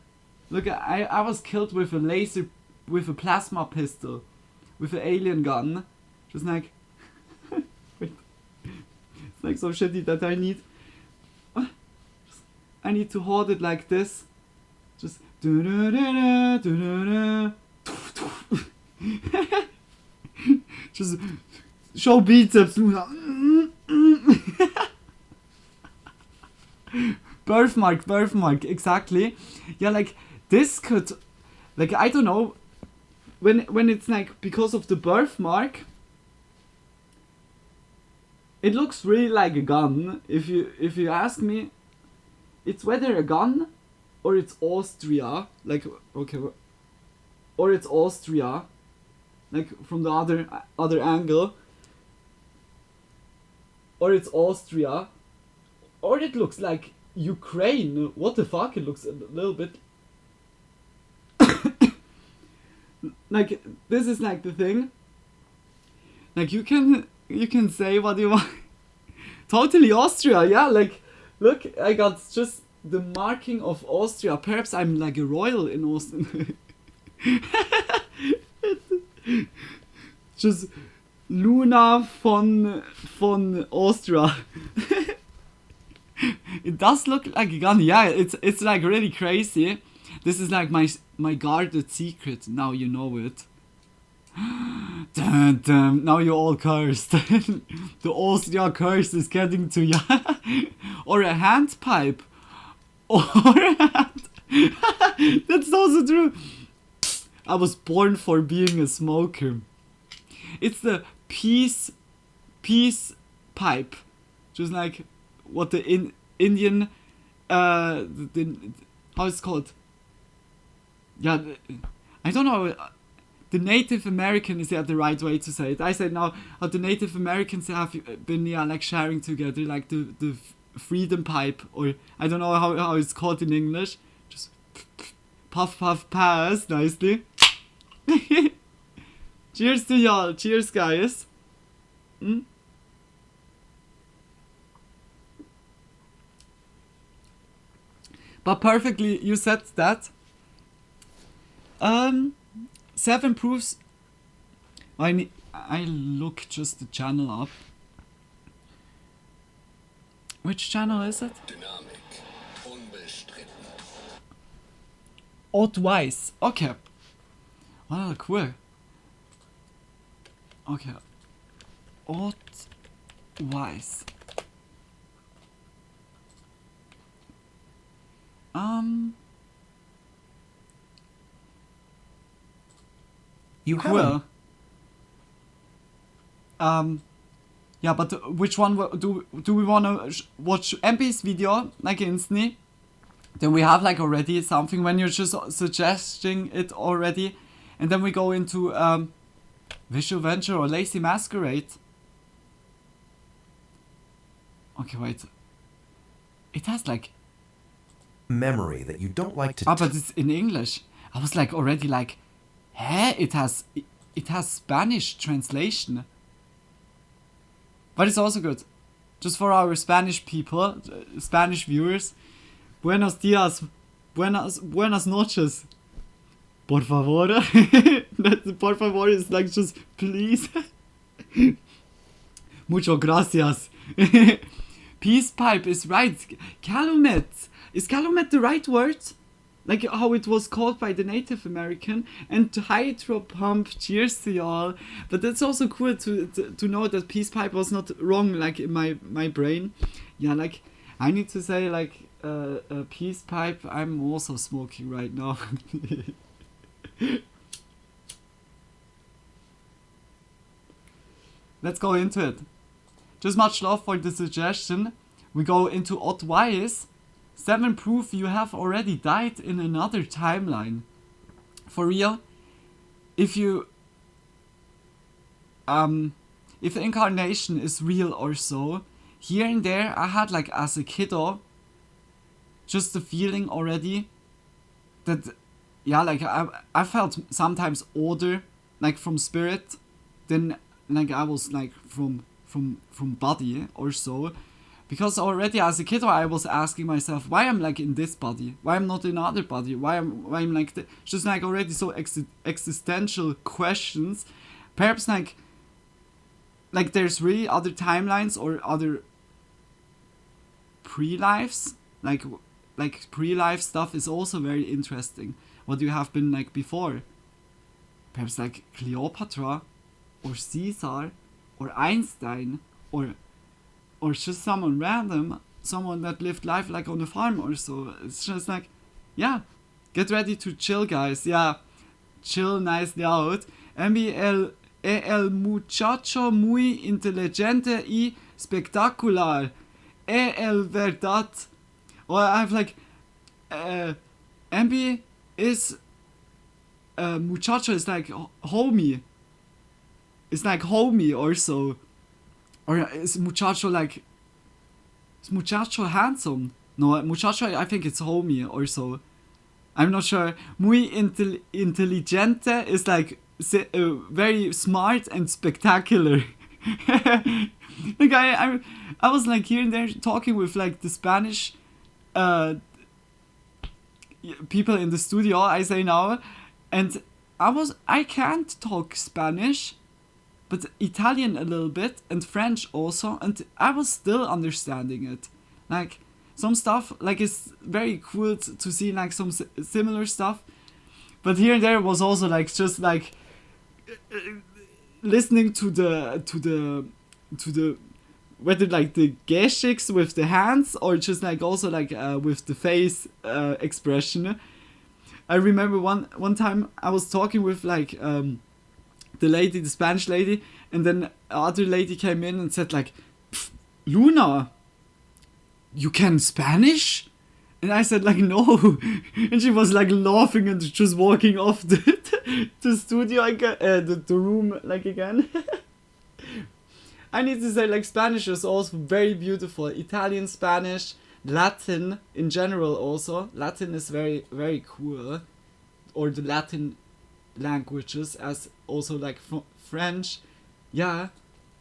Look, I was killed with a laser, with a plasma pistol, with an alien gun, just like. Wait. It's like so shitty that I need to hold it like this. Just just show biceps. birthmark, exactly. Yeah, like this could, like, I don't know, when it's like because of the birthmark, it looks really like a gun. If you ask me, it's whether a gun or it's Austria, like, okay, or it's Austria, like from the other angle, or it's Austria, or it looks like Ukraine. What the fuck? It looks a little bit like, this is like the thing. Like you can say what you want. Totally Austria, yeah. Like, look, I got just the marking of Austria. Perhaps I'm like a royal in Austria. Just Luna von Austria. It does look like a gun. Yeah, it's like really crazy. This is like my guarded secret. Now you know it. Damn, now you're all cursed. The Austria curse is getting to you. Or a handpipe. Or a hand. That's also true. I was born for being a smoker. It's the peace pipe. Just like what the Indian, how it's called. Yeah, I don't know. The Native American is the right way to say it. I said now how the Native Americans have been like sharing together, like the freedom pipe, or I don't know how it's called in English. Just puff puff pass nicely. Cheers to y'all. Cheers, guys. But perfectly, you said that. 7 proofs. I look just the channel up. Which channel is it? Odd-wise. Okay. Oh, cool. Okay. Odd-wise. You cool. Yeah, but which one do we want to watch? MP's video like instantly? Then we have like already something when you're just suggesting it already, and then we go into Visual Venture or Lazy Masquerade. Okay, wait. It has like memory that you don't like to. But it's in English. I was like already like, hey, it has Spanish translation. But it's also good. Just for our Spanish people, Spanish viewers. Buenos días. Buenas noches. Por favor. Por favor is like just please. Mucho gracias. Peace pipe is right. Calumet. Is calumet the right word? Like how it was called by the Native American. And hydro pump, cheers to y'all. But that's also cool to know that peace pipe was not wrong, like in my brain. Yeah, like I need to say like a peace pipe. I'm also smoking right now. Let's go into it. Just much love for the suggestion. We go into odd whys. 7 proof you have already died in another timeline. For real, if incarnation is real or so, here and there I had like as a kiddo just the feeling already that yeah, like I felt sometimes older like from spirit than like I was like from body or so. Because already as a kid I was asking myself why I'm like in this body, why I'm not in other body, why I'm like just like already so existential questions. Perhaps like there's really other timelines or other pre-lives, like pre-life stuff is also very interesting. What you have been like before, perhaps like Cleopatra or Caesar or Einstein or just someone random, someone that lived life like on a farm or so. It's just like, yeah, get ready to chill, guys. Yeah, chill nicely out. El muchacho muy inteligente y espectacular. El verdad. Or I have like, MB is, muchacho is like homie. It's like homie or so. Or is muchacho like... Is muchacho handsome? No, muchacho I think it's homie or so. I'm not sure. Muy inteligente is like very smart and spectacular. Like I was like here and there talking with like the Spanish people in the studio, I say now. And I can't talk Spanish, but Italian a little bit, and French also, and I was still understanding it. Like, some stuff, like, it's very cool to see, like, some similar stuff, but here and there was also, like, just, like, listening to the, whether, like, the gesticks with the hands, or just, like, also, like, with the face expression. I remember one time I was talking with, like, the Spanish lady, and then other lady came in and said like, Luna, you can Spanish? And I said like, no. And she was like laughing and just walking off the studio again, the room like again. I need to say like Spanish is also very beautiful. Italian, Spanish, Latin in general also. Latin is very, very cool. Or the Latin languages, as also like French. Yeah,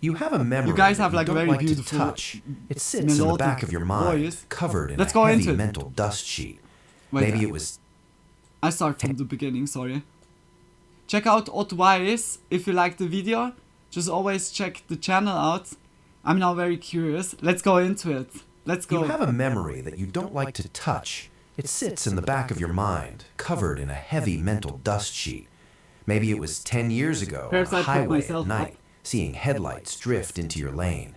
you have a memory. You guys have you like don't very like beautiful to touch. It sits in the back of your mind, voice. covered in Let's a go heavy into it. mental dust sheet. Wait, Maybe it was... I start from the beginning, sorry. Check out Odd Wise if you like the video. Just always check the channel out. I'm now very curious. Let's go into it. Let's go. You have a memory that you don't like to touch. It sits in the back of your mind, covered in a heavy mental dust sheet. Maybe it was 10 years ago on a highway at night, seeing headlights drift into your lane.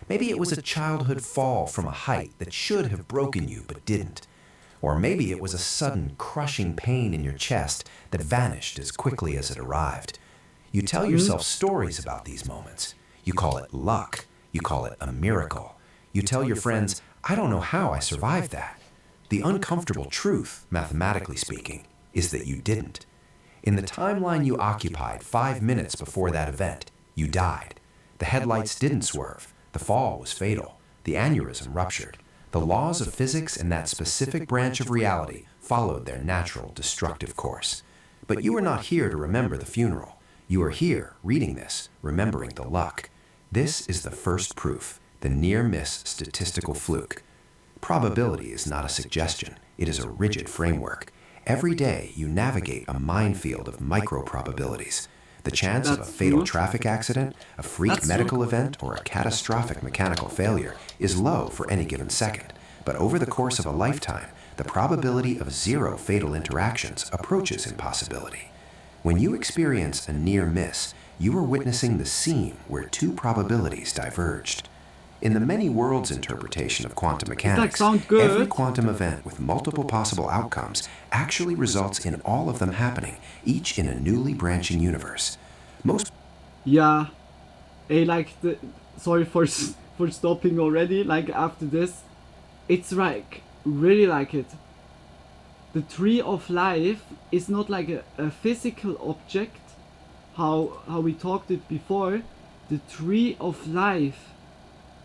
Maybe it was a childhood fall from a height that should have broken you but didn't. Or maybe it was a sudden crushing pain in your chest that vanished as quickly as it arrived. You tell yourself stories about these moments. You call it luck. You call it a miracle. You tell your friends, I don't know how I survived that. The uncomfortable truth, mathematically speaking, is that you didn't. In the timeline you occupied 5 minutes before that event, you died. The headlights didn't swerve. The fall was fatal. The aneurysm ruptured. The laws of physics in that specific branch of reality followed their natural destructive course. But you are not here to remember the funeral. You are here, reading this, remembering the luck. This is the first proof, the near-miss statistical fluke. Probability is not a suggestion. It is a rigid framework. Every day you navigate a minefield of micro-probabilities. The chance of a fatal traffic accident, a freak medical event, or a catastrophic mechanical failure is low for any given second. But over the course of a lifetime, the probability of 0 fatal interactions approaches impossibility. When you experience a near miss, you are witnessing the seam where 2 probabilities diverged. In the many worlds interpretation of quantum mechanics, every quantum event with multiple possible outcomes actually results in all of them happening, each in a newly branching universe. Most... Yeah. Like, sorry for stopping already, like after this. It's like, really like it. The tree of life is not like a physical object, how we talked it before. The tree of life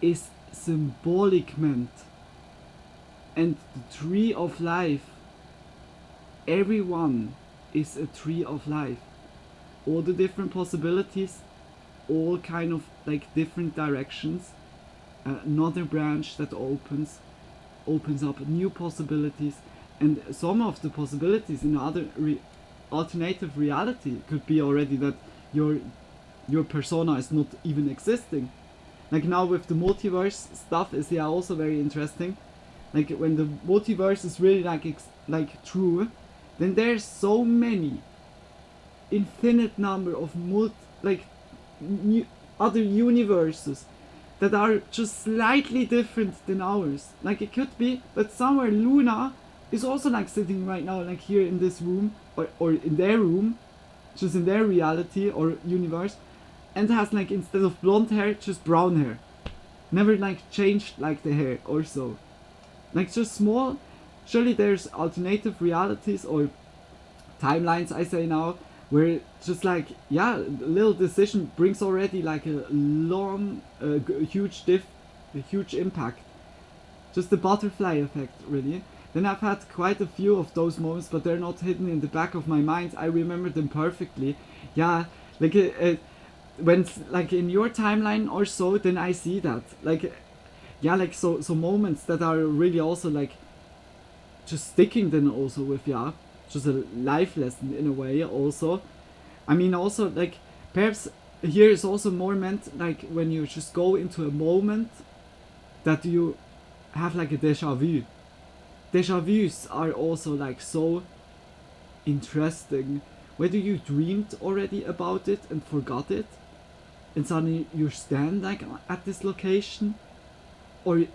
is symbolic meant. And the tree of life, everyone is a tree of life. All the different possibilities, all kind of like different directions. Another branch that opens up new possibilities, and some of the possibilities in other alternative reality could be already that your persona is not even existing. Like now with the multiverse stuff is also very interesting. Like when the multiverse is really like true, then there's so many infinite number of other universes that are just slightly different than ours. Like it could be that somewhere Luna is also like sitting right now, like here in this room, or in their room, just in their reality or universe, and has like instead of blonde hair, just brown hair. Never like changed like the hair or so. Like just small, surely there's alternative realities or timelines, I say now, where just like, yeah, a little decision brings already like a long, huge impact. Just the butterfly effect, really. Then I've had quite a few of those moments, but they're not hidden in the back of my mind. I remember them perfectly. Yeah, like when like in your timeline or so, then I see that. Like, yeah, like so moments that are really also like just sticking then also with, yeah, just a life lesson in a way also. I mean also like perhaps here is also more meant like when you just go into a moment that you have like a déjà vu. Déjà vus are also like so interesting. Whether you dreamed already about it and forgot it, and suddenly you stand like at this location, or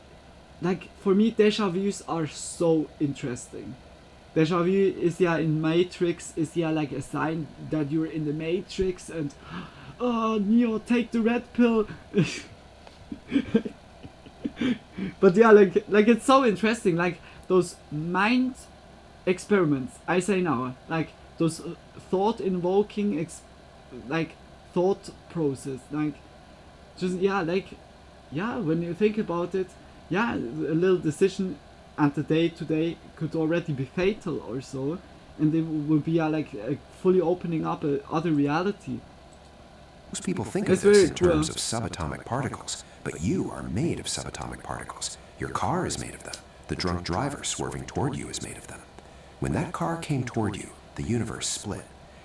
like for me déjà vus are so interesting. Déjà vu is in Matrix is like a sign that you're in the Matrix and oh Neo, take the red pill. But yeah, like it's so interesting, like those mind experiments, I say now, like those thought invoking like thought process, like just when you think about it, a little decision at the day to day could already be fatal or so, and it would be fully opening up other reality. Most people think of this in terms of subatomic particles, but you are made of subatomic particles. Your car is made of them. The drunk driver swerving toward you is made of them. When that car came toward you, the universe split.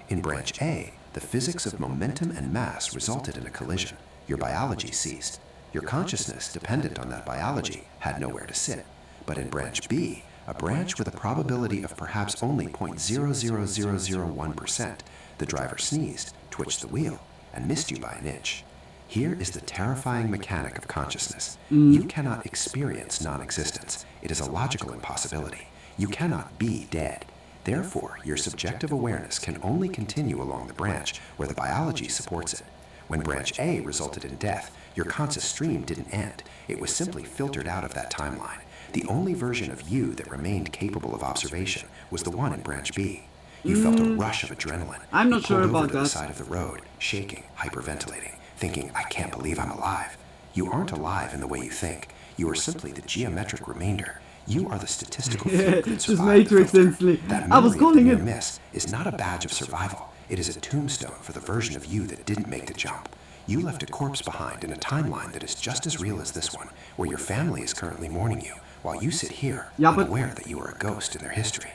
In branch A, the physics of momentum and mass resulted in a collision. Your biology ceased. Your consciousness, dependent on that biology, had nowhere to sit. But in branch B, a branch with a probability of perhaps only 0.00001%, the driver sneezed, twitched the wheel, and missed you by an inch. Here is the terrifying mechanic of consciousness. You cannot experience non-existence. It is a logical impossibility. You cannot be dead. Therefore, your subjective awareness can only continue along the branch where the biology supports it. When branch A resulted in death, your conscious stream didn't end. It was simply filtered out of that timeline. The only version of you that remained capable of observation was the one in branch B. You felt a rush of adrenaline. I'm not sure about that. The side of the road, shaking, hyperventilating, thinking, I can't believe I'm alive. You aren't alive in the way you think. You are simply the geometric remainder. You are the statistical fluke that survived the filter. That memory of the near miss is not a badge of survival. It is a tombstone for the version of you that didn't make the jump. You left a corpse behind in a timeline that is just as real as this one, where your family is currently mourning you, while you sit here, unaware that you are a ghost in their history.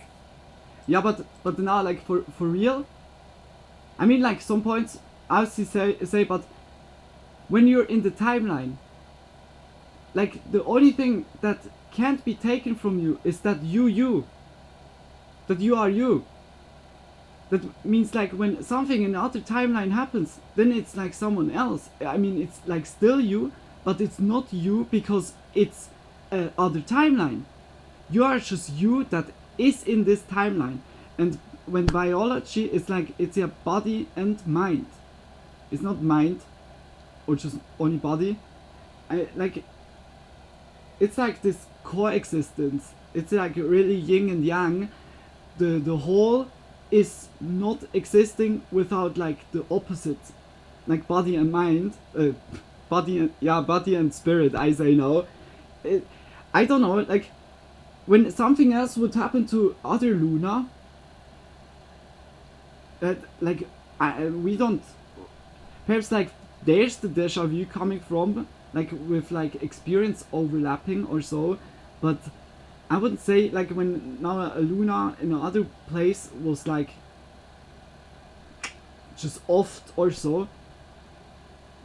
Yeah, but now, like, for real? I mean, like, some points, I would say, but when you're in the timeline, like, the only thing that can't be taken from you is that that you are you. That means, like, when something in the other timeline happens, then it's like someone else. I mean, it's like still you, but it's not you because it's other timeline. You are just you that is in this timeline. And when biology is like, it's your body and mind. It's not mind or just only body. it's like this coexistence. It's like really yin and yang. The whole is not existing without like the opposite, like body and mind, body and spirit. I say now. I don't know. Like when something else would happen to other Luna, like we don't. Perhaps like there's the deja vu coming from, like with like experience overlapping or so, but I wouldn't say like when now a Luna in another place was like just oft or so,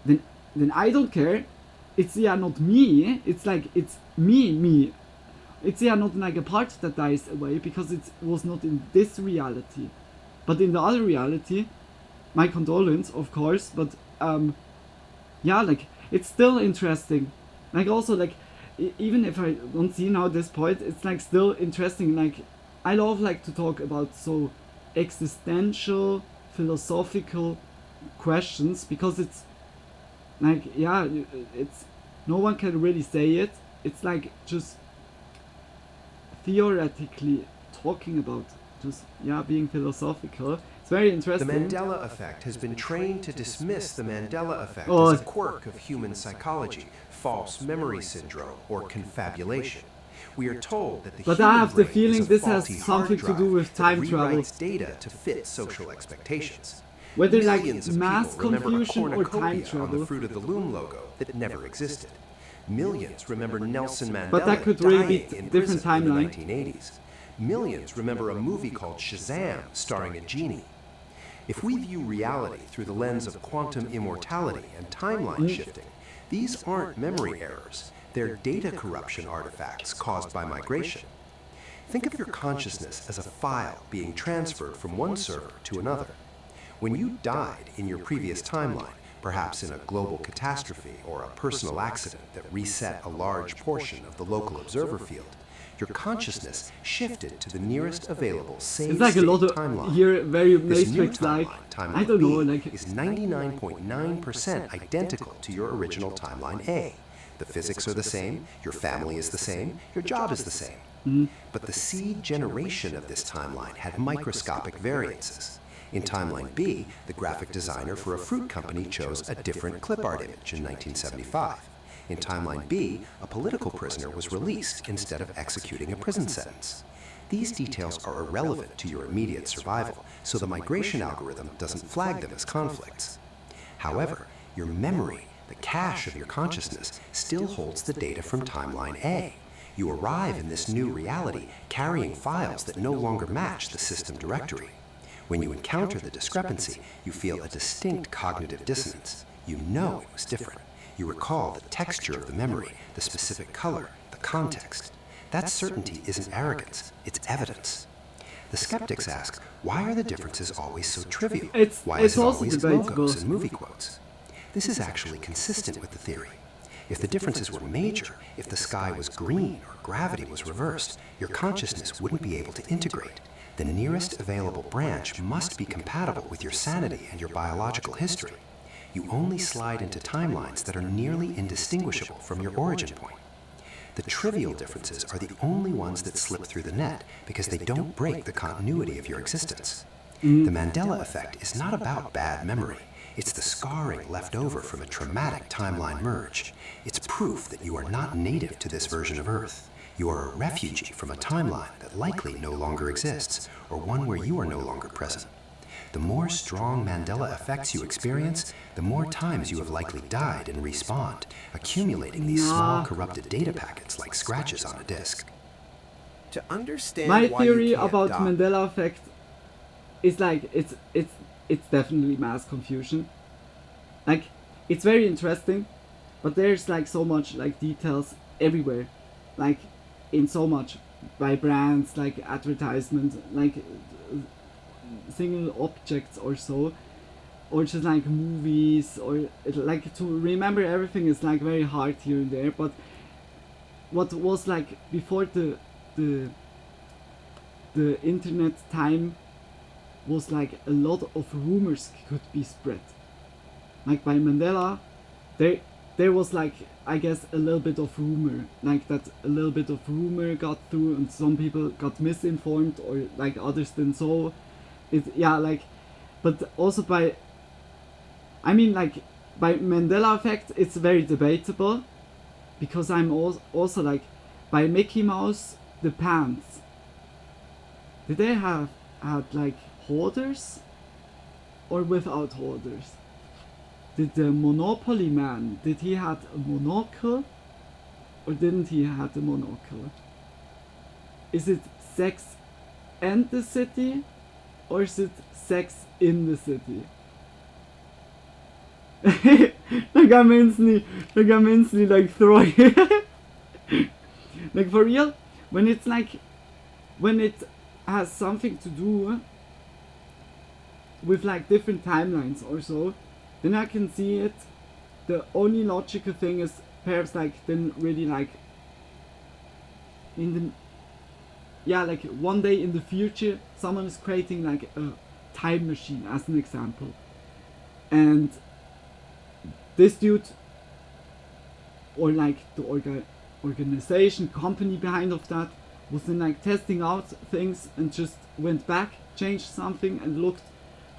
then I don't care. It's not me. It's like it's me. It's not like a part that dies away because it was not in this reality, but in the other reality. My condolence, of course, but like it's still interesting. Like also like even if I don't see now this point, it's like still interesting. Like I love like to talk about so existential, philosophical questions because it's like it's no one can really say it. It's like just theoretically talking about just being philosophical. It's very interesting. The Mandela effect has been trained to dismiss the Mandela effect as a quirk of human psychology, false memory syndrome, or confabulation. We are told that the but human I have the brain feeling is a this faulty has something hard to do drive with that time travel. rewrites data to fit social expectations. Whether Millions like of mass people remember a confusion or time cornucopia on travel. the Fruit of the Loom logo that never existed. Millions remember Nelson Mandela But that could really dying be in different prison in the timeline. 1980s. Millions remember a movie called Shazam starring a genie. If we view reality through the lens of quantum immortality and timeline shifting, these aren't memory errors. They're data corruption artifacts caused by migration. Think of your consciousness as a file being transferred from one server to another. When you died in your previous timeline, perhaps in a global catastrophe or a personal accident that reset a large portion of the local observer field, your consciousness shifted to the nearest available save It's like a lot of timeline. here very This new Matrix-like. timeline I don't know, B, like is 99.9% identical to your original timeline A. The physics are the same, your family is the same, your job is the same. But the seed generation of this timeline had microscopic variances. In timeline B, the graphic designer for a fruit company chose a different clip art image in 1975. In timeline B, a political prisoner was released instead of executing a prison sentence. These details are irrelevant to your immediate survival, so the migration algorithm doesn't flag them as conflicts. However, your memory, the cache of your consciousness, still holds the data from timeline A. You arrive in this new reality carrying files that no longer match the system directory. When you encounter the discrepancy, you feel a distinct cognitive dissonance. You know it was different. You recall the texture of the memory, the specific color, the context. That certainty isn't arrogance, it's evidence. The skeptics ask, why are the differences always so trivial? Why is it always logos and movie quotes? This is actually consistent with the theory. If the differences were major, if the sky was green or gravity was reversed, your consciousness wouldn't be able to integrate. The nearest available branch must be compatible with your sanity and your biological history. You only slide into timelines that are nearly indistinguishable from your origin point. The trivial differences are the only ones that slip through the net because they don't break the continuity of your existence. The Mandela effect is not about bad memory. It's the scarring left over from a traumatic timeline merge. It's proof that you are not native to this version of Earth. You are a refugee from a timeline that likely no longer exists, or one where you are no longer present. The more strong Mandela effects you experience, the more times you have likely died and respawned, accumulating these small corrupted data packets like scratches on a disk. To understand my why theory you can't about die. Mandela effect is like it's definitely mass confusion. Like it's very interesting, but there's like so much like details everywhere, like in so much by brands, like advertisements, like single objects or so, or just like movies, or like to remember everything is like very hard here and there. But what was like before the internet time was like a lot of rumors could be spread. Like by Mandela, there was like, I guess, a little bit of rumor, like that a little bit of rumor got through and some people got misinformed or like others didn't. So yeah, like, but also by Mandela effect it's very debatable, because I'm also like, by Mickey Mouse, the pants, did they had like holders or without holders? Did the Monopoly man, did he have a monocle or didn't he have a monocle? Is it Sex and the City or is it Sex in the City? Like I'm instantly like throwing like for real, when it has something to do with like different timelines or so, then I can see it. The only logical thing is perhaps like then really like in the, yeah, like one day in the future someone is creating like a time machine as an example, and this dude or like the organization, company behind of that was then like testing out things and just went back, changed something and looked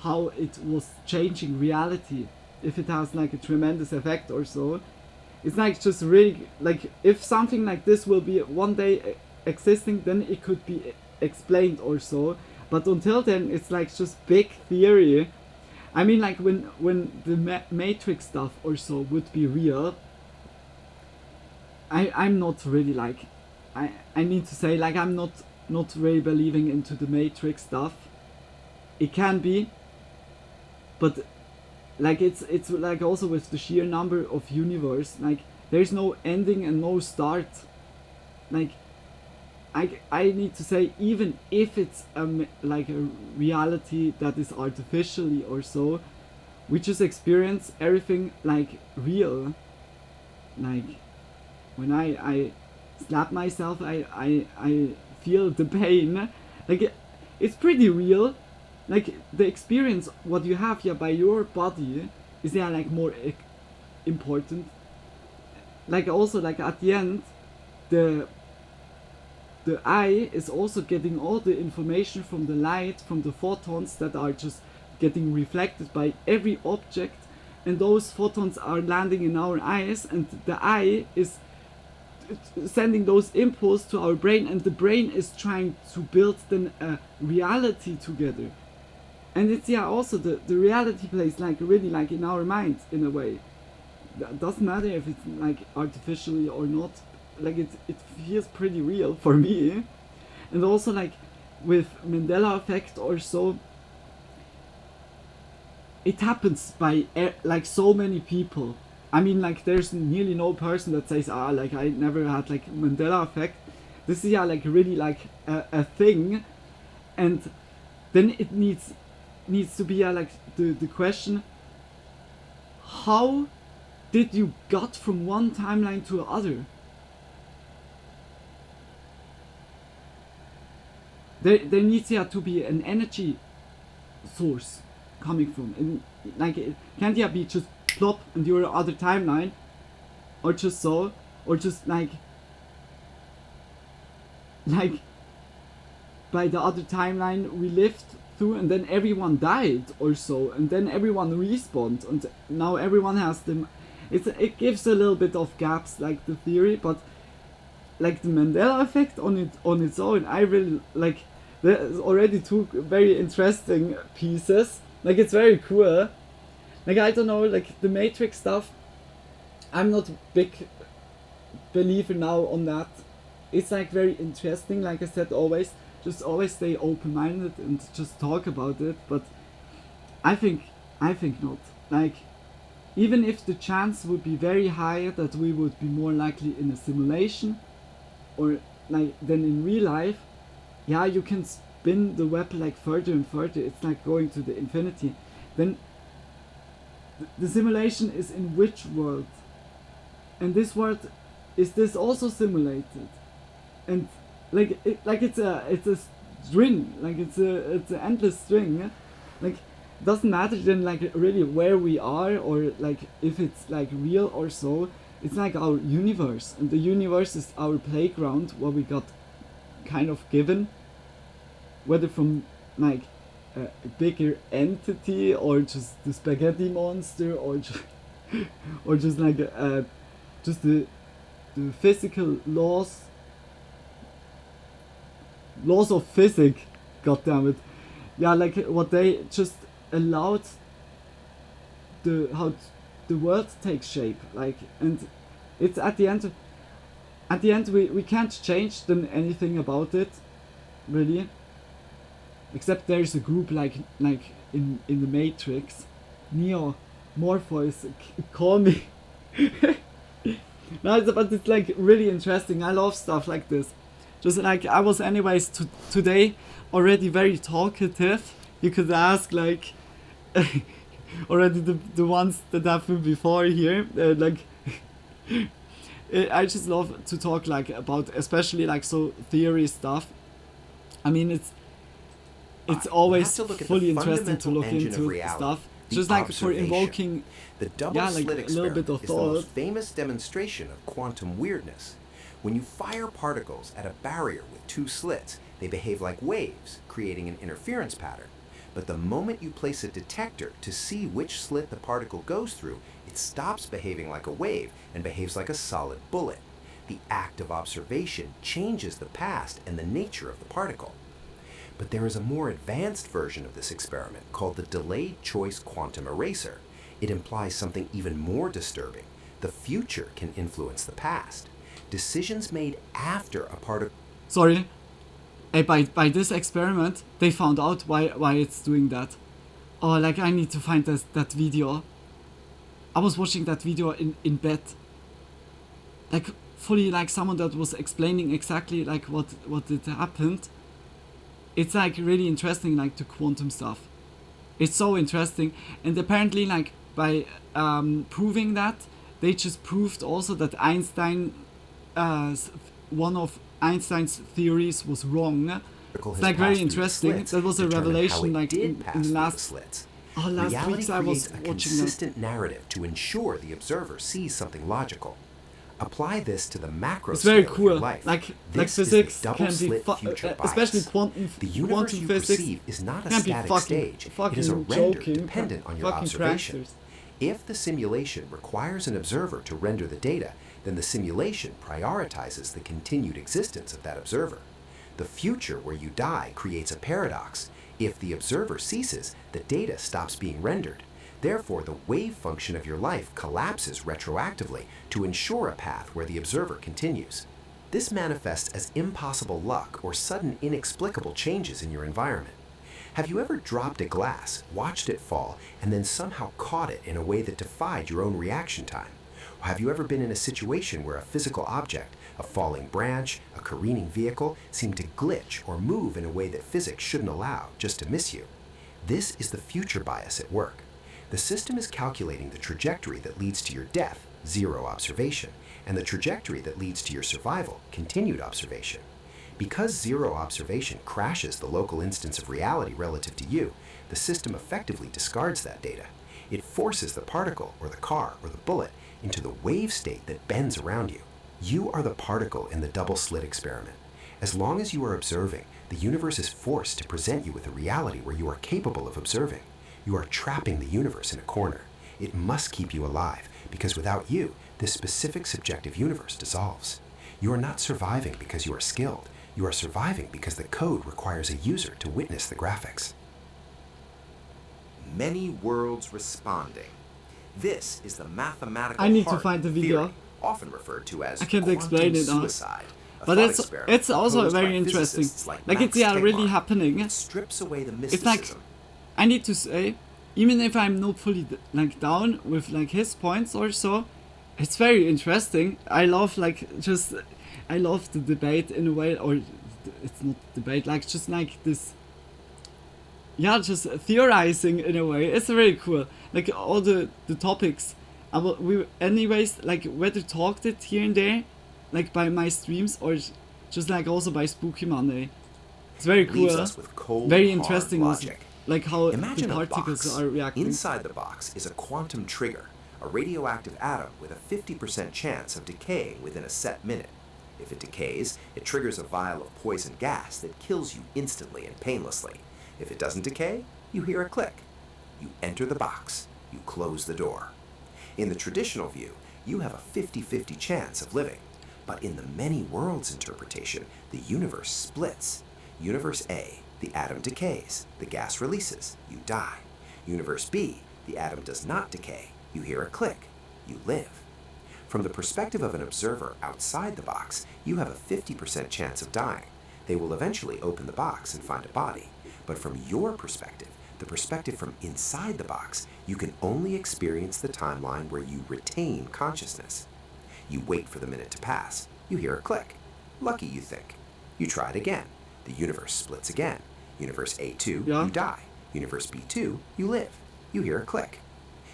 how it was changing reality, if it has like a tremendous effect or so. It's like just really like, if something like this will be one day existing, then it could be explained or so, but until then it's like just big theory. I mean, like when the Matrix stuff or so would be real, I'm not really like, I need to say, like, I'm not really believing into the Matrix stuff. It can be, but like it's like also with the sheer number of universe, like there's no ending and no start. Like I need to say, even if it's like a reality that is artificially or so, we just experience everything like real. Like when I slap myself, I feel the pain. Like it's pretty real. Like the experience what you have here by your body is like more important. Like also like at the end, the eye is also getting all the information from the light, from the photons that are just getting reflected by every object, and those photons are landing in our eyes, and the eye is sending those impulses to our brain, and the brain is trying to build then a reality together. And it's also the reality plays like really like in our minds in a way. It doesn't matter if it's like artificially or not, like it feels pretty real for me. And also like with Mandela effect or so, it happens by like so many people. I mean, like there's nearly no person that says, like I never had like Mandela effect. This is like really like a thing, and then it needs to be like the question, how did you got from one timeline to the other? There needs to be an energy source coming from, and like it can't be just plop and your other timeline, or just so, or just like by the other timeline we lived through and then everyone died or so, and then everyone respawned and now everyone has them. It gives a little bit of gaps, like the theory, but like the Mandela effect on its own, I really like. There's already two very interesting pieces. Like it's very cool. Like I don't know, like the Matrix stuff, I'm not a big believer now on that. It's like very interesting, like I said, always stay open-minded and just talk about it, but I think not. Like even if the chance would be very high that we would be more likely in a simulation or like than in real life, you can spin the web like further and further, it's like going to the infinity. Then the simulation is in which world? And this world, is this also simulated? And it's a string, like it's an endless string. Like doesn't matter then like really where we are or like if it's like real or so. It's like our universe, and the universe is our playground, what we got kind of given, whether from like a bigger entity or just the spaghetti monster or just like just the physical laws of physics, goddammit. Yeah, like what they just allowed how the world takes shape, like, and it's at the end we can't change then anything about it, really, except there's a group like in the Matrix, Neo, Morpheus, call me. No, but it's like really interesting. I love stuff like this. Just like I was anyways today already very talkative. You could ask like already the ones that happened before here, like I just love to talk like about especially like so theory stuff. I mean it's always fully interesting to look into stuff. Just like for invoking the double slit experiment is the most famous demonstration of quantum weirdness. When you fire particles at a barrier with two slits, they behave like waves, creating an interference pattern. But the moment you place a detector to see which slit the particle goes through, it stops behaving like a wave and behaves like a solid bullet. The act of observation changes the past and the nature of the particle. But there is a more advanced version of this experiment called the delayed choice quantum eraser. It implies something even more disturbing. The future can influence the past. Decisions made after a particle... Sorry. By this experiment, they found out why it's doing that. Oh, like I need to find that video. I was watching that video in bed. Like fully like someone that was explaining exactly like what had happened. It's like really interesting, like the quantum stuff. It's so interesting, and apparently like by proving that, they just proved also that Einstein, one of Einstein's theories was wrong. It's like very interesting. That was a revelation like in the last Reality weeks I was creates a watching consistent narrative to ensure the observer sees something logical. Apply this to the macro It's very scale of cool. your life. Like This physics is the can be double-slit future bias. especially quantum The universe you physics perceive is not a can be static fucking stage. It is a render joking, dependent on your fucking observation. pranksters. If the simulation requires an observer to render the data, then the simulation prioritizes the continued existence of that observer. The future where you die creates a paradox. If the observer ceases, the data stops being rendered. Therefore, the wave function of your life collapses retroactively to ensure a path where the observer continues. This manifests as impossible luck or sudden inexplicable changes in your environment. Have you ever dropped a glass, watched it fall, and then somehow caught it in a way that defied your own reaction time? Or have you ever been in a situation where a physical object, a falling branch, a careening vehicle, seemed to glitch or move in a way that physics shouldn't allow, just to miss you? This is the future bias at work. The system is calculating the trajectory that leads to your death, zero observation, and the trajectory that leads to your survival, continued observation. Because zero observation crashes the local instance of reality relative to you, the system effectively discards that data. It forces the particle, or the car, or the bullet into the wave state that bends around you. You are the particle in the double-slit experiment. As long as you are observing, the universe is forced to present you with a reality where you are capable of observing. You are trapping the universe in a corner. It must keep you alive, because without you, this specific subjective universe dissolves. You are not surviving because you are skilled. You are surviving because the code requires a user to witness the graphics. Many worlds responding. This is the mathematical I need to heart find the of video. theory, often referred to as I can't quantum explain it now. suicide. A But thought it's experiment also proposed by very interesting. physicists Like Max it's really Tegmark. happening. It strips away the It's like mysticism. I need to say, even if I'm not fully like down with like his points or so, it's very interesting. I love I love the debate in a way, or it's not debate, like just like this. Yeah, just theorizing in a way. It's really cool. Like all the topics. We anyways like whether talked it here and there, like by my streams or just like also by Spooky Monday. It's very cool. Leaves us with cold, very hard interesting also. logic. like how Imagine the a particles box. are reacting. Inside the box is a quantum trigger, a radioactive atom with a 50% chance of decaying within a set minute. If it decays, it triggers a vial of poison gas that kills you instantly and painlessly. If it doesn't decay, you hear a click. You enter the box. You close the door. In the traditional view, you have a 50-50 chance of living. But in the many worlds interpretation, the universe splits. Universe A, the atom decays, the gas releases, you die. Universe B, the atom does not decay, you hear a click, you live. From the perspective of an observer outside the box, you have a 50% chance of dying. They will eventually open the box and find a body. But from your perspective, the perspective from inside the box, you can only experience the timeline where you retain consciousness. You wait for the minute to pass. You hear a click. Lucky, you think. You try it again. The universe splits again. Universe A2, you die. Universe B2, you live. You hear a click.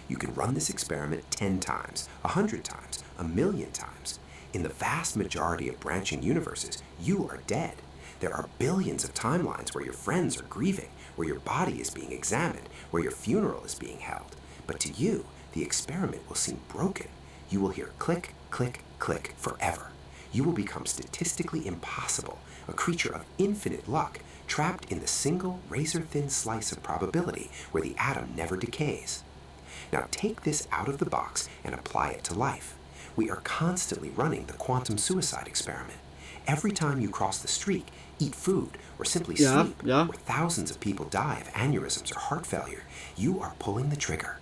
You can run this experiment 10 times, 100 times, 1,000,000 times. In the vast majority of branching universes, you are dead. There are billions of timelines where your friends are grieving, where your body is being examined, where your funeral is being held. But to you, the experiment will seem broken. You will hear click, click, click forever. You will become statistically impossible, a creature of infinite luck, trapped in the single razor-thin slice of probability where the atom never decays. Now take this out of the box and apply it to life. We are constantly running the quantum suicide experiment. Every time you cross the street, eat food, or simply sleep, where thousands of people die of aneurysms or heart failure, you are pulling the trigger.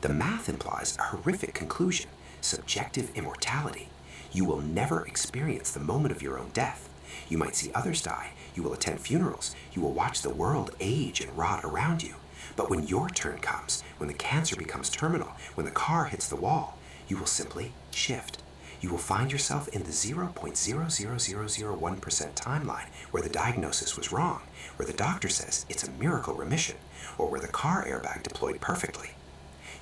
The math implies a horrific conclusion: subjective immortality. You will never experience the moment of your own death. You might see others die. You will attend funerals. You will watch the world age and rot around you. But when your turn comes, when the cancer becomes terminal, when the car hits the wall, you will simply shift. You will find yourself in the 0.00001% timeline where the diagnosis was wrong, where the doctor says it's a miracle remission, or where the car airbag deployed perfectly.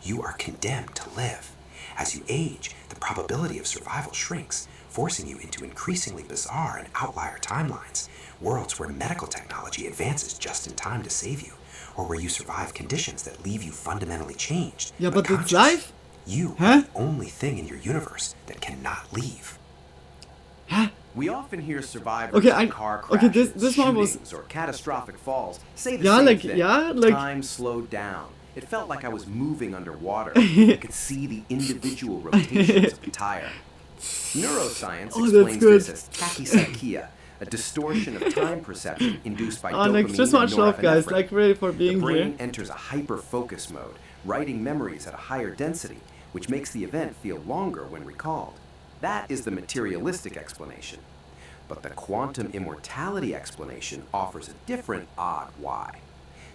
You are condemned to live. As you age, the probability of survival shrinks, forcing you into increasingly bizarre and outlier timelines, worlds where medical technology advances just in time to save you, or where you survive conditions that leave you fundamentally changed. Yeah, but it's life? You are the only thing in your universe that cannot leave. We often hear survivors of car crashes, this one was shootings, or catastrophic falls say the same thing. like time slowed down. It felt like I was moving underwater. I could see the individual rotations of the tire. Neuroscience explains this as tachypsychia, a distortion of time perception induced by dopamine just much and love, guys. norepinephrine. Like, really for being The brain here. enters a hyper-focus mode, writing memories at a higher density, which makes the event feel longer when recalled. That is the materialistic explanation. But the quantum immortality explanation offers a different odd why.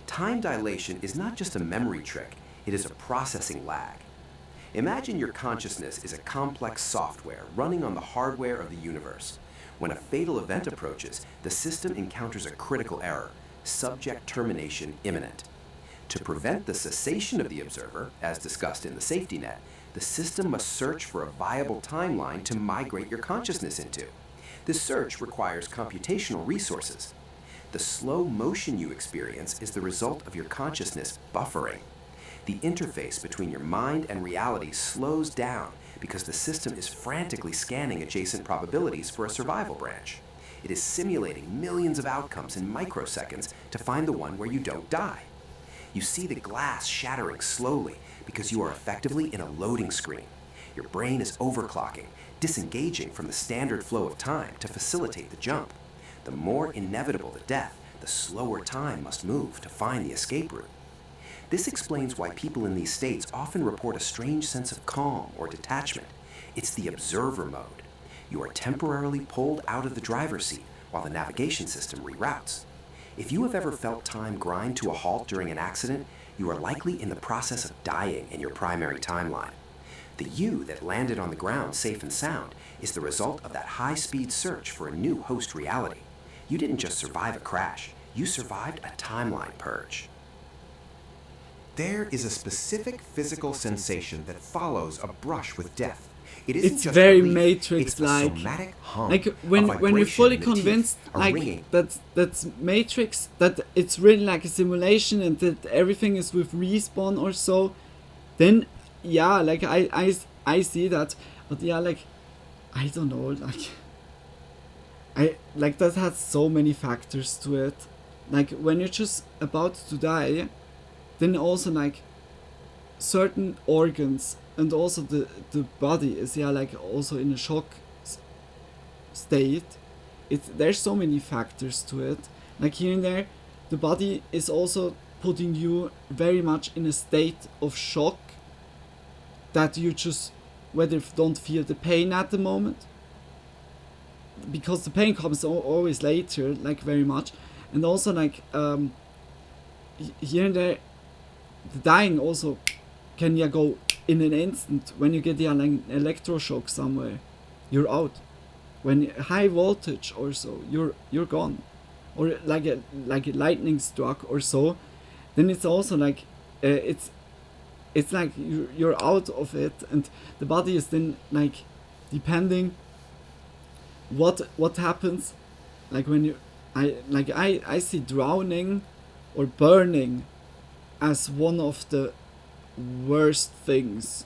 Time dilation is not just a memory trick, it is a processing lag. Imagine your consciousness is a complex software running on the hardware of the universe. When a fatal event approaches, the system encounters a critical error: subject termination imminent. To prevent the cessation of the observer, as discussed in the safety net, the system must search for a viable timeline to migrate your consciousness into. This search requires computational resources. The slow motion you experience is the result of your consciousness buffering. The interface between your mind and reality slows down because the system is frantically scanning adjacent probabilities for a survival branch. It is simulating millions of outcomes in microseconds to find the one where you don't die. You see the glass shattering slowly because you are effectively in a loading screen. Your brain is overclocking, disengaging from the standard flow of time to facilitate the jump. The more inevitable the death, the slower time must move to find the escape route. This explains why people in these states often report a strange sense of calm or detachment. It's the observer mode. You are temporarily pulled out of the driver's seat while the navigation system reroutes. If you have ever felt time grind to a halt during an accident, you are likely in the process of dying in your primary timeline. The you that landed on the ground safe and sound is the result of that high-speed search for a new host reality. You didn't just survive a crash, you survived a timeline purge. There is a specific physical sensation that follows a brush with death. it's very Matrix-like. Like when you're fully convinced, like that's Matrix, that it's really like a simulation and that everything is with respawn or so, then yeah, like I see that, but yeah, like I don't know, like that has so many factors to it. Like when you're just about to die, then also like certain organs and also the body is like also in a shock state. There's so many factors to it. Like here and there, the body is also putting you very much in a state of shock that you just don't feel the pain at the moment, because the pain comes always later, like very much. And also like here and there, the dying also can go in an instant. When you get like an electroshock somewhere, you're out. When high voltage or so, you're gone. Or like a lightning struck or so, then it's also like it's like you're out of it, and the body is then like, depending what happens, like when you I see drowning or burning as one of the worst things,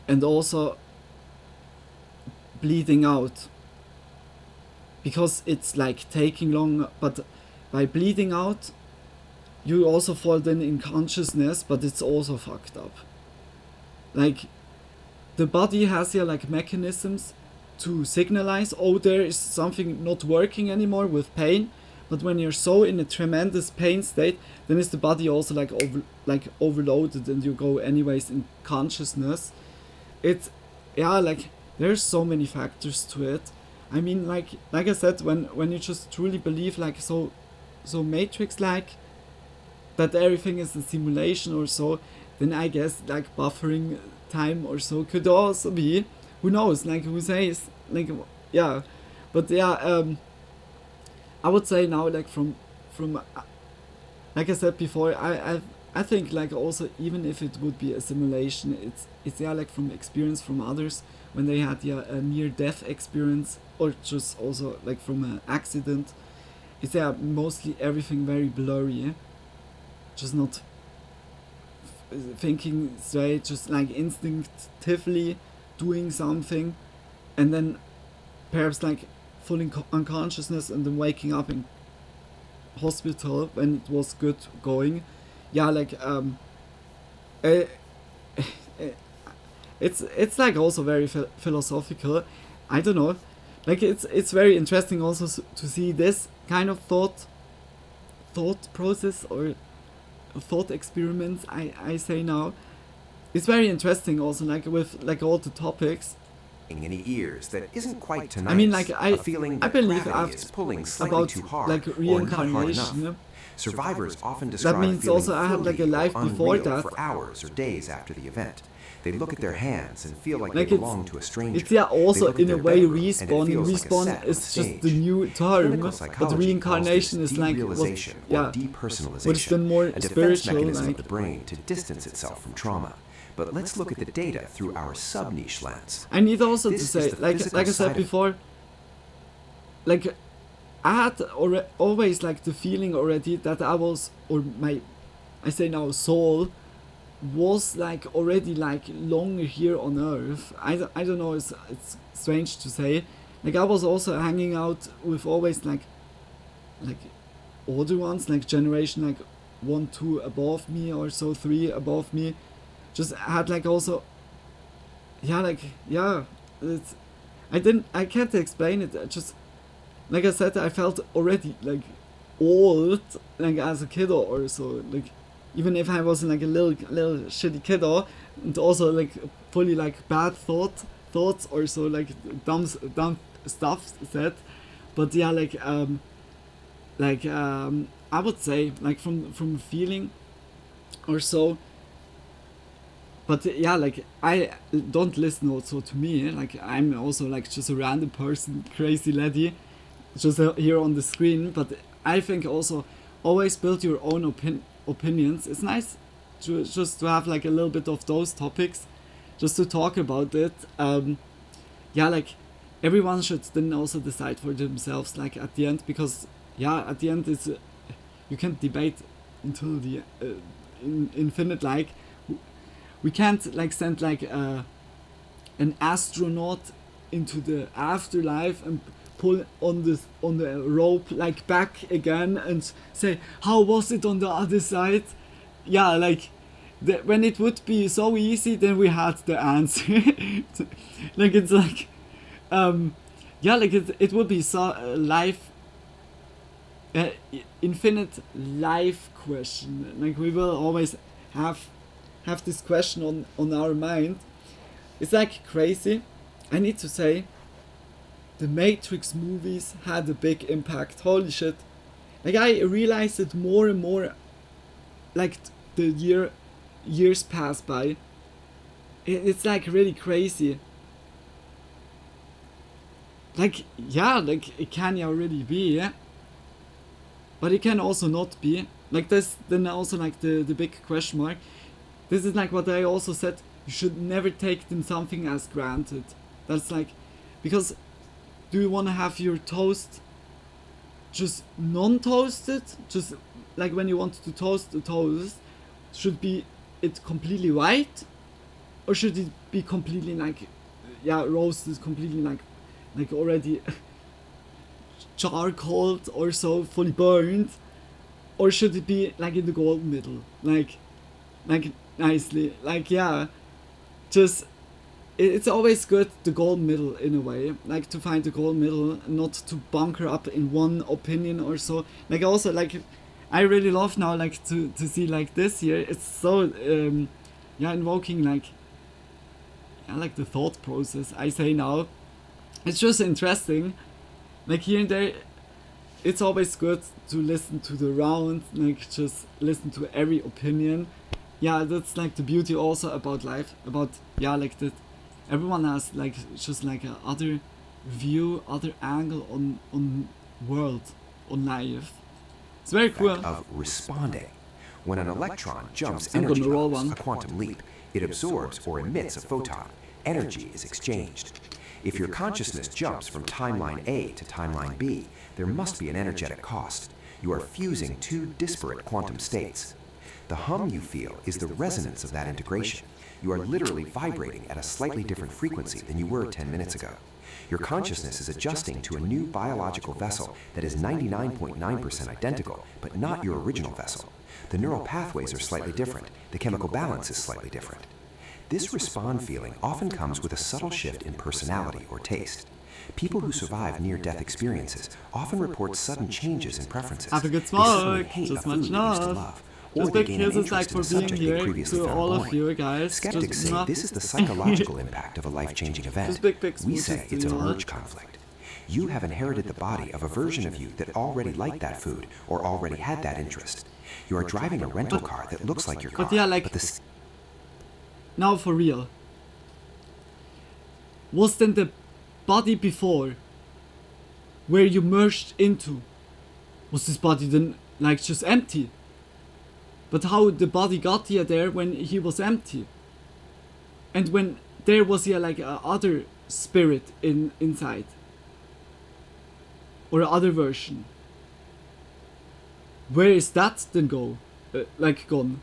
and also bleeding out, because it's like taking long, but by bleeding out you also fall then in consciousness, but it's also fucked up. Like the body has like mechanisms to signalize, oh, there is something not working anymore with pain, but when you're so in a tremendous pain state, then is the body also like overloaded and you go anyways in consciousness. It's like there's so many factors to it. I mean, like I said, when you just truly believe like so Matrix like that everything is a simulation or so, then I guess like buffering time or so could also be, who knows, like who says, like yeah. But yeah, I would say now, like from like I said before, I think like also, even if it would be a simulation, it's like from experience from others when they had a near death experience, or just also like from an accident, it's mostly everything very blurry, just not thinking straight, just like instinctively doing something, and then perhaps like falling unconsciousness and then waking up in hospital when it was good going. Yeah, like it's like also very philosophical. I don't know, like it's very interesting also to see this kind of thought process or thought experiments. I say now, it's very interesting also, like with like all the topics. Any ears that isn't quite tonight. I mean, like I believe is pulling slightly about too hard, like or not hard enough. reincarnation. Survivors often describe That means feeling also I had like a foggy life or before unreal that. for hours or days after the event. They look at their hands and feel like Like they belong to a stranger. it's also They look at in a their way bedroom, and it respawn. feels like a Respawn set on is stage. just the new term, Clinical but psychology reincarnation calls is this like derealization or depersonalization, which then more a defense spiritual, mechanism like of the brain to distance itself from trauma. But let's look at the data through our sub-niche lens. I need also to This is say, the like physical I side said of it. before, like I had always like the feeling already that I was, or I say now soul, was like already like longer here on Earth. I don't know, it's strange to say. Like I was also hanging out with always like older ones, like generation like 1, 2 above me or so, 3 above me. Just had like also, it's, I can't explain it. I just, like I said, I felt already like old, like as a kid or so, like even if I was like a little shitty kid, and also like fully like bad thoughts or so, like dumb stuff said. But yeah, I would say like from feeling or so. But yeah, like I don't listen also to me, like I'm also like just a random person, crazy laddie, just here on the screen. But I think also always build your own opinions. It's nice to just to have like a little bit of those topics, just to talk about it. Yeah, like everyone should then also decide for themselves, like at the end, because yeah, at the end it's you can't debate until the infinite. Like we can't like send like an astronaut into the afterlife and pull on the rope like back again and say, how was it on the other side? Yeah, like when it would be so easy, then we had the answer. Like it's like yeah, like it would be so life infinite life question. Like we will always have this question on our mind. It's like crazy. I need to say, the Matrix movies had a big impact. Holy shit. Like I realized it more and more, like the years pass by. It's like really crazy. Like, yeah, like it can already be, yeah? But it can also not be. Like this, then also like the big question mark. This is like what I also said, you should never take something as granted. That's like, because do you want to have your toast just non-toasted? Just like when you want to toast the toast, should be it completely white? Or should it be completely like, yeah, roasted, completely like already charcoaled or so, fully burned? Or should it be like in the golden middle? Like nicely, like yeah, just it's always good, the golden middle in a way, like to find the golden middle, not to bunker up in one opinion or so. Like also like I really love now like to see like this here, it's so yeah, invoking like yeah, like the thought process. I say now, it's just interesting, like here and there. It's always good to listen to the round, like just listen to every opinion. Yeah, that's like the beauty also about life, about yeah, like that everyone has like just like a other view, other angle on world, on life. It's very cool. Of responding. When an electron jumps energy levels, a quantum leap, it absorbs or emits a photon. Energy is exchanged. If your consciousness jumps from timeline A to timeline B, there must be an energetic cost. You are fusing two disparate quantum states. The hum you feel is the resonance of that integration. You are literally vibrating at a slightly different frequency than you were 10 minutes ago. Your consciousness is adjusting to a new biological vessel that is 99.9% identical, but not your original vessel. The neural pathways are slightly different. The chemical balance is slightly different. This respond feeling often comes with a subtle shift in personality or taste. People who survive near-death experiences often report sudden changes in preferences. Have a good smoke. Just much love. Just big kisses like for being here to all of you guys. Skeptics say this is the psychological impact of a life-changing event. We say it's an urge conflict. You have inherited the body of a version of you that already liked that food or already had that interest. You are driving a rental car that looks like your car. But yeah, like, now for real. Was then the body before, where you merged into, was this body then like just empty? But how the body got here there when he was empty? And when there was here like a other spirit inside? Or other version? Where is that then like gone?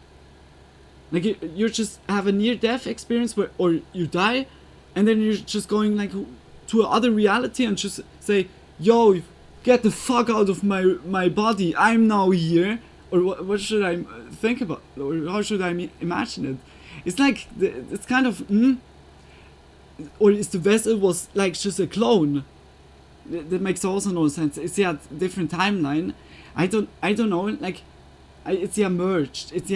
Like you just have a near-death experience where, or you die, and then you're just going like to another reality and just say, yo, get the fuck out of my body, I'm now here. Or what should I think about, or how should I imagine it? It's like, it's kind of, or is the vessel was like just a clone? That makes also no sense. It's a different timeline. I don't know, like, it's merged, it's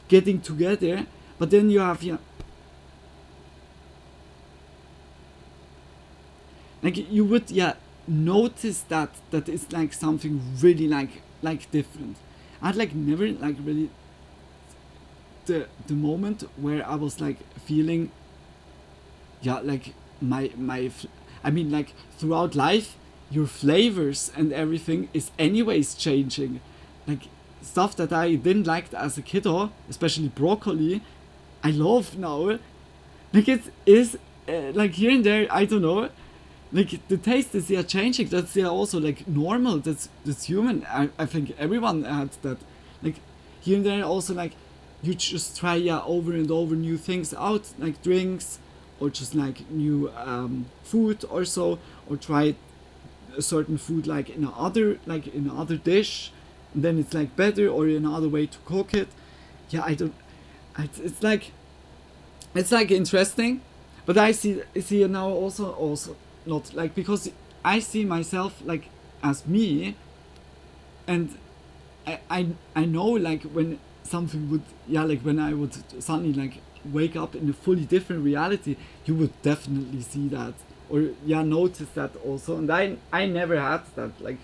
getting together, but then you have like you would notice that it's like something really like different. I'd like never like really the moment where I was like feeling like I mean like throughout life your flavors and everything is anyways changing. Like stuff that I didn't like as a kiddo, especially broccoli, I love now. Like it is like here and there, I don't know. Like the taste is changing. That's also like normal. That's human. I think everyone had that. Like here and there also like you just try over and over new things out, like drinks or just like new food or so, or try a certain food like in another dish, and then it's like better, or another way to cook it. Yeah, it's like interesting, but I see now also not like, because I see myself like as me, and I know like when something would like when I would suddenly like wake up in a fully different reality, you would definitely see that or notice that also, and I never had that. Like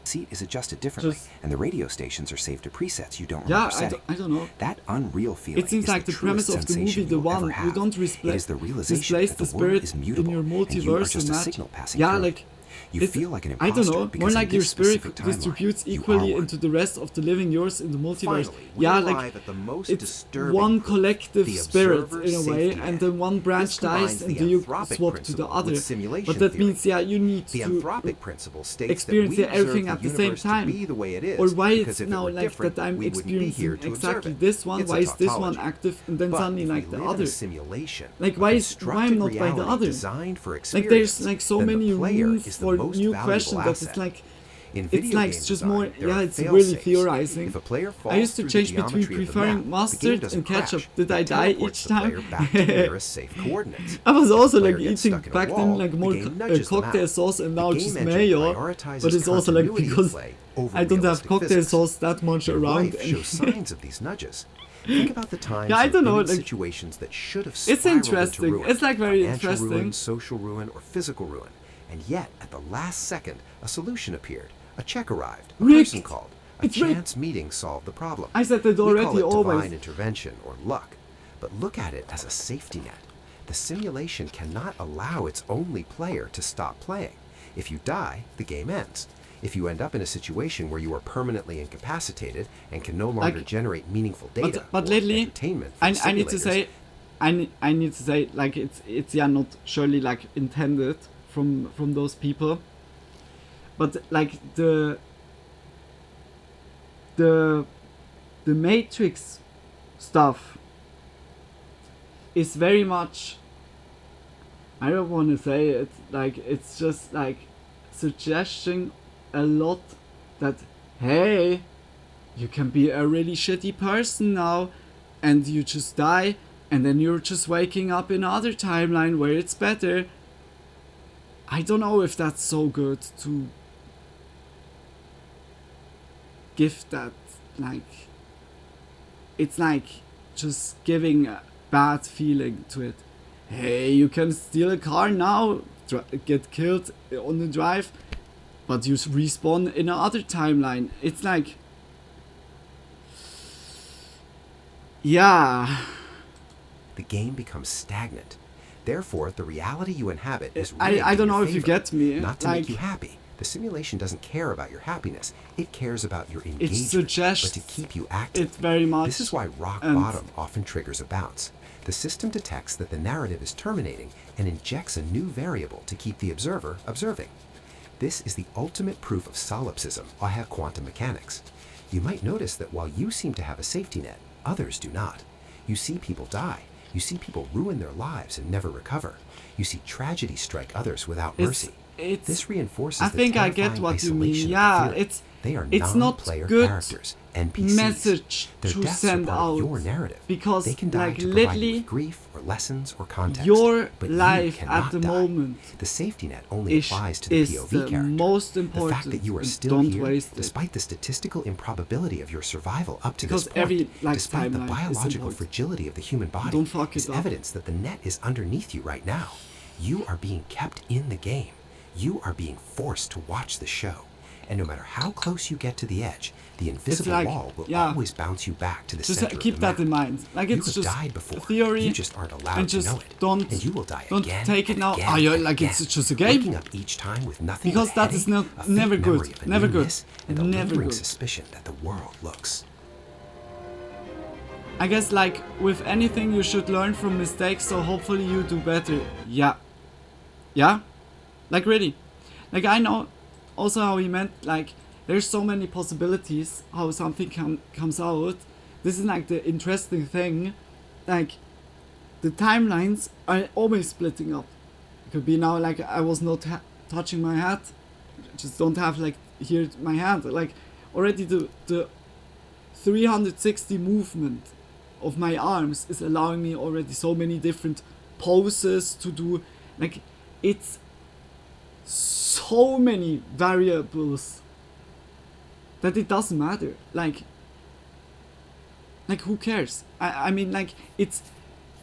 seat is adjusted differently, and the radio stations are saved to presets you don't remember setting. I don't know. That unreal feeling. It seems like the premise of the movie, the one you don't displace the spirit in your multiverse, and that like you feel like an imposter. I don't know, more like your spirit distributes equally into the rest of the living yours in the multiverse. Like it's one collective spirit in a way, and then one branch dies and you swap to the other. But that means you need to experience everything at the same time. Or why it's now like that I'm experiencing exactly this one, why is this one active and then suddenly like the other? Like why I'm not by the other? Like there's like so many rules for new questions that it's like just more it's really theorizing. I used to change between preferring mustard and ketchup. Did I die each time? I was also like eating back then like more cocktail sauce and now just mayo, but it's also like because I don't have cocktail sauce that much around. Shows signs of these nudges. Think about the times I don't know, like, situations that should have it's interesting. Into ruin, it's like very financial interesting. Ruin, social ruin, or physical ruin. And yet, at the last second, a solution appeared. A check arrived. A person called. A chance meeting solved the problem. I said that already. We call it always divine intervention or luck. But look at it as a safety net. The simulation cannot allow its only player to stop playing. If you die, the game ends. If you end up in a situation where you are permanently incapacitated and can no longer generate meaningful data but or lately, entertainment I need to say, I need to say, like it's not surely like intended from those people, but like the Matrix stuff is very much, I don't want to say it, like it's just like suggesting a lot that hey, you can be a really shitty person now and you just die and then you're just waking up in another timeline where it's better. I don't know if that's so good to give that, like it's like just giving a bad feeling to it. Hey, you can steal a car now, get killed on the drive, but you respawn in another timeline. It's like, yeah. The game becomes stagnant. Therefore, the reality you inhabit is I don't know if you get me. Not to like, make you happy. The simulation doesn't care about your happiness. It cares about your engagement, but to keep you active. It's very much. This is why rock bottom often triggers a bounce. The system detects that the narrative is terminating and injects a new variable to keep the observer observing. This is the ultimate proof of solipsism via quantum mechanics. You might notice that while you seem to have a safety net, others do not. You see people die. You see people ruin their lives and never recover. You see tragedy strike others without mercy. This reinforces I think I get what you mean. Yeah, they are it's not good characters, NPCs. Message Their to deaths send are part out of your narrative. because they can die like to provide you literally with grief or lessons or context. Your but life you at the die. moment The safety net only applies to the is POV the character. most important. The fact that you are still Don't here, waste it. despite the statistical improbability of your survival up to Because this point, every, like, despite the timeline is biological important. fragility of the human body, Don't fuck it is up. evidence that the net is underneath you right now. You are being kept in the game. You are being forced to watch the show. And no matter how close you get to the edge, the invisible wall will always bounce you back to the just center keep of the that map. in mind. Like it's You have just died before. a theory. You just aren't allowed and to just know it. Don't, And you will die don't again take it and now. again Oh, yeah, and like again. it's just a game. Waking up each time with nothing Because but that is headache, not a faint never memory good. of a Never new good. miss, and a Never lingering good. suspicion that the world looks. I guess like with anything you should learn from mistakes, so hopefully you do better. Yeah. Yeah? Like really. Like I know also how he meant, like there's so many possibilities how something comes out. This is like the interesting thing. Like the timelines are always splitting up. It could be now like I was not touching my head. Just don't have like here my hand. Like already the 360 movement of my arms is allowing me already so many different poses to do. Like it's so many variables that it doesn't matter. Like who cares? I mean like it's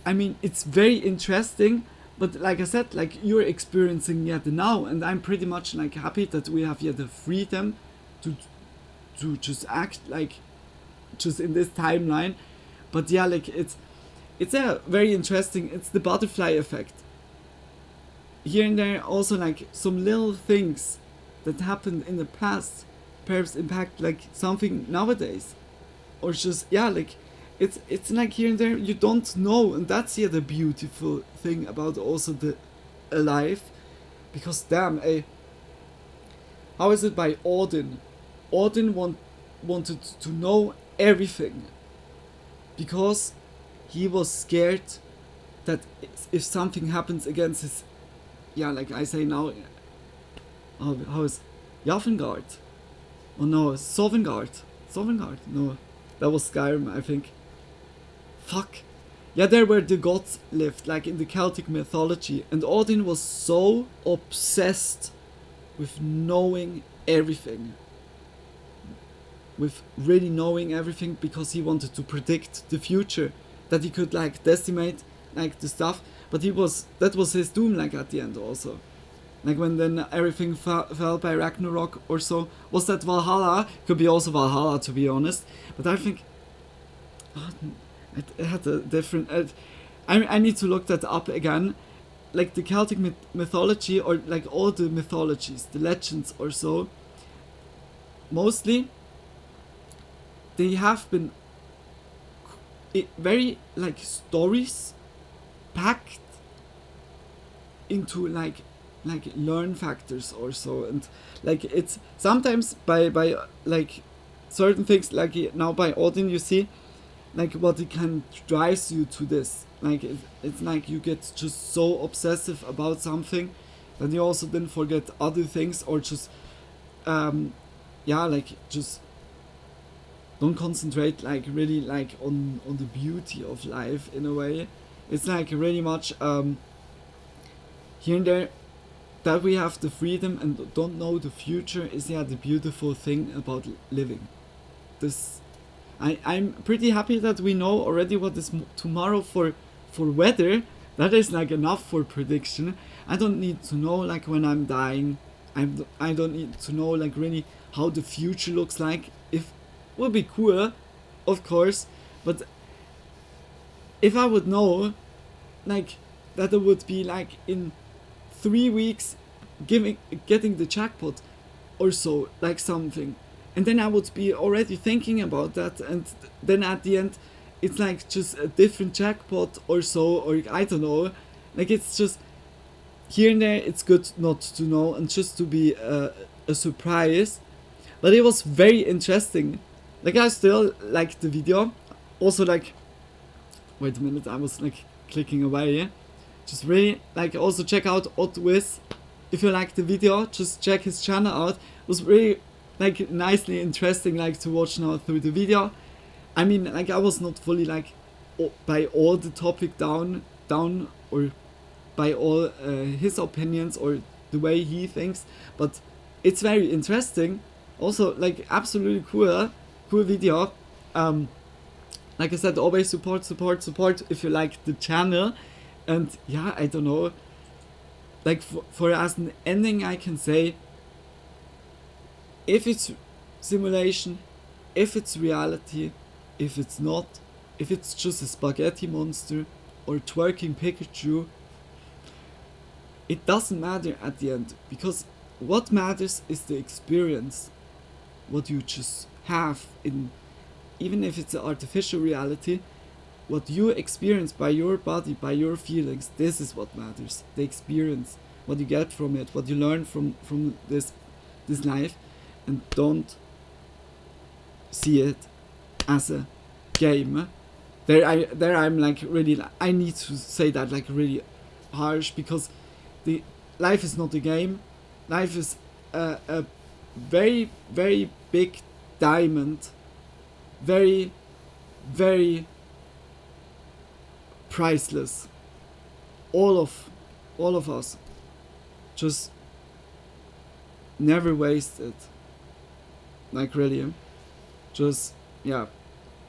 very interesting, but like I said, like you're experiencing yet now, and I'm pretty much like happy that we have yet the freedom to just act like just in this timeline. But yeah, like it's a very interesting, it's the butterfly effect. Here and there also like some little things that happened in the past perhaps impact like something nowadays. Or just, yeah, like it's like here and there you don't know, and that's yeah the beautiful thing about also the alive. Because damn, how is it by Odin? Odin wanted to know everything. Because he was scared that if something happens against his, yeah, like I say now, how is Javengard? Oh no, Sovngarde. No, that was Skyrim, I think. Fuck. Yeah, there where the gods lived, like in the Celtic mythology, and Odin was so obsessed with knowing everything. With really knowing everything, because he wanted to predict the future, that he could like decimate like the stuff, but that was his doom like at the end also. Like when then everything fell by Ragnarok or so. Was that Valhalla? Could be also Valhalla, to be honest, but I think it had a different I need to look that up again. Like the Celtic mythology, or like all the mythologies, the legends or so, mostly they have been very like stories packed into like learn factors or so, and like it's sometimes by like certain things, like now by Odin you see like what it can drives you to this, like it's like you get just so obsessive about something that you also then forget other things, or just yeah, like just don't concentrate like really like on the beauty of life in a way. It's like really much here and there that we have the freedom and don't know the future is yeah the beautiful thing about living. This I'm pretty happy that we know already what is tomorrow for weather. That is like enough for prediction. I don't need to know like when I'm dying. I don't need to know like really how the future looks like. If would be cool, of course, but if I would know like that it would be like in 3 weeks getting the jackpot or so, like something, and then I would be already thinking about that, and then at the end it's like just a different jackpot or so, or I don't know, like it's just here and there it's good not to know and just to be a surprise. But it was very interesting. Like I still like the video. Also like, wait a minute, I was like clicking away, yeah? Just really like also check out Otwiz. If you like the video, just check his channel out. It was really like nicely interesting like to watch now through the video. I mean like I was not fully like by all the topic down or by all his opinions or the way he thinks, but it's very interesting. Also like absolutely cool video. Like I said, always support if you like the channel. And yeah, I don't know, like for as an ending I can say, if it's simulation, if it's reality, if it's not, if it's just a spaghetti monster or twerking Pikachu, it doesn't matter at the end, because what matters is the experience, what you just have in, even if it's an artificial reality, what you experience by your body, by your feelings, this is what matters. The experience, what you get from it, what you learn from this life, and don't see it as a game. There I'm like really, I need to say that like really harsh, because the life is not a game. Life is a very, very big diamond, very, very priceless. All of us just never waste it. Like really, just yeah,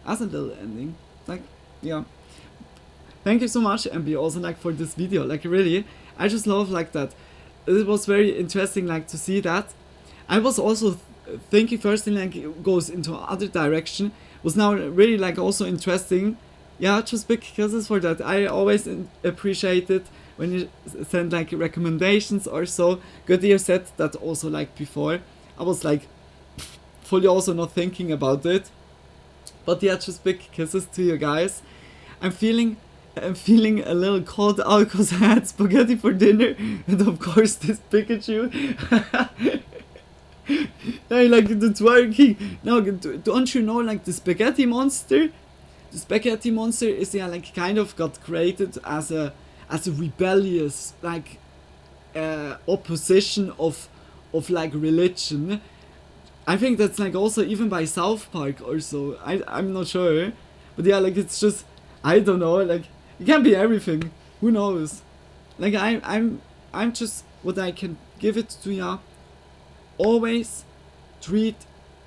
as a little ending. Like yeah, thank you so much, MB, also like for this video. Like really, I just love like that. It was very interesting like to see that. I was also thinking first thing like it goes into other direction, was now really like also interesting. Yeah, just big kisses for that. I always appreciate it when you send like recommendations or so. Good you said that also like before. I was like fully also not thinking about it. But yeah, just big kisses to you guys. I'm feeling a little cold out because I had spaghetti for dinner, and of course this Pikachu. I like the twerking. Now, don't you know like the spaghetti monster? The spaghetti monster is yeah like kind of got created as a rebellious like opposition of like religion. I think that's like also even by South Park or so. I'm not sure, but yeah, like it's just I don't know. Like it can be everything. Who knows? Like I'm just what I can give it to ya. Always treat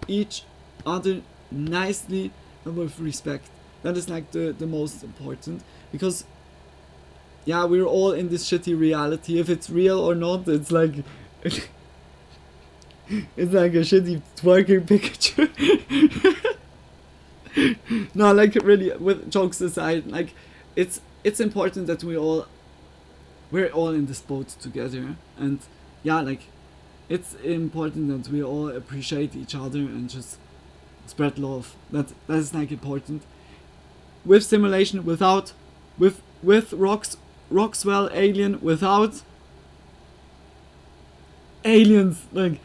each other nicely and with respect. That is like the most important, because yeah, we're all in this shitty reality. If it's real or not, it's like it's like a shitty twerking Pikachu. No, like really, with jokes aside, like it's important that we're all in this boat together, and yeah, like it's important that we all appreciate each other and just spread love. That is like important. With simulation, without, with Roxwell Alien, without aliens, like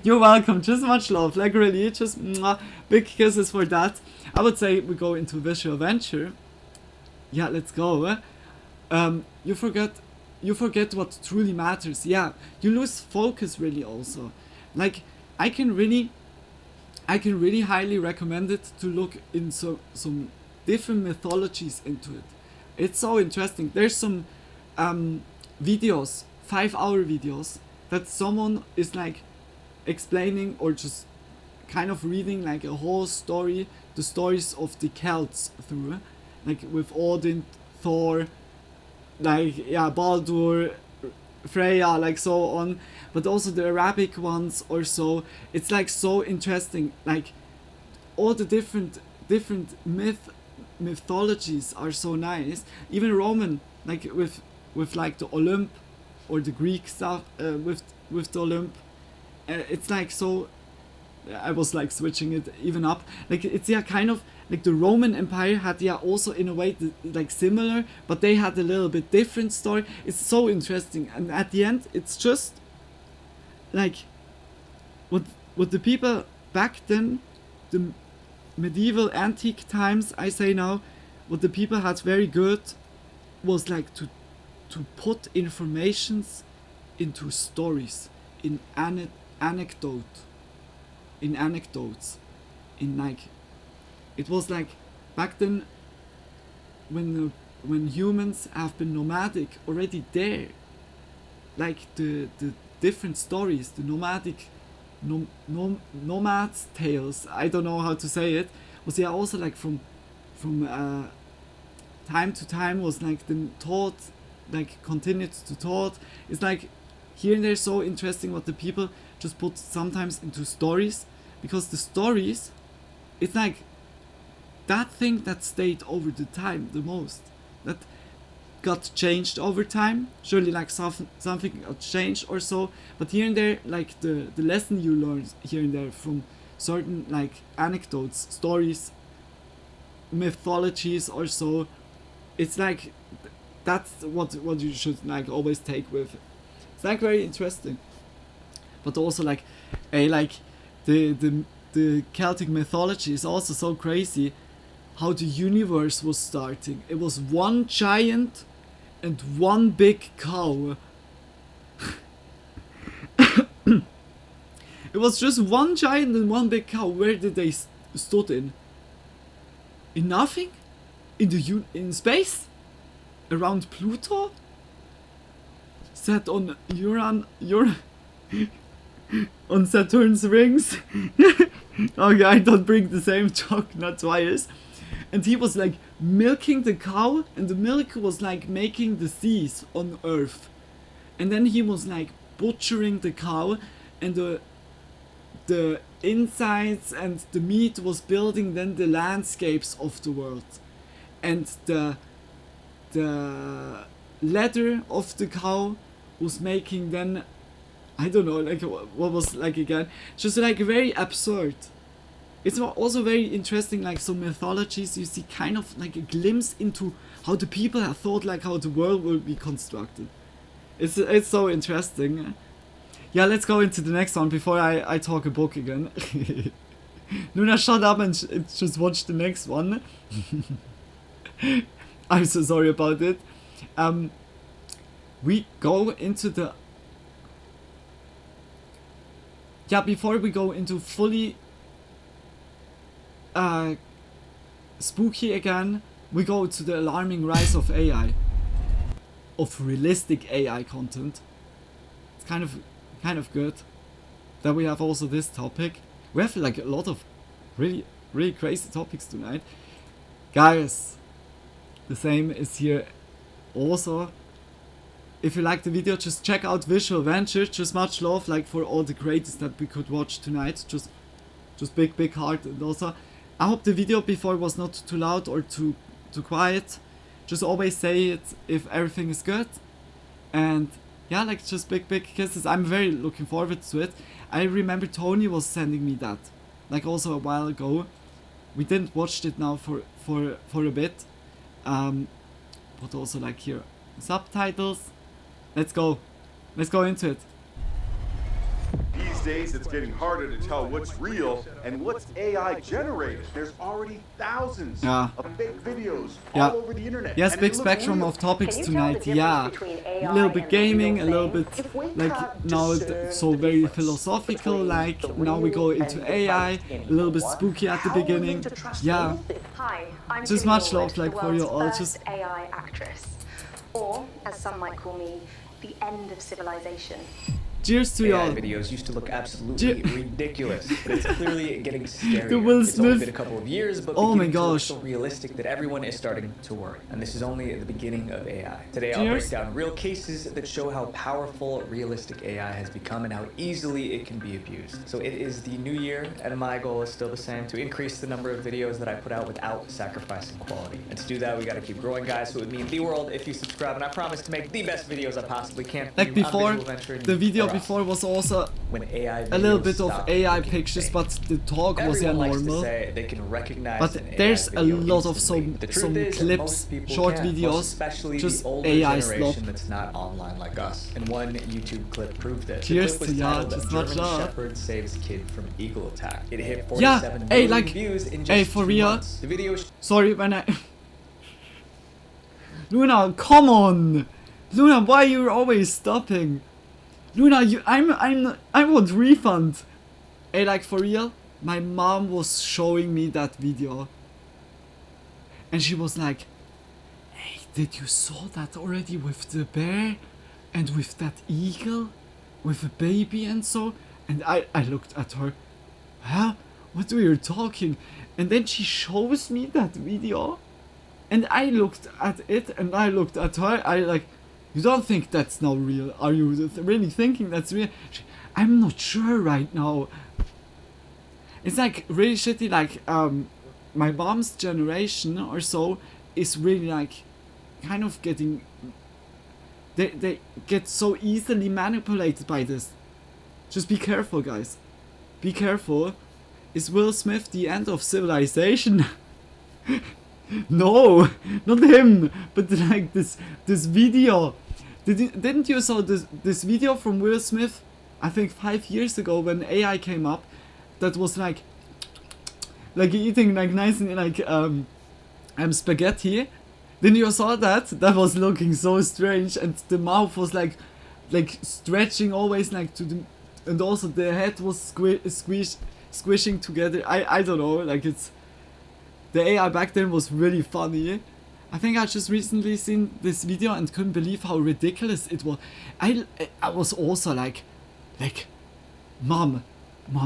you're welcome. Just much love, like really, just mwah, big kisses for that. I would say we go into visual adventure. Yeah, let's go. You forget what truly matters. Yeah, you lose focus really also. Like I can really highly recommend it to look into some different mythologies into it. It's so interesting. There's some videos, 5-hour videos, that someone is like explaining or just kind of reading like a whole story, the stories of the Celts through, like with Odin, Thor, like yeah, Baldur, Freya, like so on, but also the Arabic ones or so. It's like so interesting, like all the different mythologies are so nice. Even Roman, like with like the Olymp, or the Greek stuff with the Olymp. It's like so. I was like switching it even up. Like it's yeah kind of like the Roman Empire had yeah also in a way like similar, but they had a little bit different story. It's so interesting, and at the end it's just like what the people back then, the medieval antique times, I say now, what the people had very good was like to put informations into stories, in anecdotes, in like it was like back then when humans have been nomadic already there, like the different stories, the nomadic nomads tales, I don't know how to say it, was yeah also like from time to time was like the taught, like continued to taught. It's like here and there so interesting what the people just put sometimes into stories, because the stories, it's like that thing that stayed over the time the most, that got changed over time. Surely like something got changed or so, but here and there like the lesson you learn here and there from certain like anecdotes, stories, mythologies or so. It's like that's what you should like always take with. It's like very interesting, but also like the Celtic mythology is also so crazy. How the universe was starting. It was one giant and one big cow. It was just one giant and one big cow. Where did they stood in? In nothing? In space? Around Pluto? Set on on Saturn's rings? Okay, I don't bring the same joke, not twice. And he was like milking the cow, and the milk was like making the seas on Earth. And then he was like butchering the cow, and the insides and the meat was building then the landscapes of the world. And the leather of the cow was making then, I don't know, like what was like again, just like very absurd. It's also very interesting, like some mythologies you see kind of like a glimpse into how the people have thought like how the world will be constructed. It's so interesting. Yeah, let's go into the next one before I talk a book again. Luna, shut up and just watch the next one. I'm so sorry about it. We go into the... Yeah, before we go into fully spooky again, we go to the alarming rise of AI. Of realistic AI content. It's kind of good that we have also this topic. We have like a lot of really crazy topics tonight. Guys, the same is here also. If you like the video, just check out Visual Venture. Just much love like for all the creators that we could watch tonight. Just big heart. And also I hope the video before was not too loud or too quiet. Just always say it if everything is good. And yeah, like just big kisses. I'm very looking forward to it. I remember Tony was sending me that, like also a while ago. We didn't watch it now for a bit, but also like here subtitles. Let's go into it. These days, it's getting harder to tell what's real and what's AI generated. There's already thousands of fake videos all over the internet. Yes, big spectrum of topics tonight. Yeah, a little bit gaming, a little bit like now so very philosophical. Like now we go into AI, a little bit spooky at the beginning. Yeah, Hi, I'm just much love like for you all. Just AI actress, or as some might call me, the end of civilization. Cheers to y'all. Videos used to look absolutely ridiculous, but it's clearly getting scarier. The Will It's only Smith. been a couple of years, but Oh my beginning to look gosh. so realistic that everyone is starting to worry. And this is only the beginning of AI. Today I'll Cheers. break down real cases that show how powerful realistic AI has become and how easily it can be abused. So it is the new year, and my goal is still the same: to increase the number of videos that I put out without sacrificing quality. And to do that, we gotta keep growing, guys. So it would mean the world if you subscribe, and I promise to make the best videos I possibly can. for like you on before, Visual Venture and the video for us. before was also When AI a little videos bit of stop AI looking pictures, fake. but the talk was yeah Everyone likes to normal. say they can recognize But an AI there's a video lot of instantly. The truth some is that clips, most people short can't, videos, most especially just the older AI generation slop. that's not online like us. And one YouTube clip proved this. Cheers The clip to was ya, titled just much German love. Shepherd Saves Kid from Eagle Attack. It hit Yeah, 47 hey, million like, views in just hey, for 2 real. months. The video Sorry when I. Luna, come on, Luna, why you always stopping? Luna, I want refund. Hey, like for real, my mom was showing me that video, and she was like, "Hey, did you saw that already with the bear, and with that eagle, with a baby and so?" And I looked at her, huh? What were you talking? And then she shows me that video, and I looked at it, and I looked at her. I like, you don't think that's not real? Are you really thinking that's real? I'm not sure right now. It's like really shitty. Like my mom's generation or so is really like kind of getting. They get so easily manipulated by this. Just be careful, guys. Be careful. Is Will Smith the end of civilization? No, not him, but like this video. Didn't you saw this video from Will Smith? I think 5 years ago when AI came up, that was like eating like nice and like spaghetti. Then you saw that? That was looking so strange, and the mouth was like stretching always like to the, and also the head was squishing together. I don't know, like it's the AI back then was really funny. I think I just recently seen this video and couldn't believe how ridiculous it was. I was also like, Mom,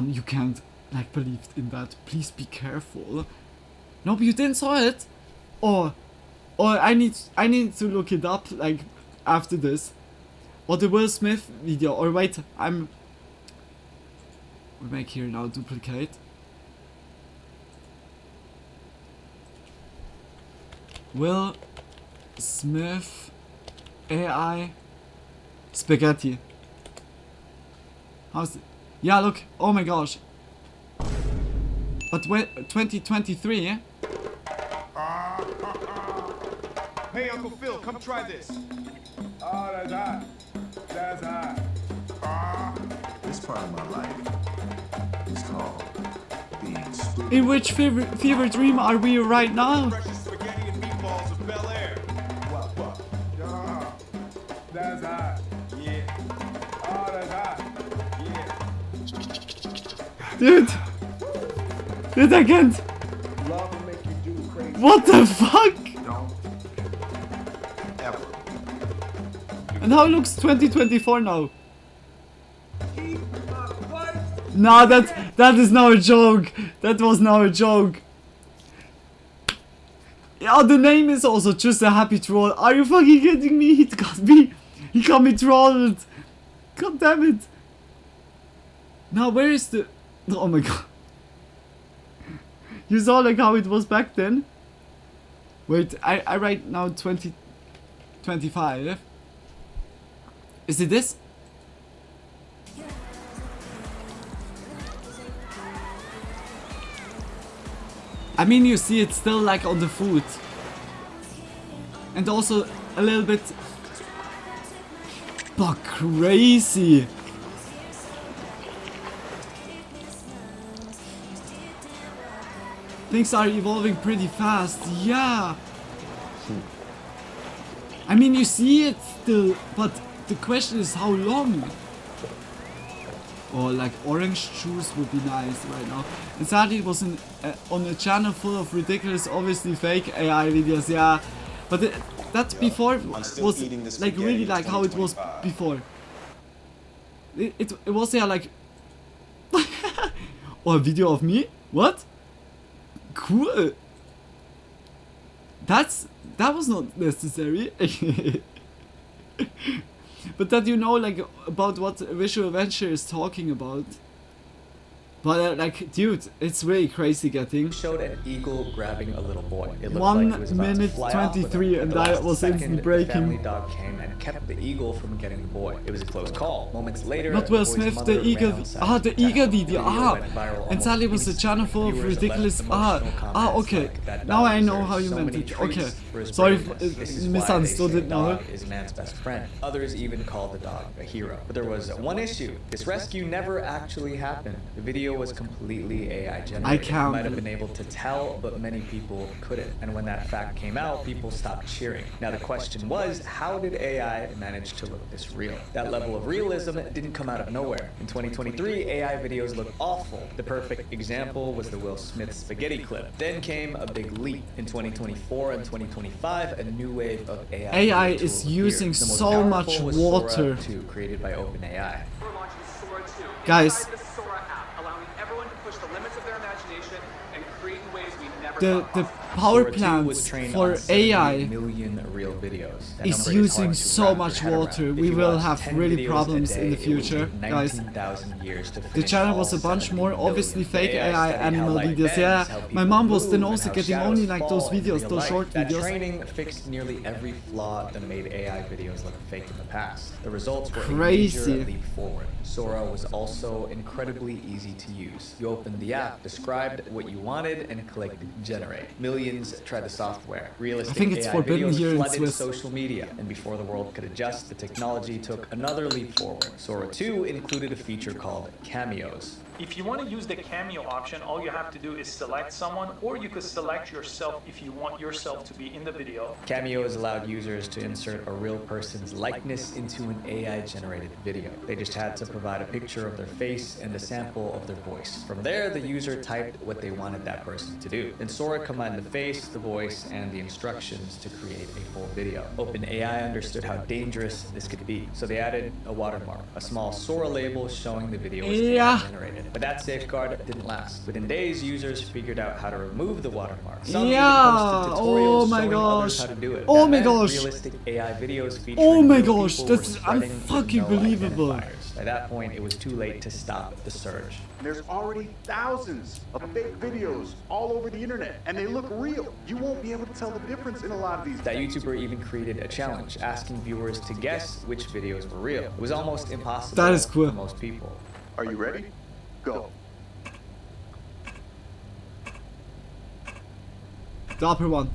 you can't like believe in that. Please be careful. No, but you didn't saw it. Or I need to look it up like after this. Or the Will Smith video. Or wait, we'll make here now duplicate. Will Smith AI spaghetti. How's it? Yeah, look. Oh my gosh. But 2023, eh? Hey, Uncle Phil, come try this. Oh, that's hot. That's hot. This part of my life is called being stupid. In which fever dream are we right now? Freshest spaghetti and meatballs of Bel Air. What? That's hot. Yeah. Oh, that's hot. Yeah. Dude, I can't. Love will make you do crazy. What the fuck? Don't ever. And how looks 2024 now? No, that is now a joke. That was now a joke. Yeah, the name is also just a happy troll. Are you fucking kidding me? He got me trolled. God damn it. Now where is the... Oh my god. You saw like how it was back then? Wait, I write now 2025. Is it this? I mean, you see it still like on the food. And also a little bit... But crazy! Things are evolving pretty fast, yeah! I mean, you see it still, but the question is how long? Or like orange juice would be nice right now. And sadly it was on a channel full of ridiculous, obviously fake AI videos, yeah. But that before was like really like how it was before. It was yeah like... Or a video of me? What? Cool. That was not necessary. But that you know like about what Visual Venture is talking about. But like, dude, it's really crazy getting. Showed an eagle grabbing a little boy. It looked 1 like it was about to minute fly 23 off, and but at the that last was second, instantly the breaking. family dog came and kept the eagle from getting the boy. It was a close call. Moments later, Not the Will boy's Smith, mother the eagle. ran outside Ah, to the protect eagle him. video. The Ah, went viral and almost sadly was a channel full of Viewers ridiculous. left Ah, emotional comments okay. like, "That Now dog I know deserves how you so meant many it. treats Okay, for his sorry, braveness. This is why they misunderstood say it now. dog is man's best friend. Others even call the dog a hero. But there was one issue. This rescue never actually happened. The video was completely AI generated. I count. Might have been able to tell, but many people couldn't. And when that fact came out, people stopped cheering. Now the question was, how did AI manage to look this real? That level of realism didn't come out of nowhere. In 2023, AI videos look awful. The perfect example was the Will Smith spaghetti clip. Then came a big leap. In 2024 and 2025, a new wave of AI. AI is using so much water. 2, created by OpenAI. Guys, the power plants for AI is using so much water. We will have really problems in the future, guys. The channel was a bunch more obviously fake AI animal videos. Yeah, my mom was then also getting only like those videos, those short That videos. training fixed nearly every flaw that made AI videos look fake in the past. The results were Crazy. a major leap forward. Sora was also incredibly easy to use. You opened the app, described what you wanted, and clicked generate. Millions millions tried the software. Realistic I think it's AI forbidden videos here in flooded Swiss. social media, and before the world could adjust, the technology took another leap forward. Sora 2 included a feature called cameos. If you want to use the cameo option, all you have to do is select someone, or you could select yourself if you want yourself to be in the video. Cameos allowed users to insert a real person's likeness into an AI-generated video. They just had to provide a picture of their face and a sample of their voice. From there, the user typed what they wanted that person to do. Then Sora combined the face, the voice, and the instructions to create a full video. OpenAI understood how dangerous this could be, so they added a watermark, a small Sora label showing the video was AI-generated. But that safeguard didn't last. Within days, users figured out how to remove the watermark. Some even posted tutorials showing others how to do it. Oh my gosh. Realistic AI videos featuring Oh my real gosh, people that's were spreading with unfucking no believable. identifiers. By that point, it was too late to stop the surge. There's already thousands of fake videos all over the internet, and they look real. You won't be able to tell the difference in a lot of these. That YouTuber even created a challenge, asking viewers to guess which videos were real. It was almost impossible That is cool. for most people. Are you ready? Go. The upper one.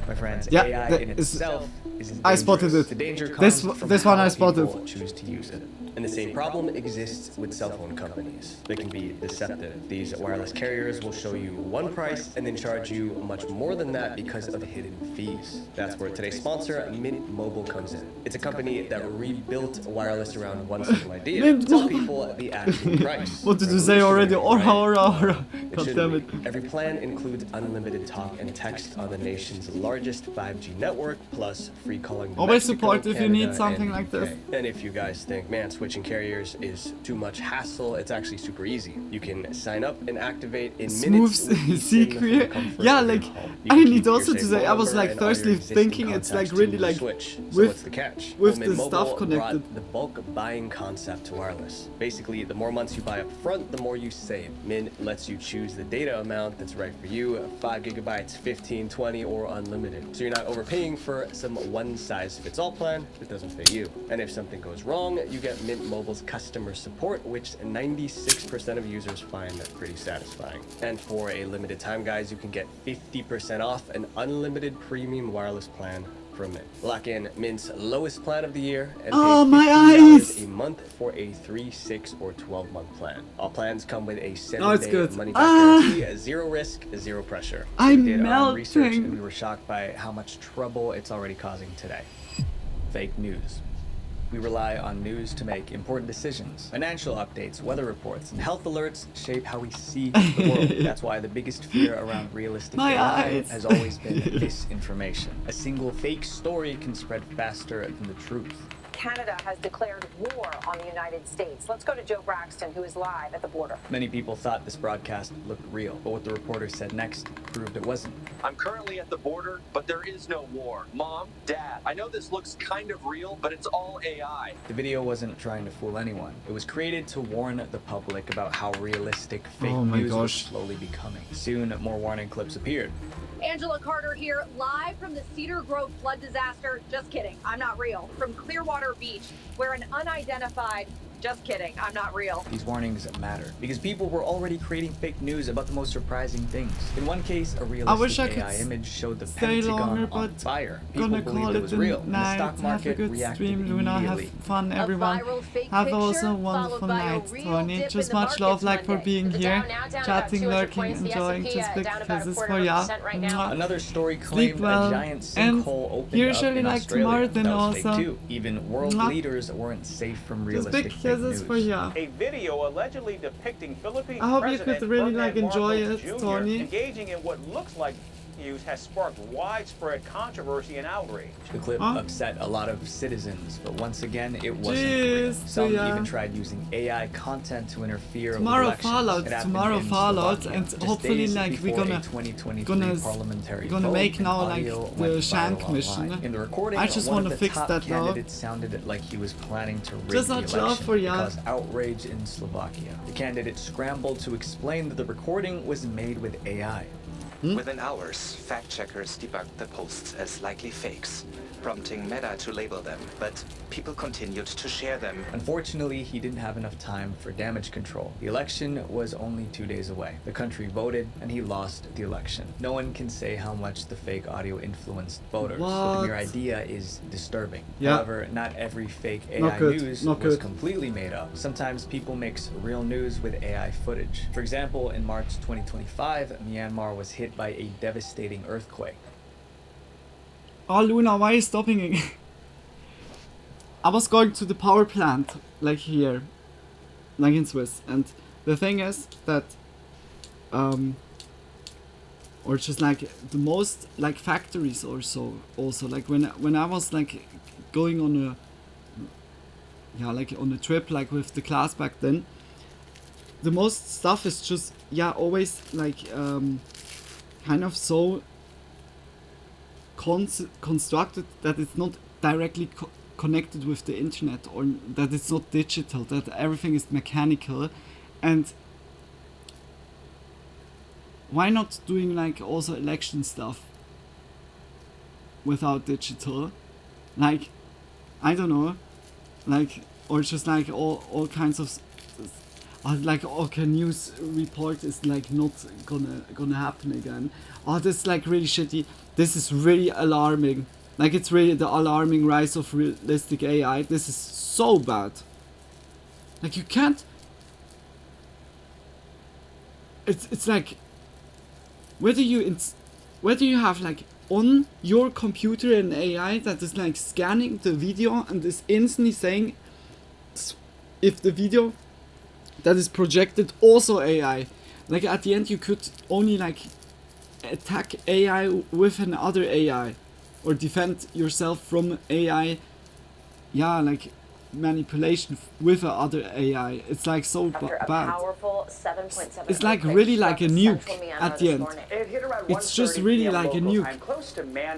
My friends, Yeah, AI that in is- itself isn't I spotted dangerous. it. The danger This comes from this one how I spotted. people choose to use it. And the same problem exists with cell phone companies. They can be deceptive. These wireless carriers will show you one price and then charge you much more than that because of hidden fees. That's where today's sponsor, Mint Mobile, comes in. It's a company that rebuilt wireless around one simple idea. Mint Tell Mobile. people the actual price. What did you say already? Aura. It God shouldn't damn it. be. Every plan includes unlimited talk and text on the nation's largest 5G network, plus free calling. to Always Mexico, support if you need Canada, something and like this. UK. And if you guys think, man, switching carriers is too much hassle, it's actually super easy. You can sign up and activate in Smooth minutes. with eSIM secret. from the comfort Yeah, of your like home. You I can need keep your also to saved say I was number like and all your thirsty existing thinking it's like contacts really to like switch. So what's the catch? with Mint the stuff Mobile connected. brought the bulk buying concept to wireless. Basically, the more months you buy up front, the more you save. Mint lets you choose the data amount that's right for you, 5 gigabytes, 15, 20, or unlimited. So you're not overpaying for some one-size-fits-all plan that doesn't fit you. And if something goes wrong, you get Mint Mobile's customer support, which 96% of users find pretty satisfying. And for a limited time, guys, you can get 50% off an unlimited premium wireless plan from Mint. Lock in Mint's lowest plan of the year and Oh, pay my $15 eyes! a month for a 3, 6, or 12-month plan. All plans come with a Oh, it's 7-day good. money-back Ah! guarantee, zero risk, zero pressure. I'm We did our own research melting. And we were shocked by how much trouble it's already causing today. Fake news. We rely on news to make important decisions. Financial updates, weather reports, and health alerts shape how we see the world. That's why the biggest fear around realistic My AI eyes. has always been misinformation. A single fake story can spread faster than the truth. Canada has declared war on the United States. Let's go to Joe Braxton, who is live at the border. Many people thought this broadcast looked real, but what the reporter said next proved it wasn't. I'm currently at the border, but there is no war. Mom, Dad, I know this looks kind of real, but it's all AI. The video wasn't trying to fool anyone. It was created to warn the public about how realistic fake Oh my news was gosh. slowly becoming. Soon, more warning clips appeared. Angela Carter here, live from the Cedar Grove flood disaster. Just kidding, I'm not real. From Clearwater Beach, where an unidentified, just kidding, I'm not real. These warnings matter because people were already creating fake news about the most surprising things. In one case, a I wish realistic I could AI image showed the stay Pentagon longer, on but fire. People gonna believed call it it was the real, and the night. stock Have a market good reacted stream, Luna. Have immediately. fun, everyone. viral fake Have picture, also a followed wonderful by a night, real Tony. dip Just in the much love, markets like, for Monday. being The here, Dow now down chatting, about 200 lurking, points. The enjoying. S&P, Just big down about a kisses quarter for of a ya. percent right now. Another story Sleep claimed well, a giant and sinkhole opened usually up in like Australia. Martin That was fake also. too. Even world Mwah. leaders weren't safe from Just big realistic fake kisses news. for ya. A video allegedly depicting Philippine I hope you President could really like Ferdinand enjoy Marcos it, Jr. Tony. engaging in what looks like news has sparked widespread controversy and outrage. The clip Huh? upset a lot of citizens, but once again, it wasn't Jeez, real. Some yeah. even tried using AI content to interfere Tomorrow with elections. Fallout, It happened tomorrow in Fallout, Slovakia, and just hopefully days like we're before a gonna 2023 parliamentary vote, make and now like audio the went Shank viral mission. online. In the recording, I just one want of to the fix top that now. candidates sounded like he was planning to rig Just the much love election. for It ya. caused outrage in Slovakia. The candidate scrambled to explain that the recording was made with AI. Within hours, fact-checkers debunked the posts as likely fakes, prompting Meta to label them, but people continued to share them. Unfortunately, he didn't have enough time for damage control. The election was only 2 days away. The country voted, and he lost the election. No one can say how much the fake audio influenced voters, but the mere idea is disturbing. Yeah. However, not every fake AI Not good, news not was good. completely made up. Sometimes people mix real news with AI footage. For example, in March 2025, Myanmar was hit by a devastating earthquake. Oh, Luna, why are you stopping again? I was going to the power plant, like here, like in Swiss, and the thing is that, or just like the most like factories or so, also like when I was like going on a trip like with the class back then, the most stuff is just always like kind of so constructed that it's not directly connected with the internet, or that it's not digital, that everything is mechanical. And why not doing like also election stuff without digital, like I don't know, like, or just like all kinds of like, okay, news report is like not gonna happen again. Oh, this is like really shitty. This is really alarming. Like, it's really the alarming rise of realistic AI. This is so bad. Like, you can't. It's like whether you have like on your computer an AI that is like scanning the video and is instantly saying if the video that is projected also AI. Like, at the end you could only like attack AI with another AI, or defend yourself from AI, like manipulation with other AI. It's like so bad. It's like really like a nuke at the end. It's just really like a nuke.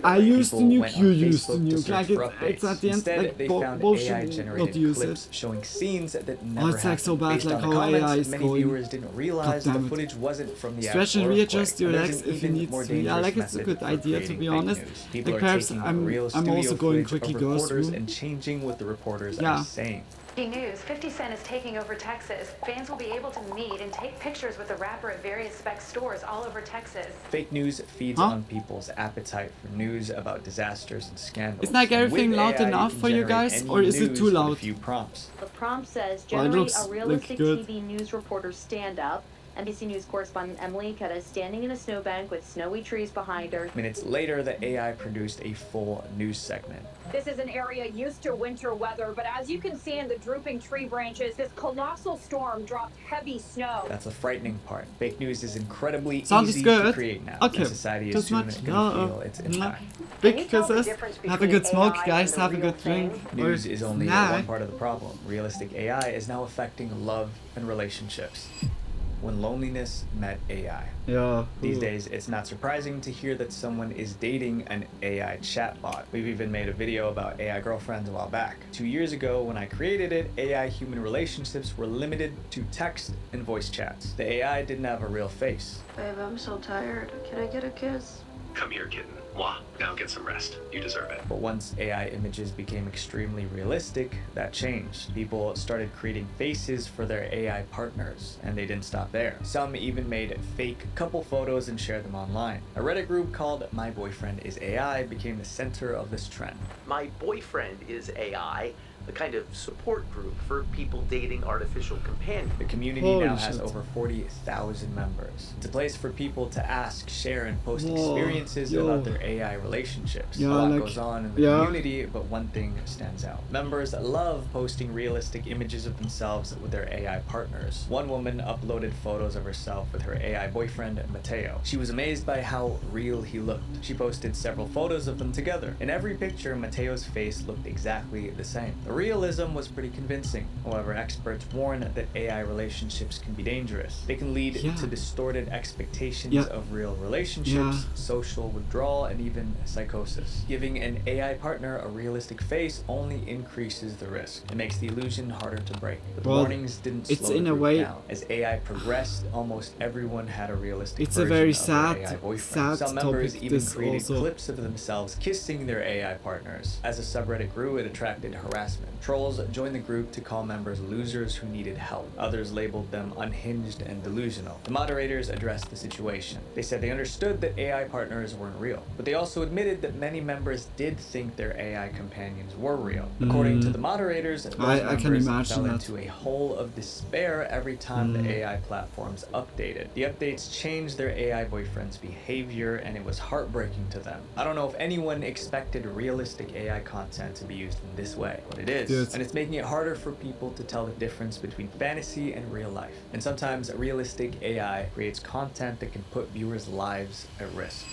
I use the nuke, you use the nuke. Like it's at the end like bullshit not use it. Showing scenes that Oh, it's like so bad, like how AI is many going. viewers didn't realize the footage wasn't from the Stretch and readjust your legs if you need to. Yeah, like it's a good idea, to be honest. Like perhaps I'm also going quickly go through. And changing what the reporters are saying. Breaking news, 50 Cent is taking over Texas. Fans will be able to meet and take pictures with the rapper at various spec stores all over Texas. Fake news feeds on people's appetite for news about disasters and scandals. Is like everything loud enough for you guys, or is it too loud? A few prompts. The prompt says, Well, it generate looks a realistic good. TV news reporter stand-up. NBC News correspondent Emily Ketta is standing in a snowbank with snowy trees behind her. Minutes later, the AI produced a full news segment. This is an area used to winter weather, but as you can see in the drooping tree branches, this colossal storm dropped heavy snow. That's the frightening part. Fake news is incredibly Sounds easy good. to create now. Okay. And society is Too soon much. gonna feel its impact. Big kisses. Have a good smoke, guys. Have a good drink. News Or is only snack. one part of the problem. Realistic AI is now affecting love and relationships. When loneliness met AI. Yeah. These days, it's not surprising to hear that someone is dating an AI chatbot. We've even made a video about AI girlfriends a while back. 2 years ago, when I created it, AI human relationships were limited to text and voice chats. The AI didn't have a real face. Babe, I'm so tired. Can I get a kiss? Come here, kitten. Mwah. Now get some rest. You deserve it. But once AI images became extremely realistic, that changed. People started creating faces for their AI partners, and they didn't stop there. Some even made fake couple photos and shared them online. A Reddit group called My Boyfriend is AI became the center of this trend. My Boyfriend is AI, the kind of support group for people dating artificial companions. The community now has over 40,000 members. It's a place for people to ask, share, and post experiences about their AI relationships. A lot goes on in the community, but one thing stands out. Members love posting realistic images of themselves with their AI partners. One woman uploaded photos of herself with her AI boyfriend, Mateo. She was amazed by how real he looked. She posted several photos of them together. In every picture, Mateo's face looked exactly the same. The realism was pretty convincing. However, experts warn that AI relationships can be dangerous. They can lead to distorted expectations of real relationships, social withdrawal, and even psychosis. Giving an AI partner a realistic face only increases the risk. It makes the illusion harder to break. But the warnings didn't slow the group down. As AI progressed, almost everyone had a realistic version very of sad, their AI boyfriend. Some members even created clips of themselves kissing their AI partners. As the subreddit grew, it attracted harassment. Trolls joined the group to call members losers who needed help. Others labeled them unhinged and delusional. The moderators addressed the situation. They said they understood that AI partners weren't real, but they also admitted that many members did think their AI companions were real. According to the moderators, those members fell into a hole of despair every time the AI platforms updated. The updates changed their AI boyfriend's behavior, and it was heartbreaking to them. I don't know if anyone expected realistic AI content to be used in this way, but it is. And it's making it harder for people to tell the difference between fantasy and real life. And sometimes realistic AI creates content that can put viewers' lives at risk.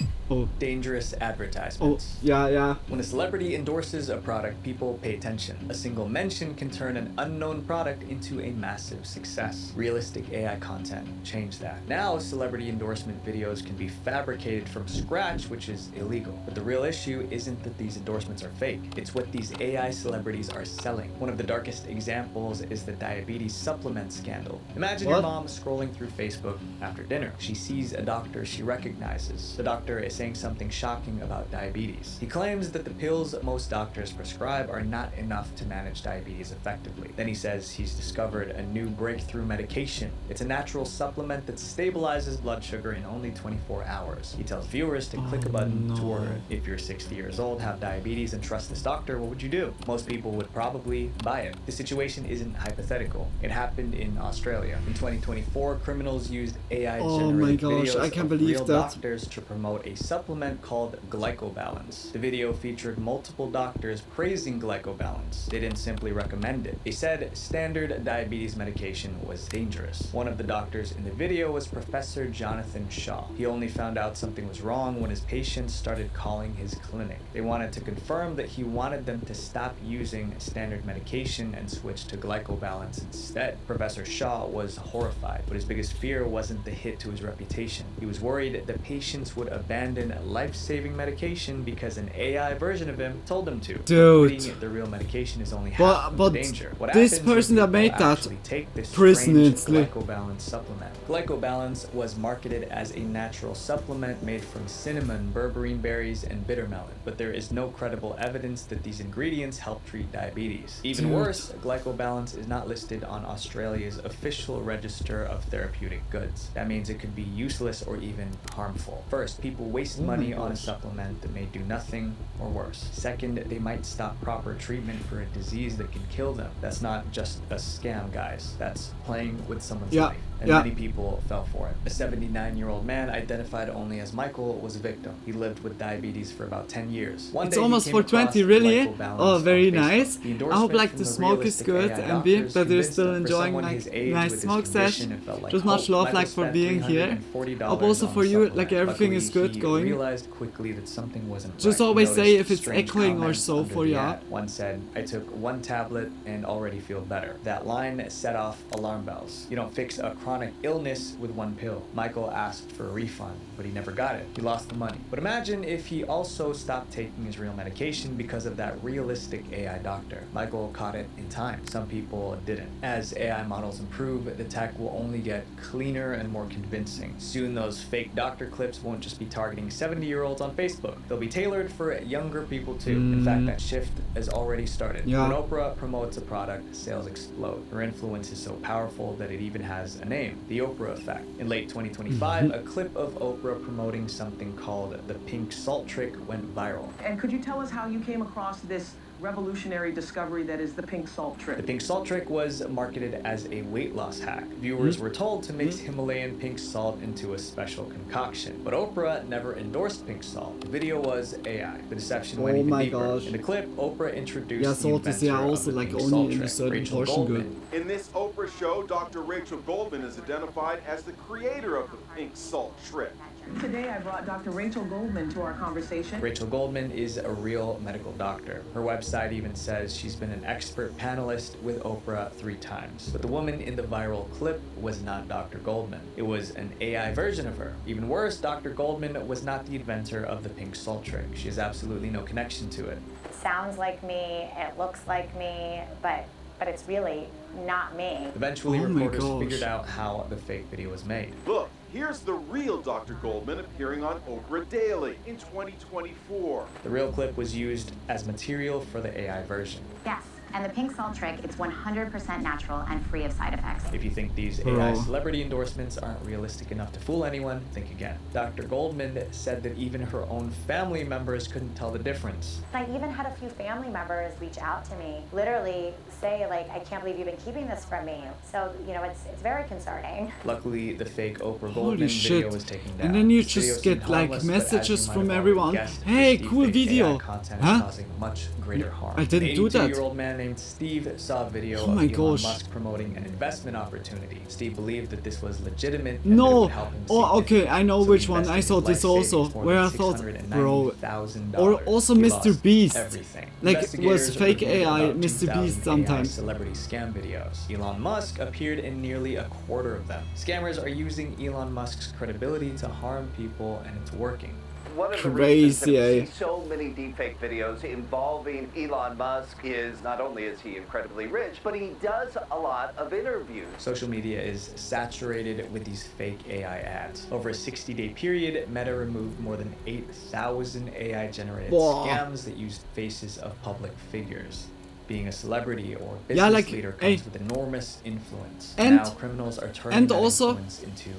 Dangerous advertisements. When a celebrity endorses a product, people pay attention. A single mention can turn an unknown product into a massive success. Realistic AI content changed that. Now, celebrity endorsement videos can be fabricated from scratch, which is illegal. But the real issue isn't that these endorsements are fake. It's what these AI celebrities are selling. One of the darkest examples is the diabetes supplement scandal. Imagine your mom scrolling through Facebook after dinner. She sees a doctor she recognizes. The doctor is saying something shocking about diabetes. He claims that the pills most doctors prescribe are not enough to manage diabetes effectively. Then he says he's discovered a new breakthrough medication. It's a natural supplement that stabilizes blood sugar in only 24 hours. He tells viewers to click a button to order it. If you're 60 years old, have diabetes, and trust this doctor, what would you do? Most people would probably buy it. The situation isn't hypothetical. It happened in Australia. In 2024, criminals used AI-generated videos of real doctors to promote a supplement called glycobalance. The video featured multiple doctors praising glycobalance. They didn't simply recommend it. They said standard diabetes medication was dangerous. One of the doctors in the video was Professor Jonathan Shaw. He only found out something was wrong when his patients started calling his clinic. They wanted to confirm that he wanted them to stop using standard medication and switch to glycobalance instead. Professor Shaw was horrified, but his biggest fear wasn't the hit to his reputation. He was worried that patients would abandon life-saving medication because an AI version of him told them to. Quitting the real medication is only half the danger. What this happens person when that made people that actually take this prison strange instantly. glycobalance supplement? Glycobalance was marketed as a natural supplement made from cinnamon, berberine berries, and bitter melon, but there is no credible evidence that these ingredients help treat diabetes. Even worse, glycobalance is not listed on Australia's official register of therapeutic goods. That means it could be useless or even harmful. First, people waste money on a supplement that may do nothing or worse. Second, they might stop proper treatment for a disease that can kill them. That's not just a scam, guys. That's playing with someone's life. And many people fell for it. A 79-year-old man identified only as Michael was a victim. He lived with diabetes for about 10 years. One It's day almost he came 4:20, across really? glycobalance Oh, very on Facebook. nice. The I endorsement hope like from the the smoke is realistic good AI and B, doctors that you're convinced still him for enjoying someone like his age nice with smoke this sesh. condition, it felt like Just much hope. love Michael like for spent being here. $340 Hope also on for the you supplement. like everything Luckily, is good he going. realized quickly that something wasn't Just right. He always say noticed if it's strange echoing or comments so under for the ya. ad. One said, "I took one tablet and already feel better." That line set off alarm bells. You don't fix a chronic illness with one pill. Michael asked for a refund, but he never got it. He lost the money. But imagine if he also stopped taking his real medication because of that realistic AI doctor. Michael caught it in time. Some people didn't. As AI models improve, the tech will only get cleaner and more convincing. Soon those fake doctor clips won't just be targeting 70-year-olds on Facebook. They'll be tailored for younger people too. In fact, that shift has already started. Yeah. When Oprah promotes a product, sales explode. Her influence is so powerful that it even has a name, the Oprah effect. In late 2025, a clip of Oprah promoting something called the pink salt trick went viral. And could you tell us how you came across this revolutionary discovery that is the pink salt trick? The pink salt trick was marketed as a weight loss hack. Viewers were told to mix Himalayan pink salt into a special concoction. But Oprah never endorsed pink salt. The video was AI. The deception went even deeper. In the clip, Oprah introduced the inventor of the pink salt trick, Rachel Goldman. In this Oprah show, Dr. Rachel Goldman is identified as the creator of the pink salt trick. Today I brought Dr. Rachel Goldman to our conversation. Rachel Goldman is a real medical doctor. Her website even says she's been an expert panelist with Oprah 3 times. But the woman in the viral clip was not Dr. Goldman. It was an AI version of her. Even worse, Dr. Goldman was not the inventor of the pink salt trick. She has absolutely no connection to it. It sounds like me, it looks like me, but it's really not me. Eventually, reporters figured out how the fake video was made. Look, here's the real Dr. Goldman appearing on Oprah Daily in 2024. The real clip was used as material for the AI version. Yes, and the pink salt trick, it's 100% natural and free of side effects. If you think these AI celebrity endorsements aren't realistic enough to fool anyone, think again. Dr. Goldman said that even her own family members couldn't tell the difference. I even had a few family members reach out to me, literally say, like, I can't believe you've been keeping this from me. So, you know, it's very concerning. Luckily, the fake Oprah Goldman video was taken down. And then you just get like messages from everyone. Hey, cool video. Huh? Much greater harm. I didn't do that. An 82-year-old man named Steve saw a video Oh my of Elon gosh. Musk promoting an investment opportunity. Steve believed that this was legitimate. And No. that it would help him Oh, okay. I know So which he one. I invested saw his this life also, savings, more where I than thought, bro, $690,000. or also He Mr. lost Beast. everything. Like it was Investigators fake reviewed AI, about Mr. 2,000 Beast AI sometimes. celebrity scam videos. Elon Musk appeared in nearly a quarter of them. Scammers are using Elon Musk's credibility to harm people, and it's working. One of the Crazy, reasons that we eh? see so many deepfake videos involving Elon Musk is not only is he incredibly rich, but he does a lot of interviews. Social media is saturated with these fake AI ads. Over a 60-day period, Meta removed more than 8,000 AI-generated Whoa. scams that used faces of public figures. Being a celebrity or business Yeah, like, leader hey. comes with enormous influence. And- now criminals are turning and that also- influence into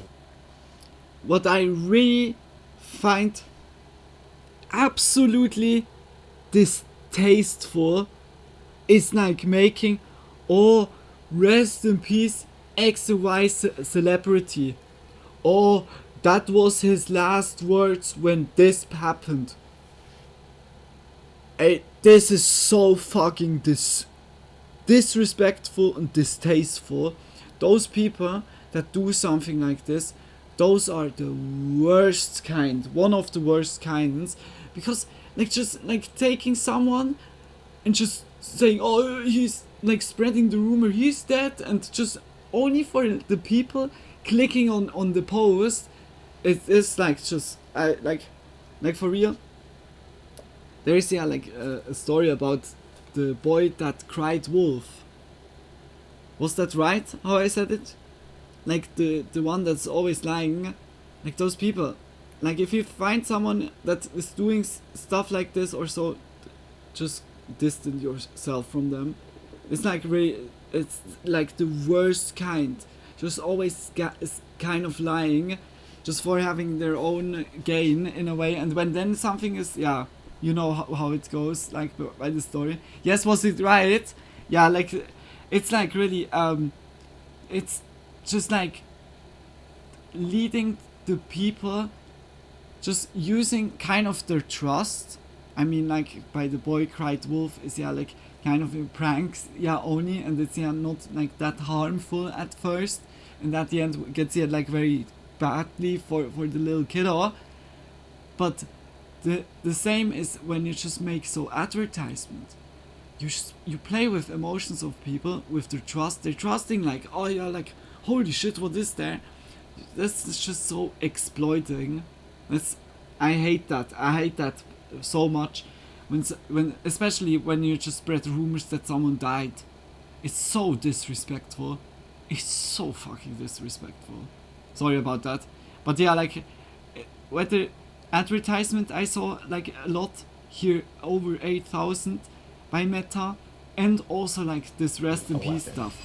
What I really find absolutely distasteful is like making, oh, rest in peace, X or Y celebrity. Oh, that was his last words when this happened. Hey, this is so fucking disrespectful and distasteful. Those people that do something like this, those are the worst kind, one of the worst kinds, because like just like taking someone and just saying, oh, he's like spreading the rumor he's dead, and just only for the people clicking on the post, it's like just like for real. There is like a story about the boy that cried wolf. Was that right? How I said it? Like the one that's always lying. Like those people. Like if you find someone that is doing stuff like this or so, just distance yourself from them. It's like really, it's like the worst kind. Just always kind of lying, just for having their own gain in a way. And when then something is, yeah, you know how it goes, like by the story. Yes, was it right? Yeah, like it's like really, it's just like leading the people, just using kind of their trust. I mean, like by the boy cried wolf is like kind of a pranks, only, and it's not like that harmful at first, and at the end gets like very badly for the little kiddo. But the same is when you just make so advertisement. You play with emotions of people, with their trust. They're trusting like, oh yeah, like holy shit, what is there? This is just so exploiting. I hate that. I hate that so much. When especially when you just spread rumors that someone died. It's so disrespectful. It's so fucking disrespectful. Sorry about that. But yeah, like whether advertisement I saw like a lot here, over 8,000 by Meta, and also like this rest in peace stuff.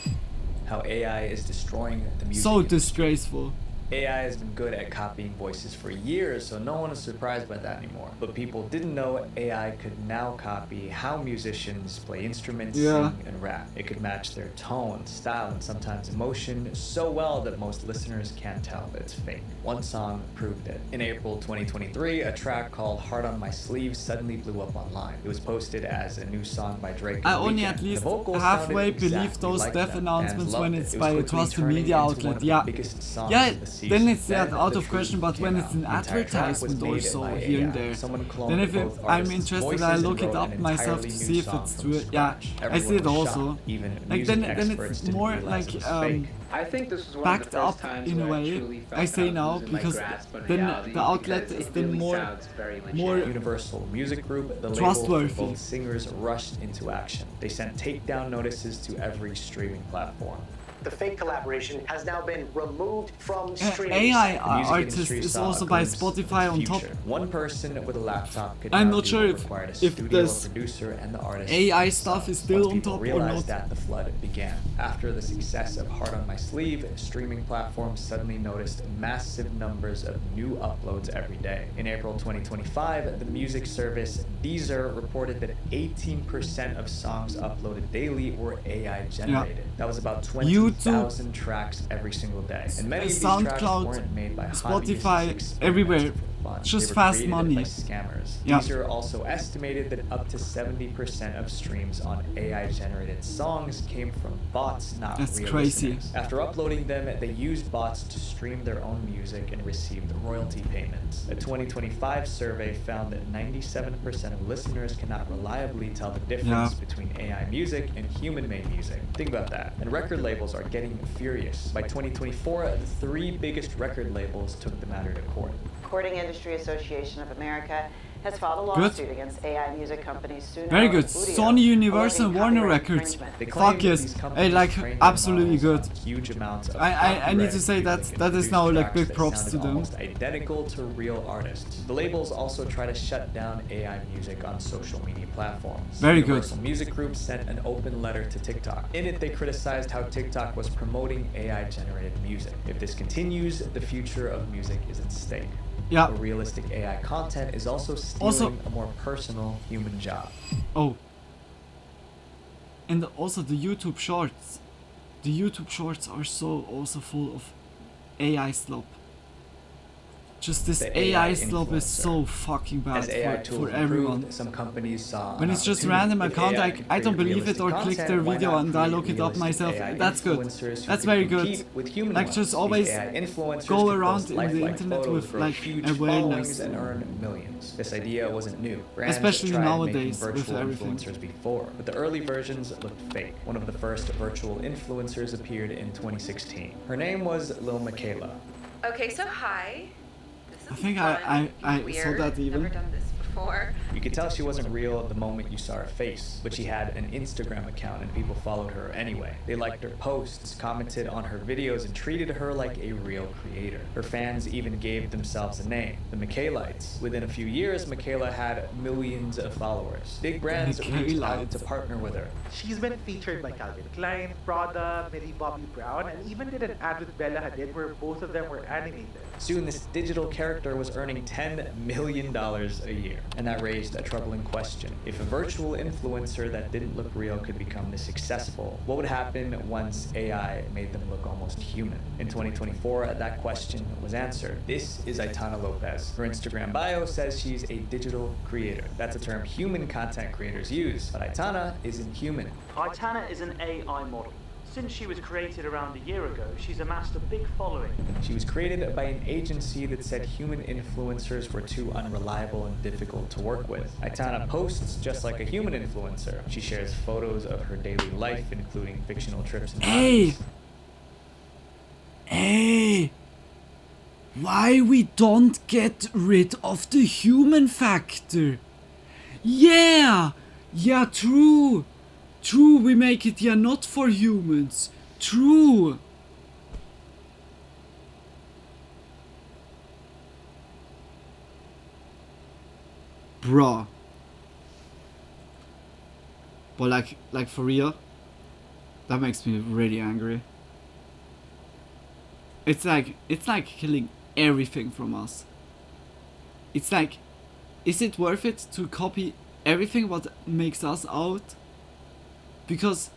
how AI is destroying the music So industry. disgraceful. AI has been good at copying voices for years, so no one is surprised by that anymore. But people didn't know AI could now copy how musicians play instruments, Yeah. sing, and rap. It could match their tone, style, and sometimes emotion so well that most listeners can't tell that it's fake. One song proved it. In April 2023, a track called Heart on My Sleeve suddenly blew up online. It was posted as a new song by Drake. I and only Weeknd. at least The vocals halfway sounded believe exactly those like death them. announcements Fans when loved it's it. It by a was quickly trusted turning media into one outlet. of the Yeah. biggest songs Yeah, of the see. Then it's that out of question, but when it's an advertisement or so here and there, then if I'm interested, I look it up myself to see if it's true. Yeah, I see it also. Like then it's more like I think this was one backed of the first up times in a where I way. truly felt I say kind of now losing my because grasp on then reality, the outlet because is it then really more sounds very legit. more Universal Music Group, the label trustworthy. for both singers, rushed into action. They sent takedown notices to every streaming platform. The fake collaboration has now been removed from streaming. AI artist is also by Spotify on top. One person with a laptop could I'm now not do sure what if required a studio, this producer, and the artist AI stuff is still on top or realized not. that the flood began. After the success of Heart on My Sleeve, streaming platforms suddenly noticed massive numbers of new uploads every day. In April 2025, the music service Deezer reported that 18% of songs uploaded daily were AI generated. That was about 20,000 tracks every single day. And many of these tracks weren't made by Spotify, hobbyists everywhere. fun. Just They were fast created money. by scammers. Yeah. Deezer also estimated that up to 70% of streams on AI-generated songs came from bots, not That's real crazy. listeners. After uploading them, they used bots to stream their own music and received royalty payments. A 2025 survey found that 97% of listeners cannot reliably tell the difference between AI music and human-made music. Think about that. And record labels are getting furious. By 2024, the 3 biggest record labels took the matter to court. Recording Industry Association of America has filed a Good. lawsuit against AI music companies Suno Very good. and Udio, Sony, Universal, alleging Warner copyright Records. infringement. Fuck yes. I like absolutely good. Huge amounts of I need to say that that is now like big props to them. almost identical to real artists. The labels also try to shut down AI music on social media platforms. Very good. Universal Music Group sent an open letter to TikTok. In it, they criticized how TikTok was promoting AI-generated music. If this continues, the future of music is at stake. Yeah. But realistic AI content is also stealing a more personal human job. Oh. And also the YouTube shorts. The YouTube shorts are so also full of AI slop. Just this The AI AI slop is so fucking bad As AI for tools everyone. improved, some companies saw When an it's just opportunity. random If account, AI can I don't create believe it or realistic click their content, video why not and I create look it up realistic myself. AI That's good. influencers who That's can very good. compete with human Like ones? just These always AI influencers go can around post in the lifelike internet photos with with like huge awareness. followings and earn millions. This idea wasn't new. Brands Especially tried nowadays making with virtual everything. influencers before, but the early versions looked fake. One of the first virtual influencers appeared in 2016. Her name was Lil Michaela. Okay, so hi. I think I saw that even. Never done this before. You could tell she wasn't real the moment you saw her face, but she had an Instagram account and people followed her anyway. They liked her posts, commented on her videos, and treated her like a real creator. Her fans even gave themselves a name, the Michaelites. Within a few years, Michaela had millions of followers. Big brands reached out to partner with her. She's been featured by Calvin Klein, Prada, Millie Bobby Brown, and even did an ad with Bella Hadid where both of them were animated. Soon, this digital character was earning $10 million a year. And that raised a troubling question. If a virtual influencer that didn't look real could become this successful, what would happen once AI made them look almost human? In 2024, that question was answered. This is Aitana Lopez. Her Instagram bio says she's a digital creator. That's a term human content creators use, but Aitana isn't human. Aitana is an AI model. Since she was created around a year ago, she's amassed a big following. She was created by an agency that said human influencers were too unreliable and difficult to work with. Aitana posts just like a human influencer. She shares photos of her daily life, including fictional trips and hobbies. Hey! Why we don't get rid of the human factor? Yeah! Yeah, true! True, we make it not for humans. True. Bruh. But like for real? That makes me really angry. It's like killing everything from us. It's like, is it worth it to copy everything what makes us out? Because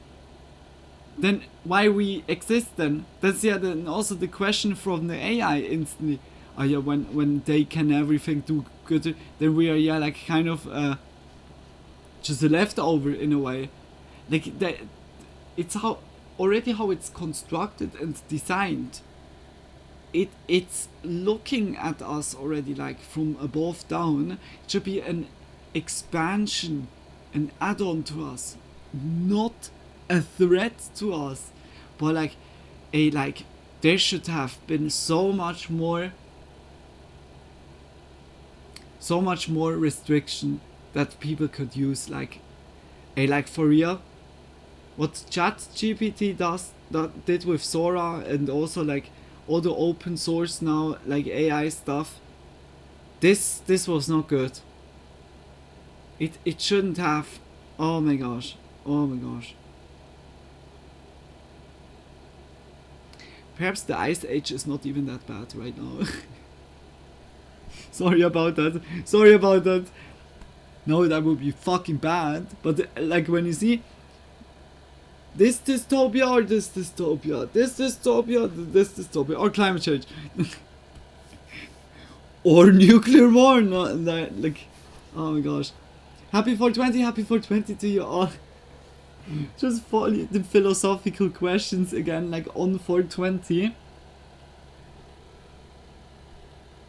then why we exist then? That's then also the question from the AI instantly. Oh yeah, when they can everything do good, then we are like kind of just a leftover in a way. Like that, it's how it's constructed and designed. it's looking at us already like from above down. It should be an expansion, an add-on to us, not a threat to us. But like there should have been so much more restriction that people could use, like for real what ChatGPT did with Sora, and also like all the open source now like AI stuff. This was not good. It shouldn't have. Oh my gosh. Perhaps the Ice Age is not even that bad right now. Sorry about that. No, that would be fucking bad. But like when you see this dystopia or this dystopia, this dystopia, or climate change, or nuclear war, like, oh my gosh. Happy 420 to you all. Just follow the philosophical questions again, like on 420.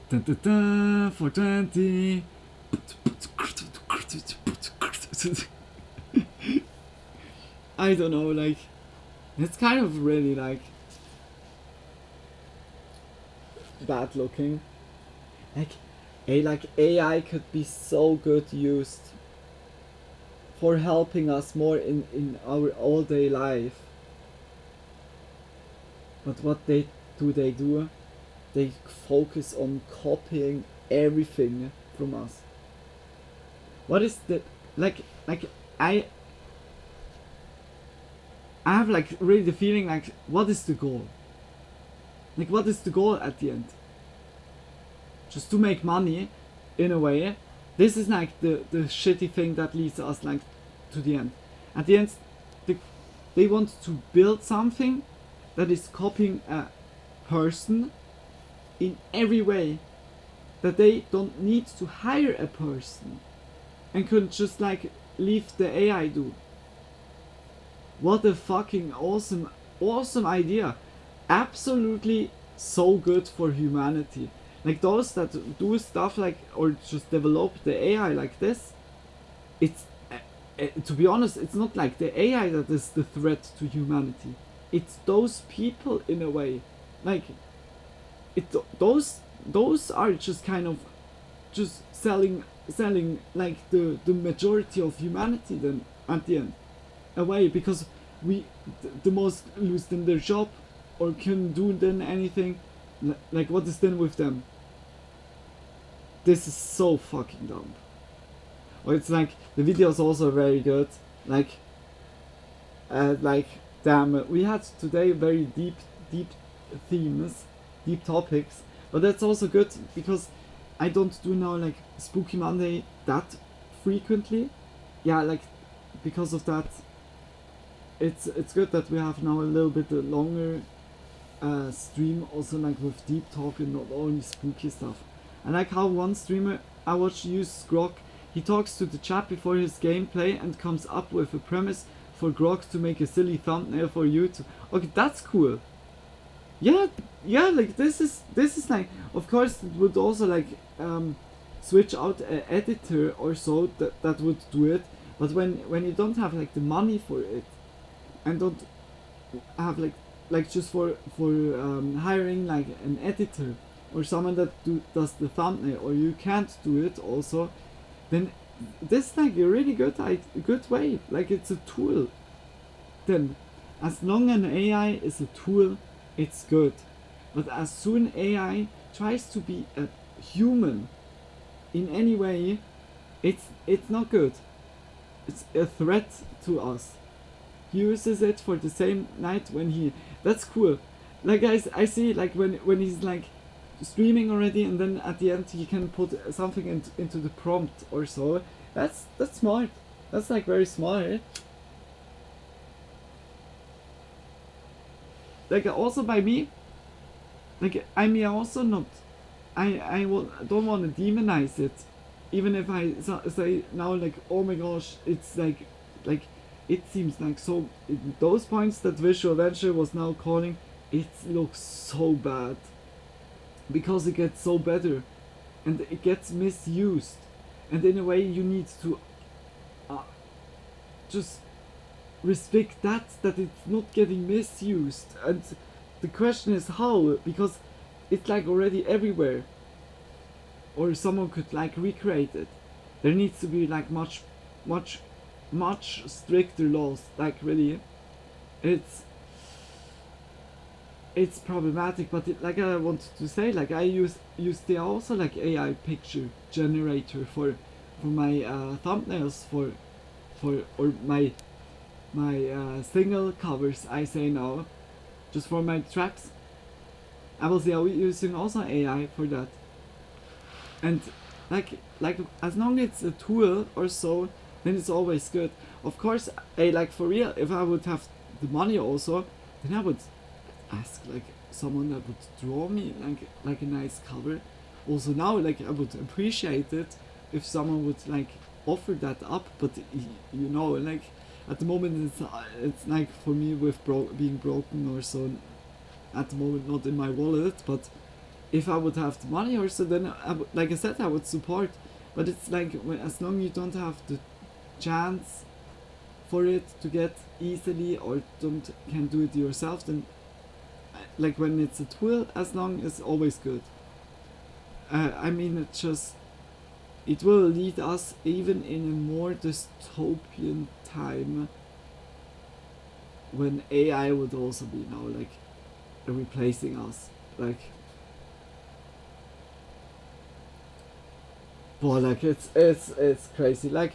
420. I don't know, like, it's kind of really like bad looking. Like AI could be so good used for helping us more in our all-day life. But what they do? They focus on copying everything from us. What is the I have like really the feeling like, what is the goal? Like, what is the goal at the end? Just to make money, in a way. This is like the shitty thing that leads us like to the end. At the end, they want to build something that is copying a person in every way, that they don't need to hire a person and could just like leave the AI do. What a fucking awesome idea. Absolutely so good for humanity. Like those that do stuff like, or just develop the AI like this, it's to be honest, it's not like the AI that is the threat to humanity. It's those people in a way. Like those are just kind of just selling like the majority of humanity then at the end away, because the most lose then their job or can do then anything. Like, what is then with them? This is so fucking dumb. Or it's like the video is also very good. Like damn, we had today very deep themes, deep topics, but that's also good because I don't do now like Spooky Monday that frequently. Yeah, like because of that, it's good that we have now a little bit longer stream, also like with deep talk and not only spooky stuff. I like how one streamer I watched use Grok. He talks to the chat before his gameplay and comes up with a premise for Grok to make a silly thumbnail for YouTube. Okay, that's cool. Yeah, like this is like, of course it would also like switch out an editor or so that would do it, but when you don't have like the money for it and don't have like just for hiring like an editor or someone that does the thumbnail, or you can't do it also, then this is like a really good way. Like, it's a tool. Then as long as an AI is a tool, it's good. But as soon AI tries to be a human in any way, it's not good. It's a threat to us. He uses it for the same night when he... That's cool. Like, guys, I see like when he's like streaming already, and then at the end he can put something into the prompt or so. That's smart. That's like very smart. Like, also by me, like, I mean, also not, don't want to demonize it, even if I say now like, oh my gosh, it's like it seems like so, those points that Visual Venture was now calling, it looks so bad. because it gets so better and it gets misused, and in a way you need to just restrict that it's not getting misused. And the question is how, because it's like already everywhere, or someone could like recreate it. There needs to be like much stricter laws. Like really, it's problematic. But like I wanted to say, like I use the also like AI picture generator for my thumbnails for or my single covers, I say now, just for my tracks. I was using also AI for that. And like as long as it's a tool or so, then it's always good. Of course, like for real, if I would have the money also, then I would ask like someone that would draw me like a nice cover. Also now, like I would appreciate it if someone would like offer that up. But you know, like at the moment it's like for me with being broken or so, at the moment not in my wallet. But if I would have the money or so, then like I said, I would support. But it's like as long as you don't have the chance for it to get easily or can do it yourself, then like when it's a tool, as long as always good. I mean, it will lead us even in a more dystopian time when AI would also be now like replacing us, like. But like it's crazy, like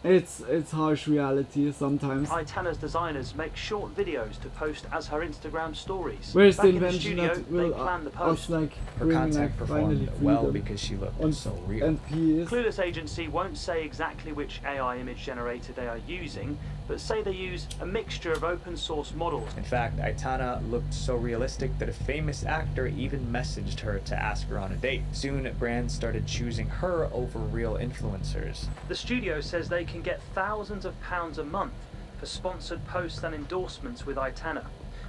it's harsh reality sometimes. Aitana's designers make short videos to post as her Instagram stories. Where's Back the in the invention studio, that will they plan the us post. like Her bring content like finally performed well freedom because she looked on, so real. and peace. Clueless Agency won't say exactly which AI image generator they are using, but say they use a mixture of open source models. In fact, Aitana looked so realistic that a famous actor even messaged her to ask her on a date. Soon, brands started choosing her over real influencers. The studio says they can get thousands of pounds a month for sponsored posts and endorsements with Aitana.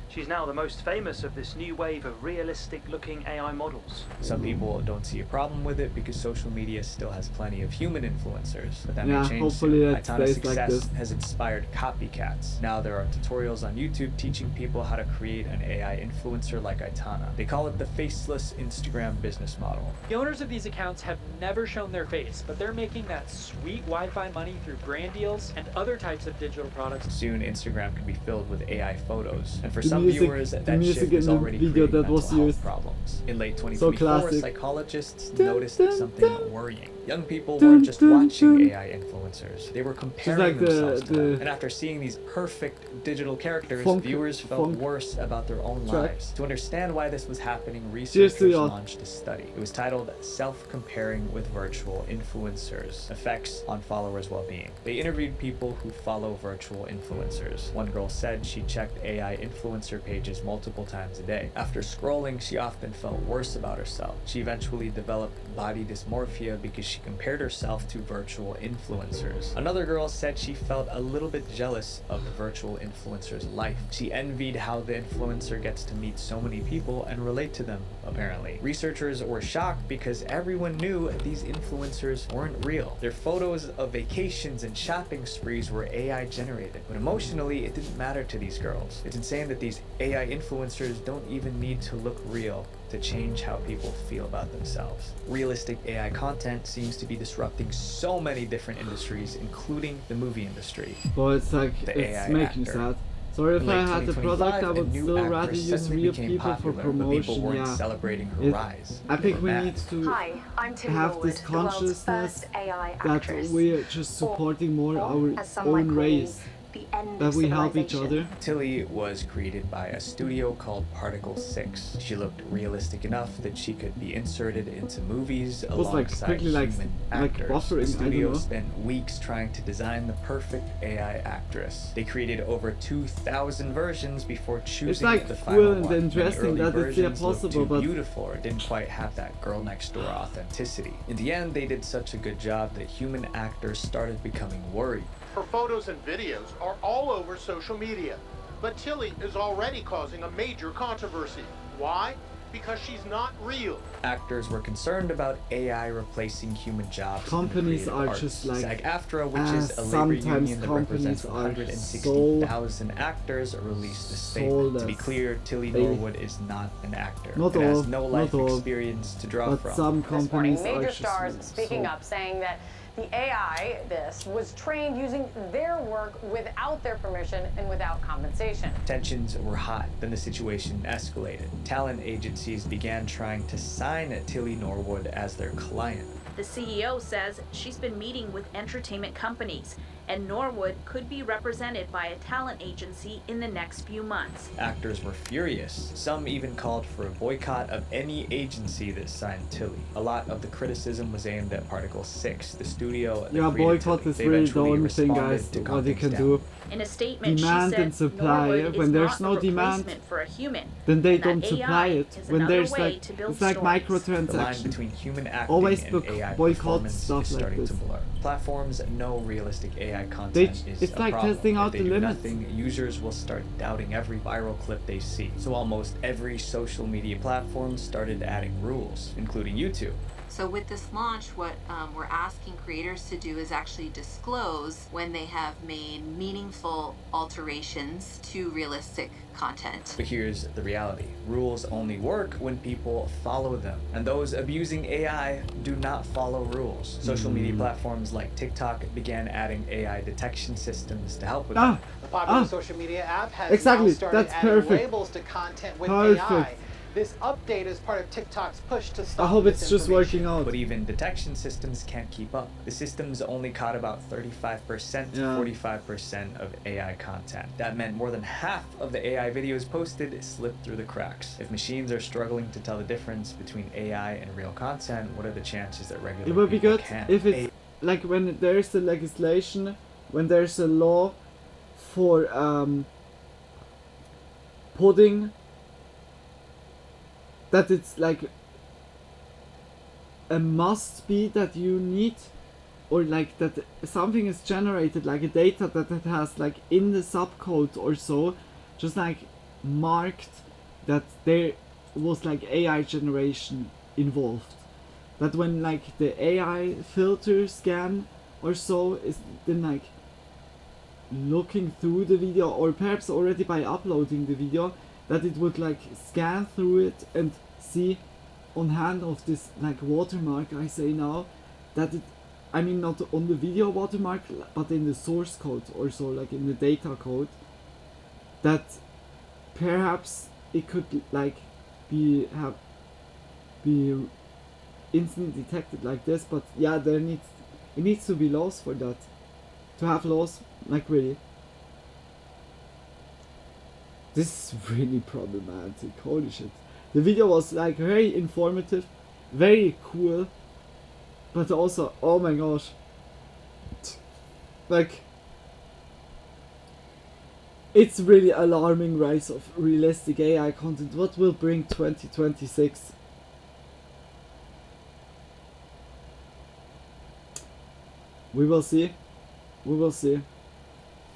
She's now the most famous of this new wave of realistic-looking AI models. Some people don't see a problem with it because social media still has plenty of human influencers, but that Yeah, may change hopefully soon. that Aitana's stays like success this. has inspired copycats. Now there are tutorials on YouTube teaching people how to create an AI influencer like Aitana. They call it the faceless Instagram business model. The owners of these accounts have never shown their face, but they're making that sweet Wi-Fi money through brand deals and other types of digital products. Soon Instagram can be filled with AI photos, and for The some music- viewers the that music shift is in the already video creating that was mental health used. problems. In late So 2024, classic. psychologists Dun, noticed dun, something dun. worrying. Young people Dun, weren't just dun, watching dun. AI influencers, they were comparing like themselves to them. the And after seeing these perfect digital characters, funk- viewers felt funk worse about their own track. lives. To understand why this was happening, Cheers to researchers y'all. launched a study. It was titled Self-Comparing with Virtual Influencers: Effects on Followers' Well-Being. They interviewed people who follow virtual influencers. One girl said she checked AI influencer pages multiple times a day. After scrolling, she often felt worse about herself. She eventually developed body dysmorphia because she compared herself to virtual influencers. Another girl said she felt a little bit jealous of the virtual influencer's life. She envied how the influencer gets to meet so many people and relate to them, apparently. Researchers were shocked because everyone knew these influencers weren't real. Their photos of vacations and shopping sprees were AI generated, but emotionally it didn't matter to these girls. It's insane that these AI influencers don't even need to look real to change how people feel about themselves. Realistic AI content seems to be disrupting so many different industries, including the movie industry. But it's like, The it's AI making me actor. sad. Sorry if In I late had the 2025, product, I a would new still rather actress use suddenly real became people popular, for but people promotion, weren't yeah. celebrating her rise. I think They we were need mad. to Hi, I'm Tilly have Norwood, this the world's consciousness first AI that actress. we're just supporting more our as some might own call race. the end That of we help each civilization. other. Tilly was created by a studio called Particle 6. She looked realistic enough that she could be inserted into movies Was like alongside quickly like human like actors. buffering, The I don't studio know. spent weeks trying to design the perfect AI actress. They created over 2,000 versions before choosing like the cool final and one. Many interesting early that it's versions looked possible, too but- beautiful or didn't quite have that girl next door authenticity. In the end, they did such a good job that human actors started becoming worried. Her photos and videos are all over social media, but Tilly is already causing a major controversy. Why? because she's not real. Actors were concerned about AI replacing human jobs. Companies in the are creative just arts. like, SAG-AFTRA, which is a labor sometimes union that companies represents are 160,000 actors, released a statement. To be clear, Tilly Norwood is not an actor. Not and all, has no life not all, experience to draw but from. some companies This morning, are major just stars like speaking so. up, saying that the AI, was trained using their work without their permission and without compensation. Tensions were hot, then the situation escalated. Talent agencies began trying to sign Tilly Norwood as their client. The CEO says she's been meeting with entertainment companies, and Norwood could be represented by a talent agency in the next few months. Actors were furious. Some even called for a boycott of any agency that signed Tilly. A lot of the criticism was aimed at Particle 6, the studio that Yeah, created boycott Tilly. is They really the eventually only thing, responded guys, to calm what you things can down. do. In a statement, Demand she said and supply. Norwood When is there's not no a demand, replacement for a human, then they and that don't supply AI it. is When another there's way like, to build it's like stories. The line microtransactions. between human acting Always and AI boycott performance stuff is like starting this. to blur. Platforms know realistic AI content is it's a like problem. testing out if they the do limits. nothing, users will start doubting every viral clip they see. So almost every social media platform started adding rules, including YouTube. So with this launch, what we're asking creators to do is actually disclose when they have made meaningful alterations to realistic content. But here's the reality. Rules only work when people follow them. And those abusing AI do not follow rules. Social media platforms like TikTok began adding AI detection systems to help with that. The popular social media app has exactly, now started that's adding perfect. labels to content with Perfect. AI. This update is part of TikTok's push to stop I hope it's just misinformation. working out. But even detection systems can't keep up. The systems only caught about 35% to 45% of AI content. That meant more than half of the AI videos posted slipped through the cracks. If machines are struggling to tell the difference between AI and real content, what are the chances that regular It would be people good can? if it's like when there's a legislation, when there's a law for putting that it's like a must be that you need, or like that something is generated, like a data that it has like in the subcode or so, just like marked that there was like AI generation involved. That when like the AI filter scan or so is then like looking through the video, or perhaps already by uploading the video, that it would like scan through it and see on hand of this like watermark I say now, that it, I mean not on the video watermark but in the source code or so, like in the data code, that perhaps it could like be instantly detected like this. But yeah, it needs to be laws for that, to have laws, like really. This is really problematic, holy shit. The video was like very informative, very cool, but also, oh my gosh, like, it's really alarming rise of realistic AI content. What will bring 2026? We will see. We will see.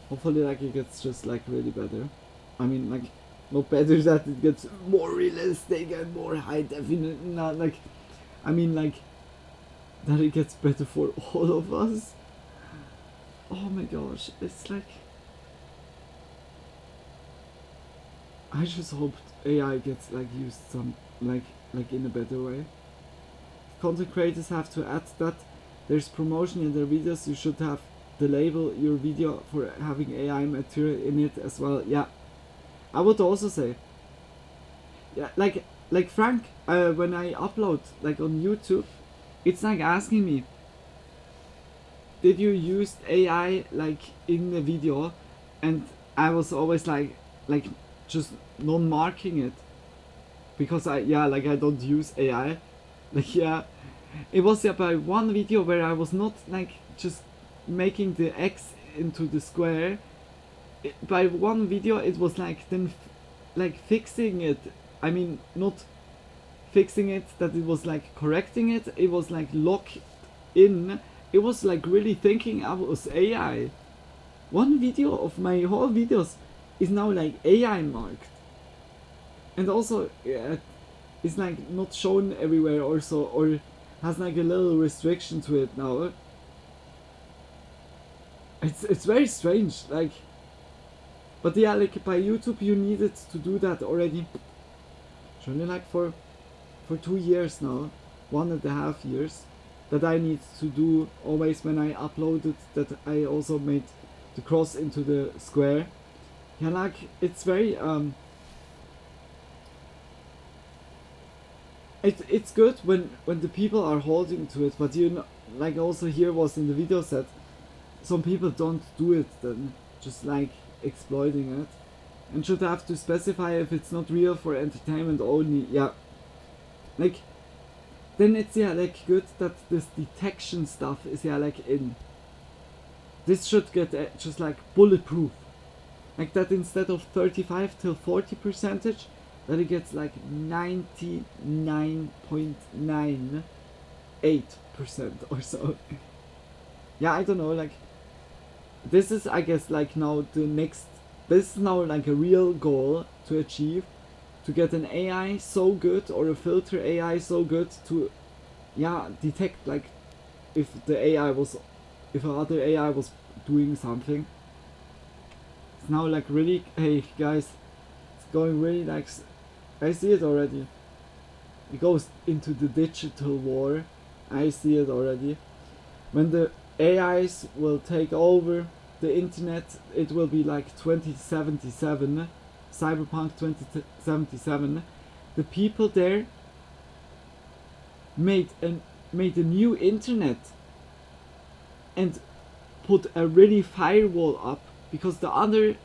Hopefully like it gets just like really better. I mean like not better that it gets more realistic and more high definition, not like, I mean like that it gets better for all of us. Oh my gosh, it's like, I just hope AI gets like used some like in a better way. Content creators have to add that there's promotion in their videos, you should have the label your video for having AI material in it as well. Yeah, I would also say, yeah, like Frank, when I upload like on YouTube, it's like asking me, did you use AI like in the video, and I was always like just non-marking it, because I don't use AI. Like yeah, it was about one video where I was not like just making the X into the square. By one video it was like then like fixing it. I mean not fixing it that it was like correcting it. It was like locked in. It was like really thinking I was AI. One video of my whole videos is now like AI marked. And also yeah, is like not shown everywhere also, or has like a little restriction to it now. It's very strange, like, but yeah, like by YouTube you needed to do that already. Surely like for 2 years now, 1.5 years, that I need to do always when I uploaded, that I also made the cross into the square. Yeah, like it's very it's good when the people are holding to it, but you know, like also here was in the video set, some people don't do it then, just like exploiting it, and should have to specify if it's not real for entertainment only. Yeah, like then it's yeah like good that this detection stuff is yeah like in. This should get just like bulletproof, like that instead of 35 till 40%, that it gets like 99.98% or so. Yeah, I don't know, like this is I guess like now the next, this is now like a real goal to achieve, to get an AI so good, or a filter AI so good to yeah detect like if the AI was, if another AI was doing something. It's now like really, hey guys, it's going really like, I see it already. It goes into the digital war. I see it already. When the AIs will take over the internet, it will be like 2077, Cyberpunk 2077. The people there made a new internet and put a really firewall up, because the other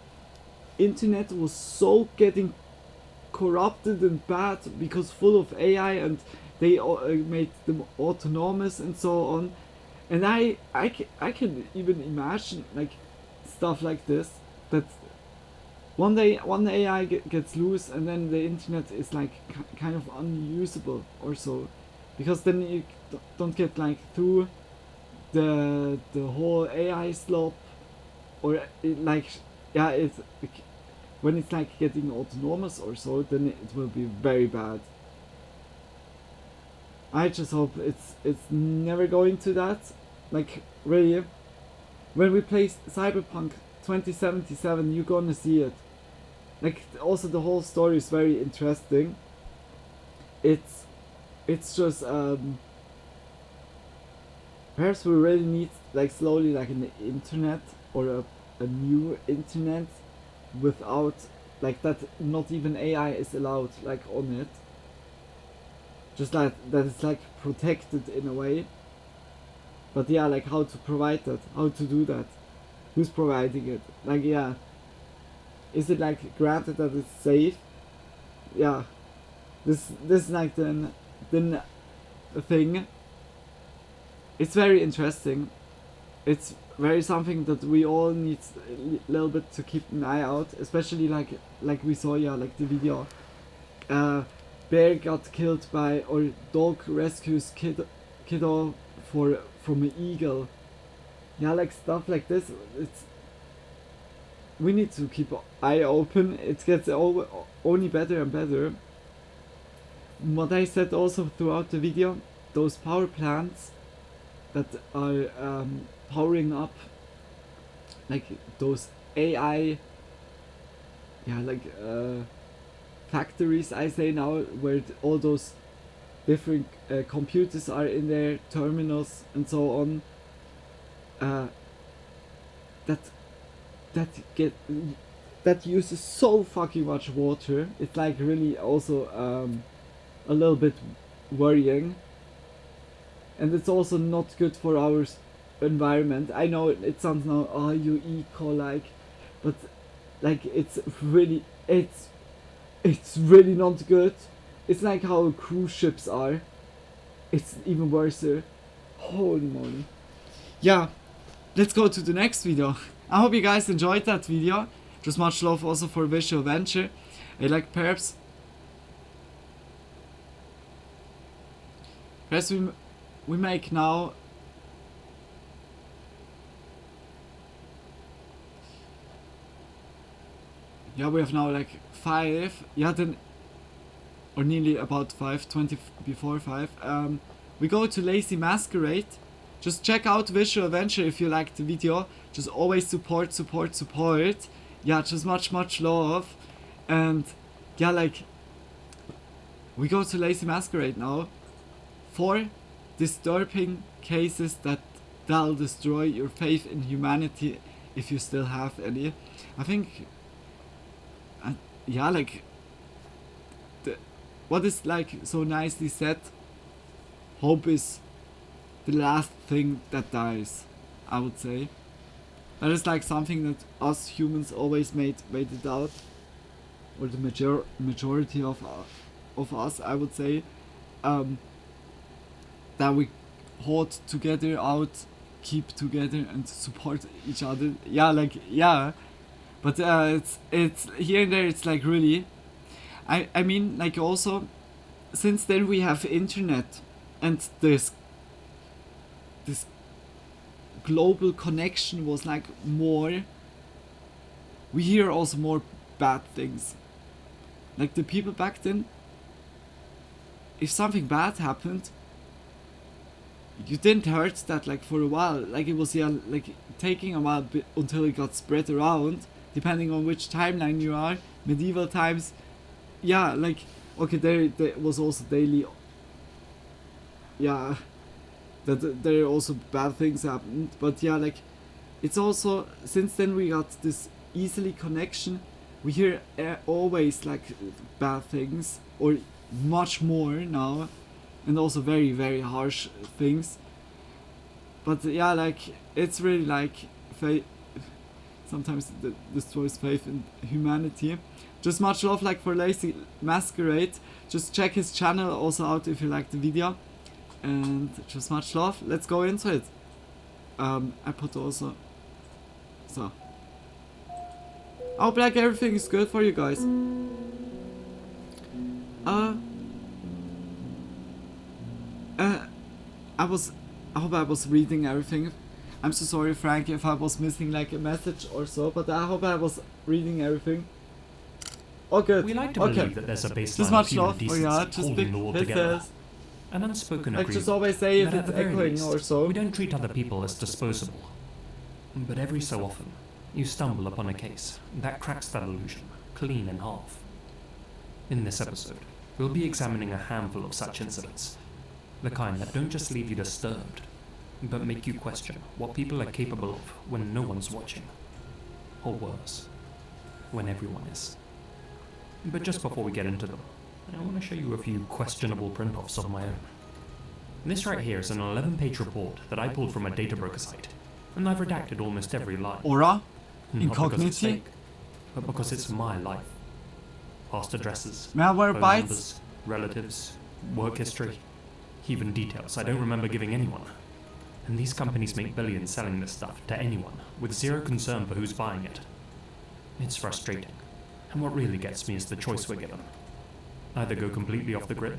internet was so getting corrupted and bad because full of AI, and they made them autonomous and so on. And I can even imagine like stuff like this, that one day one AI gets loose and then the internet is like kind of unusable or so, because then you don't get like through the whole AI slop, or it like yeah it's when it's like getting autonomous or so, then it will be very bad. I just hope it's never going to that. Like really, when we play Cyberpunk 2077, you're gonna see it. Like also the whole story is very interesting. It's just perhaps we really need like slowly like an internet, or a new internet without like that, not even AI is allowed like on it, just like that it's like protected in a way. But yeah, like how to provide that, how to do that, who's providing it, like yeah, is it like granted that it's safe? Yeah, this is like the thing. It's very interesting. It's very something that we all need a little bit to keep an eye out, especially like we saw yeah like the video, bear got killed by, or dog rescues kiddo from an eagle. Yeah, like stuff like this. It's, we need to keep an eye open. It gets only better and better. What I said also throughout the video, those power plants that are powering up like those AI yeah like factories, I say now, where all those different computers are in there, terminals and so on, that uses so fucking much water. It's like really also a little bit worrying, and it's also not good for our environment. I know it sounds now, oh, you eco-like, but like it's really not good. It's like how cruise ships are. It's even worse. Holy moly. Yeah, let's go to the next video. I hope you guys enjoyed that video. Just much love also for Visual Venture. Like perhaps we make now yeah, we have now like 5. Yeah, then or nearly about 5, 20 before 5. We go to Lazy Masquerade. Just check out Visual Venture if you liked the video. Just always support. Yeah, just much love. And yeah, like, we go to Lazy Masquerade now. 4 disturbing cases that'll destroy your faith in humanity if you still have any. I think, yeah, like, what is like so nicely said, hope is the last thing that dies, I would say. That is like something that us humans always made it out, or the majority of us, I would say, that we hold together out, keep together and support each other. Yeah, like, yeah, but it's here and there, it's like really, I mean, like, also since then we have internet and this global connection was like more, we hear also more bad things. Like the people back then, if something bad happened, you didn't heard that like for a while. Like it was, yeah, like taking a while until it got spread around, depending on which timeline you are. Medieval times, yeah, like, okay, there was also daily, yeah, that there also bad things happened, but yeah, like, it's also, since then we got this easily connection, we hear always like bad things, or much more now, and also very harsh things. But yeah, like, it's really like sometimes it destroys faith in humanity. Just much love, like, for Lazy Masquerade. Just check his channel also out if you like the video, and just much love. Let's go into it. I put also, so I hope like everything is good for you guys. I hope I was reading everything. I'm so sorry, Frank, if I was missing like a message or so, but I hope I was reading everything. Oh, good. We like to believe that there's a baseline of human decency holding the world together. An unspoken agreement. Just always say if that it's at the very echoing least, or so. we don't treat other people as disposable. But every so often, you stumble upon a case that cracks that illusion clean in half. In this episode, we'll be examining a handful of such incidents. The kind that don't just leave you disturbed, but make you question what people are capable of when no one's watching. Or worse, when everyone is. But just before we get into them, I want to show you a few questionable print-offs of my own. This right here is an 11-page report that I pulled from a data broker site, and I've redacted almost every line. Aura? Not because it's Incogniti? fake, but because it's my life. Past addresses, Malware phone bytes? numbers, relatives, work history, even details I don't remember giving anyone. And these companies make billions selling this stuff to anyone, with zero concern for who's buying it. It's frustrating, and what really gets me is the choice we're given. Either go completely off the grid,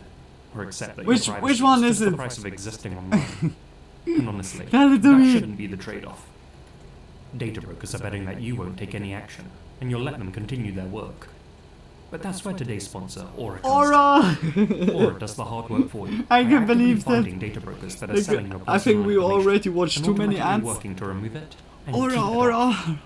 or accept that Which your privacy one is is just the it? price of existing online. And honestly, Tell it to that me. shouldn't be the trade-off. Data brokers are betting that you won't take any action, and you'll let them continue their work. But that's where today's sponsor, Aura, Aura! Aura does the hard work for you. I by can actively believe that. finding data brokers that are Like, selling your I think personal we information already watched and too many automatically ads. working to remove it and Aura, keep it Aura! up.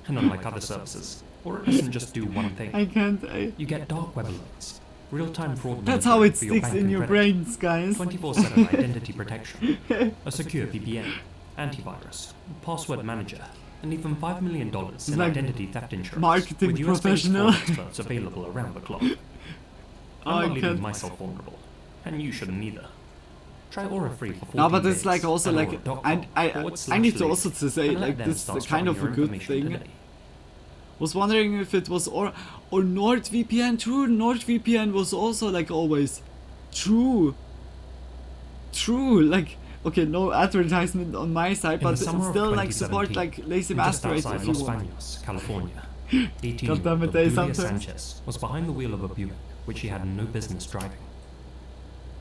And unlike other services, Aura doesn't just do one thing. I can't. You get dark web alerts, real-time fraud That's how it monitoring for your sticks bank in and your credit, brains, guys. 24/7 identity protection, a secure VPN, antivirus, password manager, and even $5 million in like identity theft insurance. marketing with US-based professional. fraud experts available around the clock. I'm not leaving myself vulnerable, and you shouldn't either. Try Aura free for 14 No, but it's days like also at like aura.com I need to also /lazy, to say and let like them this start is kind storing of a your good information thing. today. Was wondering if it was or NordVPN. True, NordVPN was also like always true. Like, okay, no advertisement on my side, In but the summer of still like support 2017, like Lazy just Masquerade outside if you Los want. Baños, California, 18-year-old God damn it, they Julia sometimes. Sanchez was behind the wheel of a Buick, which she had no business driving.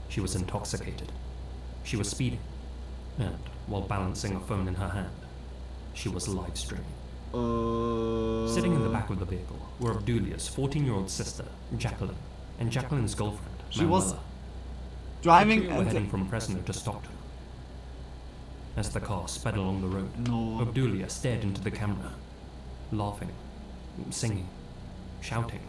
She was intoxicated. She was speeding, and while balancing a phone in her hand, she was live streaming. Sitting in the back of the vehicle were Obdulia's 14-year-old sister, Jacqueline, and Jacqueline's girlfriend, She was Manuela. driving The trio were and heading from Fresno to Stockton. As the car sped along the road, Obdulia stared into the camera, laughing, singing, shouting.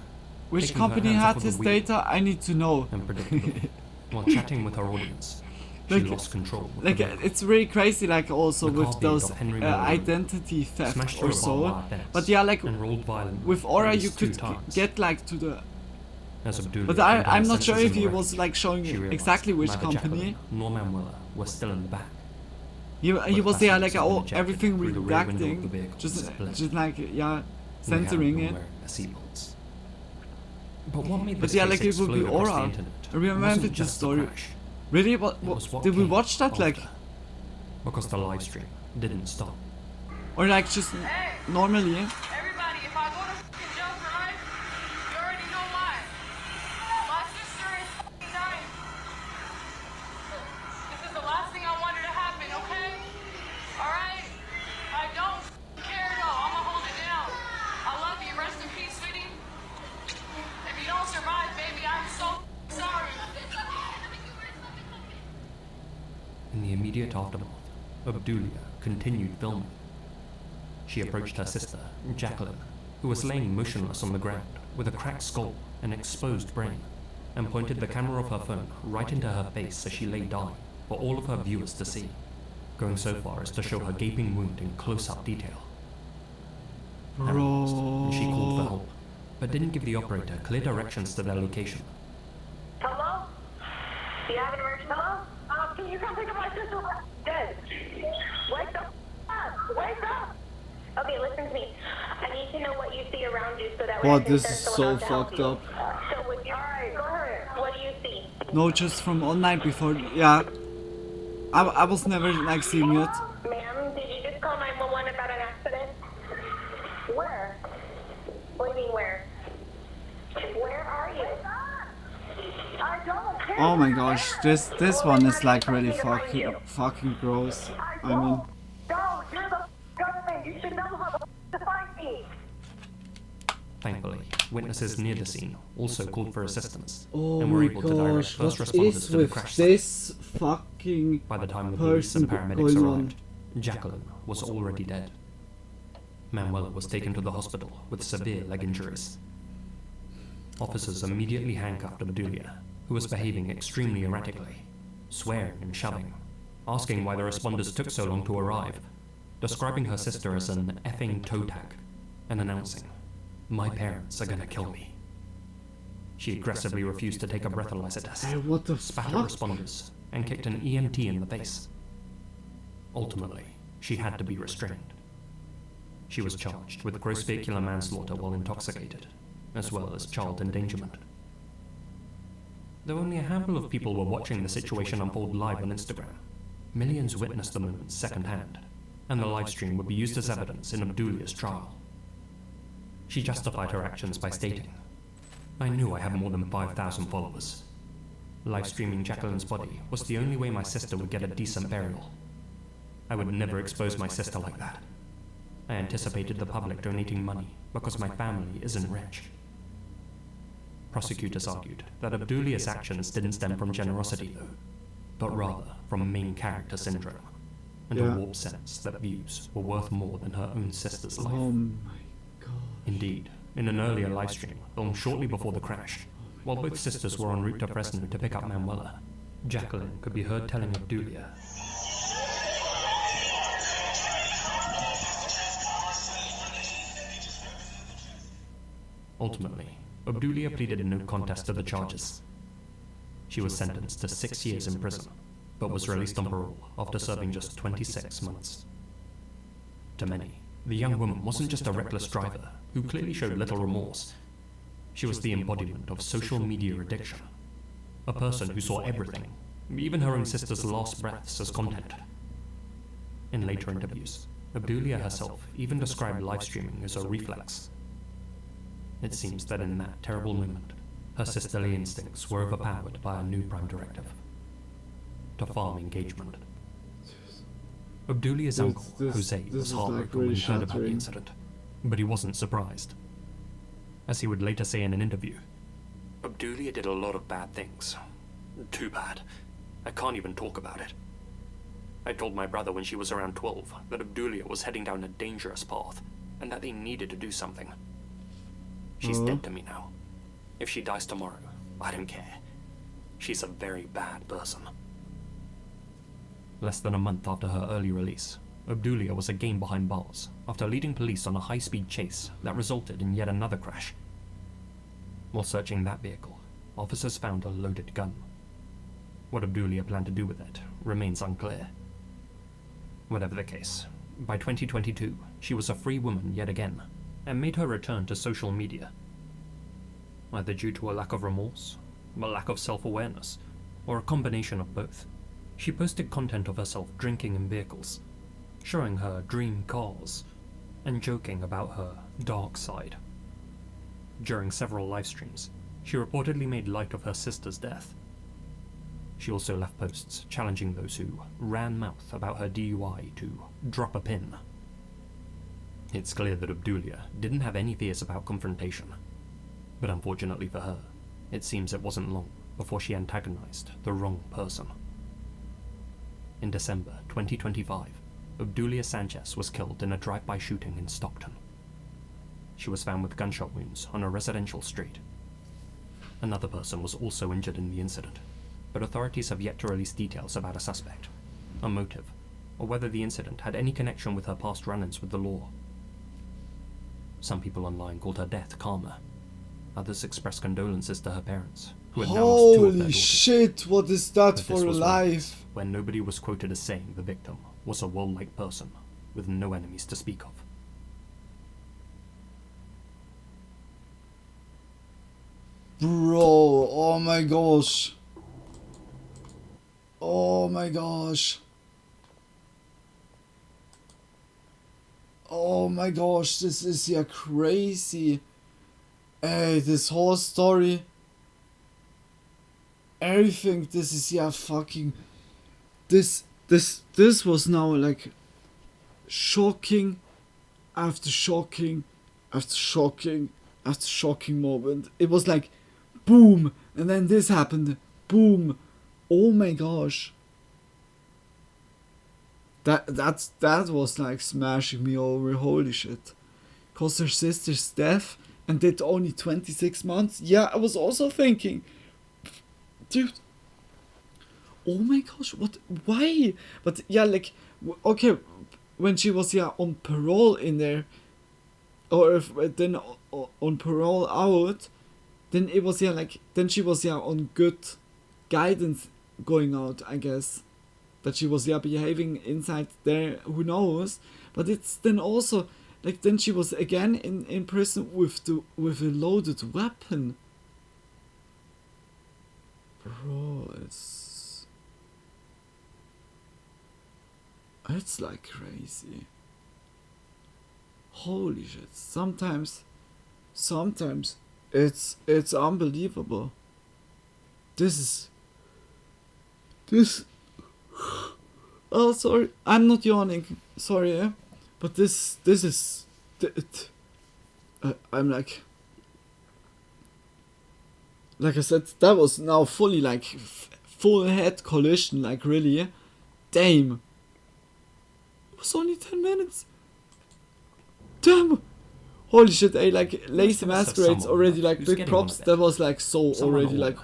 which taking her company hands had off of the this wheel. data? I need to know. Unpredictable. While chatting with her audience, she Like- lost control. of Like the vehicle. it's really crazy, like also The with car those beat of Henry Miller identity theft smashed or through a barbed so. wire fence But yeah, like and rolled violently with Aura at you least 2 could times. get like to the. As Obdulia But came to I'm her not sure senses if in he the was wreck, like showing she realized exactly which neither company. Jacqueline nor Manuela were still in the back. He Both was there like passengers had been oh ejected everything through the rear window of the redacting, vehicle just split. like yeah They hadn't censoring been it. wearing their seatbelts. But what made But this yeah, case like it would be explode across the Aura. internet I remember wasn't the just the story. crash. Really? It was what Did we came watch that like, after. Because the live stream didn't stop. or like just normally? Everybody, if I go to fucking jail for life, you already know why. My sister is fucking dying. This is the last thing I wanted to happen, okay? Alright? I don't care though. I'ma hold it down. I love you. Rest in peace, sweetie. If you don't survive, baby, I'm so sorry. In the immediate aftermath, Obdulia continued filming. She approached her sister, Jacqueline, who was laying motionless on the ground with a cracked skull and exposed brain, and pointed the camera of her phone right into her face as she lay dying for all of her viewers to see, going so far as to show her gaping wound in close-up detail. Paralyzed, she called for help, but didn't give the operator clear directions to their location. Hello? Do you have an emergency? Hello? Can you come pick up my sister? Dead. Wake the up! Wake up! Okay, listen to me. I need to know what you see around you so that way I What, can this send is someone so out to help fucked you. up. So with your alright, go ahead. What do you see? No, just from all night before. Yeah, I was never like seeing it. Ma'am, did you just call 911 about an accident? Where? What do you mean where? Where are you? I don't care. Oh my gosh, this one is like really fucking gross. I mean, No, you're the government. You should know how to find me. Thankfully, witnesses near the scene also called for assistance oh and were my able to direct gosh, first what responders is to the with crash site. this fucking By the time the police and person paramedics going on? arrived, Jacqueline was already dead. Manuela was taken to the hospital with severe leg injuries. Officers immediately handcuffed Obdulia, who was behaving extremely erratically, swearing and shoving, asking why the responders took so long to arrive, describing her sister as an effing toe tag, and announcing, "My parents are gonna kill me." She aggressively refused to take a breathalyzer test, Hey, what the spat fuck? at responders, and kicked an EMT in the face. Ultimately, she had to be restrained. She was charged with gross vehicular manslaughter while intoxicated, as well as child endangerment. Though only a handful of people were watching the situation unfold live on Instagram, millions witnessed the moment secondhand, and the livestream would be used as evidence in Obdulia's trial. She justified her actions by stating, "I knew I had more than 5,000 followers. Livestreaming Jacqueline's body was the only way my sister would get a decent burial. I would never expose my sister like that. I anticipated the public donating money because my family isn't rich." Prosecutors argued that Obdulia's actions didn't stem from generosity though, but rather from main character syndrome, and Yeah. a warped sense that views were worth more than her own sister's life. Oh my god. Indeed, in an earlier livestream filmed shortly before the crash, while both sisters were en route to Fresno to pick up Manuela, Jacqueline could be heard telling Obdulia, Ultimately, Obdulia pleaded no contest to the charges. She was sentenced to 6 years in prison, but was released on parole after serving just 26 months. To many, the young woman wasn't just a reckless driver who clearly showed little remorse. She was the embodiment of social media addiction, a person who saw everything, even her own sister's last breaths, as content. In later interviews, Obdulia herself even described live streaming as a reflex. It seems that in that terrible moment, her sisterly instincts were overpowered by a new prime directive: to farm engagement. Obdulia's uncle, Jose, was heartbroken when he heard about the incident, but he wasn't surprised. As he would later say in an interview, Obdulia did a lot of bad things. Too bad. I can't even talk about it. I told my brother when she was around 12 that Obdulia was heading down a dangerous path, and that they needed to do something. She's dead to me now. If she dies tomorrow, I don't care. She's a very bad person. Less than a month after her early release, Obdulia was again behind bars after leading police on a high-speed chase that resulted in yet another crash. While searching that vehicle, officers found a loaded gun. What Obdulia planned to do with it remains unclear. Whatever the case, by 2022, she was a free woman yet again, and made her return to social media. Either due to a lack of remorse, a lack of self-awareness, or a combination of both, she posted content of herself drinking in vehicles, showing her dream cars, and joking about her dark side. During several live streams, she reportedly made light of her sister's death. She also left posts challenging those who ran mouth about her DUI to drop a pin. It's clear that Obdulia didn't have any fears about confrontation, but unfortunately for her, it seems it wasn't long before she antagonized the wrong person. In December 2025, Obdulia Sanchez was killed in a drive-by shooting in Stockton. She was found with gunshot wounds on a residential street. Another person was also injured in the incident, but authorities have yet to release details about a suspect, a motive, or whether the incident had any connection with her past run-ins with the law. Some people online called her death karma. Others expressed condolences to her parents, who had now lost 2 of their Holy daughters. shit, what is that But for this was life? when nobody was quoted as saying the victim was a warlike person with no enemies to speak of. Bro, oh my gosh. Oh my gosh. Oh my gosh, this is yeah crazy. Hey, this whole story. Everything, this is yeah fucking. This was now like shocking after shocking after shocking after shocking moment. It was like boom, and then this happened. Boom. Oh my gosh. That was like smashing me over. Holy shit. Cause her sister's death and did only 26 months. Yeah, I was also thinking, dude. Oh my gosh, what? Why? But yeah, like, okay, when she was yeah on parole in there, or if then on parole out, then it was yeah like then she was yeah on good guidance going out, I guess. That she was yeah behaving inside there, who knows? But it's then also like then she was again in prison with a loaded weapon. Bro, it's like crazy. Holy shit. Sometimes it's unbelievable. This oh, sorry, I'm not yawning, sorry, eh? But this is I'm like I said, that was now fully like full head collision, like really, eh? Damn. It was only 10 minutes. Damn. Holy shit, eh? Like Lazy Masquerades already like big props. That was like so Someone already like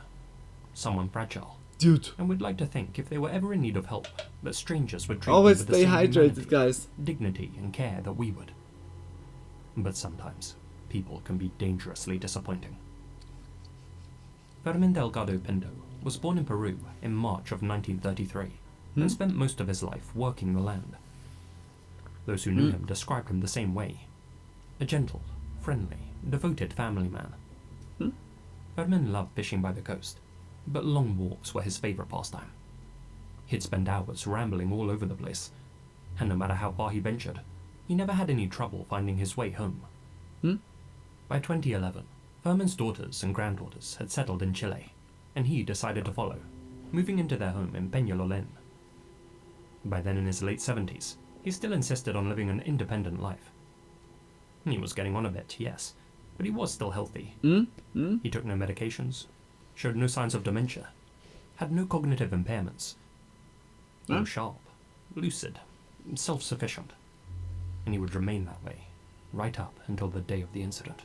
someone fragile. Dude. And we'd like to think if they were ever in need of help, that strangers would treat always them with the stay same hydrated, humanity, guys. dignity and care that we would. But sometimes, people can be dangerously disappointing. Fermin Delgado Pinto was born in Peru in March of 1933 and spent most of his life working the land. Those who knew him described him the same way. A gentle, friendly, devoted family man. Fermin loved fishing by the coast, but long walks were his favourite pastime. He'd spend hours rambling all over the place, and no matter how far he ventured, he never had any trouble finding his way home. By 2011, Fermin's daughters and granddaughters had settled in Chile, and he decided to follow, moving into their home in Peñalolén. By then in his late 70s, he still insisted on living an independent life. He was getting on a bit, yes, but he was still healthy. Mm? He took no medications, showed no signs of dementia, had no cognitive impairments. He was sharp, lucid, self-sufficient, and he would remain that way right up until the day of the incident.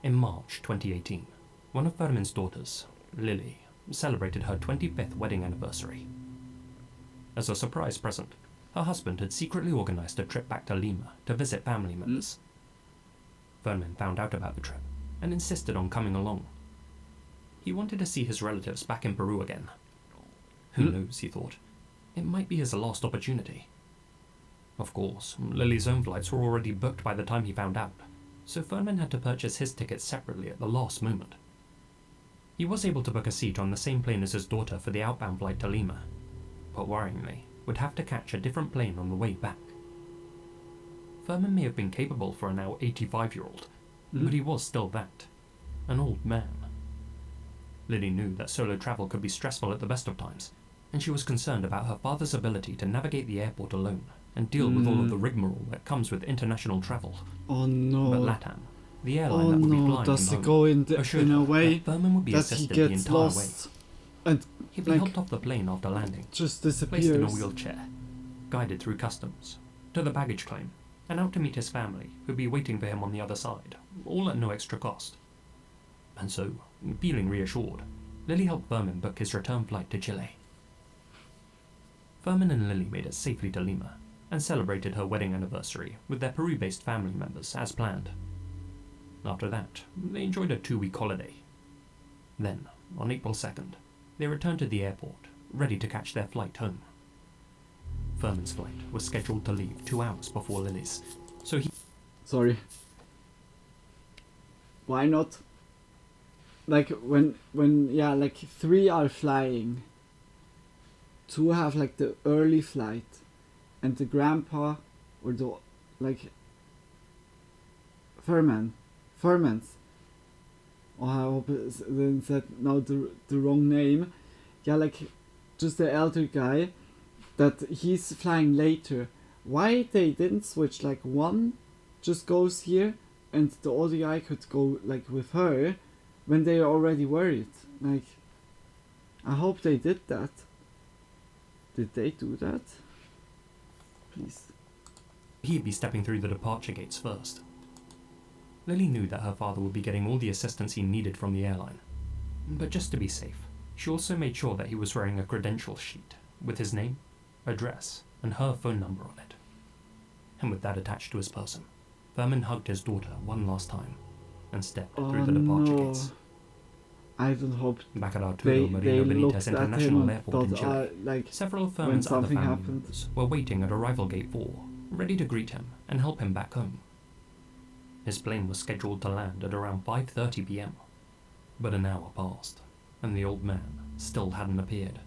In March 2018, one of Furman's daughters, Lily, celebrated her 25th wedding anniversary. As a surprise present, her husband had secretly organized a trip back to Lima to visit family members. Furman found out about the trip and insisted on coming along. He wanted to see his relatives back in Peru again. Who knows, he thought. It might be his last opportunity. Of course, Lily's own flights were already booked by the time he found out, so Furman had to purchase his tickets separately at the last moment. He was able to book a seat on the same plane as his daughter for the outbound flight to Lima, but worryingly, would have to catch a different plane on the way back. Furman may have been capable for a now 85-year-old, but he was still that, an old man. Lily knew that solo travel could be stressful at the best of times, and she was concerned about her father's ability to navigate the airport alone and deal with all of the rigmarole that comes with international travel. Oh no. But LATAM, the airline that would be flying does him he home, go assured in a her way that Furman would be that assisted he the gets entire lost way. and He'd be helped off the plane after landing, just placed in a disappears? wheelchair, guided through customs, to the baggage claim, and out to meet his family, who'd be waiting for him on the other side, all at no extra cost. And so, feeling reassured, Lily helped Furman book his return flight to Chile. Furman and Lily made it safely to Lima, and celebrated her wedding anniversary with their Peru-based family members as planned. After that, they enjoyed a 2-week holiday. Then, on April 2nd, they returned to the airport, ready to catch their flight home. Furman's flight was scheduled to leave 2 hours before Lily's, so he... Sorry. Why not? Like, when yeah, like 3 are flying, 2 have like the early flight, and the grandpa, or the, like, Furman's. Oh, I hope it's then said now the wrong name. Yeah, like, just the elder guy, that he's flying later. Why they didn't switch? Like, one just goes here, and the older guy could go, like, with her, when they are already worried. Like, I hope they did that. Did they do that? Please. He'd be stepping through the departure gates first. Lily knew that her father would be getting all the assistance he needed from the airline. But just to be safe, she also made sure that he was wearing a credentials sheet with his name, address, and her phone number on it. And with that attached to his person, Furman hugged his daughter one last time and stepped through the departure gates. I don't hope back at Arturo Marino Benitez International Airport in Chile. Like, several of Furman's other family members were waiting at Arrival Gate 4, ready to greet him and help him back home. His plane was scheduled to land at around 5:30 p.m, but an hour passed, and the old man still hadn't appeared.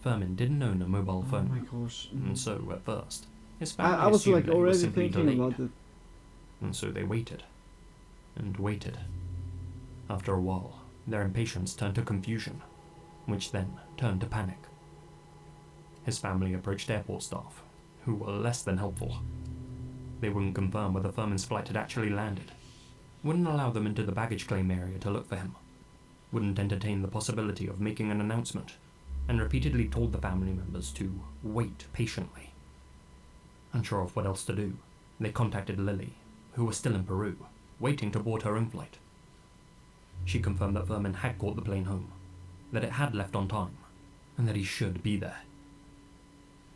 Furman didn't own a mobile phone, oh my gosh. And so at first, his family I was assumed like that he was already simply thinking delayed. about it. And so they waited, and waited. After a while, their impatience turned to confusion, which then turned to panic. His family approached airport staff, who were less than helpful. They wouldn't confirm whether Furman's flight had actually landed, wouldn't allow them into the baggage claim area to look for him, wouldn't entertain the possibility of making an announcement, and repeatedly told the family members to wait patiently. Unsure of what else to do, they contacted Lily, who was still in Peru, waiting to board her own flight. She confirmed that Furman had caught the plane home, that it had left on time, and that he should be there.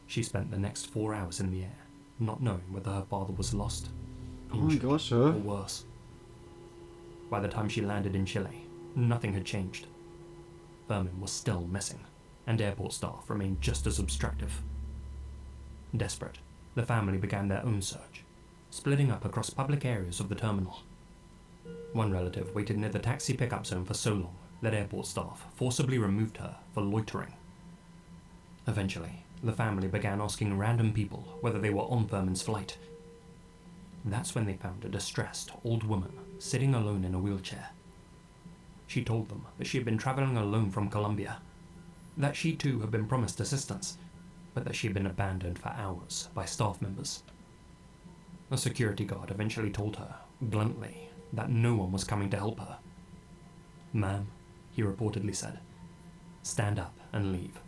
She spent the next 4 hours in the air, not knowing whether her father was lost, injured, or worse. By the time she landed in Chile, nothing had changed. Furman was still missing, and airport staff remained just as obstructive. Desperate, the family began their own search, splitting up across public areas of the terminal. One relative waited near the taxi pickup zone for so long that airport staff forcibly removed her for loitering. Eventually, the family began asking random people whether they were on Furman's flight. That's when they found a distressed old woman sitting alone in a wheelchair. She told them that she had been traveling alone from Colombia, that she too had been promised assistance, but that she had been abandoned for hours by staff members. A security guard eventually told her, bluntly, that no one was coming to help her. "Ma'am," he reportedly said, "stand up and leave,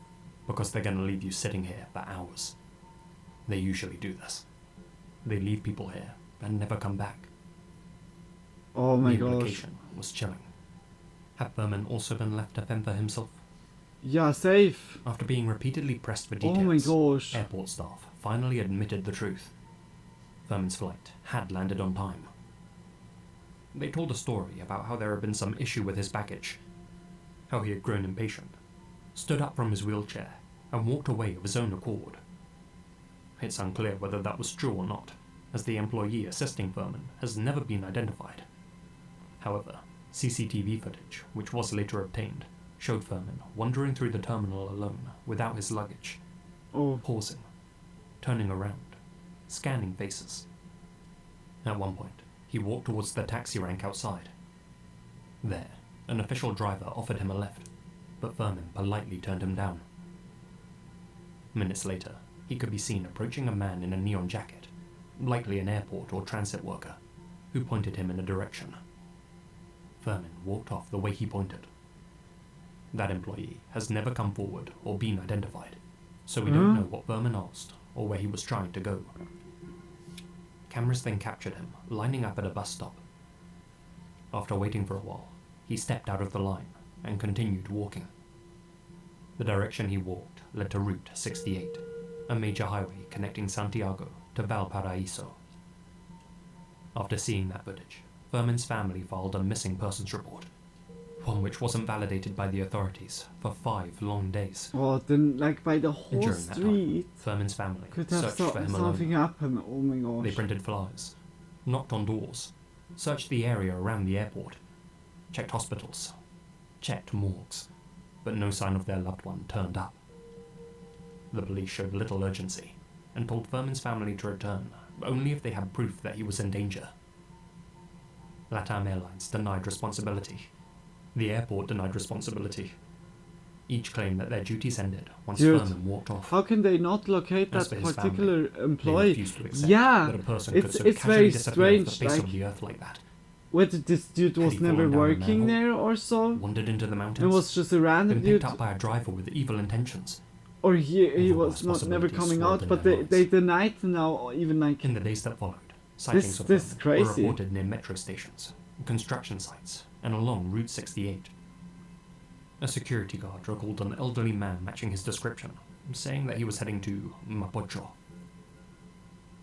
because they're gonna leave you sitting here for hours. They usually do this. They leave people here and never come back." Oh my the gosh. implication was chilling. Had Thurman also been left to fend for himself? Yeah, safe. After being repeatedly pressed for Oh details, my gosh. airport staff finally admitted the truth. Thurman's flight had landed on time. They told a story about how there had been some issue with his baggage, how he had grown impatient, stood up from his wheelchair, and walked away of his own accord. It's unclear whether that was true or not, as the employee assisting Thurman has never been identified. However, CCTV footage, which was later obtained, showed Thurman wandering through the terminal alone without his luggage, pausing, turning around, scanning faces. At one point, he walked towards the taxi rank outside. There, an official driver offered him a lift, but Thurman politely turned him down. Minutes later, he could be seen approaching a man in a neon jacket, likely an airport or transit worker, who pointed him in a direction. Thurman walked off the way he pointed. That employee has never come forward or been identified, so we don't know what Thurman asked or where he was trying to go. Cameras then captured him lining up at a bus stop. After waiting for a while, he stepped out of the line and continued walking. The direction he walked led to Route 68, a major highway connecting Santiago to Valparaiso. After seeing that footage, Thurman's family filed a missing persons report, one which wasn't validated by the authorities for 5 long days. Oh, then like by the whole During that street time, Thurman's family could have searched for him something alone. happen. Oh my gosh. They printed flyers, knocked on doors, searched the area around the airport, checked hospitals, checked morgues, but no sign of their loved one turned up. The police showed little urgency and told Thurman's family to return only if they had proof that he was in danger. LATAM Airlines denied responsibility. The airport denied responsibility. Each claimed that their duties ended once Thurman walked off. How can they not locate As that for his particular family, employee? they refused to accept Yeah, that a person it's could so very casually disappear off the strange. face Like, of the earth like that. whether this dude was Had he never fallen down a working manhole, there or so, wandered into the mountains, and was just a random been dude, picked up by a driver with evil intentions. or he All was those not never possibilities coming swirled out, in but their they denied now even like. In the days that followed, sightings of this them were crazy. reported near metro stations, construction sites, and along Route 68. A security guard recalled an elderly man matching his description, saying that he was heading to Mapocho.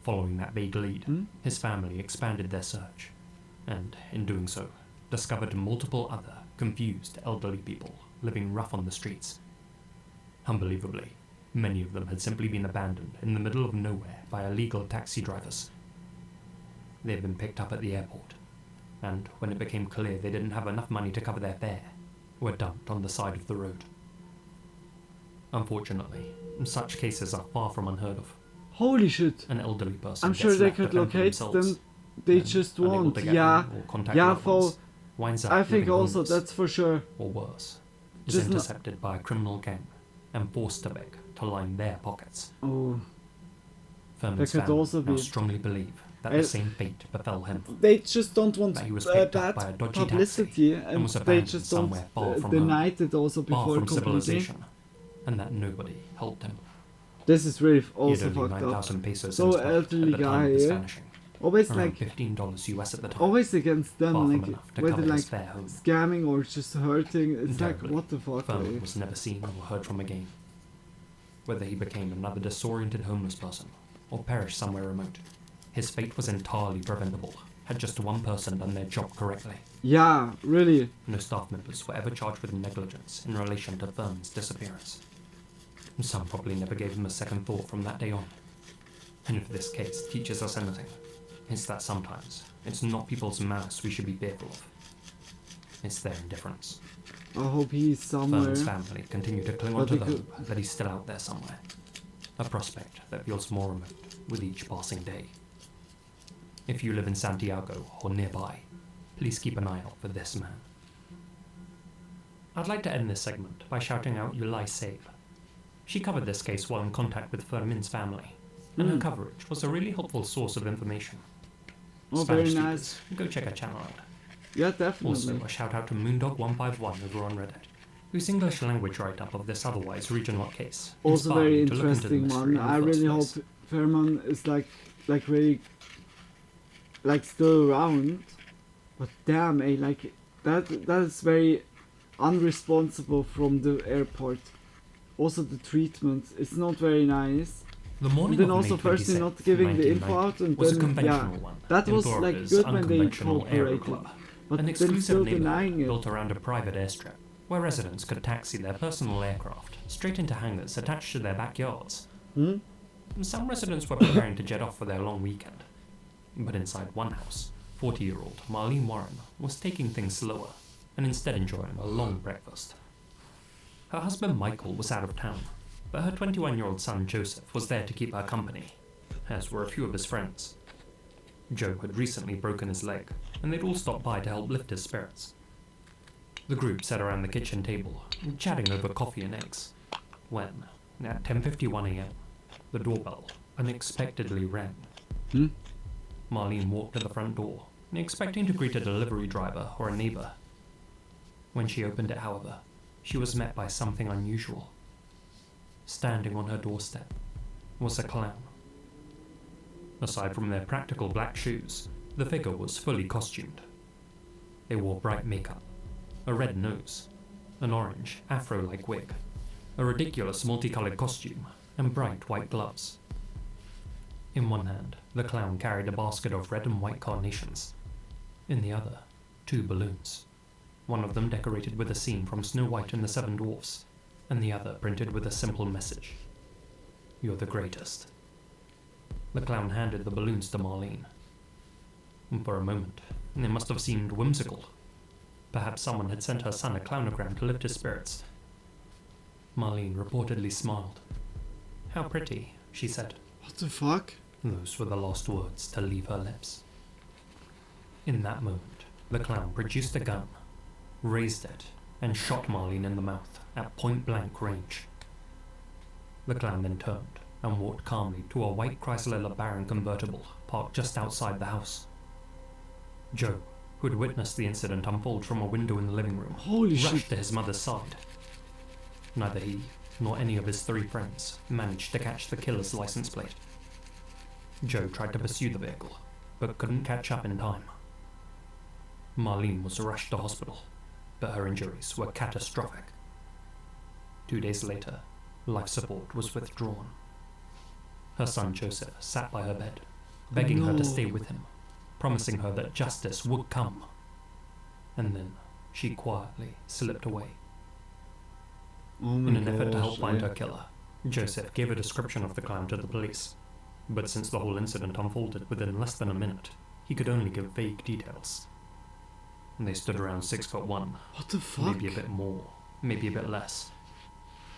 Following that vague lead, his family expanded their search, and, in doing so, discovered multiple other confused elderly people living rough on the streets. Unbelievably, many of them had simply been abandoned in the middle of nowhere by illegal taxi drivers. They had been picked up at the airport, and when it became clear they didn't have enough money to cover their fare, were dumped on the side of the road. Unfortunately, such cases are far from unheard of. Holy shit! An elderly person I'm sure gets they left to could fend for locate themselves, them. They and, just unable won't. to get Yeah, home or contact yeah. loved ones, For winds up I think living also homeless, that's for sure. or worse, is Just not- intercepted by a criminal gang and forced to beg to line their pockets. Oh, Thurman's that could family also now be. strongly believe that I- the same fate befell him. They just don't want That he was picked up bad by a dodgy publicity, taxi and was they abandoned just don't somewhere far from deny home, it also far before from completely. civilization, and that nobody helped him. This is really He had also only fucked up. 9,000 pesos in So his pocket elderly at the time guy of his here, vanishing. always Around like $15 US at the time. always against them, Far from like enough to whether cover like his fare home. scamming or just hurting. It's Terribly, like what the fuck. Thurman Like? was never seen or heard from again. Whether he became another disoriented homeless person or perished somewhere remote, his fate was entirely preventable had just one person done their job correctly. Yeah, really. No staff members were ever charged with negligence in relation to Thurman's disappearance. Some probably never gave him a second thought from that day on. And if this case teaches us anything, it's that sometimes it's not people's malice we should be fearful of. It's their indifference. I hope he's somewhere. Thurman's family continue to cling But on to they the could- hope that he's still out there somewhere. A prospect that feels more remote with each passing day. If you live in Santiago or nearby, please keep an eye out for this man. I'd like to end this segment by shouting out Yulai Saib. She covered this case while in contact with Fermin's family, and her coverage was a really helpful source of information. Oh, Spanish very nice. speakers, go check her channel out. Yeah, definitely. Also, a shout out to Moondog151 over on Reddit, whose English language write-up of this otherwise regional case Also inspired very me to look into the interesting mystery one. in the I first really place. hope Fairman is like very still around. But damn, like that is very unresponsible from the airport. Also the treatment, it's not very nice. The morning and then of also May firstly 26th, not giving the info 1990 out and was a then conventional one that in was like Florida's good when they unconventional Aero cooperated. Club, But an then exclusive still neighborhood denying it. built around a private airstrip where residents could taxi their personal aircraft straight into hangars attached to their backyards. Some residents were preparing to jet off for their long weekend, but inside one house, 40-year-old Marlene Warren was taking things slower and instead enjoying a long breakfast. Her husband Michael was out of town, but her 21-year-old son Joseph was there to keep her company, as were a few of his friends. Joe had recently broken his leg, and they'd all stopped by to help lift his spirits. The group sat around the kitchen table, chatting over coffee and eggs, when, at 10:51 a.m., the doorbell unexpectedly rang. Marlene walked to the front door, expecting to greet a delivery driver or a neighbor. When she opened it, however, she was met by something unusual. Standing on her doorstep was a clown. Aside from their practical black shoes, the figure was fully costumed. They wore bright makeup, a red nose, an orange, afro-like wig, a ridiculous multicolored costume, and bright white gloves. In one hand, the clown carried a basket of red and white carnations. In the other, 2 balloons. One of them decorated with a scene from Snow White and the Seven Dwarfs, and the other printed with a simple message. "You're the greatest." The clown handed the balloons to Marlene. For a moment, it must have seemed whimsical. Perhaps someone had sent her son a clownogram to lift his spirits. Marlene reportedly smiled. "How pretty," she said. What the fuck? Those were the last words to leave her lips. In that moment, the clown produced a gun, raised it, and shot Marlene in the mouth at point-blank range. The clown then turned and walked calmly to a white Chrysler LeBaron convertible parked just outside the house. Joe, who had witnessed the incident unfold from a window in the living room, rushed to his mother's side. Neither he nor any of his 3 friends managed to catch the killer's license plate. Joe tried to pursue the vehicle, but couldn't catch up in time. Marlene was rushed to hospital, but her injuries were catastrophic. 2 days later, life support was withdrawn. Her son Joseph sat by her bed, begging her to stay with him, promising her that justice would come. And then she quietly slipped away. In an effort to help find her killer, Joseph gave a description of the clown to the police, but since the whole incident unfolded within less than a minute, he could only give vague details. They stood around 6'1". What the fuck? Maybe a bit more, maybe a bit less.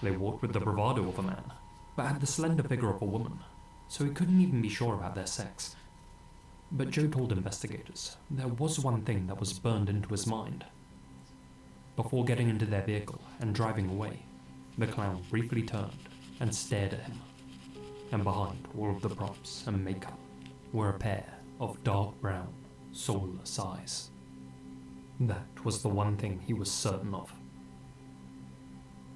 They walked with the bravado of a man, but had the slender figure of a woman, so he couldn't even be sure about their sex. But Joe told investigators there was one thing that was burned into his mind. Before getting into their vehicle and driving away, the clown briefly turned and stared at him. And behind all of the props and makeup were a pair of dark brown, soulless eyes. That was the one thing he was certain of.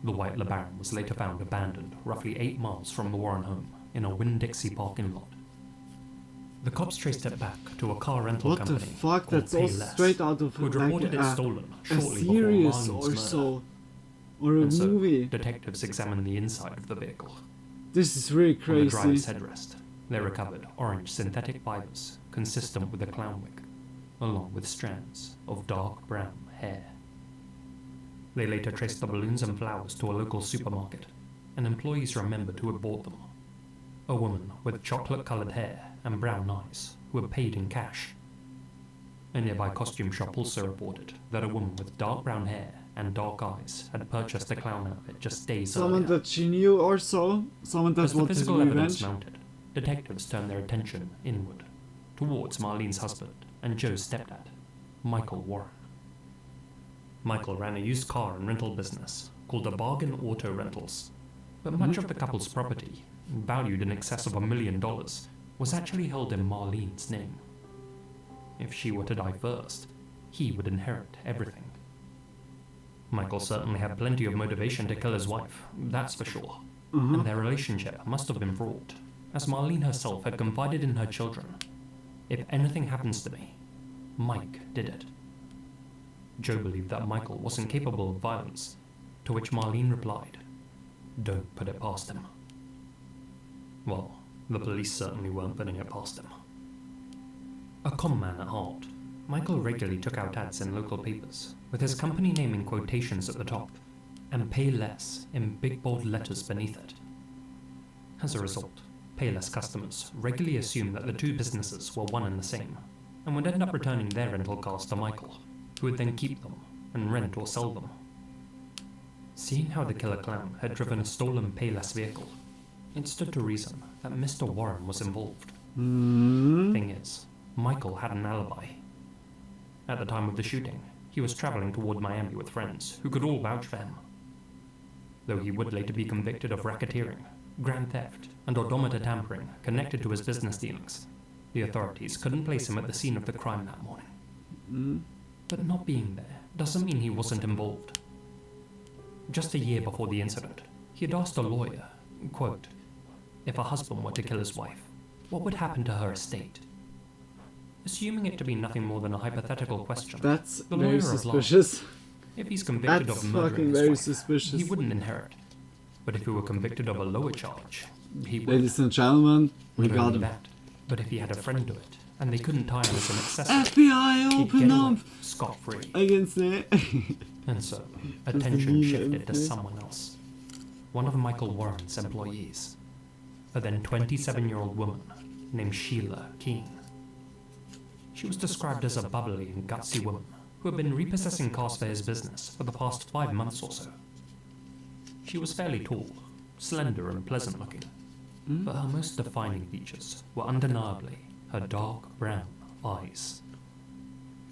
The white LeBaron was later found abandoned roughly 8 miles from the Warren home in a Winn-Dixie parking lot. The cops traced it back to a car rental company. What the fuck? called That's all Payless, straight out of who'd like reported it stolen a shortly before series Marlene's or murder. so, or a And so, movie. detectives examined the inside of the vehicle. This is really On the crazy. driver's headrest, they recovered orange synthetic fibers consistent with a clown wig, along with strands of dark brown hair. They later traced the balloons and flowers to a local supermarket, and employees remembered who had bought them. A woman with chocolate-coloured hair and brown eyes who had paid in cash. A nearby costume shop also reported that a woman with dark brown hair and dark eyes had purchased a clown outfit just days Someone earlier. that she knew or so, someone that As the wanted physical evidence revenge. mounted, detectives turned their attention inward, towards Marlene's husband and Joe's stepdad, Michael Warren. Michael ran a used car and rental business called the Bargain Auto Rentals, but much of the couple's property valued in excess of $1 million, was actually held in Marlene's name. If she were to die first, he would inherit everything. Michael certainly had plenty of motivation to kill his wife, that's for sure, and their relationship must have been fraught, as Marlene herself had confided in her children. If anything happens to me, Mike did it. Joe believed that Michael wasn't capable of violence, to which Marlene replied, "Don't put it past him." Well, the police certainly weren't putting it past him. A con man at heart, Michael regularly took out ads in local papers, with his company name in quotations at the top, and "pay less" in big bold letters beneath it. As a result, Payless customers regularly assumed that the two businesses were one and the same, and would end up returning their rental cars to Michael, who would then keep them and rent or sell them. Seeing how the killer clown had driven a stolen Payless vehicle, it stood to reason that Mr. Warren was involved. Thing is, Michael had an alibi. At the time of the shooting, he was traveling toward Miami with friends who could all vouch for him. Though he would later be convicted of racketeering, grand theft, and odometer tampering connected to his business dealings, the authorities couldn't place him at the scene of the crime that morning. But not being there doesn't mean he wasn't involved. Just a year before the incident, he had asked a lawyer, quote, if a husband were to kill his wife, what would happen to her estate? Assuming it to be nothing more than a hypothetical question, that's the very lawyer suspicious. replied, if he's convicted That's of murdering fucking his very wife, suspicious. he wouldn't inherit. But if he were convicted of a lower charge, he would. Ladies and gentlemen, we Not got only him. that, but if he had a friend do it, and they couldn't tie him as an accessory, FBI, he'd open get up! away scot-free. I can say. And so, attention shifted to someone else. One of Michael Warren's employees. A then 27-year-old woman named Sheila Keene. She was described as a bubbly and gutsy woman who had been repossessing cars for his business for the past 5 months or so. She was fairly tall, slender and pleasant looking, but her most defining features were undeniably her dark brown eyes.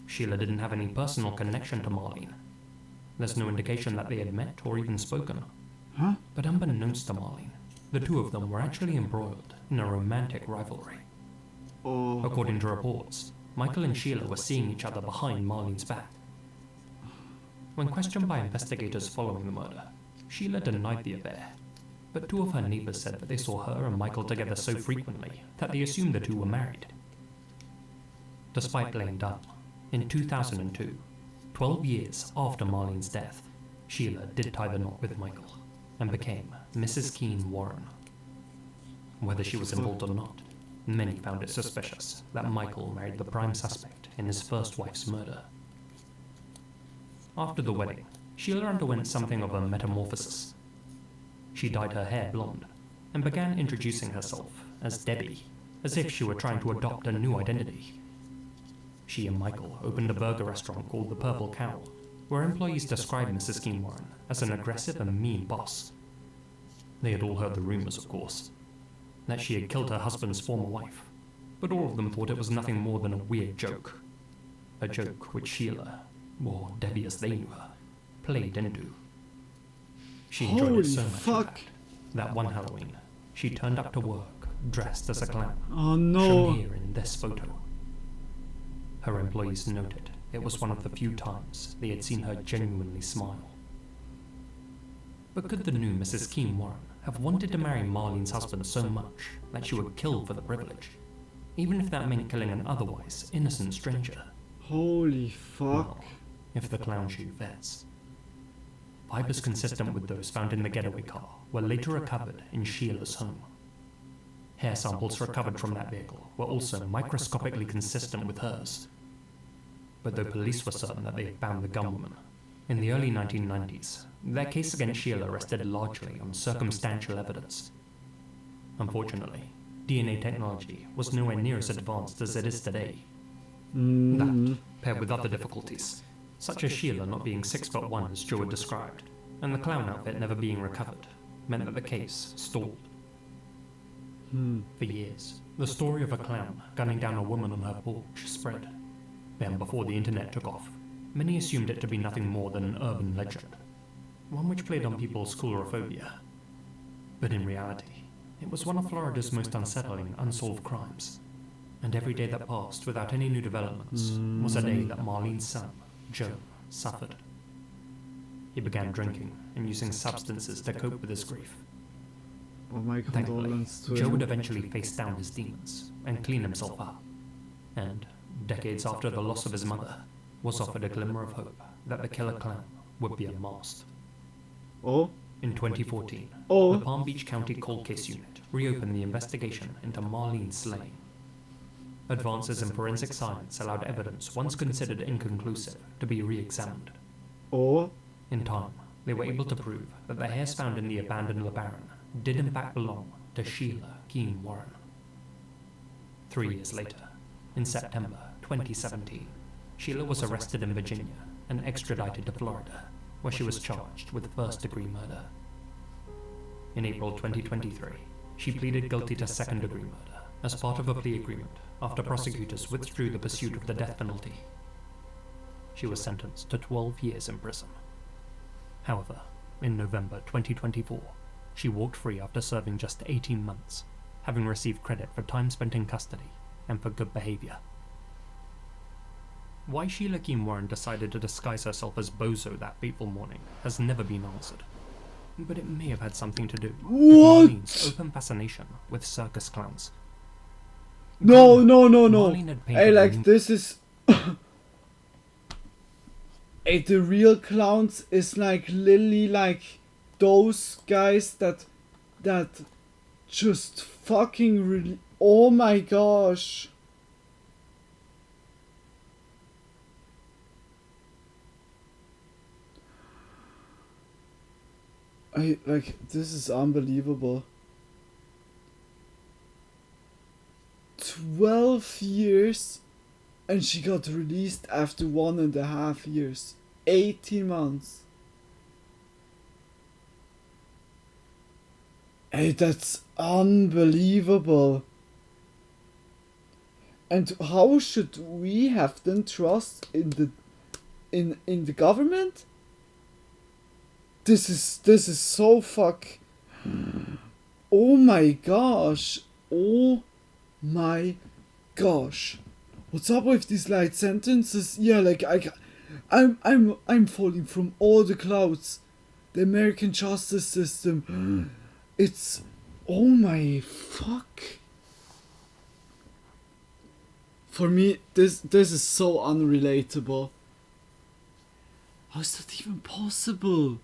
Sheila didn't have any personal connection to Marlene. There's no indication that they had met or even spoken. But unbeknownst to Marlene, the two of them were actually embroiled in a romantic rivalry. According to reports, Michael and Sheila were seeing each other behind Marlene's back. When questioned by investigators following the murder, Sheila denied the affair, but two of her neighbors said that they saw her and Michael together so frequently that they assumed the two were married. Despite playing dumb, in 2002, 12 years after Marlene's death, Sheila did tie the knot with Michael and became Mrs. Keene Warren. Whether she was involved or not, many found it suspicious that Michael married the prime suspect in his first wife's murder. After the wedding, Sheila underwent something of a metamorphosis. She dyed her hair blonde and began introducing herself as Debbie, as if she were trying to adopt a new identity. She and Michael opened a burger restaurant called the Purple Cow, where employees described Mrs. Keene Warren as an aggressive and mean boss. They had all heard the rumors, of course, that she had killed her husband's former wife, but all of them thought it was nothing more than a weird joke. A joke which Sheila, or Debbie as they knew her, played into. She enjoyed Holy it so much, in fuck. fact, that one Halloween, she turned up to work dressed as a clown. Oh no. Shown here in this photo. Her employees noted it was one of the few times they had seen her genuinely smile. But could the new Mrs. Keene Warren have wanted to marry Marlene's husband so much that she would kill for the privilege, even if that meant killing an otherwise innocent stranger? Holy fuck. Well, if the clown shoe fits. Fibers consistent with those found in the getaway car were later recovered in Sheila's home. Hair samples recovered from that vehicle were also microscopically consistent with hers. But though police were certain that they had found the gunwoman, in the early 1990s, their case against Sheila rested largely on circumstantial evidence. Unfortunately, DNA technology was nowhere near as advanced as it is today. That, paired with other difficulties, such as Sheila not being 6'1" as Joe had described, and the clown outfit never being recovered, meant that the case stalled. For years, the story of a clown gunning down a woman on her porch spread. Then, before the internet took off, many assumed it to be nothing more than an urban legend, one which played on people's coulrophobia. But in reality, It was one of Florida's most unsettling unsolved crimes, and every day that passed without any new developments was a day that Marlene's son, Joe, suffered. He began drinking and using substances to cope with his grief. Oh, my condolences to Joe him. would eventually face down his demons and clean himself up, and, decades after the loss of his mother, was offered a glimmer of hope that the killer clown would be unmasked. Oh? In 2014, Oh. the Palm Beach County Cold Case Unit reopened the investigation into Marlene's slaying. Advances in forensic science allowed evidence once considered inconclusive to be re-examined. Oh? In time, they were able to prove that the hairs found in the abandoned Leporem did in fact belong to Sheila Keene Warren. 3 years later, in September 2017, Sheila was arrested in Virginia and extradited to Florida, where she was charged with first-degree murder. In April 2023, she pleaded guilty to second-degree murder as part of a plea agreement after prosecutors withdrew the pursuit of the death penalty. She was sentenced to 12 years in prison. However, in November 2024, she walked free after serving just 18 months, having received credit for time spent in custody and for good behavior. Why Sheila Keene Warren decided to disguise herself as Bozo that fateful morning has never been answered, but it may have had something to do with Marlene's open fascination with circus clowns. No. Marlene had painted Hey, like, her- this is... Hey, the real clowns is like literally like those guys that just fucking really... Oh my gosh. This is unbelievable. 12 years and she got released after 1.5 years. 18 months. Hey, that's unbelievable. And how should we have then trust in the government? This is so fuck. Oh my gosh. Oh my gosh. What's up with these light sentences? Yeah, like I'm falling from all the clouds. The American justice system. It's oh my fuck. For me, this is so unrelatable. How is that even possible?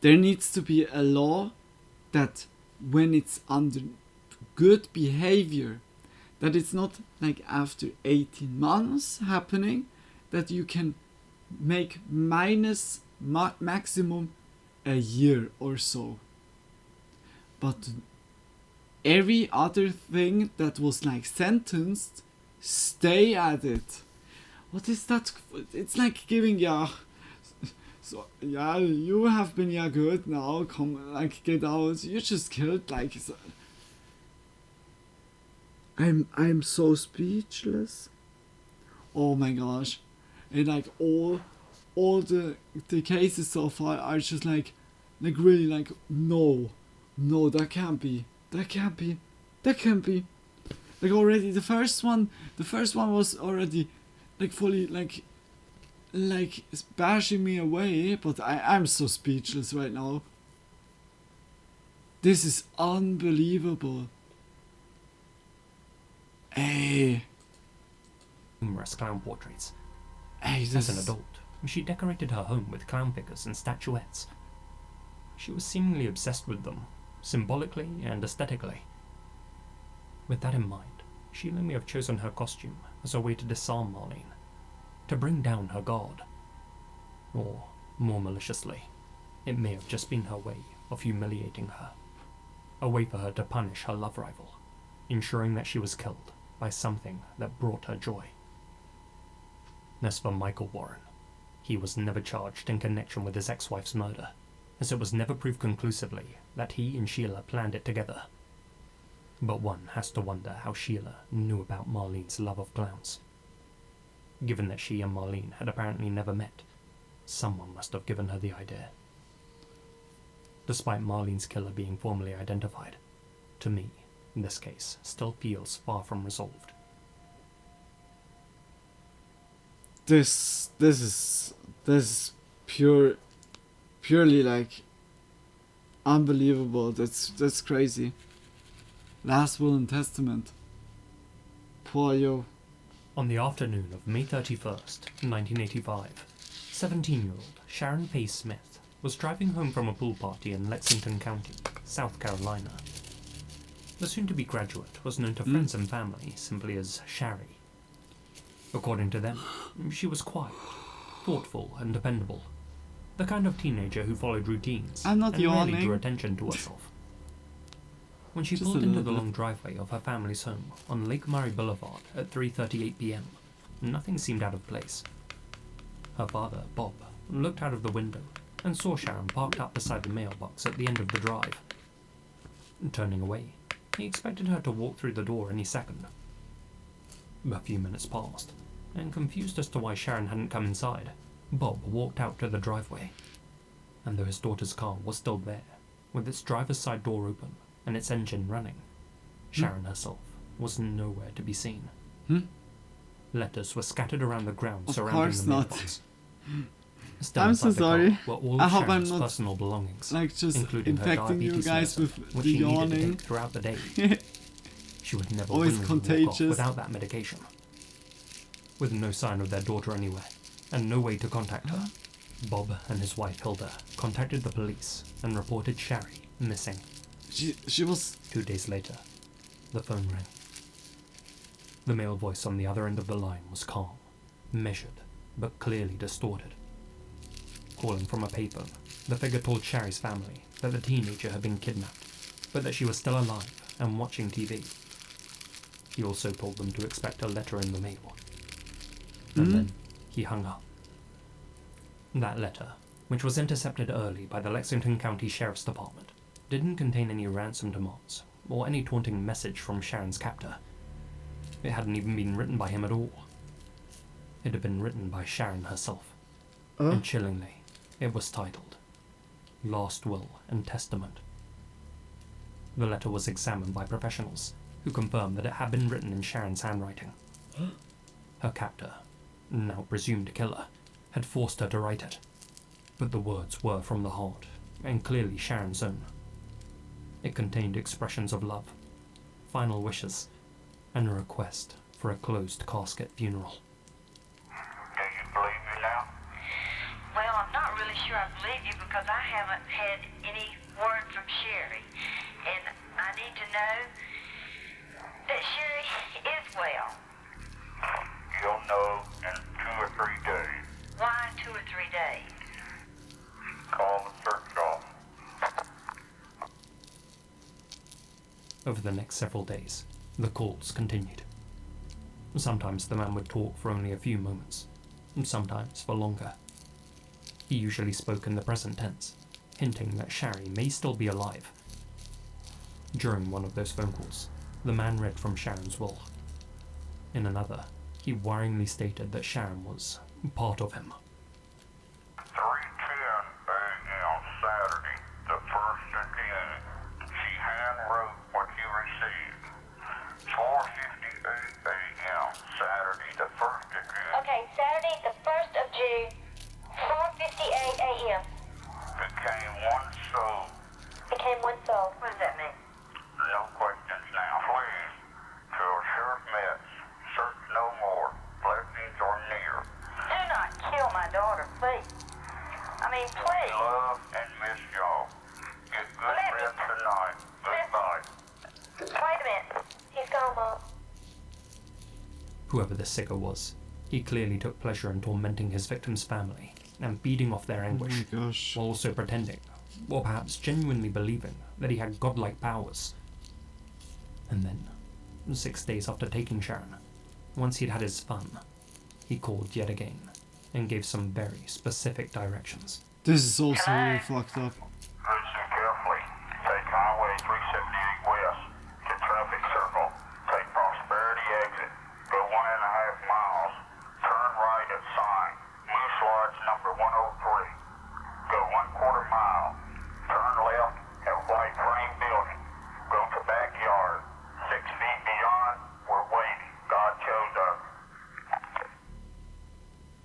There needs to be a law that when it's under good behavior, that it's not like after 18 months happening, that you can make minus maximum a year or so. But every other thing that was like sentenced, stay at it. What is that? It's like giving so yeah, you have been good now. Come, like, get out. You just killed like. So. I'm so speechless. Oh my gosh, and like all the cases so far are just like really like no, that can't be. Like already the first one was already like fully like bashing me away, but I'm so speechless right now. This is unbelievable. Hey. Numerous clown portraits. Hey, as an adult, she decorated her home with clown figures and statuettes. She was seemingly obsessed with them, symbolically and aesthetically. With that in mind, Sheila may have chosen her costume as a way to disarm Marlene, to bring down her guard. Or, more maliciously, it may have just been her way of humiliating her. A way for her to punish her love rival, ensuring that she was killed by something that brought her joy. As for Michael Warren, he was never charged in connection with his ex-wife's murder, as it was never proved conclusively that he and Sheila planned it together. But one has to wonder how Sheila knew about Marlene's love of clowns. Given that she and Marlene had apparently never met, Someone must have given her the idea. Despite Marlene's killer being formally identified, to me, this case still feels far from resolved. This is purely like unbelievable. That's crazy. Last will and testament. Poor yo. On the afternoon of May 31st, 1985, 17-year-old Sharon Pace Smith was driving home from a pool party in Lexington County, South Carolina. The soon-to-be graduate was known to friends and family simply as Shari. According to them, she was quiet, thoughtful and dependable. The kind of teenager who followed routines I'm not and rarely yawning. drew attention to herself. When she Just pulled a into little the bit. long driveway of her family's home on Lake Murray Boulevard at 3:38 p.m., nothing seemed out of place. Her father, Bob, looked out of the window and saw Sharon parked up beside the mailbox at the end of the drive. Turning away, he expected her to walk through the door any second. A few minutes passed, and confused as to why Sharon hadn't come inside, Bob walked out to the driveway. And though his daughter's car was still there, with its driver's side door open and its engine running, Sharon herself was nowhere to be seen. Letters were scattered around the ground Of surrounding course the not. mailbox. Still I'm so inside the car sorry. were all I of hope I'm Sharon's not personal belongings, like just including her infecting you diabetes guys medicine, with which the she needed to yawning. take throughout the day. She would never Always willingly walk off contagious. without that medication. With no sign of their daughter anywhere, and no way to contact her, Bob and his wife Hilda contacted the police and reported Shari missing. She was... 2 days later, the phone rang. The male voice on the other end of the line was calm, measured, but clearly distorted. Calling from a payphone, the figure told Shari's family that the teenager had been kidnapped, but that she was still alive and watching TV. He also told them to expect a letter in the mail. And then he hung up. That letter, which was intercepted early by the Lexington County Sheriff's Department, didn't contain any ransom demands or any taunting message from Sharon's captor. It hadn't even been written by him at all. It had been written by Sharon herself. And chillingly, it was titled Last Will and Testament. The letter was examined by professionals who confirmed that it had been written in Sharon's handwriting. Her captor, now presumed killer, had forced her to write it, but the words were from the heart, and clearly Sharon's own. It contained expressions of love, final wishes, and a request for a closed casket funeral. Do you believe me now? Well, I'm not really sure I believe you because I haven't had any word from Sherry, and I need to know that Sherry is well. You'll know in 2 or 3 days. Why 2 or 3 days? Call the search off. Over the next several days, the calls continued. Sometimes the man would talk for only a few moments, and sometimes for longer. He usually spoke in the present tense, hinting that Shari may still be alive. During one of those phone calls, the man read from Sharon's will. In another, he worryingly stated that Sharon was part of him. 3:10 a.m. Saturday, the 1st of June. She handwrote what you received. 4:58 a.m. Saturday, the 1st of June. Okay, Saturday, the 1st of June, 4:58 a.m. Became one soul. Became one soul. What does that mean? No questions now. Please, till Sheriff Metz, search no more. Blessings are near. Do not kill my daughter, please. I mean, please. Love and miss y'all. Get good rest tonight. Goodbye. Wait a minute. He's gone, Mom. Whoever the sicker was, he clearly took pleasure in tormenting his victim's family and feeding off their anguish, while also pretending, or perhaps genuinely believing, that he had godlike powers. And then, 6 days after taking Sharon, once he'd had his fun, he called yet again and gave some very specific directions. This is also really fucked up. Listen carefully. Take Highway 378 west to Traffic Circle. Take Prosperity exit. Go 1.5 miles. Turn right at sign. Moose Lodge number 103.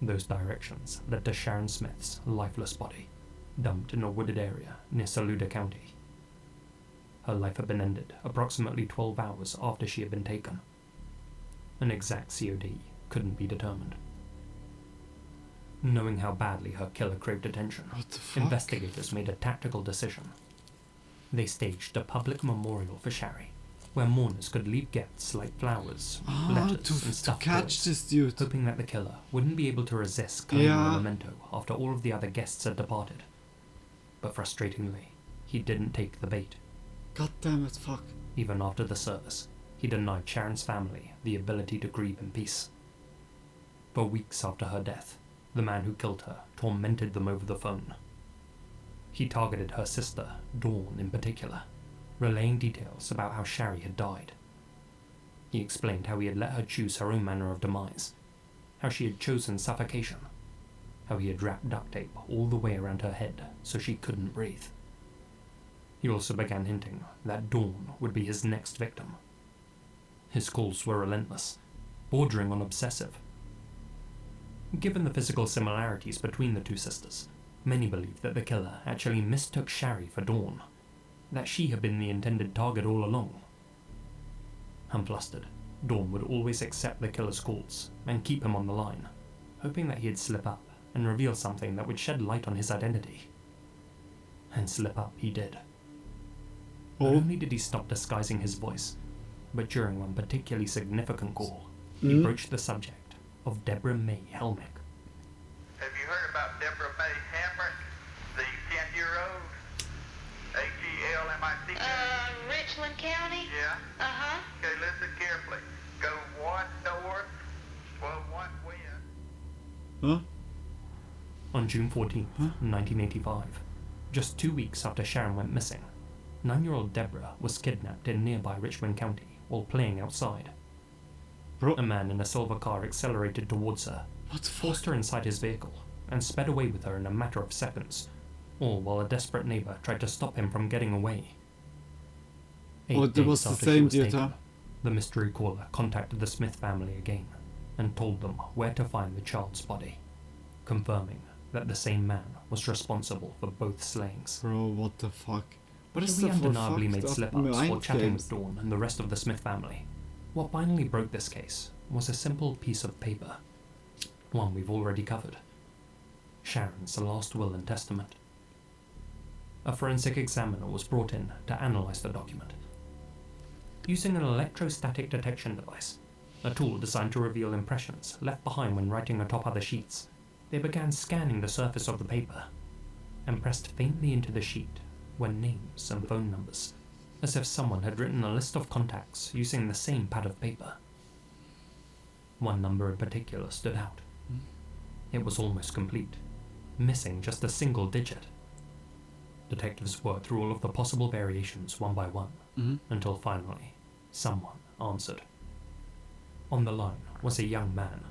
Those directions led to Sharon Smith's lifeless body, dumped in a wooded area near Saluda County. Her life had been ended approximately 12 hours after she had been taken. An exact COD couldn't be determined. Knowing how badly her killer craved attention, investigators made a tactical decision. They staged a public memorial for Shari, where mourners could leave gifts like flowers, letters, and stuffed toys, hoping that the killer wouldn't be able to resist claiming a memento after all of the other guests had departed. But frustratingly, he didn't take the bait. God damn it, fuck. Even after the service, he denied Sharon's family the ability to grieve in peace. For weeks after her death, the man who killed her tormented them over the phone. He targeted her sister, Dawn in particular, relaying details about how Shari had died. He explained how he had let her choose her own manner of demise, how she had chosen suffocation, how he had wrapped duct tape all the way around her head so she couldn't breathe. He also began hinting that Dawn would be his next victim. His calls were relentless, bordering on obsessive. Given the physical similarities between the two sisters, many believed that the killer actually mistook Shari for Dawn, that she had been the intended target all along. Unflustered, Dawn would always accept the killer's calls and keep him on the line, hoping that he'd slip up and reveal something that would shed light on his identity. And slip up he did. Not only did he stop disguising his voice, but during one particularly significant call, he broached the subject of Deborah May Helmick. Have you heard about Deborah May Helmick, the 10-year-old? H-E-L-M-I-C-K? Richland County? Yeah? Uh-huh. Okay, listen carefully. Go 1 north, 1 west. Huh? On June 14th, 1985, just 2 weeks after Sharon went missing, 9-year-old Deborah was kidnapped in nearby Richmond County while playing outside. A man in a silver car accelerated towards her, forced her inside his vehicle, and sped away with her in a matter of seconds, all while a desperate neighbor tried to stop him from getting away. 8 it was days the after same she was dude, huh? taken, the mystery caller contacted the Smith family again and told them where to find the child's body, confirming that the same man was responsible for both slayings. Bro, what the fuck? What is Though the he undeniably made fucked up slip-ups while mind chatting games? with Dawn and the rest of the Smith family, what finally broke this case was a simple piece of paper, one we've already covered. Sharon's last will and testament. A forensic examiner was brought in to analyze the document. Using an electrostatic detection device, a tool designed to reveal impressions left behind when writing atop other sheets, they began scanning the surface of the paper and pressed faintly into the sheet were names and phone numbers, as if someone had written a list of contacts using the same pad of paper. One number in particular stood out. It was almost complete, missing just a single digit. Detectives worked through all of the possible variations one by one, until finally, someone answered. On the line was a young man.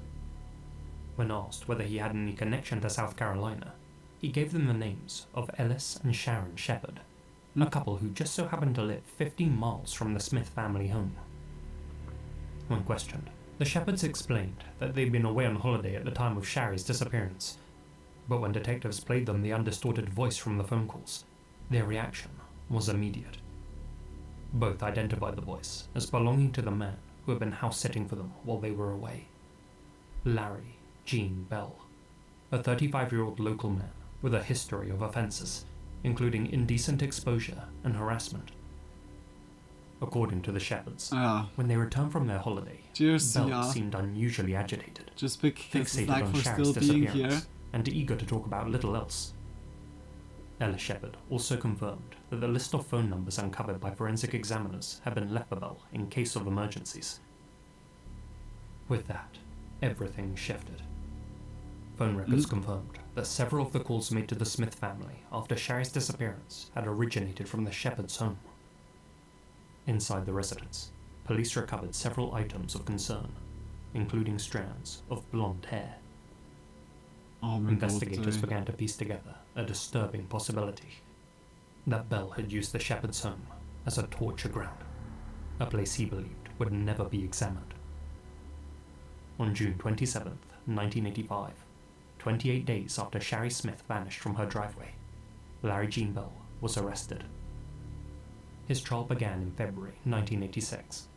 When asked whether he had any connection to South Carolina, he gave them the names of Ellis and Sharon Shepard, a couple who just so happened to live 15 miles from the Smith family home. When questioned, the Shepards explained that they'd been away on holiday at the time of Shari's disappearance, but when detectives played them the undistorted voice from the phone calls, their reaction was immediate. Both identified the voice as belonging to the man who had been house-sitting for them while they were away. Larry Gene Bell, a 35-year-old local man with a history of offences, including indecent exposure and harassment. According to the Shepards, when they returned from their holiday, Bell seemed unusually agitated, fixated on Shari's disappearance, and eager to talk about little else. Ella Shepard also confirmed that the list of phone numbers uncovered by forensic examiners had been left for Bell in case of emergencies. With that, everything shifted. Phone records confirmed that several of the calls made to the Smith family after Shari's disappearance had originated from the Shepards' home. Inside the residence, police recovered several items of concern, including strands of blonde hair. Investigators began to piece together a disturbing possibility that Bell had used the Shepards' home as a torture ground, a place he believed would never be examined. On June 27, 1985, 28 days after Shari Smith vanished from her driveway, Larry Gene Bell was arrested. His trial began in February 1986.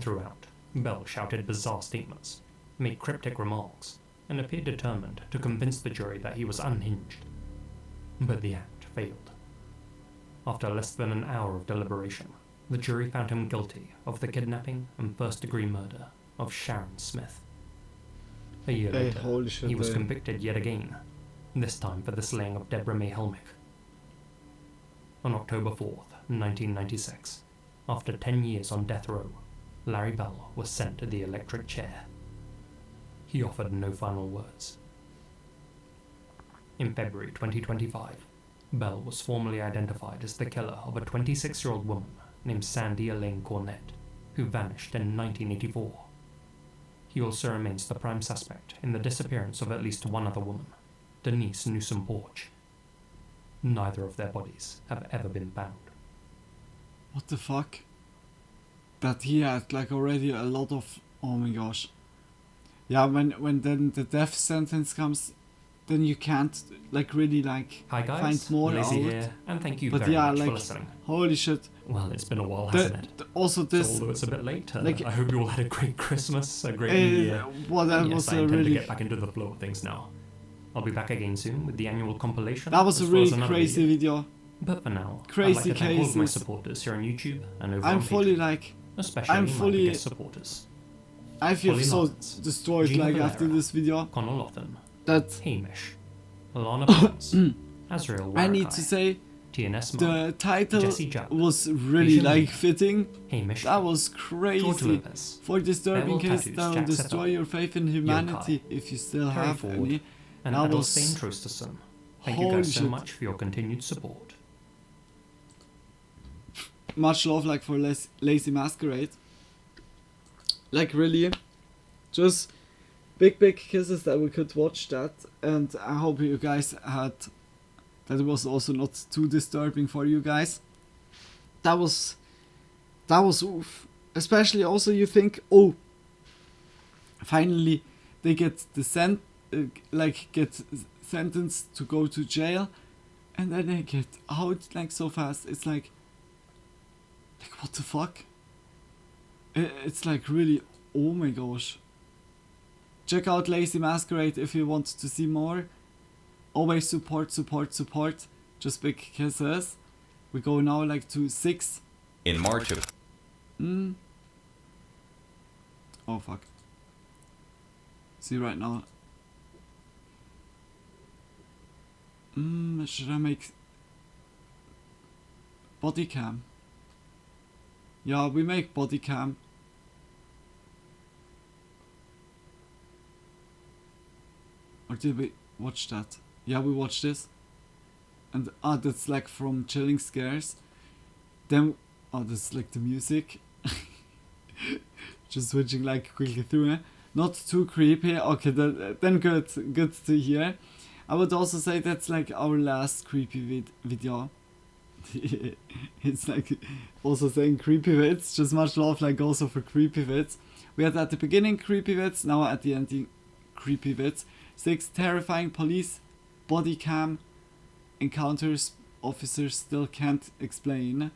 Throughout, Bell shouted bizarre statements, made cryptic remarks, and appeared determined to convince the jury that he was unhinged. But the act failed. After less than an hour of deliberation, the jury found him guilty of the kidnapping and first-degree murder of Sharon Smith. A year later, he was convicted yet again, this time for the slaying of Deborah May Helmick. On October 4th, 1996, after 10 years on death row, Larry Bell was sent to the electric chair. He offered no final words. In February 2025, Bell was formally identified as the killer of a 26-year-old woman named Sandy Elaine Cornett, who vanished in 1984. He also remains the prime suspect in the disappearance of at least one other woman, Denise Newsom Porch. Neither of their bodies have ever been found. What the fuck? That he had like already a lot of... Oh my gosh. Yeah, when then the death sentence comes, then you can't like really like Hi guys, find more Lizzie out. here, and thank you But very yeah, much like, for listening. Holy shit. Well, it's been a while, hasn't it? Also this... So although it's a bit late, like, I hope you all had a great Christmas, a great New Year. Well, that And yes, was I a intend really... to get back into the flow of things now. I'll be back again soon with the annual compilation. That was a as well as really another crazy video. But for now, Crazy I'd like to thank all of my cases. supporters here on YouTube and over I'm on fully Patreon, like... especially I'm my fully... biggest supporters. I feel Holly so Lawrence, destroyed Gina like Valera, after this video. Connor Lawton, That... Hamish, Alana Barnes, Azrael I need Warakai, to say... TNS The title Jesse Jupp, was really Asia like Luna, fitting. Hamish, That was George crazy. Lopez, For disturbing Beryl case Tattoos, that will Jack destroy Settler, your faith in humanity if you still Terry have Ford, any. and That Adelstein was... Trosterson. Thank you Holy guys so shit. much for your continued support. Much love like for Lazy Masquerade. Like really, just big kisses that we could watch that, and I hope you guys had that it was also not too disturbing for you guys. That was oof. Especially also you think, oh, finally they get the get sentenced to go to jail, and then they get out like so fast. It's like what the fuck? It's like really, oh my gosh. Check out Lazy Masquerade if you want to see more. Always support. Just big kisses. We go now like to 6. In March of... Oh fuck. See right now. Should I make body cam? Yeah, we make body cam. Or did we watch that? Yeah, we watched this. And that's like from Chilling Scares. Then that's like the music. Just switching like quickly through it. Not too creepy. Okay, then good to hear. I would also say that's like our last creepy video. It's like also saying creepy vids, just much love like also for creepy vids. We had at the beginning creepy vids, now at the ending creepy vids. 6 terrifying police body cam encounters officers still can't explain.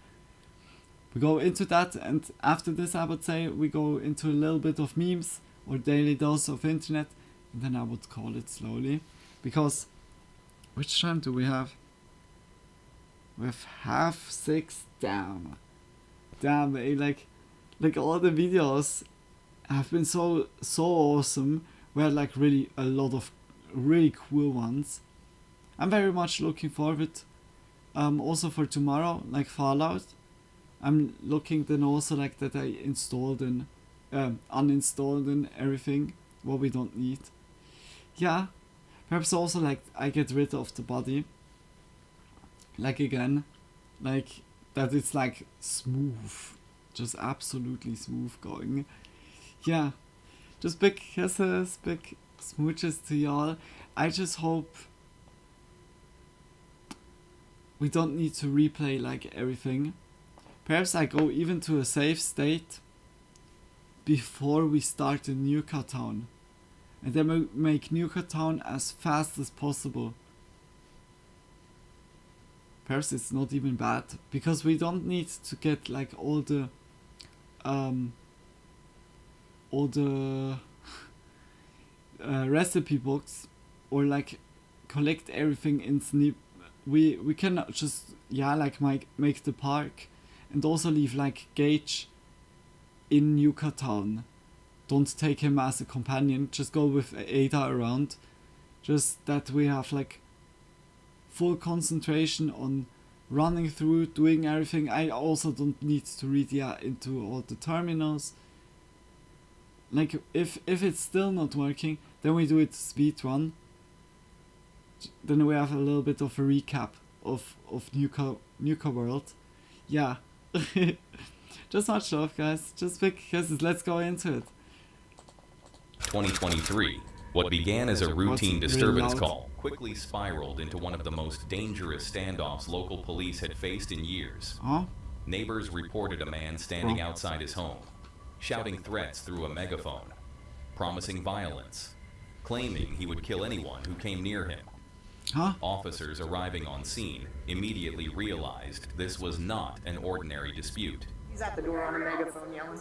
We go into that, and after this I would say we go into a little bit of memes or daily dose of internet, and then I would call it slowly, because which time do we have? We have 5:30 down. Damn, like all the videos have been so awesome. We had like really a lot of really cool ones. I'm very much looking forward also for tomorrow, like Fallout. I'm looking then also like that I installed and uninstalled and everything what we don't need. Yeah, perhaps also like I get rid of the body. Like again, like that it's like smooth, just absolutely smooth going. Yeah, just big kisses, big smooches to y'all. I just hope we don't need to replay like everything. Perhaps I go even to a safe state before we start the new Uncut town. and then make Newcatown as fast as possible. Perhaps it's not even bad, because we don't need to get like all the recipe books, or like collect everything in Snip. We can just like make the park, and also leave like Gage in Newcatown. Don't take him as a companion, just go with Ada around, just that we have like full concentration on running through, doing everything. I also don't need to read into all the terminals. Like if it's still not working, then we do it speed run. Then we have a little bit of a recap of Nuka World. Yeah. Just much love, guys. Just big kisses. Let's go into it. 2023. What began as a routine disturbance call quickly spiraled into one of the most dangerous standoffs local police had faced in years. Neighbors reported a man standing outside his home, shouting threats through a megaphone, promising violence, claiming he would kill anyone who came near him. Officers arriving on scene immediately realized this was not an ordinary dispute. He's at the door on a megaphone yelling.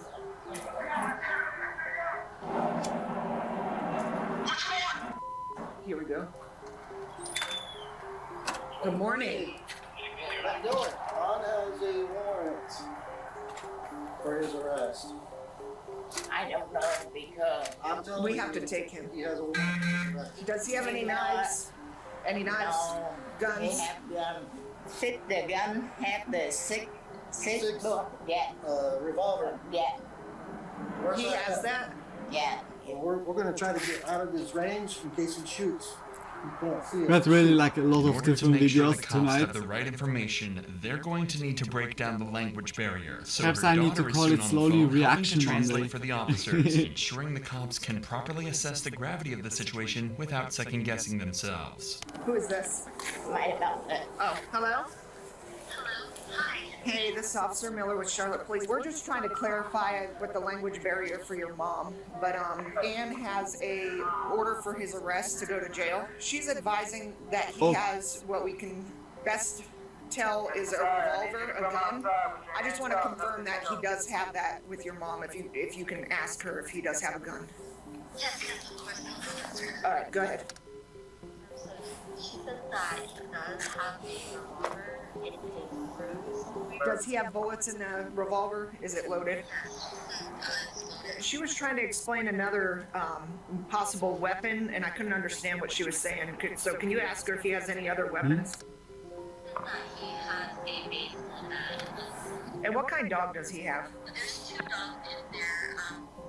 Here we go. Good morning. How you doing? Ron has a warrant for his arrest. I don't know because we have to take him. He has a warrant for his arrest. Does he have any knives? Any knives? No, guns? They have gun. Fit the gun, have the six yeah. Revolver. Yeah. He has that? Yeah. Well, we're going to try to get out of his range in case he shoots. That's really like a lot of different videos the cops tonight. have the right information, they're going to need to break down the language barrier. So Perhaps her I need to daughter is call soon it on the slowly phone, helping reaction to translate Monday. for the officers, ensuring the cops can properly assess the gravity of the situation without second-guessing themselves. Who is this? Right about that. Oh, hello? Hey, this is Officer Miller with Charlotte Police. We're just trying to clarify with the language barrier for your mom, but Ann has a order for his arrest to go to jail. She's advising that he has what we can best tell is a revolver, a gun. I just want to confirm that he does have that with your mom. If you can ask her if he does have a gun. Yes, of course. All right, go ahead. She says that he does have a revolver in his room. Does he have bullets in the revolver? Is it loaded? She was trying to explain another possible weapon, and I couldn't understand what she was saying. So can you ask her if he has any other weapons? He has a baseball bat. And what kind of dog does he have? There's two dogs in there,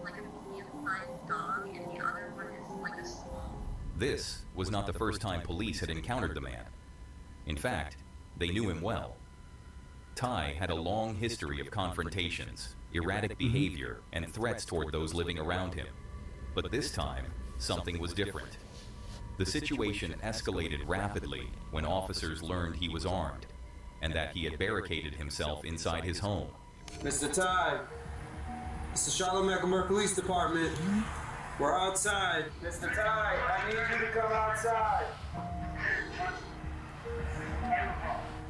like a medium-sized dog, and the other one is like a small. This was not the first time police had encountered the man. In fact, they knew him well. Ty had a long history of confrontations, erratic behavior, and threats toward those living around him. But this time, something was different. The situation escalated rapidly when officers learned he was armed, and that he had barricaded himself inside his home. Mr. Ty, it's the Charlotte-Mecklenburg Police Department. We're outside. Mr. Ty, I need you to come outside.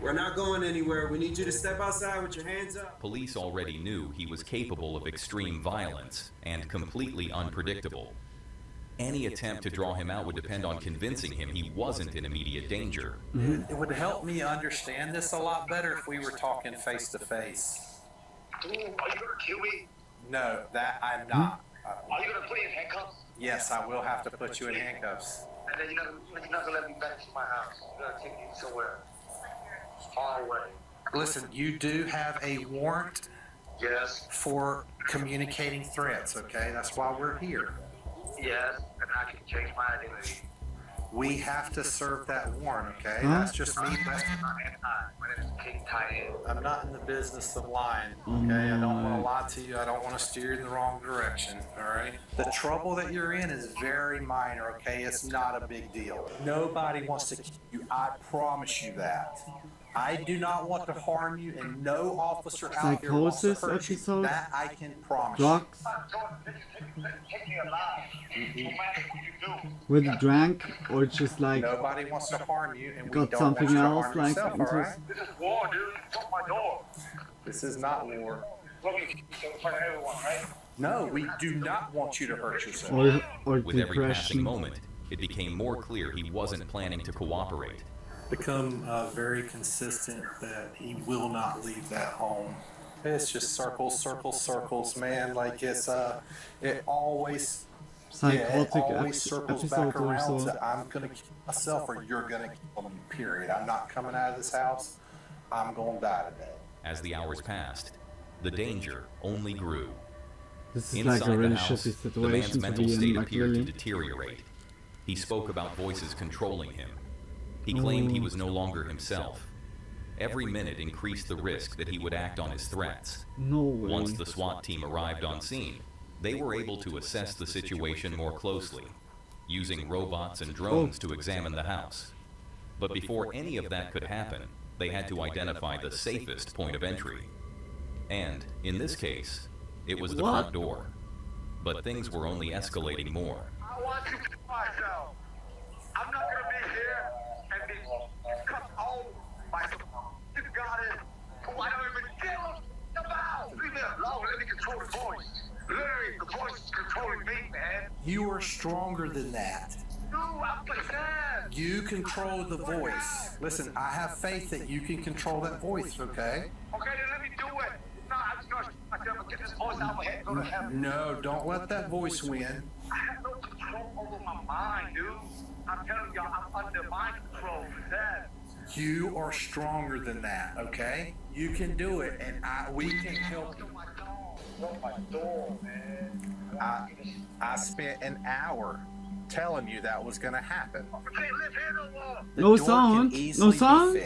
We're not going anywhere. We need you to step outside with your hands up. Police already knew he was capable of extreme violence and completely unpredictable. Any attempt to draw him out would depend on convincing him he wasn't in immediate danger. It would help me understand this a lot better if we were talking face to face. Are you gonna kill me? No, that I'm not. Are you gonna put me in handcuffs? Yes, I will have to put you in handcuffs. And then you're not gonna let me back to my house. You're gonna take me somewhere far away. Listen, you do have a warrant. Yes. For communicating threats, okay? That's why we're here. Yes, and I can change my identity. We have to serve that warrant, okay? That's just me. My name is King Ty. I'm not in the business of lying, okay? I don't want to lie to you. I don't want to steer you in the wrong direction, all right? The trouble that you're in is very minor, okay? It's not a big deal. Nobody wants to kill you. I promise you that. I do not want to harm you, and no officer out here wants to Psychosis hurt you. episode. That I can promise Drugs. Take me alive. No matter what you do. With a drink, or just you. like Nobody wants to harm you, and we got don't something want you to else harm like yourself, all into right? This is war, dude. Fuck my door. This is not war. Look, so in front of everyone, right? No, we do not want you to hurt yourself. or With every passing depression. moment, it became more clear he wasn't planning to cooperate. Become very consistent that he will not leave that home. It's just circles, circles, circles, man. Like it always, Psychotic it always circles back episode or around so. to I'm gonna kill myself or you're gonna kill me. Period. I'm not coming out of this house. I'm gonna die today. As the hours passed, the danger only grew. This is Inside like a really the house, shitty the man's situation to mental be in, state like appeared to really. deteriorate. He spoke about voices controlling him. He claimed he was no longer himself. Every minute increased the risk that he would act on his threats. No way. Once the SWAT team arrived on scene, they were able to assess the situation more closely, using robots and drones to examine the house. But before any of that could happen, they had to identify the safest point of entry. And, in this case, it was the front door. But things were only escalating more. I want you to myself. I'm not gonna be here and be cut off by some goddess who I don't even give about. Leave me alone. Let me control the voice. Literally, the voice is controlling me, man. You are stronger than that. No, I'm pathetic. You control the voice. Listen, I have faith that you can control that voice, okay? Okay, then let me do it. No, I'm just gonna myself get this voice out of my head and go to heaven. No, don't let that voice win. I have no control over my mind, dude. I'm telling y'all, I'm under mind control. That. You are stronger than that, okay? You can do it, and we can help you. My door, man. I spent an hour telling you that was going to happen. No sound? No sound?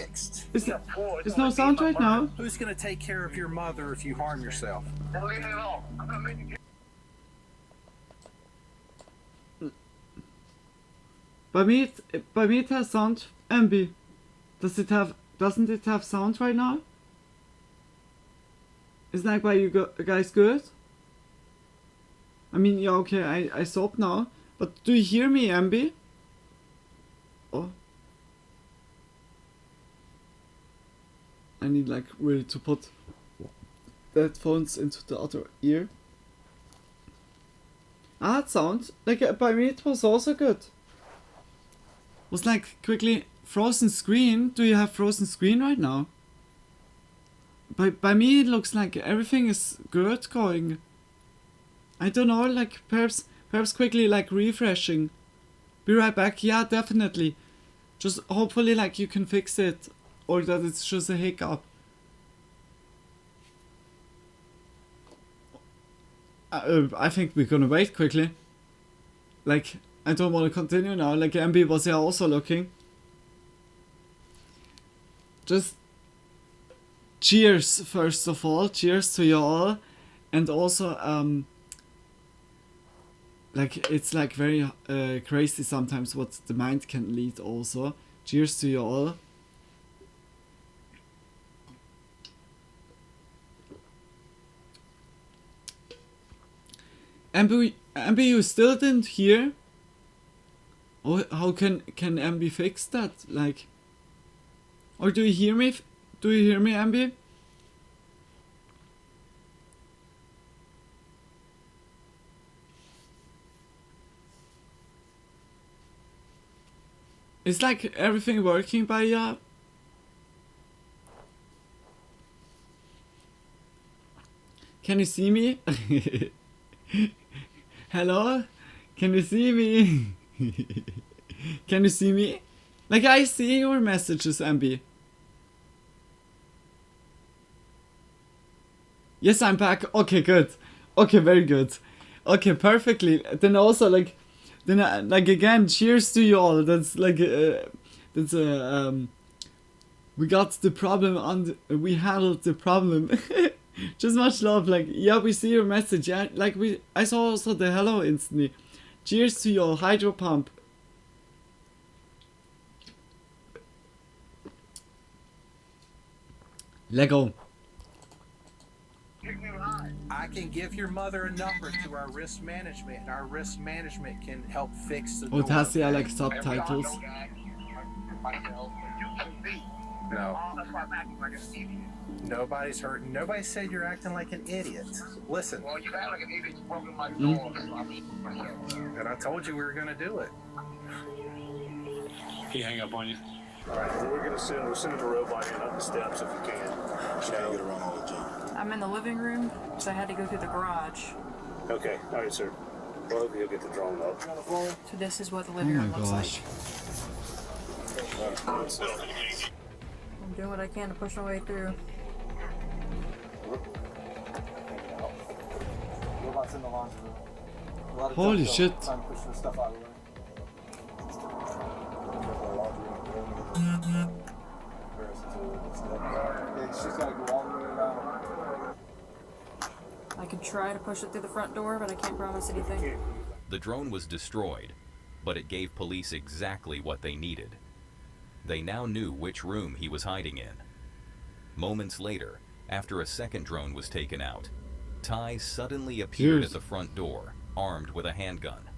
There's no sound right now? Who's going to take care of your mother if you harm yourself? Leave me alone. I'm gonna make you. By me it has sound. MB. Doesn't it have sound right now? Is that why you guys good? I mean, yeah, okay, I stopped now. But do you hear me, MB? Oh. I need like really to put the headphones into the other ear. Ah, that sound. Like, by me it was also good. Was like quickly frozen screen. Do you have frozen screen right now? By me it looks like everything is good going. I don't know, like perhaps quickly like refreshing. Be right back. Yeah, definitely. Just hopefully like you can fix it, or that it's just a hiccup. I think we're gonna wait quickly. Like, I don't want to continue now. Like, MB was here also looking. Just cheers, first of all. Cheers to you all. And also, like, it's like very crazy sometimes what the mind can lead also. Cheers to you all. MB, you still didn't hear? Oh, how can MB fix that? Like, or do you hear me? Do you hear me, MB? Is like everything working by ya? Can you see me? Hello? Can you see me? Can you see me? Like, I see your messages, MB. Yes, I'm back. Okay, good. Okay, very good. Okay, perfectly. Then also, like, like again, cheers to you all. That's like, we got the problem on. We handled the problem. Just much love. Like, yeah, we see your message. Yeah, like I saw also the hello instantly. Cheers to your hydro pump. Lego. I can give your mother a number to our risk management, and our risk management can help fix the door. Und hast du ja like subtitles? No. Nobody's hurting. Nobody said you're acting like an idiot. Listen. Well, you act like an idiot. You broke in my door. And I told you we were going to do it. He hang up on you. All right, well, we're sending a robot in up the steps if we can. Try to get around all the junk. I'm in the living room, so I had to go through the garage. Okay, all right, sir. Well, hopefully you'll get the drone up. So this is what the living room looks like. I'm doing what I can to push my way through. Robots in the laundry room. A lot of Holy junk, shit. Trying to push the stuff out of the way. Yeah, she's got to go all the way around. I could try to push it through the front door, but I can't promise anything. The drone was destroyed, but it gave police exactly what they needed. They now knew which room he was hiding in. Moments later, after a second drone was taken out, Ty suddenly appeared at the front door, armed with a handgun.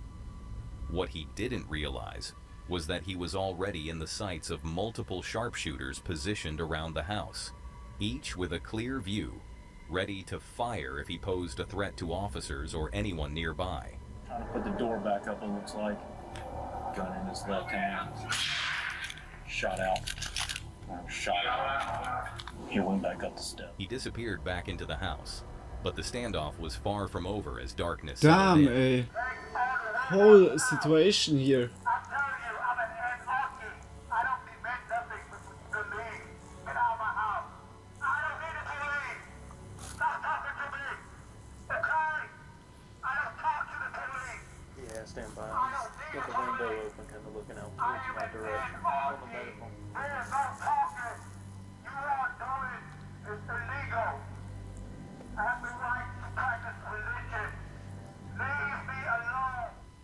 What he didn't realize was that he was already in the sights of multiple sharpshooters positioned around the house, each with a clear view, ready to fire if he posed a threat to officers or anyone nearby. Trying to put the door back up, it looks like. Gun in his left hand. Shot out. Shot out. He went back up the steps. He disappeared back into the house, but the standoff was far from over as darkness Damn, settled in. whole situation here. Yeah, stand by. Get the window open, kind of looking out towards my direction. On the medical.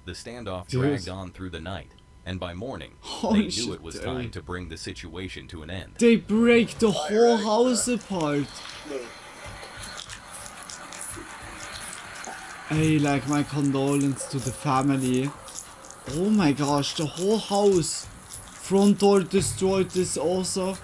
The standoff Jeez. dragged on through the night, and by morning, Holy they knew shit, it was dude. time to bring the situation to an end. They break the whole house apart. Hey, like my condolence to the family. Oh my gosh, the whole house. Front door destroyed, this also.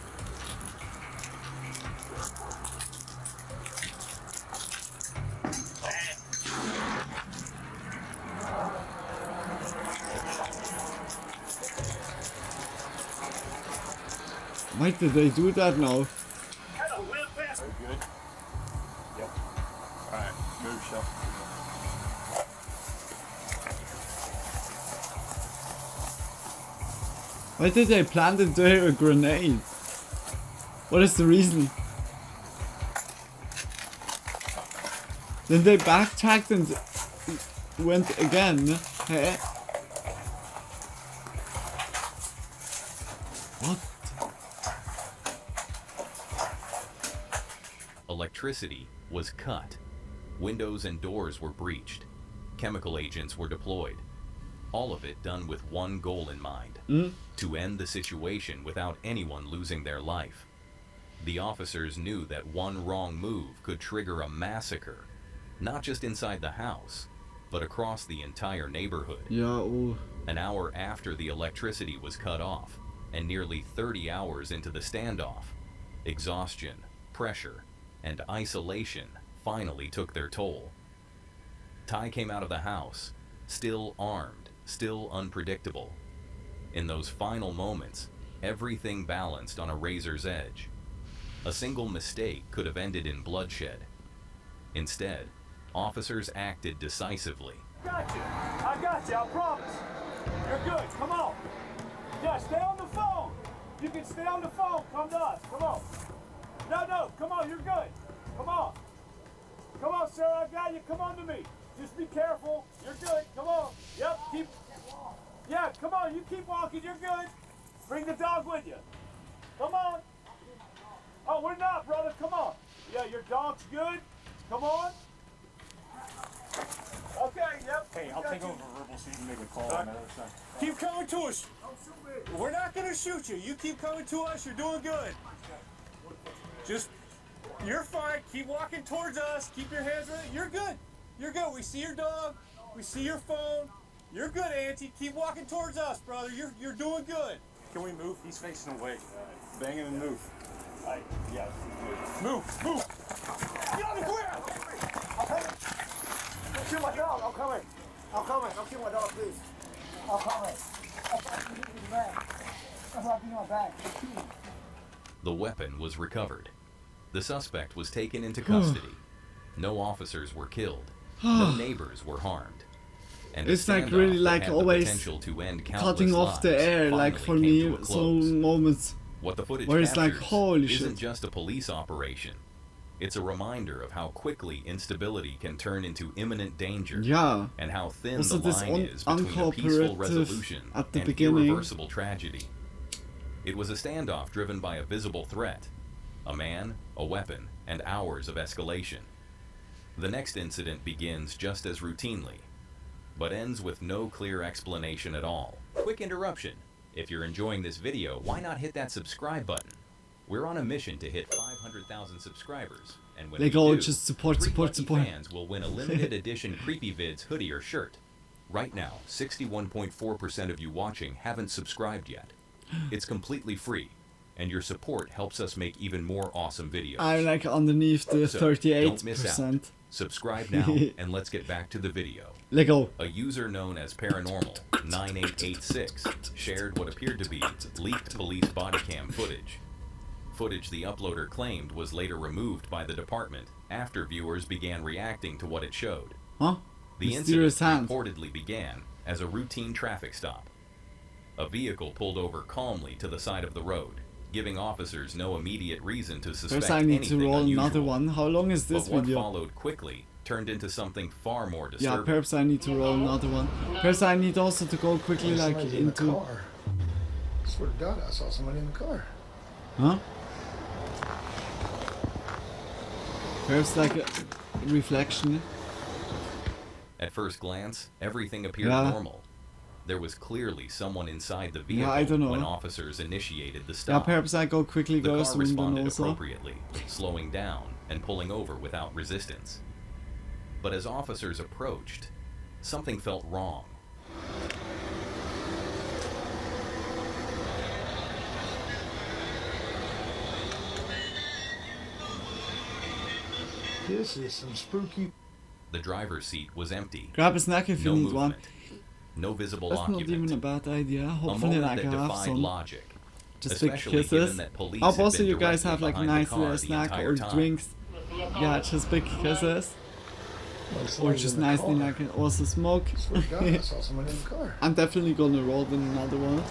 Why did they do that now? Very good. Yep. Alright, move yourself. Why did they plant into here a grenade? What is the reason? Then they backtracked and went again. Hey. What? Electricity was cut. Windows and doors were breached. Chemical agents were deployed. All of it done with one goal in mind. To end the situation without anyone losing their life. The officers knew that one wrong move could trigger a massacre, not just inside the house, but across the entire neighborhood. Yeah, ooh. An hour after the electricity was cut off, and nearly 30 hours into the standoff, exhaustion, pressure, and isolation finally took their toll. Ty came out of the house, still armed, still unpredictable. In those final moments, everything balanced on a razor's edge. A single mistake could have ended in bloodshed. Instead, officers acted decisively. I got you, I promise. You're good, come on. Yeah, stay on the phone. You can stay on the phone, come to us, come on. No, come on, you're good. Come on. Come on, sir, I got you, come on to me. Just be careful, you're good, come on. Yep, yeah, come on, you keep walking, you're good. Bring the dog with you. Come on. Oh, we're not, brother, come on. Yeah, your dog's good. Come on. Okay, yep. Hey, I'll take over verbal so you can make a call on the other side. Keep coming to us. We're not going to shoot you. You keep coming to us, you're doing good. Just You're fine. Keep walking towards us. Keep your hands ready. You're good. You're good. We see your dog. We see your phone. You're good, Auntie. Keep walking towards us, brother. You're doing good. Can we move? He's facing away. Bang him and move. Yeah. Move. Get on the ground. Don't kill my dog. I'm coming. Don't kill my dog, please. I'm coming. That's why I beat my back. The weapon was recovered. The suspect was taken into custody. No officers were killed. No neighbors were harmed. And it's like really like always cutting off the air, like for me, some moments what the footage where it's like, holy shit. Isn't just a police operation. It's a reminder of how quickly instability can turn into imminent danger. Yeah. And how thin also the line is between a peaceful resolution at the and beginning. Irreversible tragedy. It was a standoff driven by a visible threat. A man, a weapon, and hours of escalation. The next incident begins just as routinely, but ends with no clear explanation at all. Quick interruption. If you're enjoying this video, why not hit that subscribe button? We're on a mission to hit 500,000 subscribers, and when we do, just support. fans will win a limited edition Creepy Vids hoodie or shirt. Right now, 61.4% of you watching haven't subscribed yet. It's completely free, and your support helps us make even more awesome videos. I'm like underneath the 38%. Don't miss out. Subscribe now, and let's get back to the video. Let go. A user known as Paranormal9886 shared what appeared to be leaked police body cam footage. Footage the uploader claimed was later removed by the department after viewers began reacting to what it showed. Huh? The incident reportedly began as a routine traffic stop. A vehicle pulled over calmly to the side of the road, giving officers no immediate reason to suspect First I need anything to roll unusual. another one. How long is this But what video? followed quickly turned into something far more Yeah, disturbing. perhaps I need to roll another one. Perhaps I need also to go quickly like into... I swear to God, I saw somebody in the car. Huh? Perhaps like a reflection. At first glance, everything appeared normal. There was clearly someone inside the vehicle I don't know. when officers initiated the Yeah, stop. perhaps I go quickly The go car soon then responded also. appropriately, slowing down and pulling over without resistance. But as officers approached, something felt wrong. This is some spooky. The driver's seat was empty. Grab a snack if you need one. No visible That's occupant. not even a bad idea. A Hopefully moment I that can have defied some. logic. Just big Especially given kisses. that police Hope had also been you guys directly have like behind the nice car little the snack entire or time. drinks. Yeah, just big kisses. Or just nicely like also smoke. Swear to God, I saw somebody in the car. I'm definitely gonna roll in another one.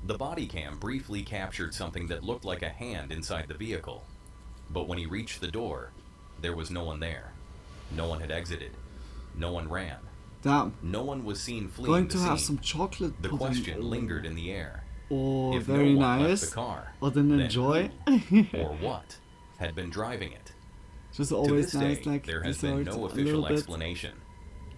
The body cam briefly captured something that looked like a hand inside the vehicle. But when he reached the door, there was no one there. No one had exited. No one ran. Damn. No one was seen fleeing Going the to scene. have some chocolate The pudding. question lingered in the air. Oh, If very no one nice. left the car, Or then then enjoy. or what had been driving it? Just To always this nice, day, like there has dessert been no a official little bit. explanation.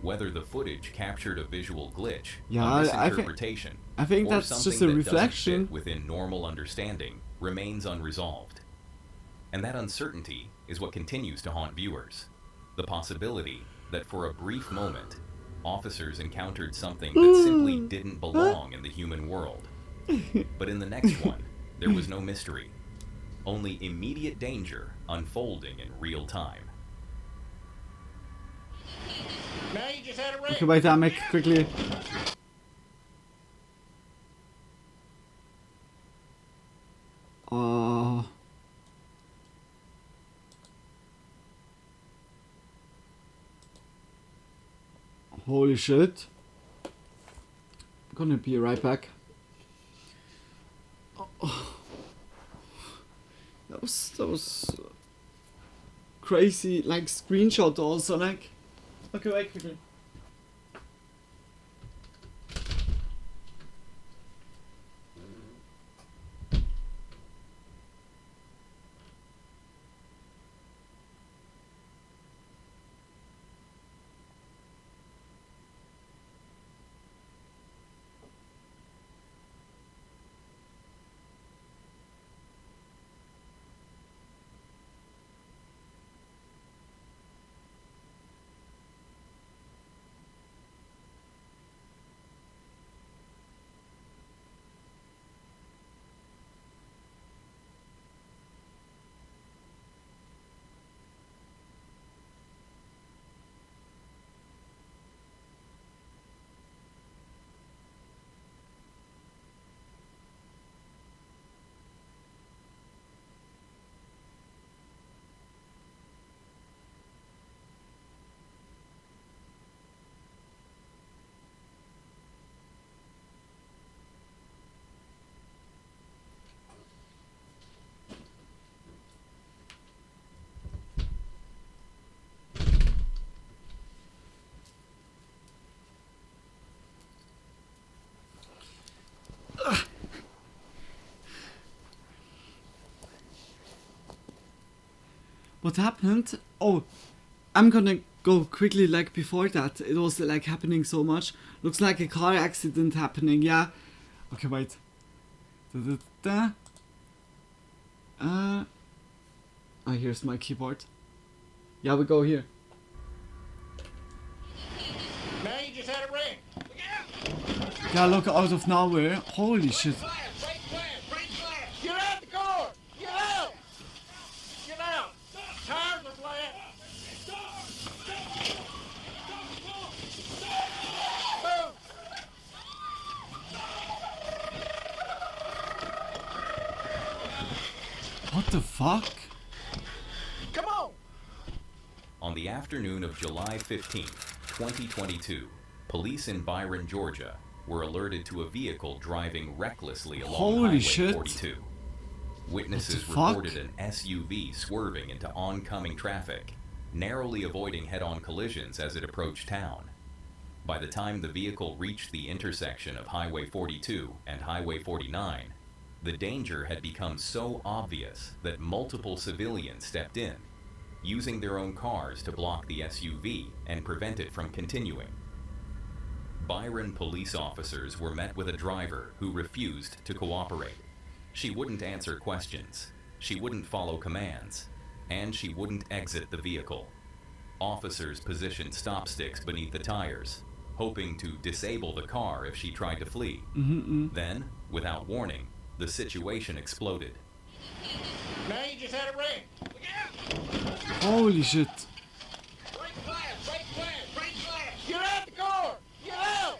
Whether the footage captured a visual glitch, Yeah, a I misinterpretation, think or that's something just a that reflection. doesn't fit within normal understanding remains unresolved. And that uncertainty is what continues to haunt viewers. The possibility that for a brief moment, officers encountered something that simply didn't belong in the human world. But in the next one, there was no mystery. Only immediate danger unfolding in real time. Now you just had a wreck. Okay, wait, I'll make it quickly. Holy shit. I'm gonna be right back. That was crazy, like screenshot also, like. Okay, wait quickly. what happened? Oh, I'm gonna go quickly. Like before that, it was like happening so much. Looks like a car accident happening. Yeah. Okay, wait. Here's my keyboard. Yeah, we go here. Man, you just had a ring. Yeah, look, out of nowhere. Holy shit. Get out the car! Get out! Get out! Tires are flat! Move! What the fuck? Come on! On the afternoon of July 15, 2022, police in Byron, Georgia, were alerted to a vehicle driving recklessly along Holy Highway shit. 42. Witnesses fuck? reported an SUV swerving into oncoming traffic, narrowly avoiding head-on collisions as it approached town. By the time the vehicle reached the intersection of Highway 42 and Highway 49, the danger had become so obvious that multiple civilians stepped in, using their own cars to block the SUV and prevent it from continuing. Byron police officers were met with a driver who refused to cooperate. She wouldn't answer questions, she wouldn't follow commands, and she wouldn't exit the vehicle. Officers positioned stop sticks beneath the tires, hoping to disable the car if she tried to flee. Then, without warning, the situation exploded. Man, you just had a ring. Holy shit. Break glass! Break glass! Break glass! Get out the car! Get out!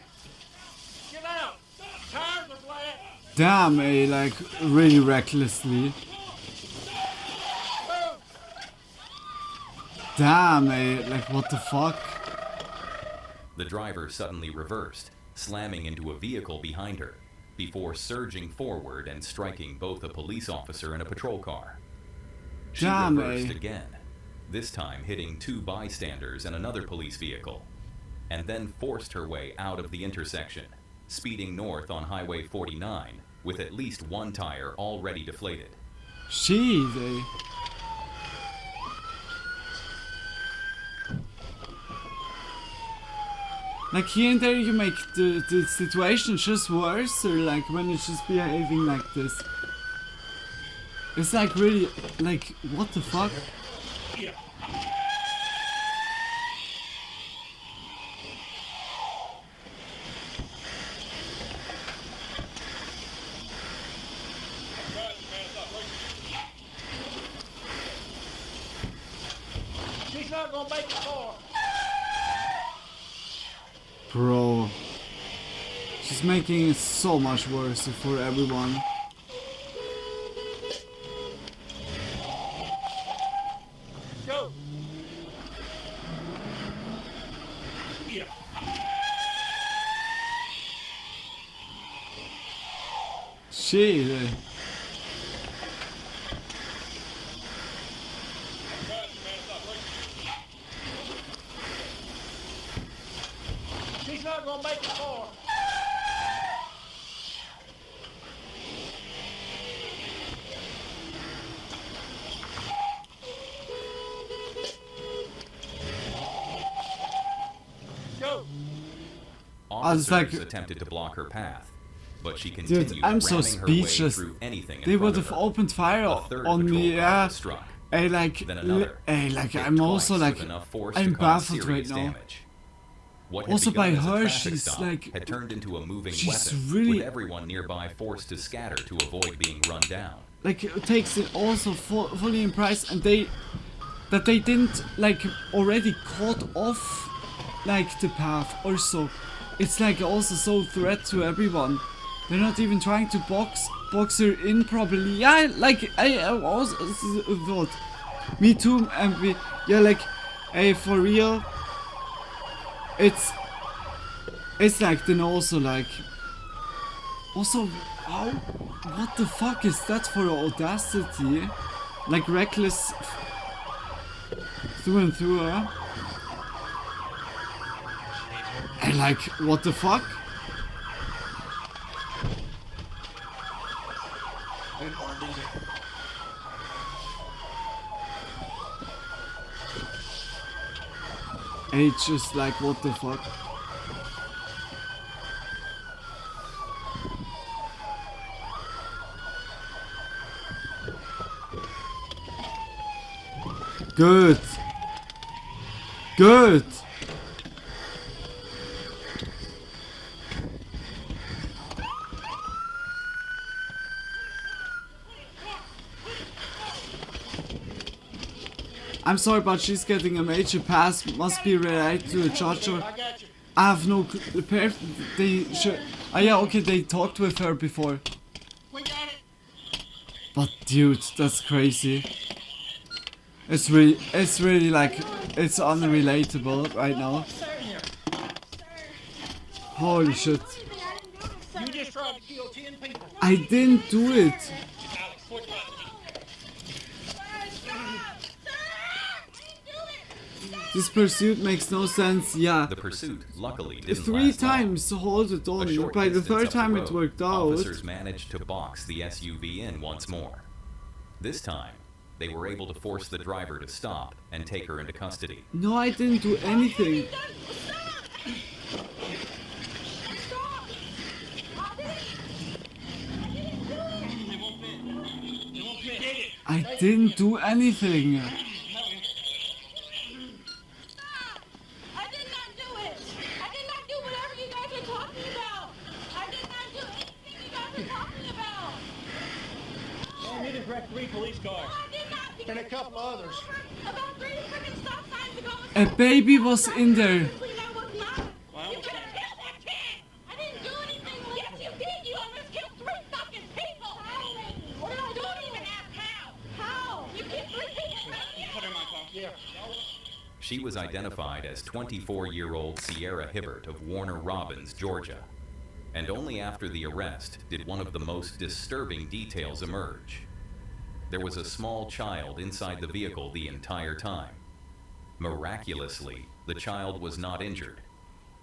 Get out! Tires are flat! Damn, like really recklessly. Damn, like what the fuck? The driver suddenly reversed, slamming into a vehicle behind her, before surging forward and striking both a police officer and a patrol car. She Damn, reversed again, this time hitting two bystanders and another police vehicle, and then forced her way out of the intersection, speeding north on Highway 49 with at least one tire already deflated. Jeez, Like here and there you make the situation just worse, or like when it's just behaving like this. It's like really, like, what the fuck? She's not gonna make it far. Bro. She's making it so much worse for everyone. Go. Yeah. Shit. She's not gonna make it far. Go. Officers like- attempted to block her path, but she continued Dude, I'm so ramming her way speechless. through anything in They front would of have her. opened fire A third on patrol me, car yeah. was struck. Hey, like, Then another. hey, like, hit I'm also twice like, with enough force I'm to cause baffled right serious now. damage. What had Also by begun as a her, traffic she's stop like, had turned into a moving she's weapon, really- with everyone nearby forced to scatter to avoid being run down. like it takes it also fully in price, and they didn't like already cut off like the path or so. It's like also so threat to everyone. They're not even trying to box her in properly. Yeah, like I also thought. Me too, and yeah, like, hey, for real. It's like then also like how, what the fuck is that for audacity? Like reckless through and through, huh? And like, what the fuck? It's just like, what the fuck? Good. Good. I'm sorry, but she's getting a major pass. Must be related to a judge. Or I have no. They should. Oh yeah, okay. They talked with her before. But dude, that's crazy. It's really like it's unrelatable right now. Holy shit! You just tried to kill 10 people. I didn't do it. This pursuit makes no sense, yeah. The pursuit, luckily, didn't 3 last long. times hold it on, by the 3rd time it worked out. Officers managed to box the SUV in once more. This time, they were able to force the driver to stop and take her into custody. No, I didn't do anything. I didn't do anything. Three police cars. And a couple others. About 3 freaking stop signs ago. A baby was in there. You could have killed that kid. I didn't do anything. Yes, you did. You almost killed 3 fucking people. How? What did I do? Don't even ask how. How? You killed 3 people. Put her in my car. Yeah. She was identified as 24-year-old Sierra Hibbert of Warner Robins, Georgia. And only after the arrest did one of the most disturbing details emerge. There was a small child inside the vehicle the entire time. Miraculously, the child was not injured.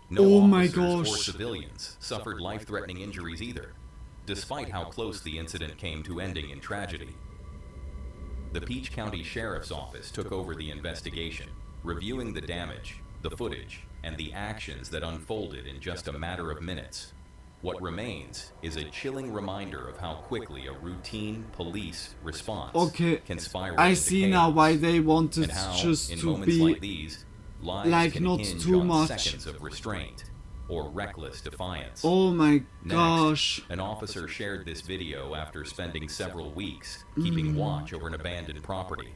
No oh my officers gosh. or civilians suffered life-threatening injuries either, despite how close the incident came to ending in tragedy. The Peach County Sheriff's Office took over the investigation, reviewing the damage, the footage, and the actions that unfolded in just a matter of minutes. What remains is a chilling reminder of how quickly a routine police response can spiral I into see chaos, now why they wanted and how, just in to moments be like these, lives like can not hinge too on much. seconds of restraint or reckless defiance. Oh my Next, gosh. an officer shared this video after spending several weeks keeping watch over an abandoned property.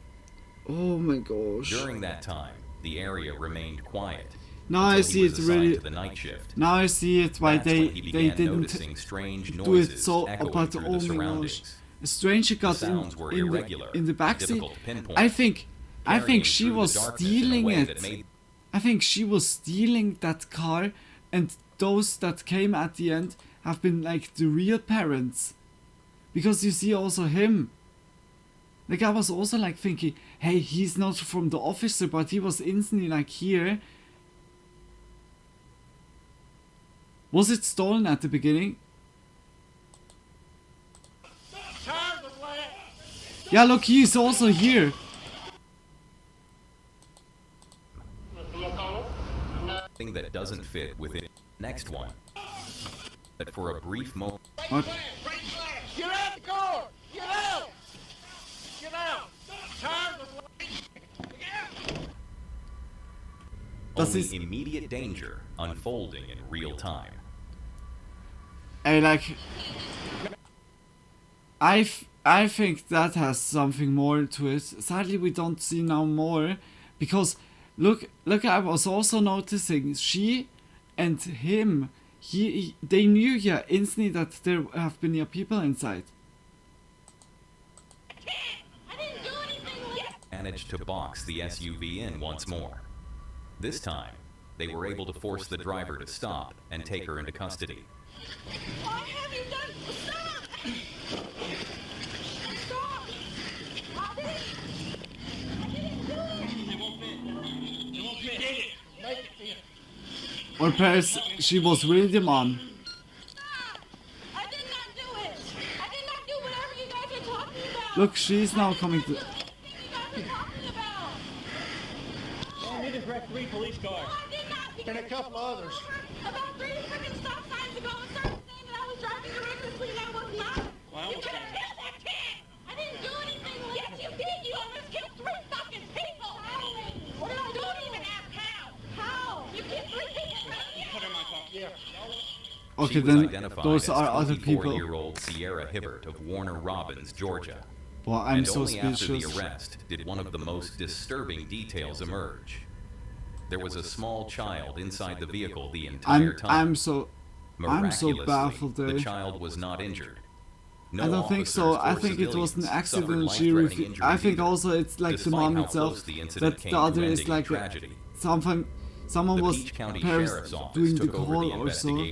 Oh my gosh. During that time, the area remained quiet. Now I until he see was it assigned really. to the night shift. Now I see it why That's when he they began didn't noticing strange do it noises so. echoing But through oh the my surroundings. gosh, a stranger got sounds were in irregular, the backseat. difficult to pinpoint, I think carrying she through the was darkness in a stealing way it. that made I think she was stealing that car, and those that came at the end have been like the real parents, because you see also him. Like I was also like thinking, hey, he's not from the officer, but he was instantly like here. Was it stolen at the beginning? Yeah, look, he's also here. thing that doesn't fit within the next one. But for a brief moment. What? Get out the car! Get out! Get out! Tired of Only immediate danger unfolding in real time. I think that has something more to it. Sadly, we don't see now more, because look, I was also noticing she and him. They knew instantly that there have been people inside. Managed to box the SUV in once more. This time, they were able to force the driver to stop and take her into custody. Why have you done? Stop! Stop! I didn't do it! It won't fit. It won't fit. Get it. Make it fit. Or perhaps she was really the mom. I did not do it! I did not do whatever you guys are talking about! Look, she's now coming to. just wrecked 3 police cars. No, I did not. And a couple others. About 3 freaking stop signs ago, I started saying that I was driving recklessly and I was not. Well, You could have killed that kid. I didn't do anything. Yes, you did. You almost killed 3 fucking people. What did I do? Don't even ask how. How? You killed 3 people. Put her in my car. Yeah. She Okay, was then identified those as are other people. 24-year-old Sierra Hibbert of Warner Robins, Georgia. Well, I'm and so only after the speechless. arrest did one of the most disturbing details emerge. There was a small child inside the vehicle the entire time. I'm so Miraculously, baffled. the child was not injured. No I don't think so. I think it was an accident. I think also it's like the mom itself. That the other is like someone was doing the call or so.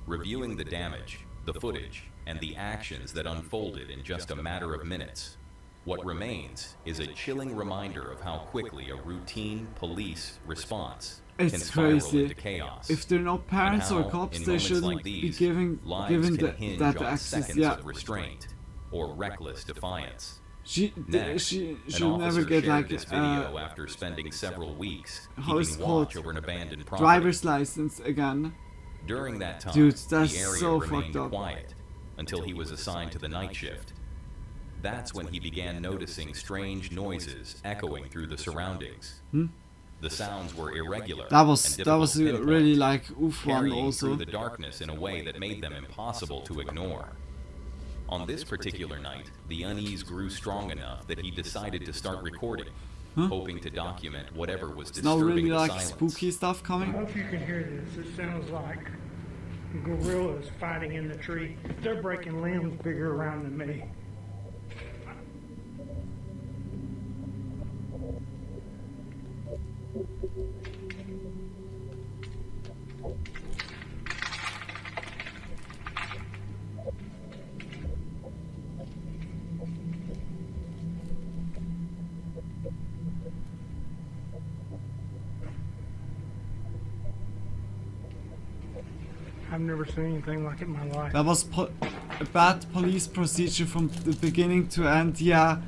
Reviewing the damage, the footage, and the actions that unfolded in just a matter of minutes. What remains is a chilling reminder of how quickly a routine police response can It's spiral crazy. into chaos. If they're not parents or cops, they shouldn't be given that access. Seconds Yeah. of restraint or reckless defiance. She An should never officer get shared like this video after spending several weeks how is keeping it called? watch over an abandoned property. Driver's license again. During that time, Dude, that's the area so remained fucked up. quiet until he was assigned to the night shift. That's when he began noticing strange noises echoing through the surroundings. Hmm? The sounds were irregular. That was and difficult to pinpoint, really like oof one carrying also. through the darkness in a way that made them impossible to ignore. On this particular night, the unease grew strong enough that he decided to start recording, hoping to document whatever was It's not disturbing really the like silence. spooky stuff I coming. hope you can hear this. It sounds like gorillas fighting in the tree. They're breaking limbs bigger around than me. I've never seen anything like it in my life. That was a bad police procedure from the beginning to end. Yeah,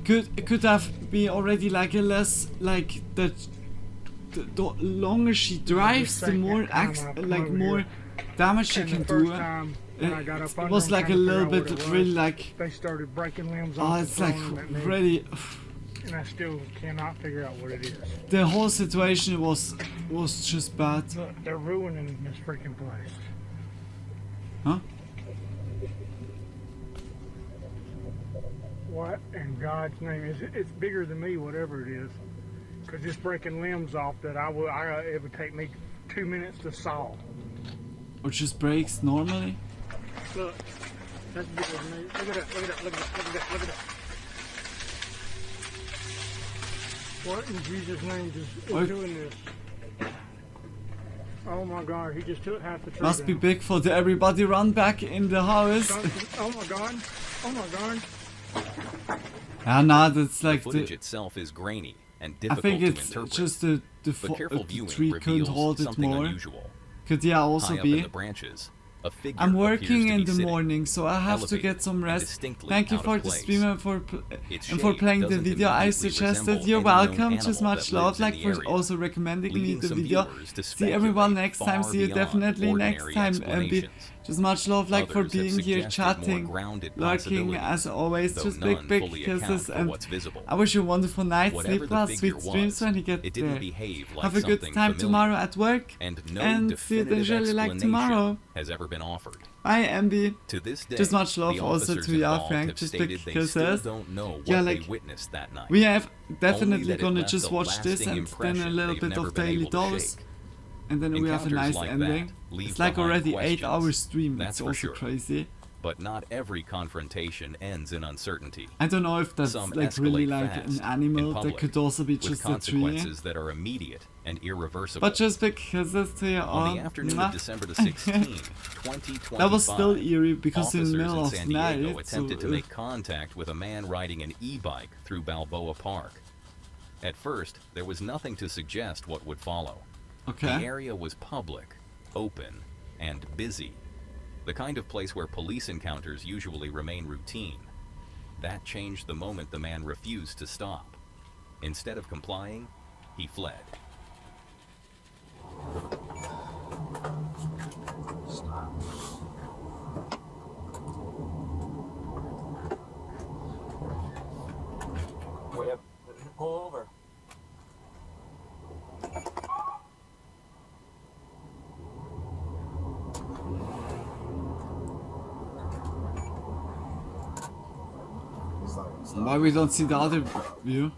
could have been already like a less like that. The longer she drives, the more more damage she can do. It was like a little bit really like. They started breaking limbs Oh, off. it's and like throwing them at me, really. and I still cannot figure out what it is. The whole situation was just bad. Look, they're ruining this freaking place. Huh? What in God's name is it? It's bigger than me, whatever it is. Cause it's breaking limbs off that it would take me 2 minutes to solve. Or just breaks normally. Look, that's bigger than me. Look at that! Look at that! Look at that! Look at that! Look at that! What in Jesus' name is doing this? Oh my God! He just took half the tree Must be down. Bigfoot. Everybody run back in the house. Oh my God! Oh my God! Ah, nah, that's like The footage itself is grainy and I difficult think to it's interpret. just the But careful viewing tree couldn't reveals hold it something more. unusual. Could yeah also High up be. in the branches, a figure I'm appears working to in be the sitting, morning, so I have to elevated get some and rest. distinctly Thank you out for of the place. stream and for Its and for shape playing the doesn't video I immediately suggested. resemble You're any known welcome. Just animal much that love, lives in like the for area, also recommending me leading the some video. viewers to See everyone speculate next time. far See you beyond definitely next ordinary time. And be explanations. just much love, like for Others have being here, suggested more chatting, grounded lurking possibilities, as always. though Just none big fully account kisses for and what's visible. I wish you a wonderful night. Whatever Sleep the well, figure sweet dreams was, when you get it didn't there. behave like Have a good something time familiar, tomorrow at work. and no see you definitive usually like explanation tomorrow. has ever been offered. Bye, MB. To this day, Just much love the also officers to ya, involved Frank. have Just stated big they still kisses. don't know what Yeah, they like witnessed that night. we have Only definitely that it gonna left just a watch this lasting and then a impression little they've bit never of been Daily able to Dolls. shake. And then we have a Encounters nice like ending. that leave It's like behind already 8 questions, hours stream. that's It's for also sure. crazy. But not every confrontation ends in uncertainty. I don't know if that's Some like really escalate like fast an animal in that public, could also be with just a tree. consequences that are immediate and irreversible. But just because it's to your On own. the afternoon of December the 16th, 2025, That was still eerie because in the officers middle in of San night. Diego attempted to so, make contact with a man riding an e-bike through Balboa Park. At first, there was nothing to suggest what would follow. Okay. The area was public, open, and busy. The kind of place where police encounters usually remain routine. That changed the moment the man refused to stop. Instead of complying, he fled. Wait, pull over. Why we don't see the other view?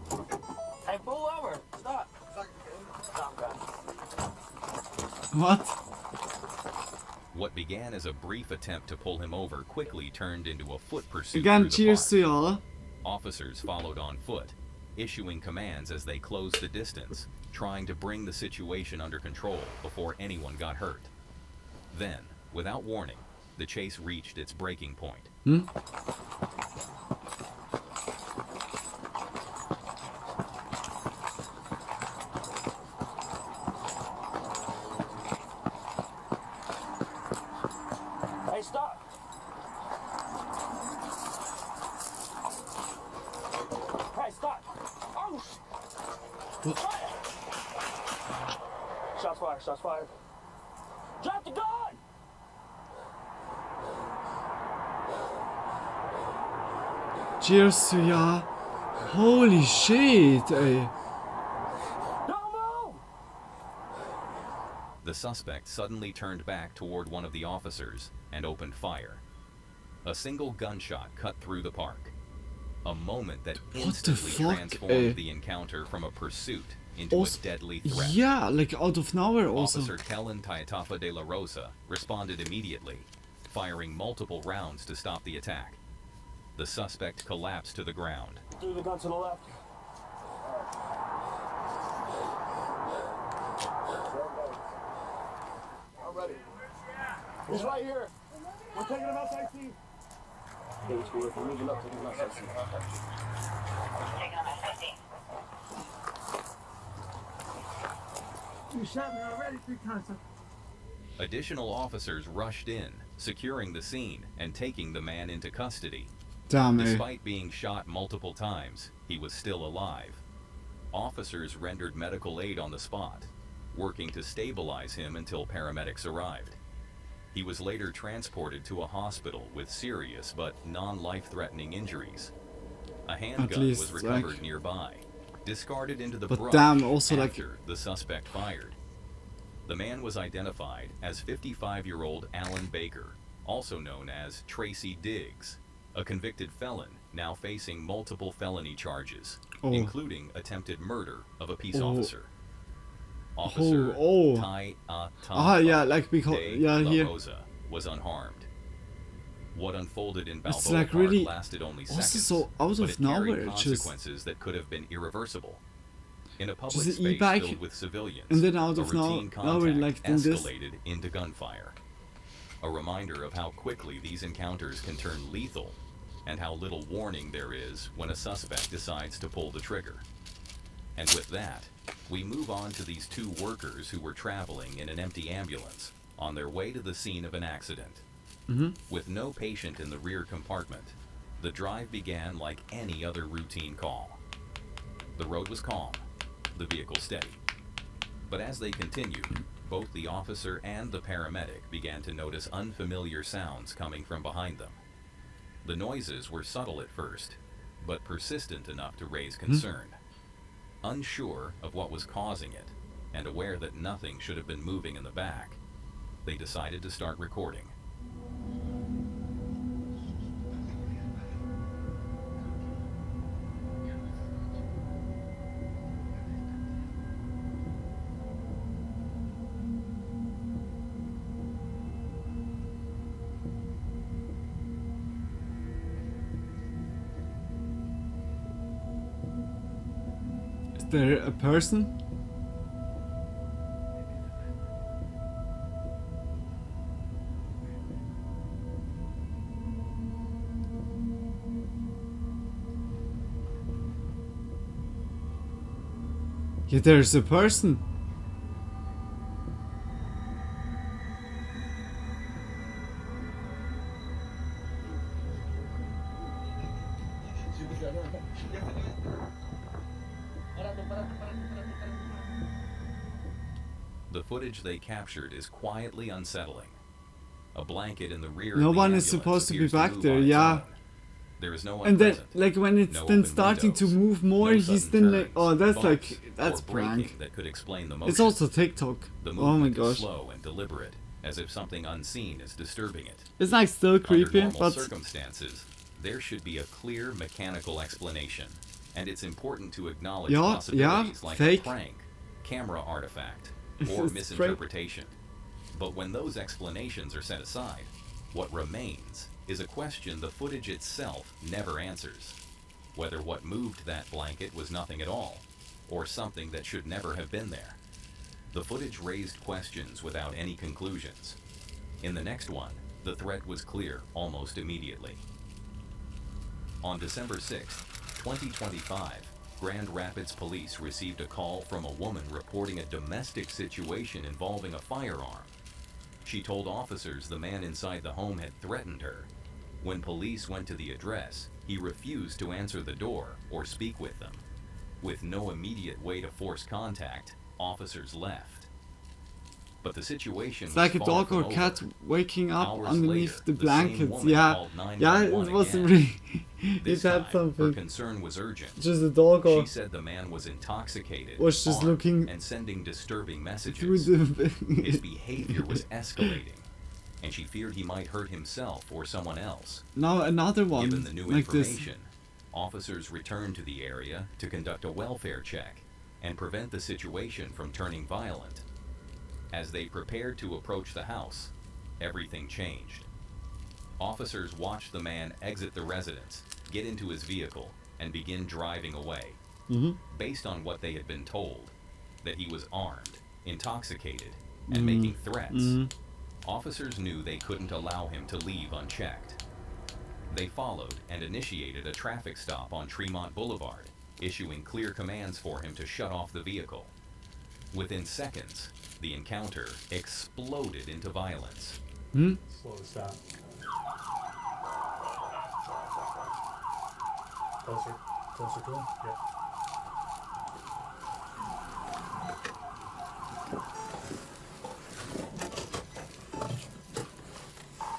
Hey, pull over. Stop. Stop, guys. What? What began as a brief attempt to pull him over quickly turned into a foot pursuit Again, through the cheers park. to y'all. Officers followed on foot, issuing commands as they closed the distance, trying to bring the situation under control before anyone got hurt. Then, without warning, the chase reached its breaking point. Hey, stop. Hey, stop. Oh, fire. Shots fired, shots fired. Drop the gun! Cheers to ya. Holy shit, ey. The suspect suddenly turned back toward one of the officers and opened fire. A single gunshot cut through the park. A moment that instantly transformed the encounter from a pursuit into a deadly threat. Yeah, like out of nowhere also. Officer Kellen Taitafa de la Rosa responded immediately, firing multiple rounds to stop the attack. The suspect collapsed to the ground. Through the gun to the left. I'm ready. He's right here. We're taking him outside scene. Okay, let's go. We're moving up, taking him outside scene. You shot me already 3 times. Additional officers rushed in, securing the scene and taking the man into custody. Damn, Despite being shot multiple times, he was still alive. Officers rendered medical aid on the spot, working to stabilize him until paramedics arrived. He was later transported to a hospital with serious but non-life-threatening injuries. A handgun was recovered nearby, discarded into the brush after the suspect fired. The man was identified as 55-year-old Alan Baker, also known as Tracy Diggs, a convicted felon now facing multiple felony charges, including attempted murder of a peace officer. Officer Tai La Rosa was unharmed. What unfolded in Balboa Park lasted only seconds, so out but of it nowhere, carried consequences that could have been irreversible. In a public Just space e-bike, filled with civilians, and then out a of routine nowhere, contact like doing this. escalated into gunfire. A reminder of how quickly these encounters can turn lethal, and how little warning there is when a suspect decides to pull the trigger. And with that, we move on to these 2 workers who were traveling in an empty ambulance on their way to the scene of an accident. With no patient in the rear compartment, the drive began like any other routine call. The road was calm, the vehicle steady. But as they continued, both the officer and the paramedic began to notice unfamiliar sounds coming from behind them. The noises were subtle at first, but persistent enough to raise concern. Unsure of what was causing it, and aware that nothing should have been moving in the back, they decided to start recording. Is there a person? Yeah, there's a person. The footage they captured is quietly unsettling. A blanket in the rear No of the one is ambulance supposed to be appears back move there, on its yeah. own. There is no one And then, present. like, when it's No then open starting to windows, move more, no he's sudden then like, turns, oh, that's bumps, like, that's or braking prank. that could explain the It's motion. also TikTok. The Oh my movement is gosh. slow and deliberate, as if something unseen is disturbing it. It's like still creepy, Under normal but circumstances, there should be a clear mechanical explanation, and it's important to acknowledge Yeah, possibilities yeah, like fake. a prank, camera artifact, It's or fake. misinterpretation. But when those explanations are set aside, what remains is a question the footage itself never answers. Whether what moved that blanket was nothing at all, or something that should never have been there. The footage raised questions without any conclusions. In the next one, the threat was clear almost immediately. On December 6, 2025, Grand Rapids police received a call from a woman reporting a domestic situation involving a firearm. She told officers the man inside the home had threatened her. When police went to the address, he refused to answer the door or speak with them. With no immediate way to force contact, officers left. But the situation it's was like a far dog from or over. cat waking up Hours underneath later, the same blankets. woman Yeah, called yeah, it 911 was again. really. This It had time, her something. concern was urgent. Just a dog or She said the man was intoxicated, was just armed, looking and sending disturbing through messages. the. His behavior was escalating, and she feared he might hurt himself or someone else. Now another one Given the new like this. information, officers returned to the area to conduct a welfare check and prevent the situation from turning violent. As they prepared to approach the house, everything changed. Officers watched the man exit the residence, get into his vehicle, and begin driving away. Mhm. Based on what they had been told, that he was armed, intoxicated, and making threats, officers knew they couldn't allow him to leave unchecked. They followed and initiated a traffic stop on Tremont Boulevard, issuing clear commands for him to shut off the vehicle. Within seconds, the encounter exploded into violence. Hmm? Slow this down. Closer. Closer to him? Yeah.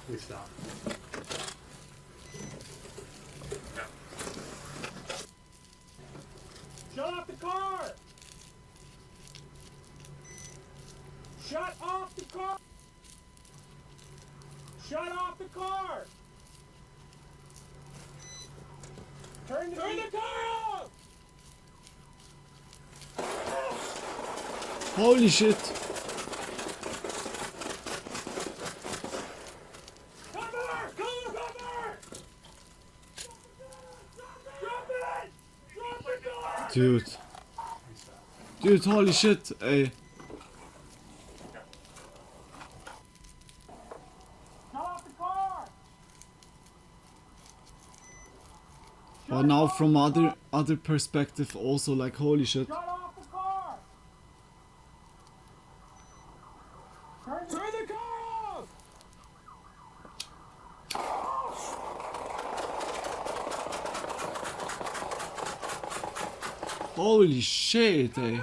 Please stop. Shut off the car! Shut off the car! Shut off the car! Turn the car off! Holy shit! Cover! Cover! Drop it! Drop the car! Dude, holy shit, ey. Shut off the car! But now from other perspective also, like, holy shit. Shut off the car! Turn the car off! Holy shit, ey.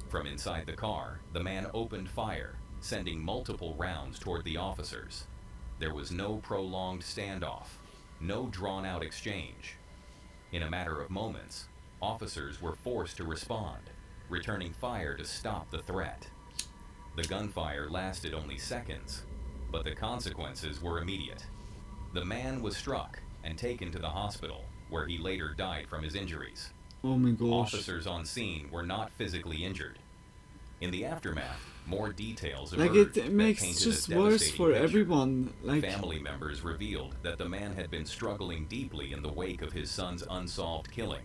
From inside the car, the man opened fire, sending multiple rounds toward the officers. There was no prolonged standoff, no drawn-out exchange. In a matter of moments, officers were forced to respond, returning fire to stop the threat. The gunfire lasted only seconds, but the consequences were immediate. The man was struck and taken to the hospital, where he later died from his injuries. Oh my gosh. Officers on scene were not physically injured. In the aftermath, more details Like, emerged it that makes painted just a worse devastating for picture. everyone. Like, Family members revealed that the man had been struggling deeply in the wake of his son's unsolved killing.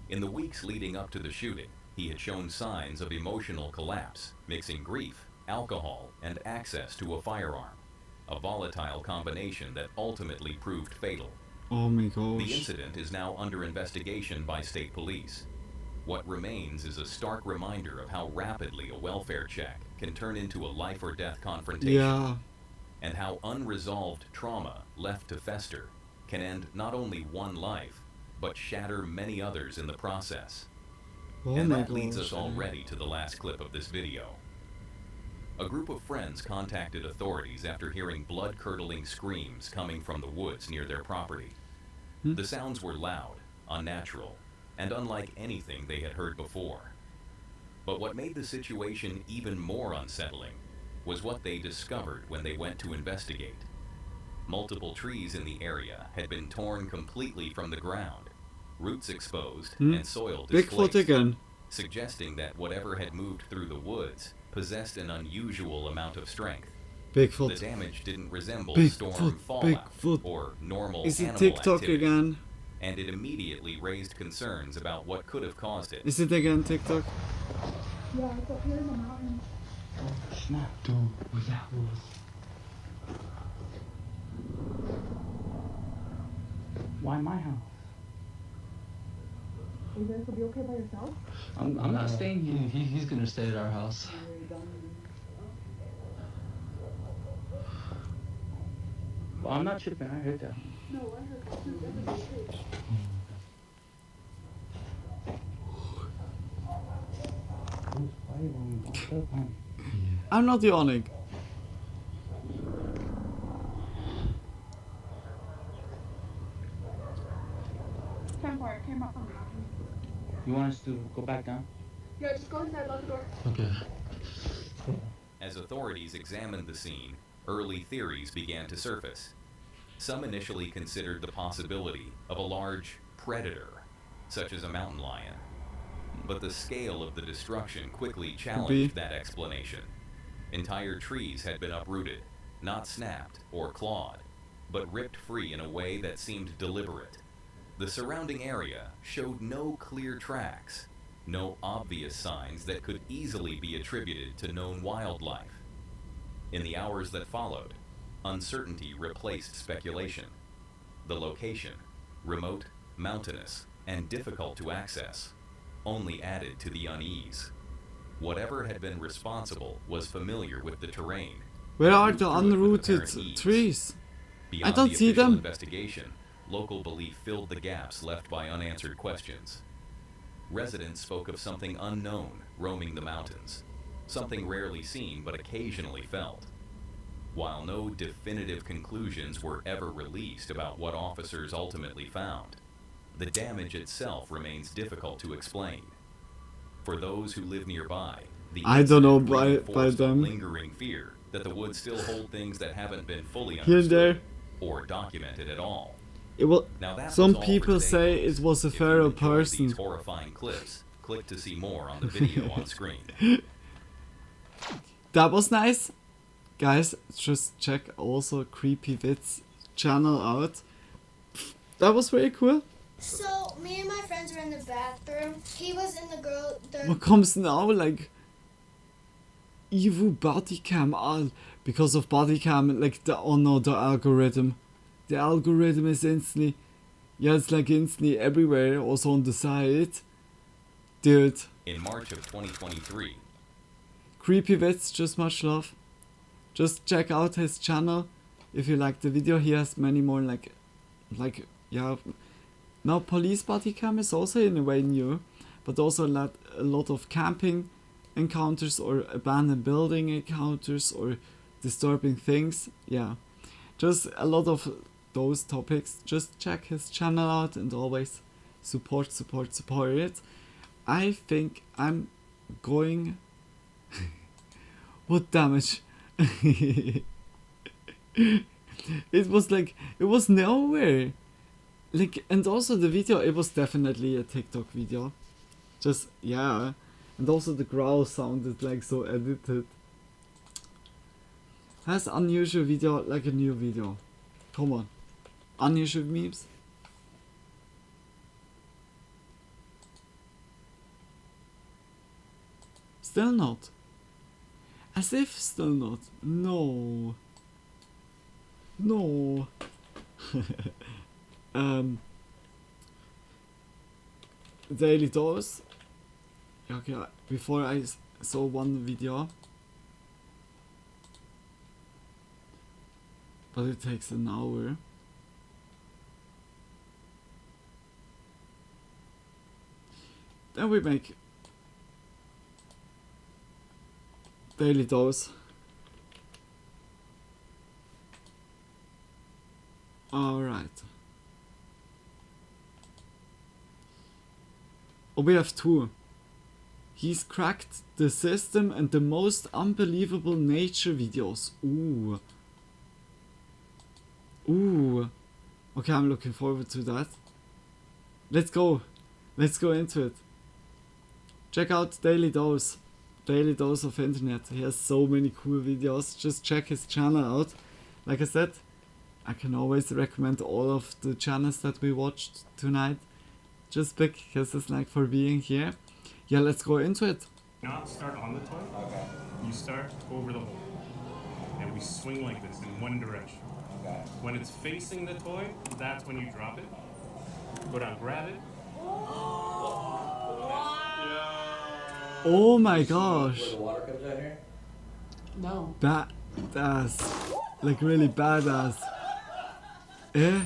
In the weeks leading up to the shooting, he had shown signs of emotional collapse, mixing grief, alcohol, and access to a firearm. A volatile combination that ultimately proved fatal. oh my The gosh. incident is now under investigation by state police. What remains is a stark reminder of how rapidly a welfare check can turn into a life or death confrontation. Yeah. And how unresolved trauma left to fester can end not only one life, but shatter many others in the process. Oh And my that leads us gosh. already to the last clip of this video. A group of friends contacted authorities after hearing blood-curdling screams coming from the woods near their property. The sounds were loud, unnatural, and unlike anything they had heard before. But what made the situation even more unsettling was what they discovered when they went to investigate. Multiple trees in the area had been torn completely from the ground, roots exposed, and soil Bigfoot displaced, again. suggesting that whatever had moved through the woods possessed an unusual amount of strength. Bigfoot. The damage didn't resemble Bigfoot, storm fallout Bigfoot. or normal Is it animal TikTok activity, again? and it immediately raised concerns about what could have caused it. Is it again TikTok? Yeah, it's up here in the mountains. Oh snap, dude. What that was? Why my house? Are you guys gonna be okay by yourself? I'm not staying here. He's gonna stay at our house. Well, I'm not tripping. I heard that. No, I heard that too. Everybody's okay. I'm not yawning. Campfire came up from the mountain. You want us to go back down? Yeah, just go inside, lock the door. Okay. As authorities examined the scene, early theories began to surface. Some initially considered the possibility of a large predator, such as a mountain lion. But the scale of the destruction quickly challenged that explanation. Entire trees had been uprooted, not snapped or clawed, but ripped free in a way that seemed deliberate. The surrounding area showed no clear tracks, no obvious signs that could easily be attributed to known wildlife. In the hours that followed, uncertainty replaced speculation. The location, remote, mountainous, and difficult to access, only added to the unease. Whatever had been responsible was familiar with the terrain. Where are the unrooted trees? I don't see them. Investigation, local belief filled the gaps left by unanswered questions. Residents spoke of something unknown roaming the mountains, something rarely seen but occasionally felt. While no definitive conclusions were ever released about what officers ultimately found, the damage itself remains difficult to explain. For those who live nearby, the I don't know incident by reinforced a them. lingering fear that the woods still hold things that haven't been fully Here and understood there. or documented at all. It will. Now that Some was all for people today, say folks. it was a If you feral enjoyed person. These horrifying clips. Click to see more on the video on screen. That was nice. Guys, just check also Creepy Vids channel out. That was very cool. So, me and my friends were in the bathroom. He was in the girl... What comes now? Like... Evil body cam. All because of body cam, like the... Oh no, the algorithm. The algorithm is instantly... Yeah, it's like instantly everywhere. Also on the side. Dude. In March of 2023. Creepy Vids, just much love. Just check out his channel if you like the video. He has many more like yeah. Now police body cam is also in a way new, but also a lot of camping encounters or abandoned building encounters or disturbing things. Yeah, just a lot of those topics. Just check his channel out and always support it. I think I'm going. What damage? It was nowhere. Like, and also the video, it was definitely a TikTok video. Just, yeah. And also the growl sounded like so edited. Has unusual video like a new video. Come on. Unusual memes. Still not. As if still not. No. No. Daily dose. Okay, before I saw one video. But it takes an hour. Then we make daily dose. Alright. Oh, we have two. He's cracked the system and the most unbelievable nature videos. Ooh. Ooh. Okay, I'm looking forward to that. Let's go. Let's go into it. Check out Daily Dose. Daily Dose of Internet. He has so many cool videos. Just check his channel out. Like I said, I can always recommend all of the channels that we watched tonight. Just pick kisses like for being here. Yeah, let's go into it. Not start on the toy. Okay. You start over the hole. And we swing like this in one direction. Okay. When it's facing the toy, that's when you drop it. Go down, grab it. Oh my gosh. Where the water comes out here? No. Badass. Like really badass. Eh?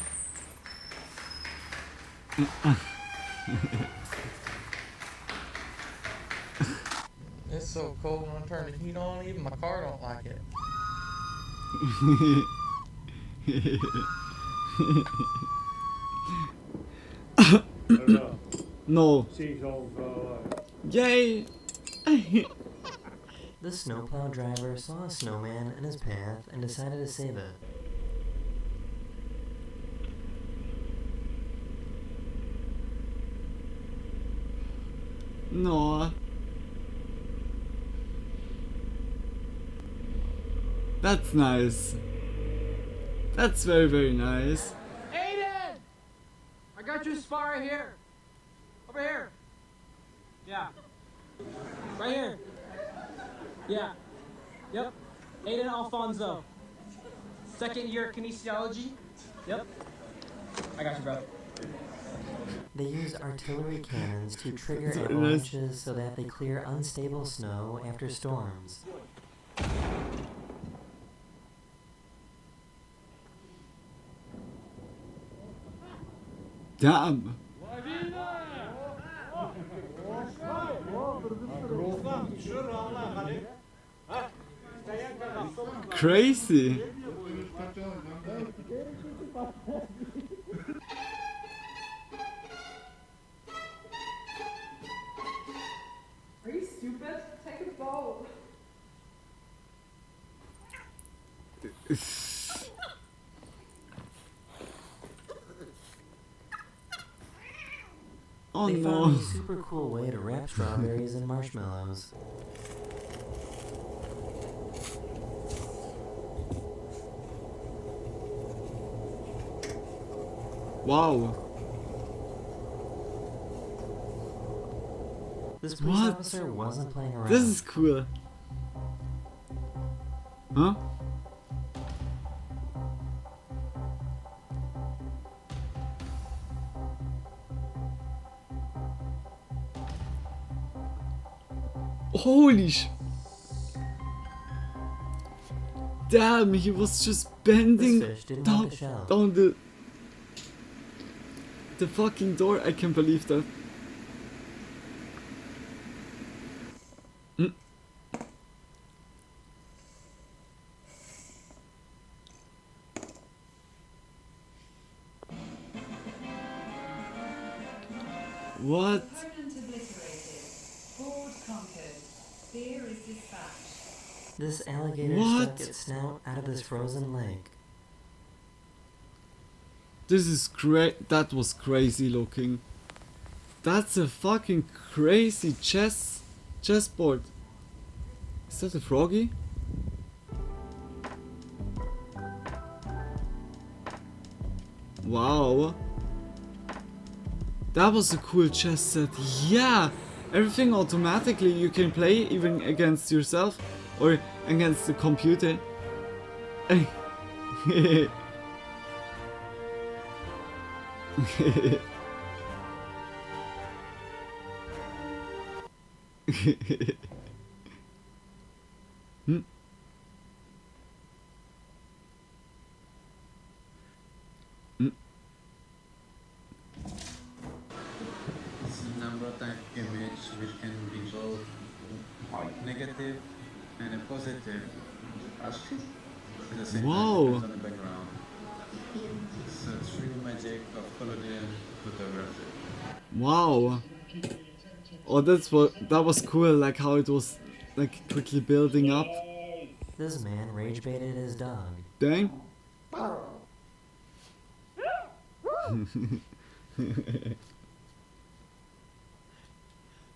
It's so cold when I turn the heat on, even my car don't like it. No. Yay! The snowplow driver saw a snowman in his path and decided to save it. No. That's nice. That's very, very nice. Aiden! I got you a spot right here. Over here. Yeah. Right here. Yeah. Yep. Aiden Alfonso. Second year kinesiology. Yep. I got you, bro. They use artillery cannons to trigger avalanches so that they clear unstable snow after storms. Damn. Crazy. Are you stupid? Take a boat. Oh they no. found a super cool way to wrap strawberries in marshmallows. Wow. This police officer wasn't playing around. This is cool. Huh? Holy sh... Damn, he was just bending down the fucking door. I can't believe that. What? This alligator stuck its snout out of this frozen lake. This is great. That was crazy looking. That's a fucking crazy chessboard. Is that a froggy? Wow. That was a cool chess set. Yeah! Everything automatically you can play even against yourself or against the computer. which can be both negative and a positive. The same Wow. time on the background. So it's real magic of collodion photography. Wow. Oh, that was cool. Like how it was like quickly building up. This man rage baited his dog. Dang. Oh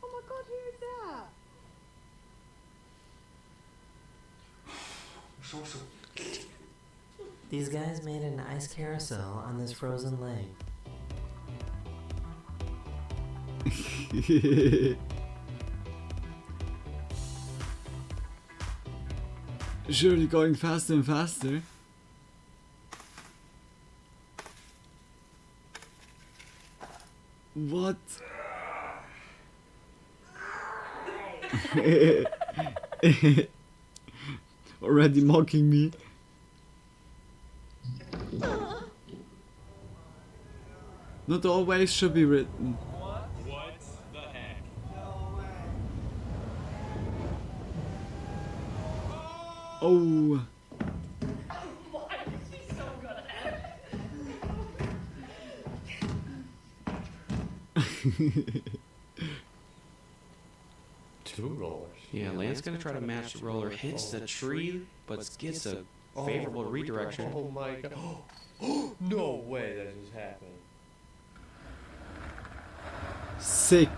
my god, who is that? These guys made an ice carousel on this frozen lake. Surely going faster and faster. What? Already mocking me. Not always should be written. What the heck? Oh. Why is she so good at it? Two rollers. Yeah, Lance gonna try to match the roller, hits the tree, but gets a favorable redirection. Oh my god. No way that just happened. Sick.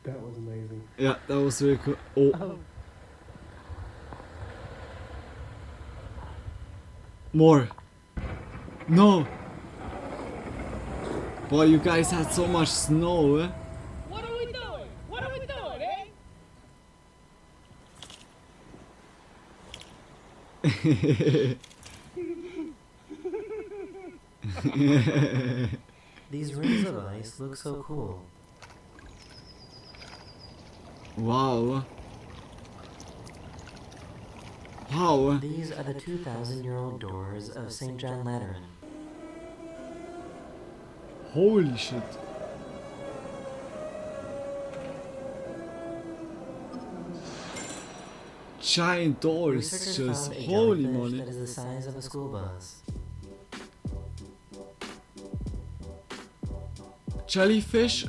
That was amazing. Yeah, that was really cool. Oh. More. No. Boy, you guys had so much snow, eh? What are we doing? What are we doing, eh? These rings of ice look so cool. Wow. Wow. These are the 2,000-year-old doors of St. John Lateran. Holy shit. Giant doors, Researchers just found a holy jellyfish moly. that is the size of a school bus. Jellyfish,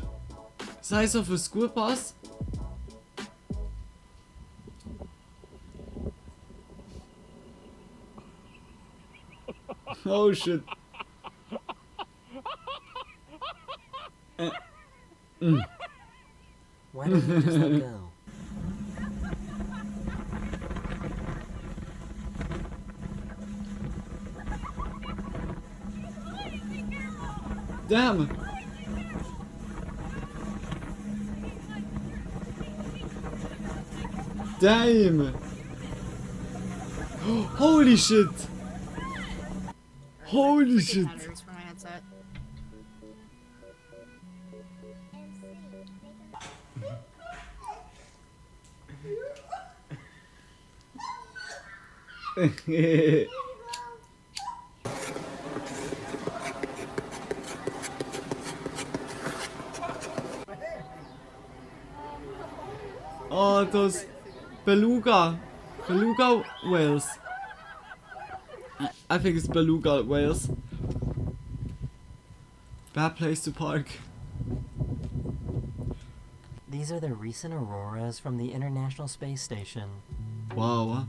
size of a school bus. Oh shit. Why don't you just let go? Damn. Damn. Holy shit. Holy shit. For my headset. Oh, those beluga whales. I think it's beluga whales. Bad place to park. These are the recent auroras from the International Space Station. Wow.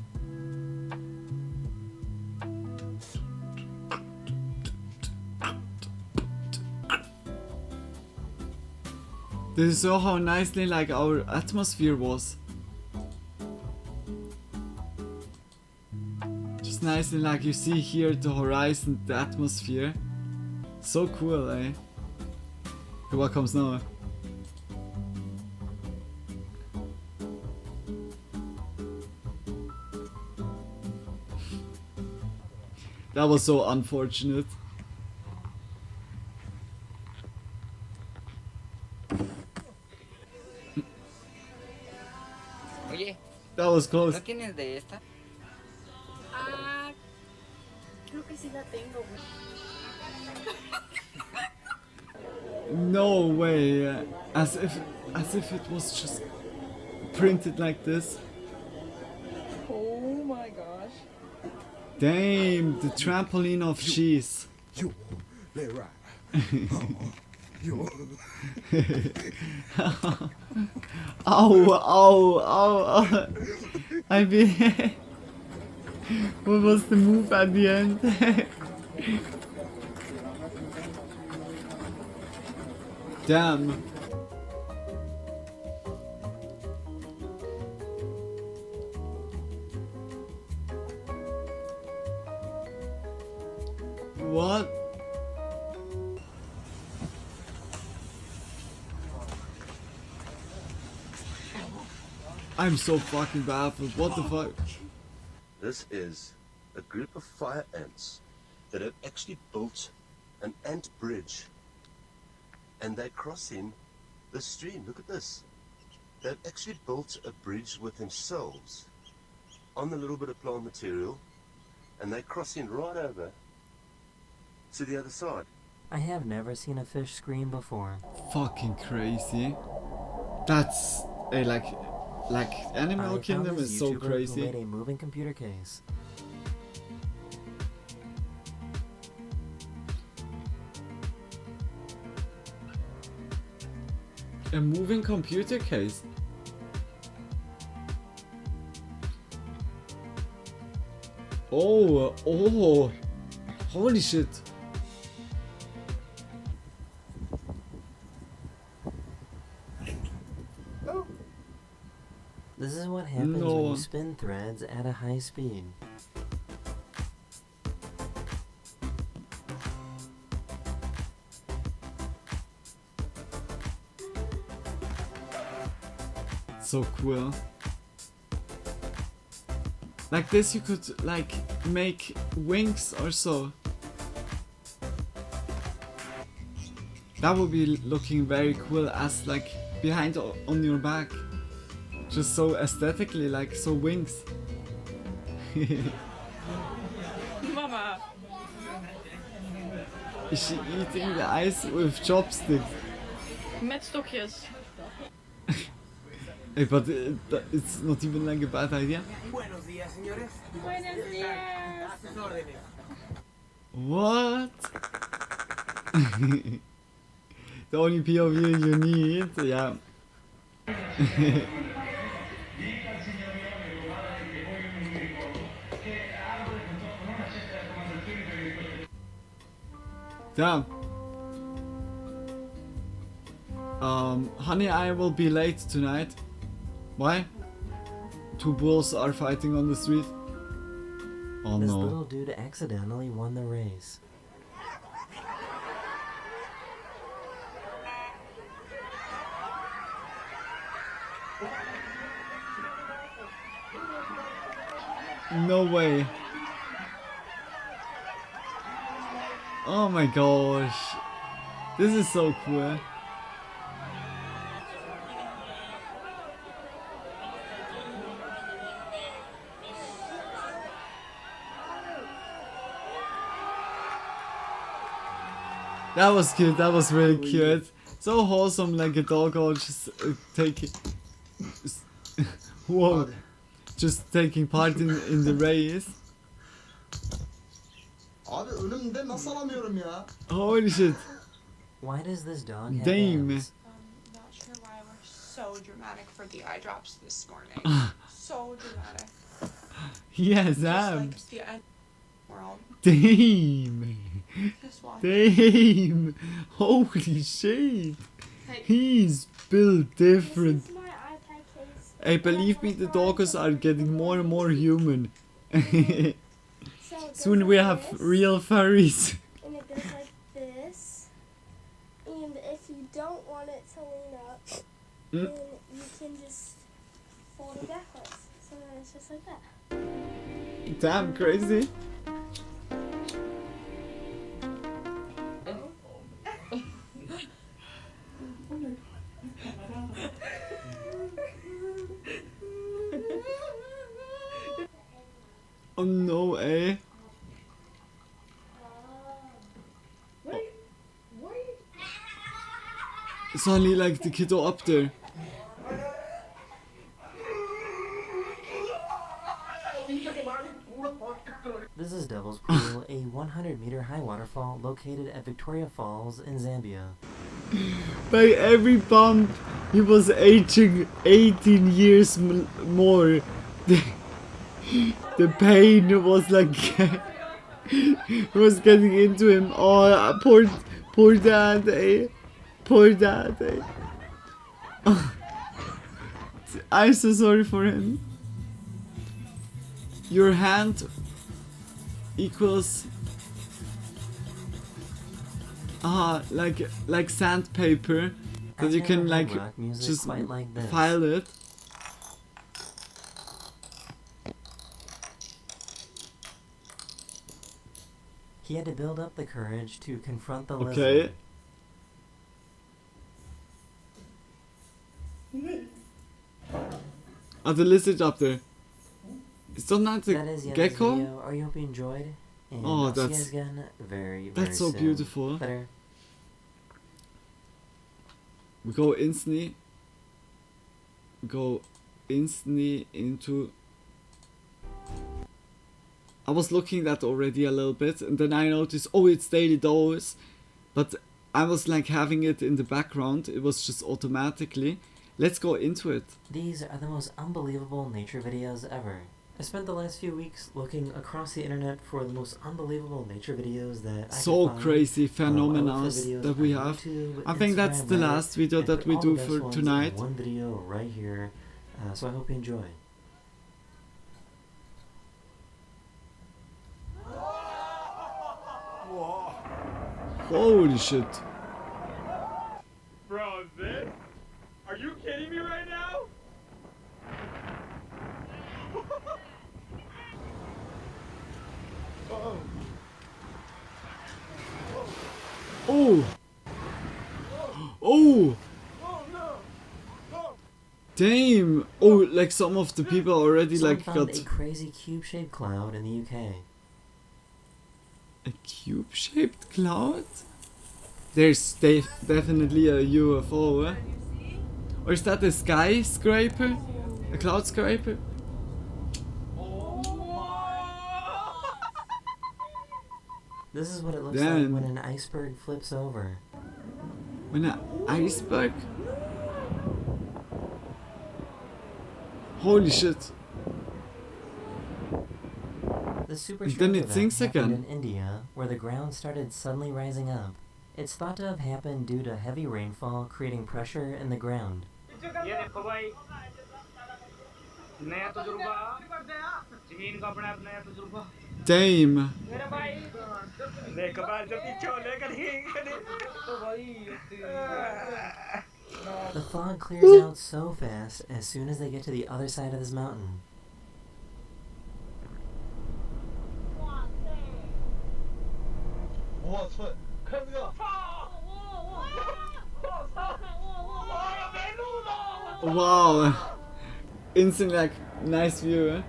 This is so how nicely like our atmosphere was. Just nicely like you see here the horizon, the atmosphere. So cool, eh? Okay, what comes now? That was so unfortunate. Oye, That was close. ¿no tienes de esta? Creo que sí la tengo. No way. As if it was just printed like this. Oh my gosh. Damn, the trampoline of cheese. You, let right. Ow, ow, ow. I mean, what was the move at the end? Damn. What? I'm so fucking baffled. What the fuck? This is a group of fire ants that have actually built an ant bridge. And they're crossing the stream. Look at this. They've actually built a bridge with themselves on the little bit of plant material. And they're crossing right over to the other side. I have never seen a fish scream before. Fucking crazy. That's a like Animal Kingdom is so crazy. Who made a moving computer case. A moving computer case? Oh, oh, holy shit. This is what happens when you spin threads at a high speed. So cool. Like this you could like make wings or so. That would be looking very cool as like behind on your back. Just so aesthetically, like so wings. Mama. Is she eating the ice with chopsticks? Met stokjes. Hey, but it's not even like a bad idea. Buenos días, señores. Buenos días. What? The only POV you need, yeah. Damn. Honey, I will be late tonight. Why? Two bulls are fighting on the street. Oh This no. little dude accidentally won the race. No way. Oh my gosh. This is so cool. That was cute, that was really cute. So wholesome, like a dog or just taking... Whoa. Just taking part in the race. Abi önümde nasıl alamıyorum ya? Holy shit. Why does this dog have Damn. hands? Not sure why we're so dramatic for the eye drops this morning. So dramatic. Yes, Just like the end world. Damn. Just watch. Damn. Holy shit. Hey. He's built different. This is my iPad case. Hey, believe me, the doggos are getting more and more human. Soon we have real furries. And it goes like this. And if you don't want it to lean up, then you can just fold it backwards. So then it's just like that. Damn, crazy. Oh no, eh? Suddenly, like the kiddo up there. This is Devil's Pool, a 100-meter high waterfall located at Victoria Falls in Zambia. By every bump, he was aging 18 years more. The pain was like was getting into him. Oh, poor dad, eh? Poor dad, eh? Oh, I'm so sorry for him. Your hand equals like sandpaper that you can like just like file it. He had to build up the courage to confront the lizard. Oh, the lizard up there. Is that the gecko? Video. I hope you enjoyed. And oh, I'll see you that's guys again very that's so soon. beautiful. Later. We go instantly into. I was looking at that already a little bit, and then I noticed, oh, it's daily dose, but I was like having it in the background. It was just automatically. Let's go into it. These are the most unbelievable nature videos ever. I spent the last few weeks looking across the internet for the most unbelievable nature videos that I so could find. Crazy phenomena that we have. YouTube, I think that's the last video that we do for tonight. One video right here, so I hope you enjoy. Holy shit. Bro, this? Are you kidding me right now? Oh! Oh! Damn! Oh, like some of the people already Someone like found got a crazy cube-shaped cloud in the UK. A cube-shaped cloud? There's definitely a UFO, eh? Or is that a skyscraper? A cloud scraper? This is what it looks like when an iceberg flips over. When an iceberg? Holy shit. The super and strange then it event sinks happened again. in India, where the ground started suddenly rising up. It's thought to have happened due to heavy rainfall creating pressure in the ground. Damn. The fog clears out so fast as soon as they get to the other side of this mountain. Wow. Instant like nice view, eh?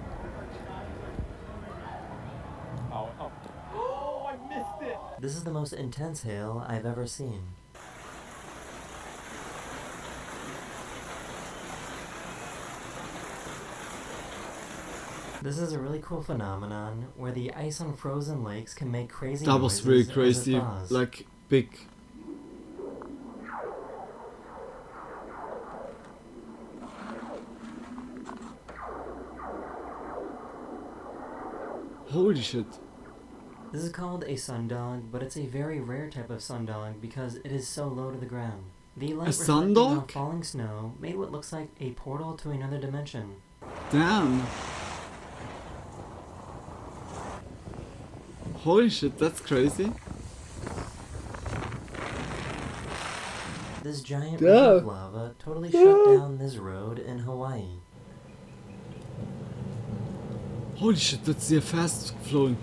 Oh, I missed it. This is the most intense hail I've ever seen. This is a really cool phenomenon where the ice on frozen lakes can make crazy noises. That was really as it crazy, thaws. like big. Holy shit. This is called a sundog, but it's a very rare type of sundog because it is so low to the ground. The light reflecting sundog? off falling snow made what looks like a portal to another dimension. Damn. Holy shit, that's crazy. This giant river of lava totally shut down this road in Hawaii. Holy shit, that's the fast flowing.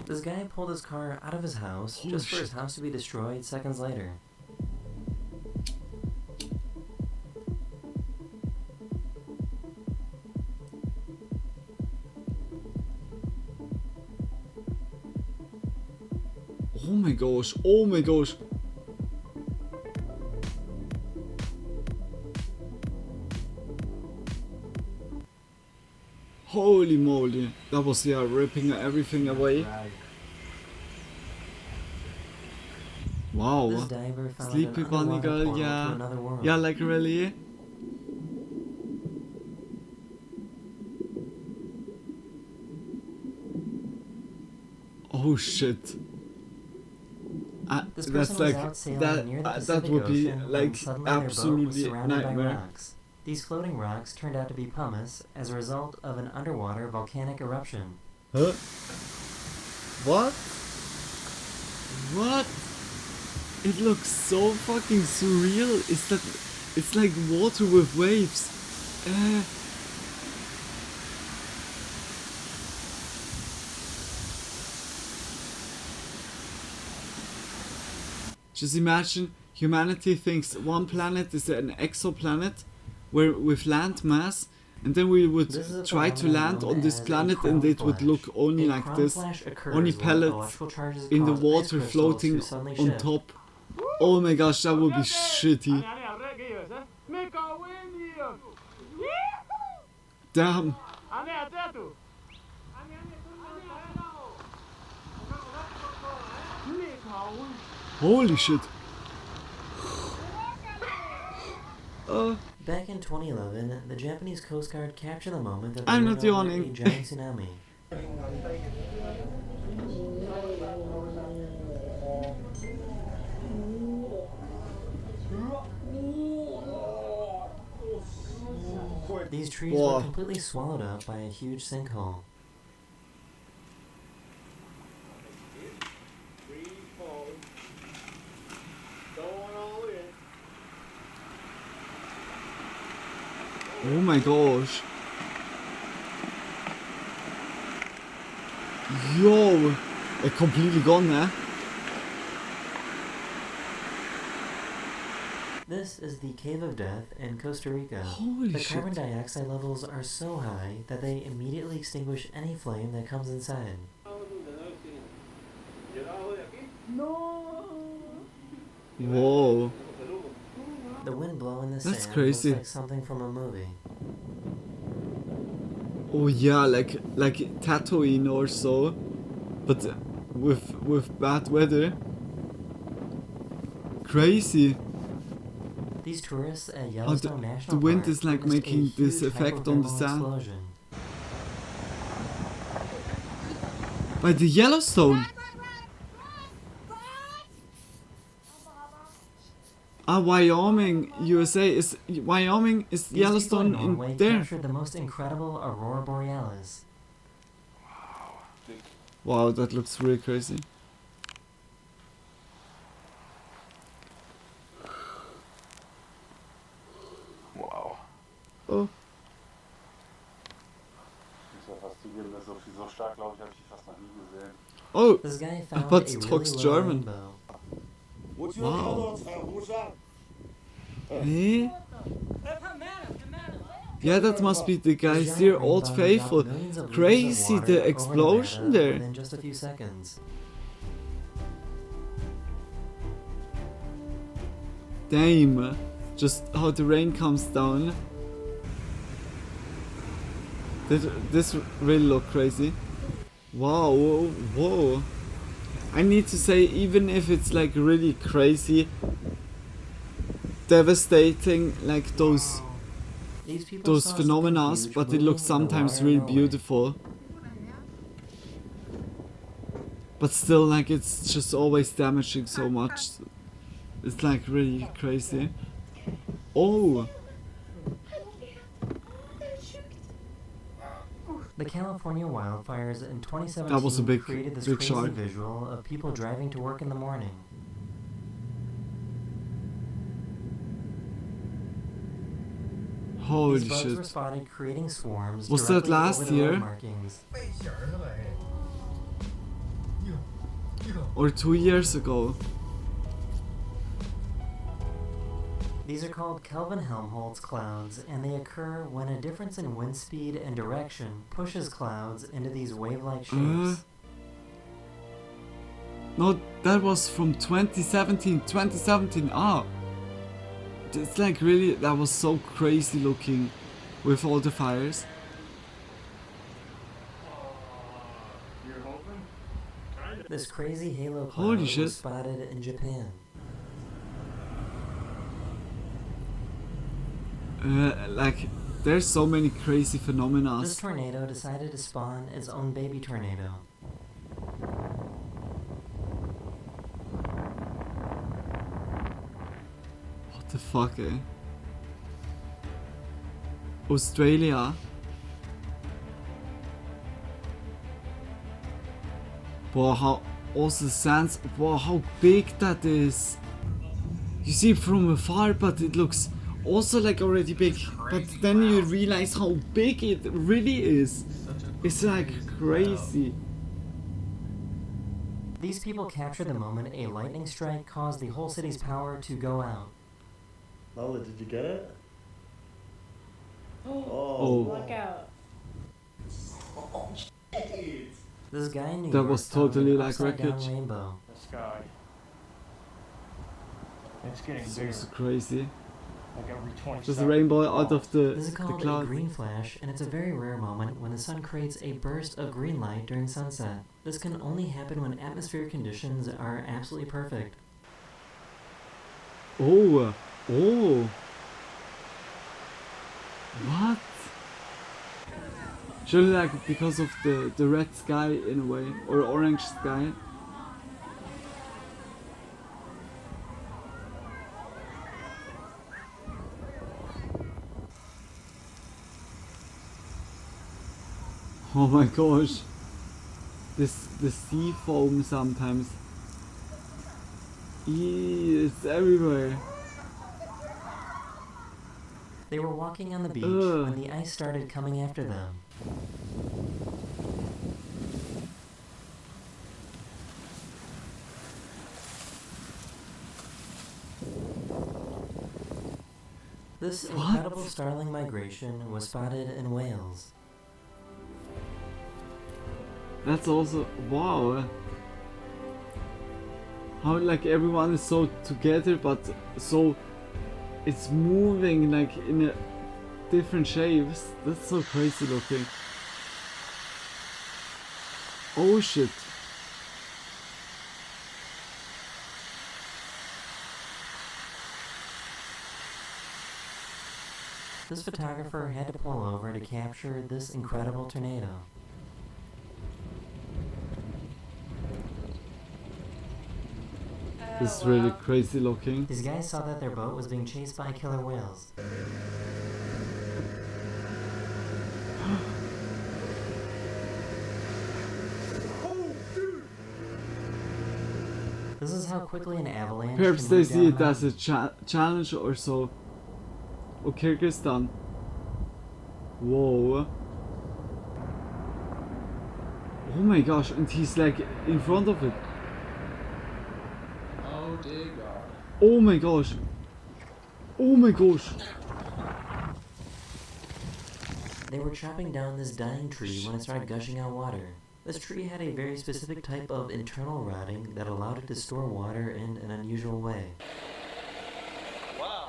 This guy pulled his car out of his house just for his house to be destroyed seconds later. Oh my gosh, oh my gosh. Holy moly. That was, yeah, ripping everything away. Wow. This diver found Sleepy an bunny underwater girl, portal to yeah. another world. Yeah, like really? Oh shit. This That's person was like out sailing that. near the That Pacific would be Ocean when like suddenly their boat was absolutely surrounded by nightmare. rocks. These floating rocks turned out to be pumice as a result of an underwater volcanic eruption. Huh? What? What? It looks so fucking surreal. Is that? It's like water with waves. Just imagine humanity thinks one planet is an exoplanet where with land mass, and then we would try to land on this planet and it would look only like this, only pellets in the water floating on top. Oh my gosh, that would be shitty. Damn. Holy shit. Back in 2011, the Japanese Coast Guard captured the moment that I'm they not went over yawning. a giant tsunami. These trees were completely swallowed up by a huge sinkhole. Oh my gosh. Yo, it's completely gone there. This is the Cave of Death in Costa Rica. Holy the shit. carbon dioxide levels are so high that they immediately extinguish any flame that comes inside. Whoa. The wind blowing the That's sand crazy. looks like something from a movie. Oh yeah, like Tatooine or so, but with bad weather. Crazy. These tourists at Oh, Yellowstone the National wind Park is like witnessed making a this huge effect on the hypothermal sand. explosion. By the Yellowstone. Wyoming, USA is Wyoming is These Yellowstone people in Norway in there. captured the most incredible aurora borealis. Wow, that looks really crazy. Wow. Oh. Ich muss ja fast zugeben, dass so stark, glaube ich, habe ich die fast noch nie gesehen. Oh, This guy found but a talks really German. low Wow. Hey? Yeah, that must be the guys here, Old Faithful. Crazy, the explosion there. Within just a few seconds. Damn. Just how the rain comes down. This really look crazy. Wow, whoa. I need to say, even if it's like really crazy, devastating, like those phenomena, but it looks sometimes really beautiful. But still, like, it's just always damaging so much. It's like really crazy. Oh! The California wildfires in 2017 That was a big created this big crazy shark. visual of people driving to work in the morning. Holy These bugs shit. were spotted creating swarms Was that directly last over the road year? markings. Or 2 years ago. These are called Kelvin-Helmholtz clouds, and they occur when a difference in wind speed and direction pushes clouds into these wave-like shapes. No, that was from 2017. 2017. Ah. It's like really, that was so crazy looking with all the fires. This crazy halo Holy cloud shit. was spotted in Japan. Like, there's so many crazy phenomena. This tornado decided to spawn its own baby tornado. What the fuck, eh? Australia. Wow, how also sands. Wow, how big that is. You see it from afar, but it looks also like already big. But then you realize how big it really is. It's like crazy. These people captured the moment a lightning strike caused the whole city's power to go out. Lola, did you get it? Oh. Look out. This guy in New That York was found totally an like upside-down wreckage. rainbow. The sky. It's getting It's bigger. also crazy. Like every 20 Just a rainbow out of the This is called a cloud. green flash, and it's a very rare moment when the sun creates a burst of green light during sunset. This can only happen when atmospheric conditions are absolutely perfect. Oh, oh. What? Surely like because of the red sky in a way, or orange sky. Oh my gosh. The sea foam sometimes. It's everywhere. They were walking on the beach Ugh. when the ice started coming after them. This incredible starling migration was spotted in Wales. That's also wow. How like everyone is so together, but so it's moving like in a different shapes. That's so crazy looking. Oh shit. This photographer had to pull over to capture this incredible tornado. This is really crazy looking. These guys saw that their boat was being chased by killer whales. This is how quickly an avalanche Perhaps can they move see down it a as a challenge or so. Oh, Kyrgyzstan. Whoa. Oh my gosh, and he's like in front of it. Oh dear God. Oh my gosh. Oh my gosh. They were chopping down this dying tree when it started gushing out water. This tree had a very specific type of internal rotting that allowed it to store water in an unusual way. Wow.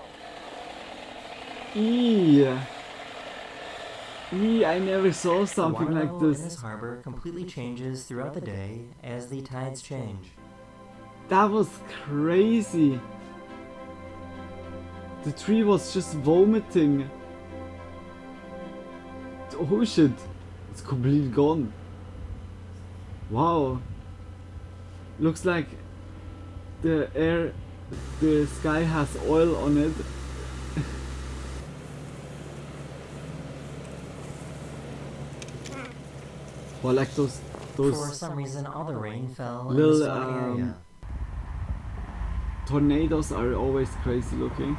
I never saw The something water like level this. in this harbor completely changes throughout the day as the tides change. That was crazy. The tree was just vomiting. Oh shit. It's completely gone. Wow. Looks like the sky has oil on it. Well, like those For some reason, all the rain fell in little this one area. tornadoes are always crazy looking.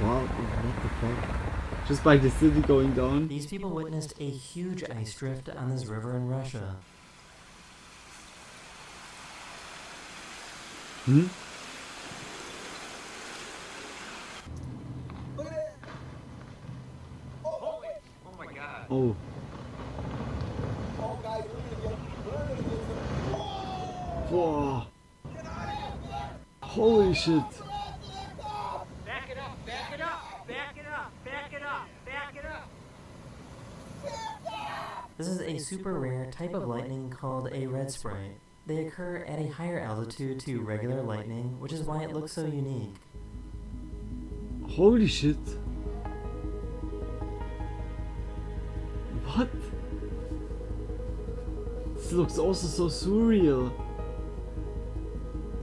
Wow, what the fuck? Just by the city going down. These people witnessed a huge ice drift on this river in Russia. Hmm? Oh my God. Oh. Oh, guys, we're gonna get Whoa. Holy shit. Back it up, back it up, back it up, back it up, back it up. This is a super rare type of lightning called a red spray. They occur at a higher altitude to regular lightning, which is why it looks so unique. Holy shit. What? This looks also so surreal.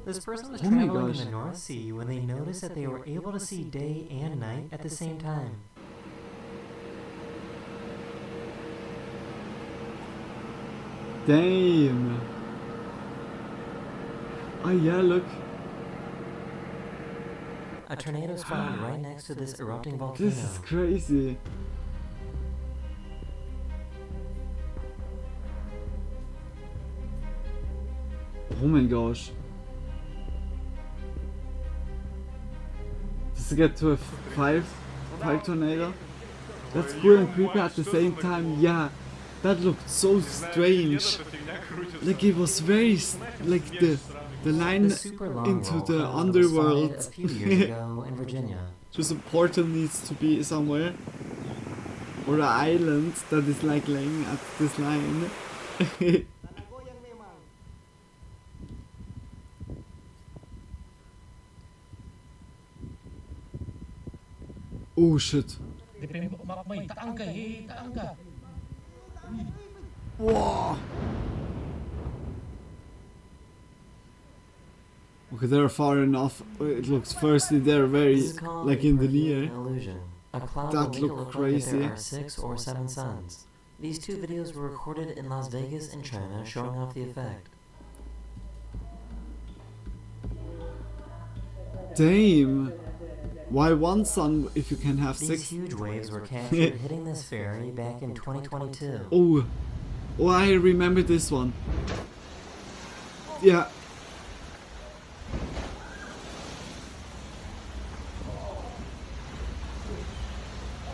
This person was Oh my traveling gosh. in the North Sea when they noticed that they were able to see day and night at the same time. Damn. Oh yeah, look. A tornado spawned right next to this erupting volcano. This is crazy. Oh my gosh. Does it get to a five tornado? That's cool and creepy at the same time. Yeah, that looked so strange. Like it was very like the line into the underworld. A few years ago in Virginia. Just a portal needs to be somewhere, or an island that is like laying at this line. Oh shit. Whoa. Okay, they're far enough. It looks firstly they're very like in the near. A cloud That will make it looked look crazy. like there are 6 or 7 suns. These 2 videos were recorded in Las Vegas and China, showing off the effect. Damn. Why one sun if you can have These 6? huge waves were captured hitting this ferry back in 2022. Oh, I remember this one. Yeah.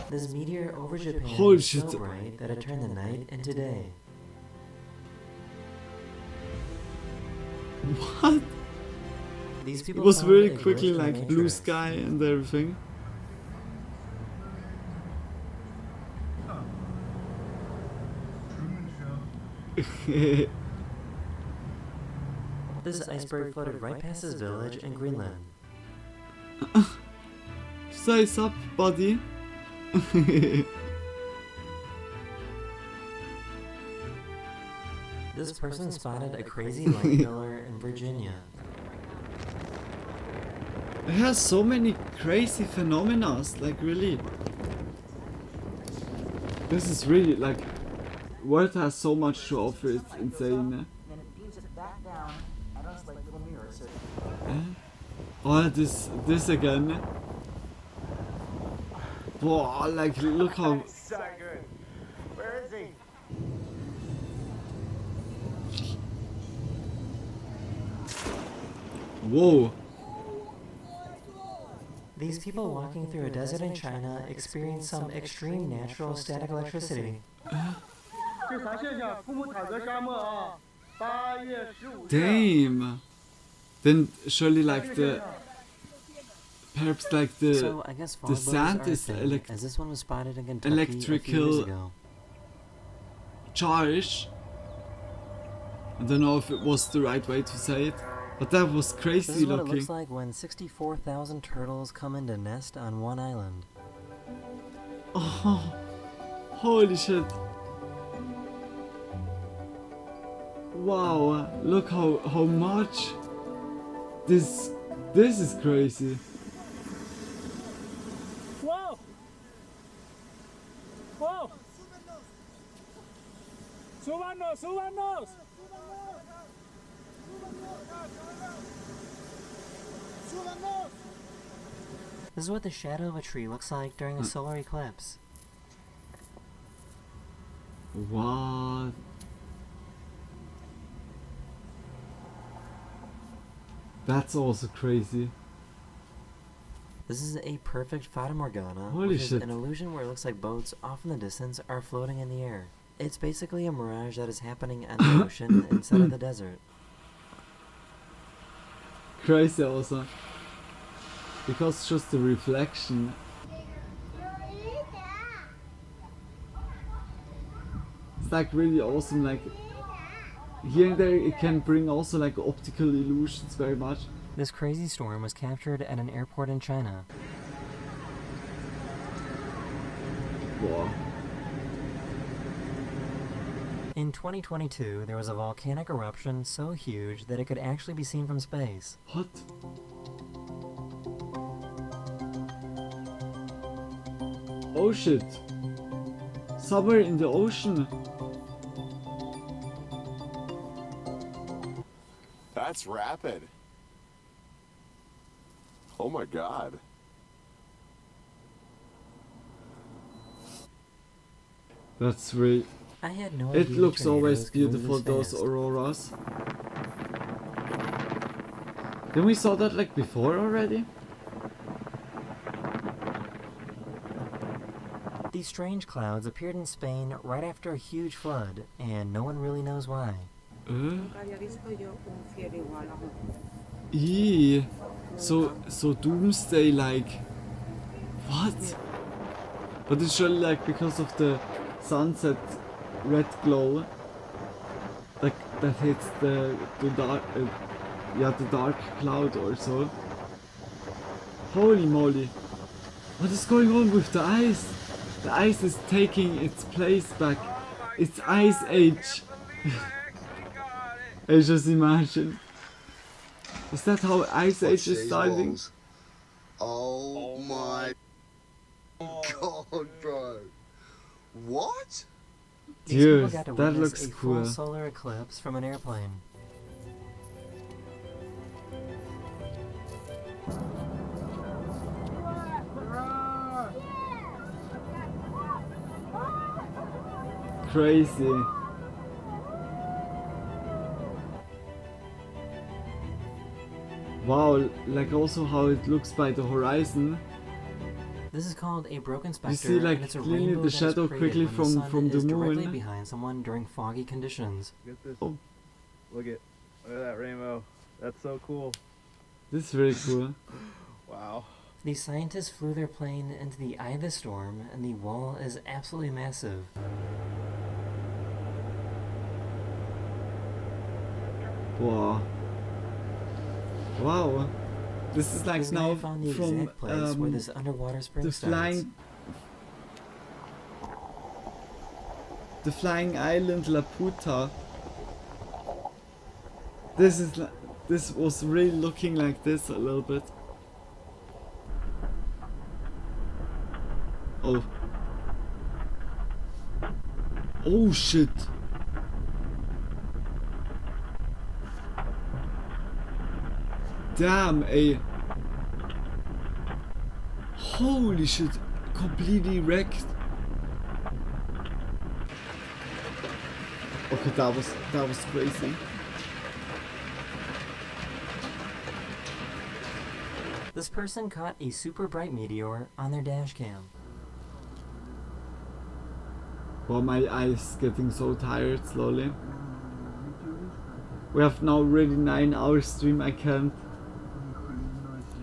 This meteor over Japan Holy is shit. so bright that it turned the night into day. What? These It people was found very a quickly glitch in the like blue matrix. sky and everything. This iceberg floated right past this village in Greenland. Size up, buddy. This person spotted a crazy light pillar in Virginia. It has so many crazy phenomena, like really. This is really like, World has so much to offer, it's insane. Then it beams it back down at us like little mirrors. Oh, this again. Wow, like look how. So good. Where is he? Whoa. These people walking through a desert in China experienced some extreme natural static electricity. Damn. Then surely like the. Perhaps like the. So I guess the sand are a is thing, as this one was spotted in Kentucky a few years electrical ago. charge. I don't know if it was the right way to say it, but that was This crazy is what it looking. looks like when 64,000 turtles come into nest on one island. Oh, holy shit. Wow, look how much. This is crazy. Whoa! Whoa! ¡Súbanos, súbanos! This is what the shadow of a tree looks like during a solar eclipse. What? That's also crazy. This is a perfect Fata Morgana, Holy which is shit. an illusion where it looks like boats off in the distance are floating in the air. It's basically a mirage that is happening on the ocean instead of the desert. Crazy also. Because just the reflection. It's like really awesome, like here and there it can bring also like optical illusions very much. This crazy storm was captured at an airport in China. Wow. In 2022, there was a volcanic eruption so huge that it could actually be seen from space. What? Oh shit. Somewhere in the ocean. That's rapid. Oh my god. That's really... I had no It idea looks always tornadoes could move beautiful, this those fast. auroras. Didn't we saw that like before already? These strange clouds appeared in Spain right after a huge flood, and no one really knows why. Eee. So doomsday like... What? But it's surely like because of the sunset red glow, like that hits the dark, yeah, the dark cloud or so. Holy moly! What is going on with the ice? The ice is taking its place back. It's Ice Age. I just imagine. Is that how Ice Age is starting? Oh my god, bro. What? These people Dude, got to that witness looks a full cool. solar eclipse from an airplane. Crazy. Wow, like also how it looks by the horizon. This is called a broken spectre, You see like and it's a clearly rainbow the that is shadow created quickly when from the sun the is directly moon. behind someone during foggy conditions. Get this. Oh. Look at that rainbow. That's so cool. This is really cool. Wow. These scientists flew their plane into the eye of the storm, and the wall is absolutely massive. Wow. Wow. This is like This now guy found the from exact place where this underwater spring the starts. flying island Laputa. This was really looking like this a little bit. Oh. Oh shit. Damn, holy shit, completely wrecked. Okay, that was crazy. This person caught a super bright meteor on their dash cam. Well, my eyes getting so tired slowly. We have now already 9 hours stream, I can't.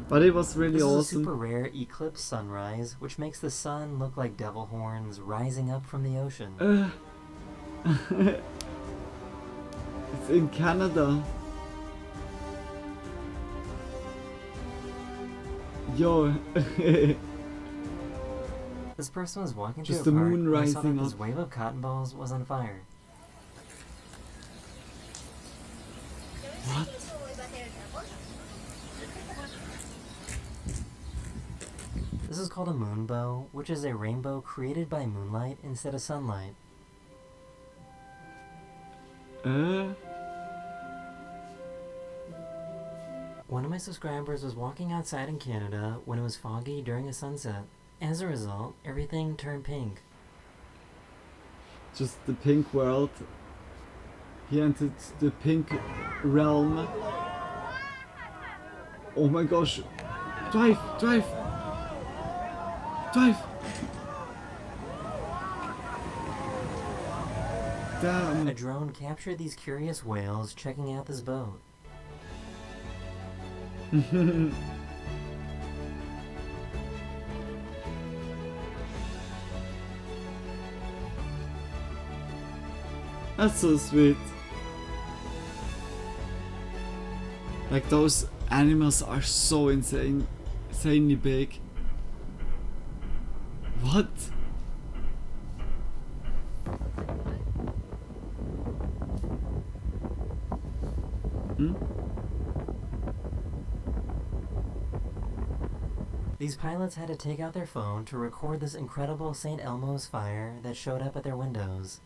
But it was really This is a awesome. super rare eclipse sunrise, which makes the sun look like devil horns rising up from the ocean. It's in Canada. Yo. This person was walking Just through the a park moon when they saw that rising this up. wave of cotton balls was on fire. What? This is called a moonbow, which is a rainbow created by moonlight instead of sunlight. One of my subscribers was walking outside in Canada when it was foggy during a sunset. As a result, everything turned pink. Just the pink world. He entered the pink realm. Oh my gosh. Drive! Drive! Drive! Damn. A drone captured these curious whales checking out this boat. That's so sweet. Like those animals are so insanely big. What? These pilots had to take out their phone to record this incredible St. Elmo's fire that showed up at their windows.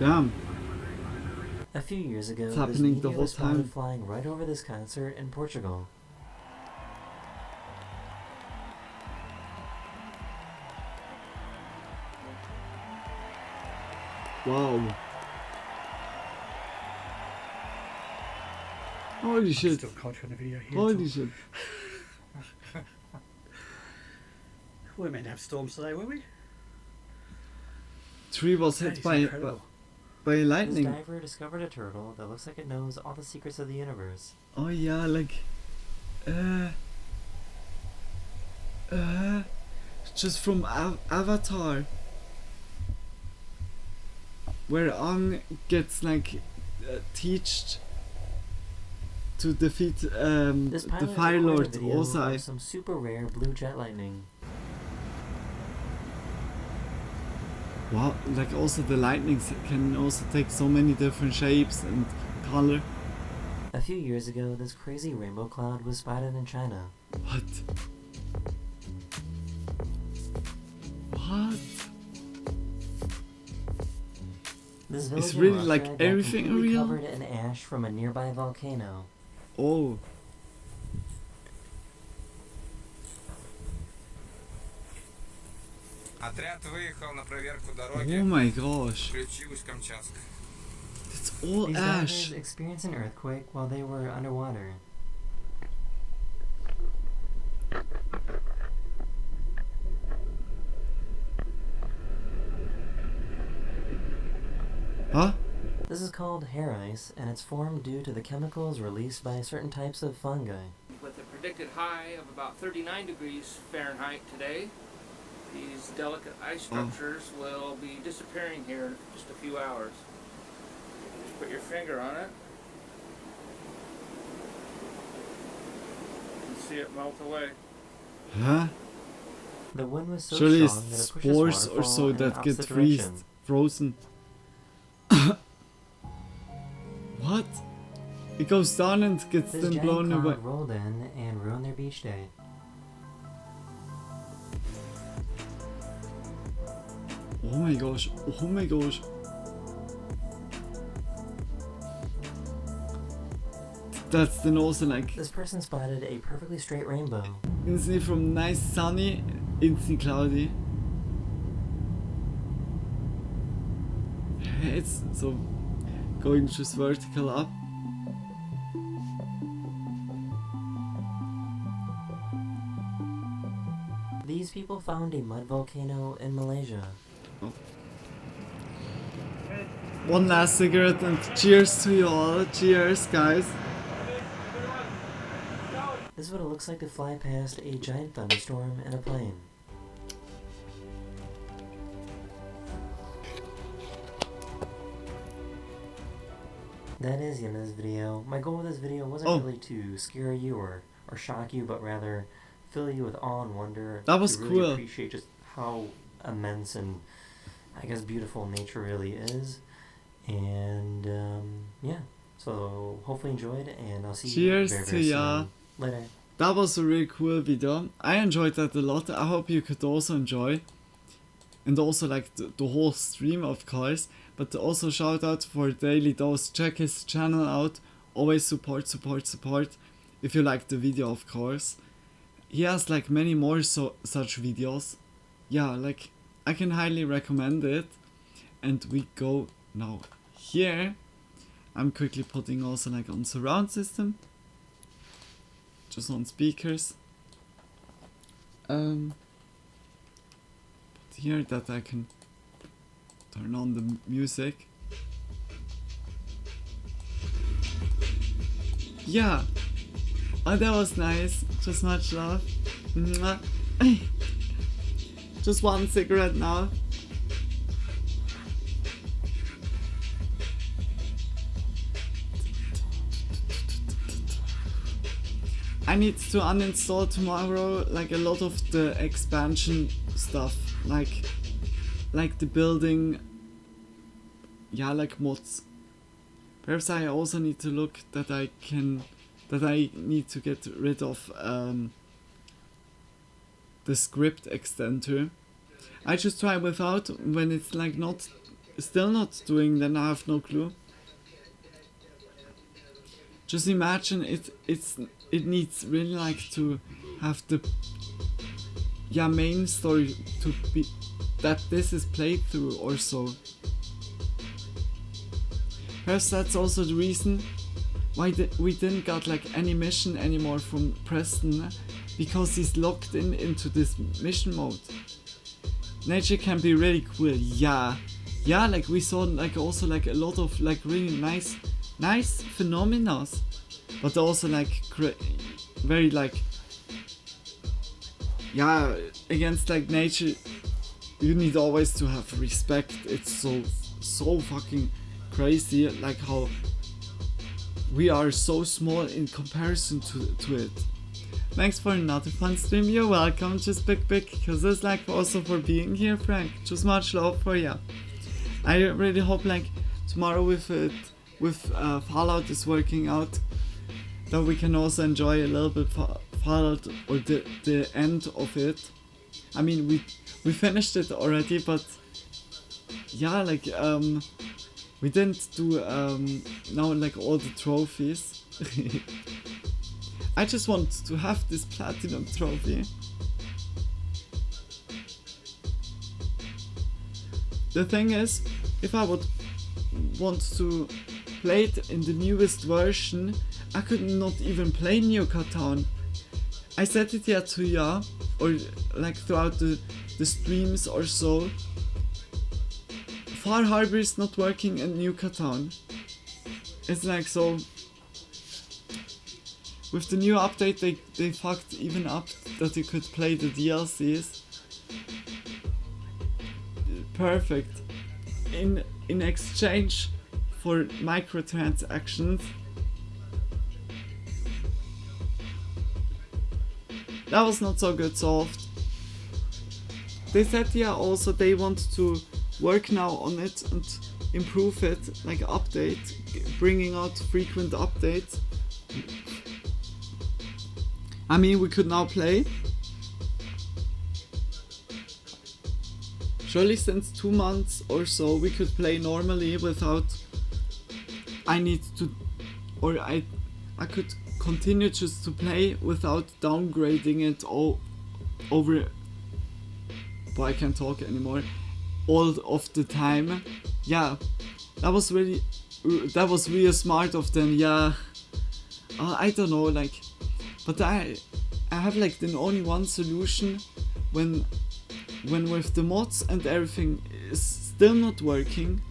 Damn. A few years ago, It's this happening the meteor whole was spotted time. flying right over this concert in Portugal. Wow. Holy shit. Still caught you on the video here. Holy shit. We were meant to have storms today, were we? Tree was That hit is by incredible. lightning. This diver discovered a turtle that looks like it knows all the secrets of the universe. Oh yeah, like just from Avatar, where Aang gets like teached to defeat This the pilot Fire recorded Lord a video Ozai. of some super rare blue jet lightning. Wow, like also the lightning can also take so many different shapes and color. A few years ago, this crazy rainbow cloud was spotted in China. What? What? This village It's in really Russia like got everything completely real? covered in ash from a nearby volcano. Oh. Отряд выехал на проверку дороги. Oh my gosh. Включилась Камчатск. It's all These ash. divers experienced an earthquake while they were underwater. Huh? This is called hair ice, and it's formed due to the chemicals released by certain types of fungi. With a predicted high of about 39 degrees Fahrenheit today, these delicate ice structures will be disappearing here in just a few hours. Just put your finger on it. You can see it melt away. Huh? The wind was so Surely strong that it's it pushes spores or waterfall so in an that get opposite direction. frozen. What? It goes down and gets This then giant blown cloud away. rolled in and ruined their beach day. Oh my gosh. Oh my gosh. That's then also like This person spotted a perfectly straight rainbow. instantly from nice sunny, instantly cloudy. It's so going just vertical up. These people found a mud volcano in Malaysia. Oh. One last cigarette and cheers to you all. Cheers, guys. This is what it looks like to fly past a giant thunderstorm in a plane. That is the end of this video. My goal with this video wasn't really to scare you or shock you, but rather fill you with awe and wonder. That was to really cool. Appreciate just how immense and I guess beautiful nature really is. And yeah, so hopefully you enjoyed, and I'll see you very, very soon. Later. That was a really cool video. I enjoyed that a lot. I hope you could also enjoy. And also like the whole stream, of course. But also shout out for Daily Dose. Check his channel out. Always support. If you like the video, of course. He has like many more such videos. Yeah, like I can highly recommend it. And we go now here. I'm quickly putting also like on surround system. Just on speakers. Put here that I can turn on the music. Yeah. Oh, that was nice. Just much love. Mwah. Just one cigarette now. I need to uninstall tomorrow like a lot of the expansion stuff, like the building, yeah, like mods. Perhaps I also need to look that I need to get rid of the script extender. I just try without. When it's like still not doing, then I have no clue. Just imagine it needs really like to have the main story to be that this is played through or so. Perhaps that's also the reason why we didn't got like any mission anymore from Preston, because he's locked into this mission mode. Nature can be really cool, yeah, like we saw like also like a lot of like really nice phenomena, but also like very like, yeah, against like nature you need always to have respect. It's so fucking crazy like how we are so small in comparison to it. Thanks for another fun stream, you're welcome, just big kisses like also for being here, Frank, just much love for ya. I really hope like tomorrow with Fallout is working out, that we can also enjoy a little bit Fallout or the end of it. I mean we finished it already, but yeah, like we didn't do now like all the trophies. I just want to have this platinum trophy. The thing is, if I would want to play it in the newest version, I could not even play New Catan. I said it yet to ya, or like throughout the streams or so. Far Harbor is not working in New Catan. It's like so. With the new update they fucked even up that you could play the DLCs. Perfect. In exchange for microtransactions. That was not so good solved. They said yeah also they want to work now on it and improve it, like update, bringing out frequent updates. I mean, we could now play. Surely since 2 months or so we could play normally without I could continue just to play without downgrading it all over. But I can't talk anymore. All of the time. Yeah, that was really smart of them. Yeah, I don't know, like, but I have like the only one solution when with the mods and everything is still not working.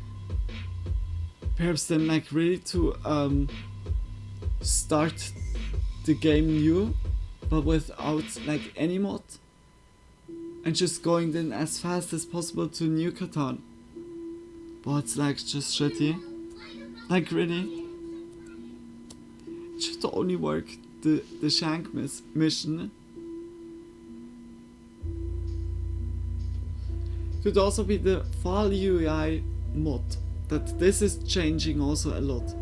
Perhaps then like really to start the game new, but without like any mod, and just going then as fast as possible to New Catan. But it's like just shitty. Like really, it should only work the Shank mission. Could also be the Fall UI mod, that this is changing also a lot.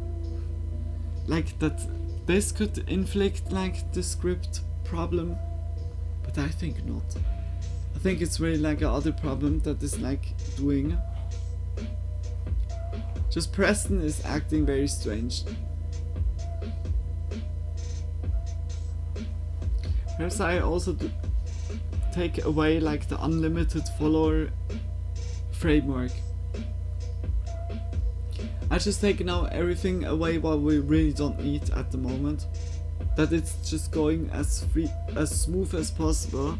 Like that this could inflict like the script problem, but I think not. I think it's really like another problem that is like doing. Just Preston is acting very strange. Perhaps I also take away like the unlimited follower framework. I just take now everything away what we really don't need at the moment. That it's just going as smooth as possible.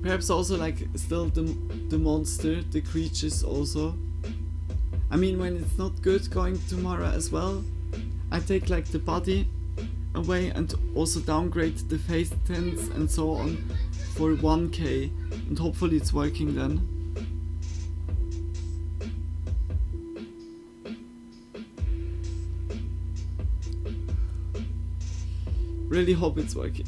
Perhaps also like still the monster, the creatures also. I mean, when it's not good going tomorrow as well, I take like the body away and also downgrade the face tints and so on for 1K, and hopefully it's working then. Really hope it's working.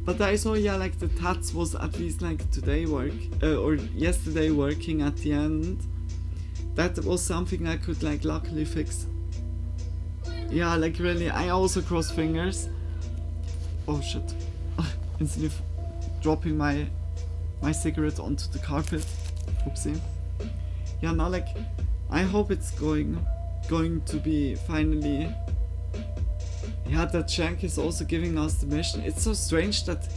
But I saw, yeah, like the tats was at least like today or yesterday working at the end. That was something I could like luckily fix. Yeah, like really, I also cross fingers. Oh shit. Instantly dropping my cigarette onto the carpet. Oopsie. Yeah, now like, I hope it's going to be finally. Yeah, that Shank is also giving us the mission. It's so strange that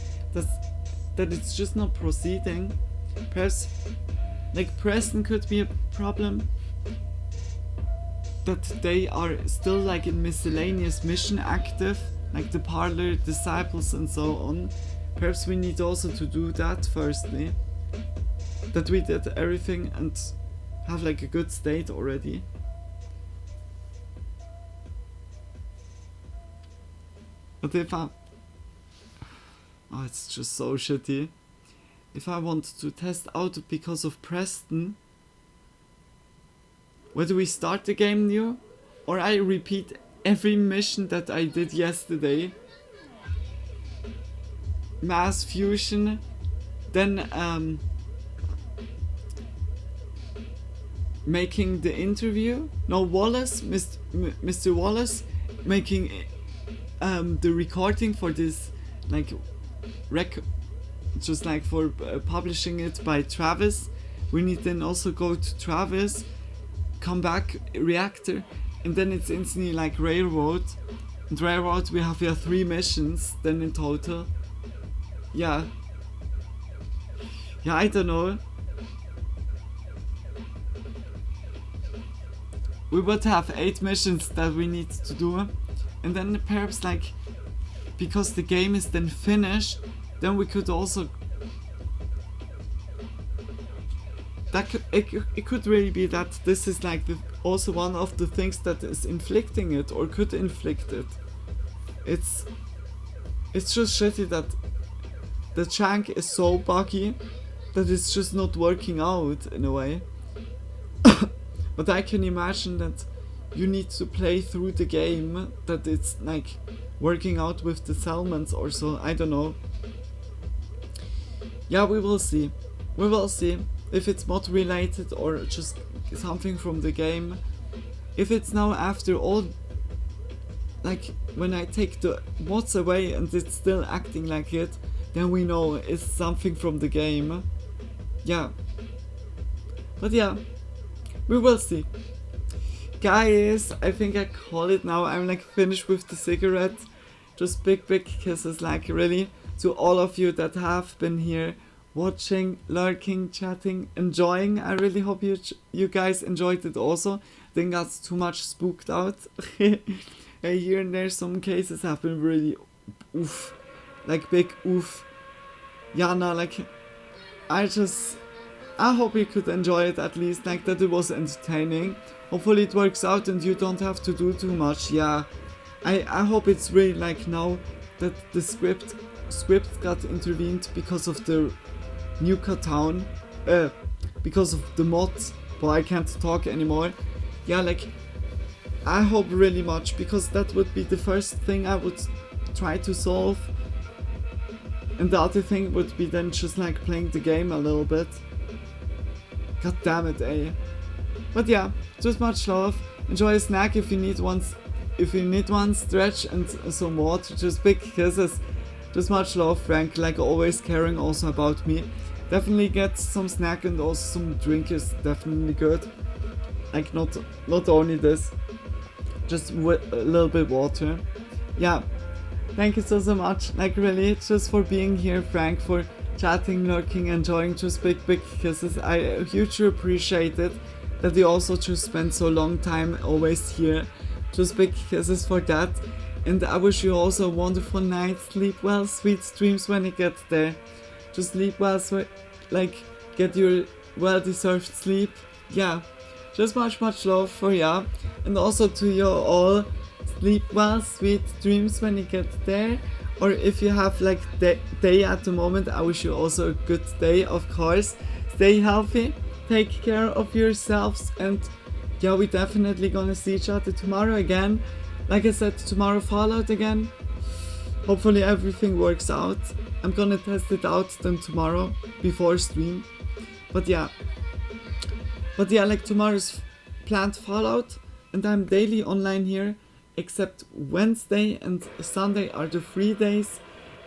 it's just not proceeding. Perhaps like Preston could be a problem. That they are still like in miscellaneous mission active, like the parlor, disciples and so on. Perhaps we need also to do that firstly. That we did everything and have like a good state already. But if I... Oh, it's just so shitty. If I want to test out because of Preston, whether we start the game new, or I repeat every mission that I did yesterday. Mass fusion, then making the interview. No, Wallace, Mr. Wallace, making the recording for this, like, just like for publishing it by Travis. We need then also go to Travis, come back, reactor, and then it's instantly like railroad. And railroad we have 3 missions then in total. Yeah, I don't know. We would have 8 missions that we need to do. And then perhaps like, because the game is then finished, then we could also... It could really be that this is like also one of the things that is inflicting it, or could inflict it. It's just shitty that the chunk is so buggy that it's just not working out in a way. But I can imagine that you need to play through the game, that it's like working out with the Salmons or so, I don't know. Yeah, we will see. We will see if it's mod related or just something from the game. If it's now after all, like when I take the mods away and it's still acting like it, then we know it's something from the game. Yeah. But yeah, we will see. Guys, I think I call it now. I'm like finished with the cigarette. Just big kisses, like really, to all of you that have been here watching, lurking, chatting, enjoying. I really hope you guys enjoyed it also. Didn't get too much spooked out. Here and there some cases have been really oof. Like big oof. Yeah, no, like I hope you could enjoy it at least, like that it was entertaining. Hopefully it works out and you don't have to do too much. Yeah, I hope it's really like now that the script got intervened because of the Uncut town, because of the mods, but I can't talk anymore. Yeah, like I hope really much, because that would be the first thing I would try to solve, and the other thing would be then just like playing the game a little bit. God damn it, eh? But yeah, just much love. Enjoy a snack if you need one. If you need one, stretch and some water. Just big kisses. Just much love, Frank. Like always, caring also about me. Definitely get some snack and also some drink is definitely good. Like not only this, just a little bit water. Yeah. Thank you so much. Like really, just for being here, Frank. For chatting, lurking, enjoying. Just big kisses. I hugely appreciate it. That you also just spend so long time always here. Just big kisses for that. And I wish you also a wonderful night. Sleep well, sweet dreams when you get there. Just sleep well, like get your well-deserved sleep. Yeah. Just much love for ya, and also to you all. Sleep well, sweet dreams when you get there, or if you have like day at the moment, I wish you also a good day, of course. Stay healthy, take care of yourselves, and yeah, we definitely gonna see each other tomorrow again. Like I said, tomorrow Fallout again. Hopefully everything works out. I'm gonna test it out then tomorrow before stream. But yeah, like tomorrow's planned Fallout, and I'm daily online here, except Wednesday and Sunday are the free days,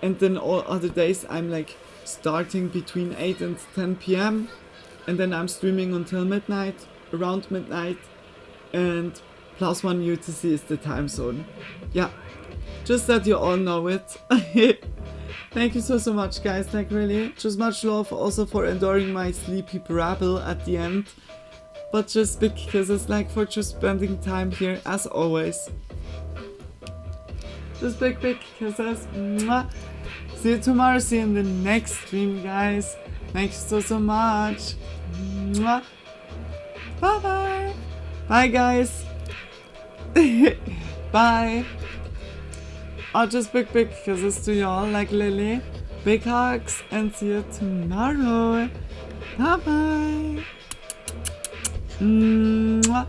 and then all other days I'm like starting between 8 and 10 p.m. and then I'm streaming until midnight, around midnight, and +1 UTC is the time zone. Yeah, just that you all know it. Thank you so much, guys, like really. Just much love also for enduring my sleepy babble at the end. But just big kisses, like, for just spending time here, as always. Just big kisses. Mwah. See you tomorrow, see you in the next stream, guys. Thank you so much. Mwah. Bye. Bye, guys. Bye. Oh, just big kisses to y'all, like Lily. Big hugs, and see you tomorrow. Bye. Mwah.